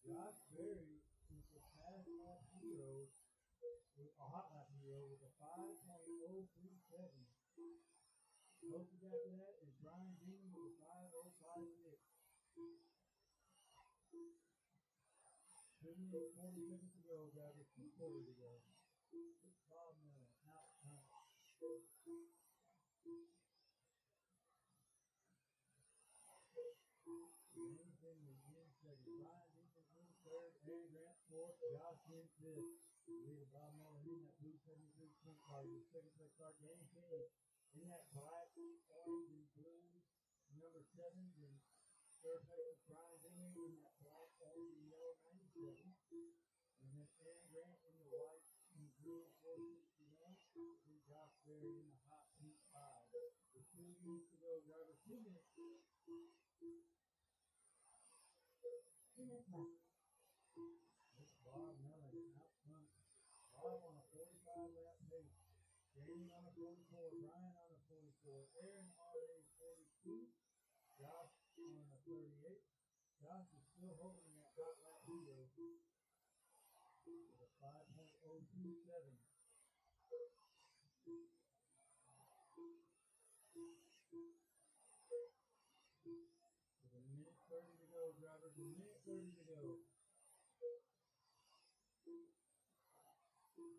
Josh Berry is the fast lap hero. With a hot lap hero with a 5.037. Closest after that is Brian Beaton with a 5.056. 2 minutes 40 seconds to go, drivers. 2:40 to go. It's Bob Miller out front. James Henry in second. Brian Beaton in third. Aaron Grant fourth. Josh in fifth. Leader Bob Miller in that blue 73 sprint car. Your second place car, Danny Kenny in that black, orange, and blue number 7. And third place is Brian Beaton in that black, orange, and yellow 97. And then Aaron Grant in the white and blue 461. And Josh Berry in the hot pink 5. With 2 minutes to go, drivers. 2 minutes. 2 minutes left. It's Bob Mellon out front. Bob on a 45 lap pace. Danny on a 44. Brian on a 44. Aaron on a 42. Josh on a 38. Josh is still holding that hot lap leader with a 5.027. With a minute 30 to go, drivers. A minute 30 to go.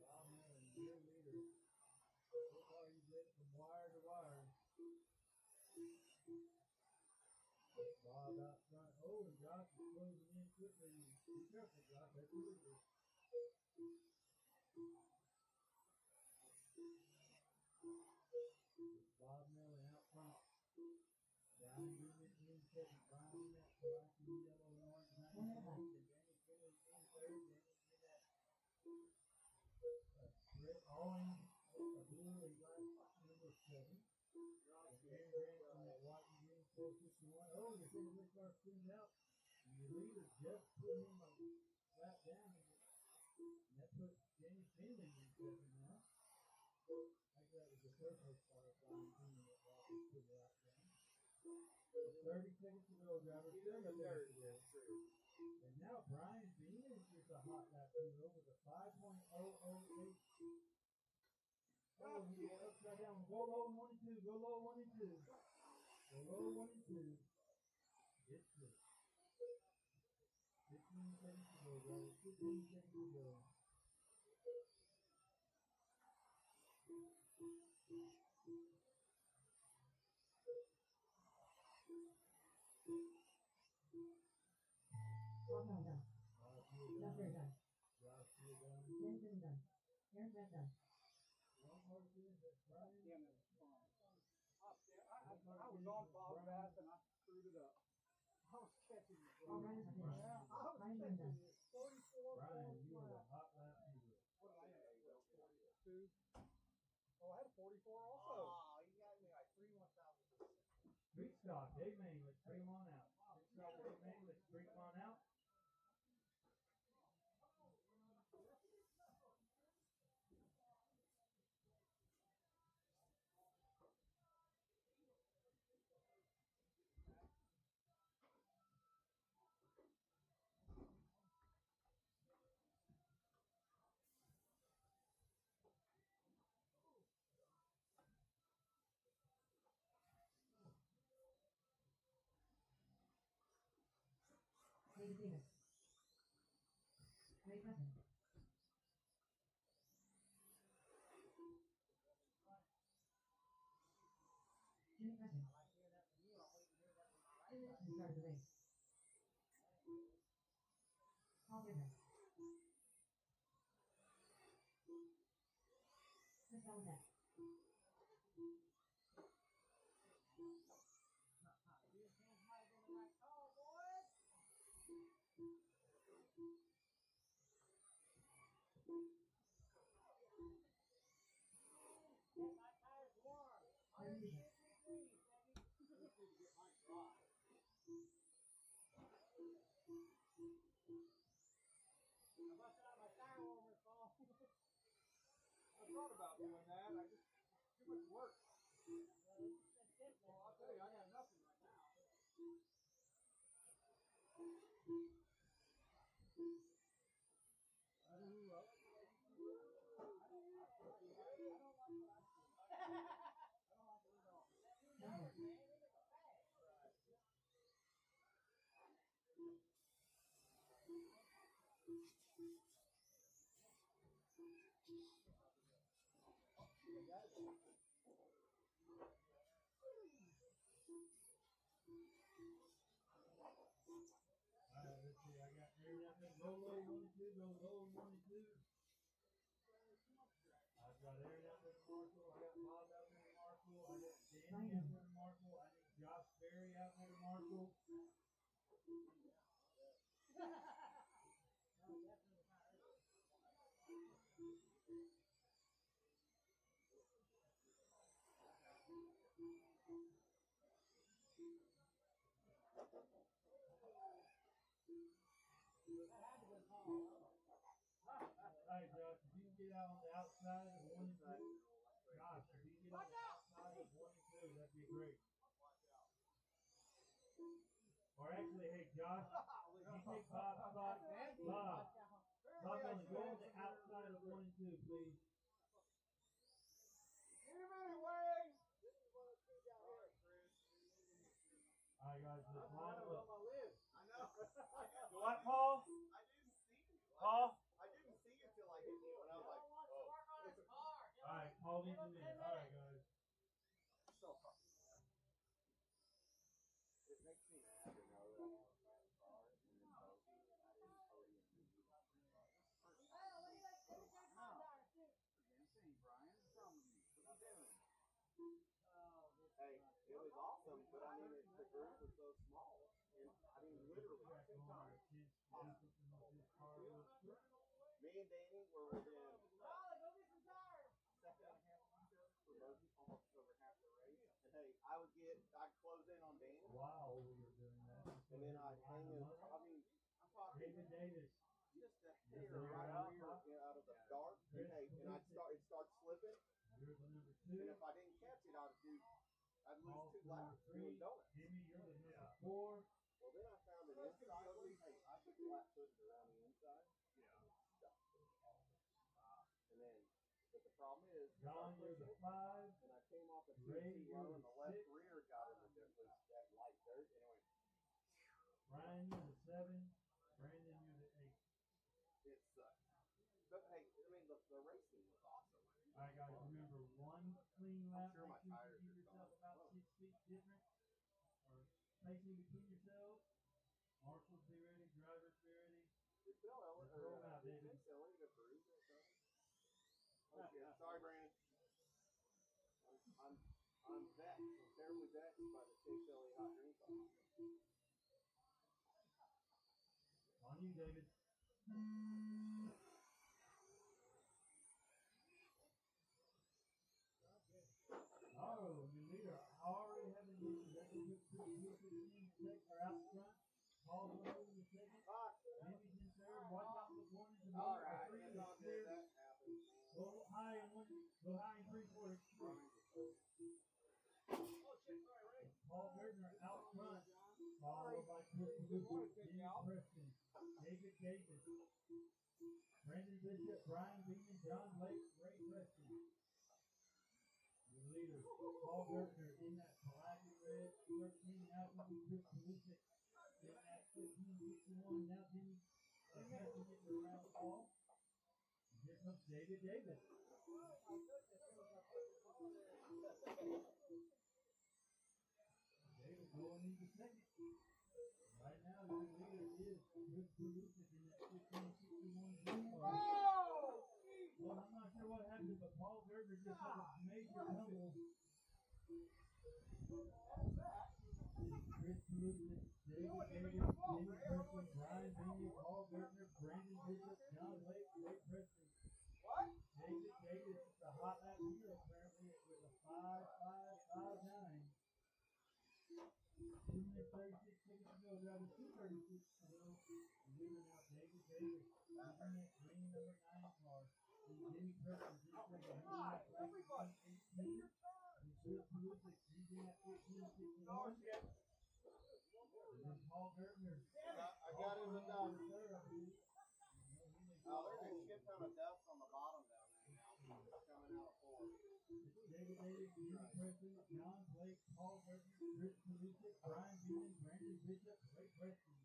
Bob Mellon, your leader. So far, he's led from wire to wire. Bob out front. Oh, and Josh is closing in quickly. Be careful, Josh. That's really good. Bob Mellon out front. Brian Beaton in second. Brian in that black and yellow and orange 98. And Danny Kenny in third. Danny in that red, orange, blue, and black number 7. And Aaron Grant in that white and green 461. Oh, your second place car spins out. And your leader just put him a lap down. And that puts Danny Finley in second now. Actually, that was the third place car. Brian Finley that put a lap down. 30 seconds to go, drivers. 30 seconds to go. And now Brian Beaton is a hot lap hero with a 5.008. Oh, he got upside down. Go low 1 and 2. Go low 1 and 2. Go low 1 and 2. It's good. 15 seconds to go, guys. 15 seconds to go. Bob Miller done. Josh Berry done. Josh Berry done. Danny Kenny done. Aaron Grant done. One more thing that Brian. Yeah, man. I was on Bob Bass and I screwed it up. I was catching it. Oh, Brian's finished. Yeah, I was Brian catching done. it. 44. Brian, you are a hot lap hero. What did I have? 42. Oh, I had a 44 also. Oh, you got me like 3-1,000. Pit stop, Amen. Let's bring him on out. Pit stop, Amen. Let's bring him on out. David Davis. Ray Preston. Jimmy Preston. I like hearing that from you. I'm waiting to hear that from my right side. Who started the race? Paul Gardner. Chris Valentine. You changed my been the right call, boys. Get my tires warm. Larry Beaver. 103 degrees, baby. I busted out my tire warmer, Paul. I thought about doing that. I just too much work. Well, it's been sitting there. Well, I'll tell you, I got nothing right now. Number. Alright, let's see. I got Aaron out there. Low 1 and 2. Go low 1 and 2. I've got Aaron out there in Marshall. I got Bob out there in Marshall. I got Danny out there in Marshall. I need Josh Berry out there in Marshall. Alright, Josh, if you can get out on the outside of 1 and 2. Josh, if you can get on the outside of 1 and 2, that'd be great. Or actually, hey, Josh, you take Bob's spot. Bob, go on the outside of 1 and 2, please. Give him anyway. Alright, guys, let's line them up. I know. You what, Paul? I didn't see you. Paul? I didn't see you till I hit you, and I was like, oh. Alright, Paul needs a minute. Alright, guys. So far. It makes me mad to know that I have a fast car, and then Toby, I didn't Cody and then you left the car. Brian, tell me, what you doing? Hey, it was awesome, but I mean, the group was so small, and I mean, literally 2 times. Me and Danny were within second and a half of each other for most, almost over half the race. And hey, I'd close in on Danny, Wow, we were doing that. and then I'd hang in. I mean, I'm talking David Davis. just a hair right out of the dark. And hey, and it'd start slipping. You're the number And 2. if I didn't catch it, I'd lose Paul, 2 laps doing 3. donuts. Jimmy, you're the number 4. Well, then I found an inside one. Hey, I could flat foot it around the inside. Yeah. And then, but the problem is, John, you're the 5. and I came off a Ray, 2 you're low, the and the left 6. rear got in the was that light dirt, and it went. Ryan, you're the 7. Brandon, you're the 8. It sucked. But hey, I mean, the racing was awesome. Alright, guys, remember 1 clean lap. sure my Make sure tires you are give yourself gone. about 6 feet different. Or spacing between yourselves. Marshals be ready. Drivers be ready. Did Bill Ellen, Let's roll out, did David. Chase Elliott approve that stuff? Oh, shit. Sorry, Brandon. I'm vexed. I'm terribly vexed by the Chase Elliott hot drink bottle. On you, David. Oh, your leader already having issues. That's a good thing. Are out front. Paul Lowe in the second. Jimmy's in third. Watch out for the corners. And All right, three it's is all clear. good. That happens. Go high in 1. Go high in 3/4. Paul Gardner out front. Followed by Jimmy Preston. David Davis. Brandon Bishop. Brian Beeman. John Lake. Ray Preston. Your leader, Paul Gardner, in that black and red 13 out into Chris Pulisic. In that 15-61. Now Jimmy Preston getting around the ball. Here comes David Davis. going into second. Right now, your leader is Chris Perusic in that 1561 green car. Well, I'm not sure what happened, but Paul Gerber just had a major tumble. Chris Perusic, David Davis, Jimmy Preston, Brian Bingley, Paul Gertner, Brandon Bishop, John Lake, Ray Preston. David Davis is the hot lap leader apparently with a 5.55.59. 2 minutes 36 seconds to go. Driver 2:36 to go. The leader now David Davis. He's in that green number 9 car. And Jimmy Preston is in second. He's in that black 18. And Chris Perusic, he's in that 15.61. And then Paul Gertner. I got him in down. Third, I believe. Oh, there's a shit ton of dust on the bottom down there now. Coming out of 4. David Davis, Jimmy Preston, John Blake, Paul Gertner, Chris Perusic, Brian Beaton, Brandon Bishop, Ray Preston.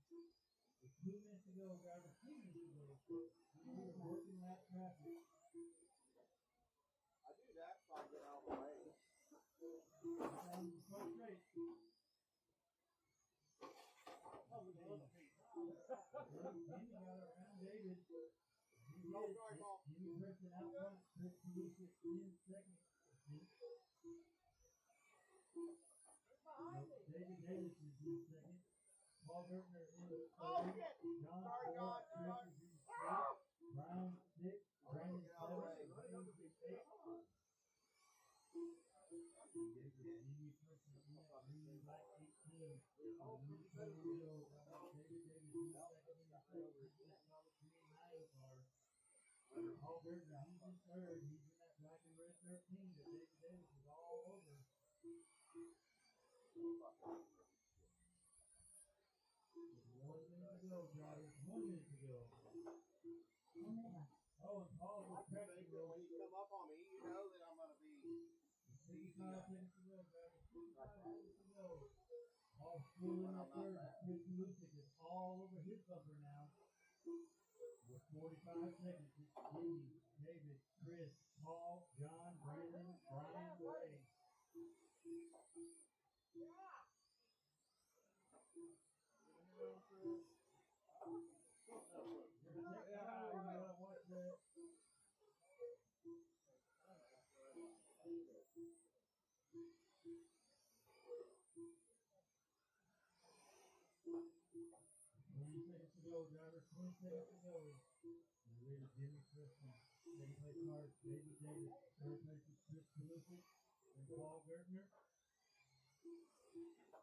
With 2 minutes to go, driver, 2 minutes to go. We are working that traffic. I do that so I get out of the way. First race. Jimmy got around David. He did. Jimmy Preston out front, Chris Perusic in second. David Davis is in second. Paul Gertner in third. John fourth. Chris is in fifth. Brian sixth. Brandon seventh. Ray is eighth. Jimmy Preston in that green black 18. David Davis in second in the second. He's in that solid green 9 car. Paul Gertner, he's in third. He's in that black and red 13 that David Davis is all over. 1 minute to go, drivers. 1 minute to go. Oh, and Paul was correcting When you come up on me, you know that I'm going to be. 65 seconds to go, drivers. 65 seconds to go. Paul still in that third. Chris Perusic is all over his bumper now. With 45 seconds, it's Jimmy, David, Chris, Paul, John, Brandon, Brian, Ray. Watch that. Seconds to go, driver. 20 seconds to go. And the leader, Jimmy Preston. Second place car, David Davis. Third place is Chris Perusic and Paul Gertner.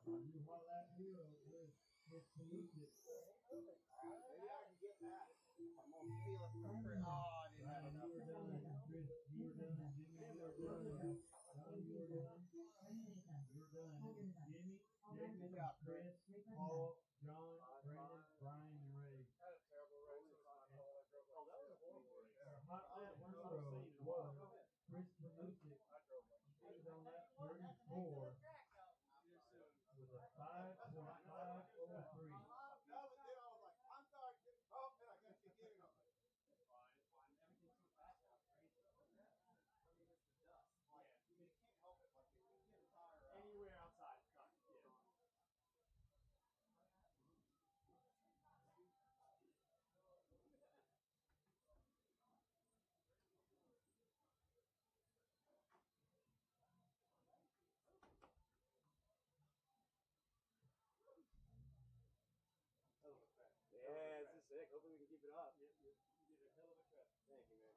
Our new hot lap hero is Chris Perusic. Maybe I can get that. I'm going to feel it from Chris. Oh, I didn't have Ryan, enough. you are done. Chris, you are done. Jimmy, you are done. John, you are done. You're done. Jimmy, David, Chris, Paul, John, Brandon, Brian, and Ray. Had a terrible race. Oh, that was a horrible race. Our hot lap hero was Chris Perusic. He was on lap 34 with a 5.503. No, but then I was like, I'm sorry. Oh, then I got to get it on. It's fine. It's fine. Everything's so fast now. Crazy. I mean, it's the dust. Like, I mean, you can't help it. Like, if you get a tire out. Anywhere outside, truck. Yeah. Yeah, this is sick. Hopefully we can keep it up. You did a hell of a trip. Thank you, man.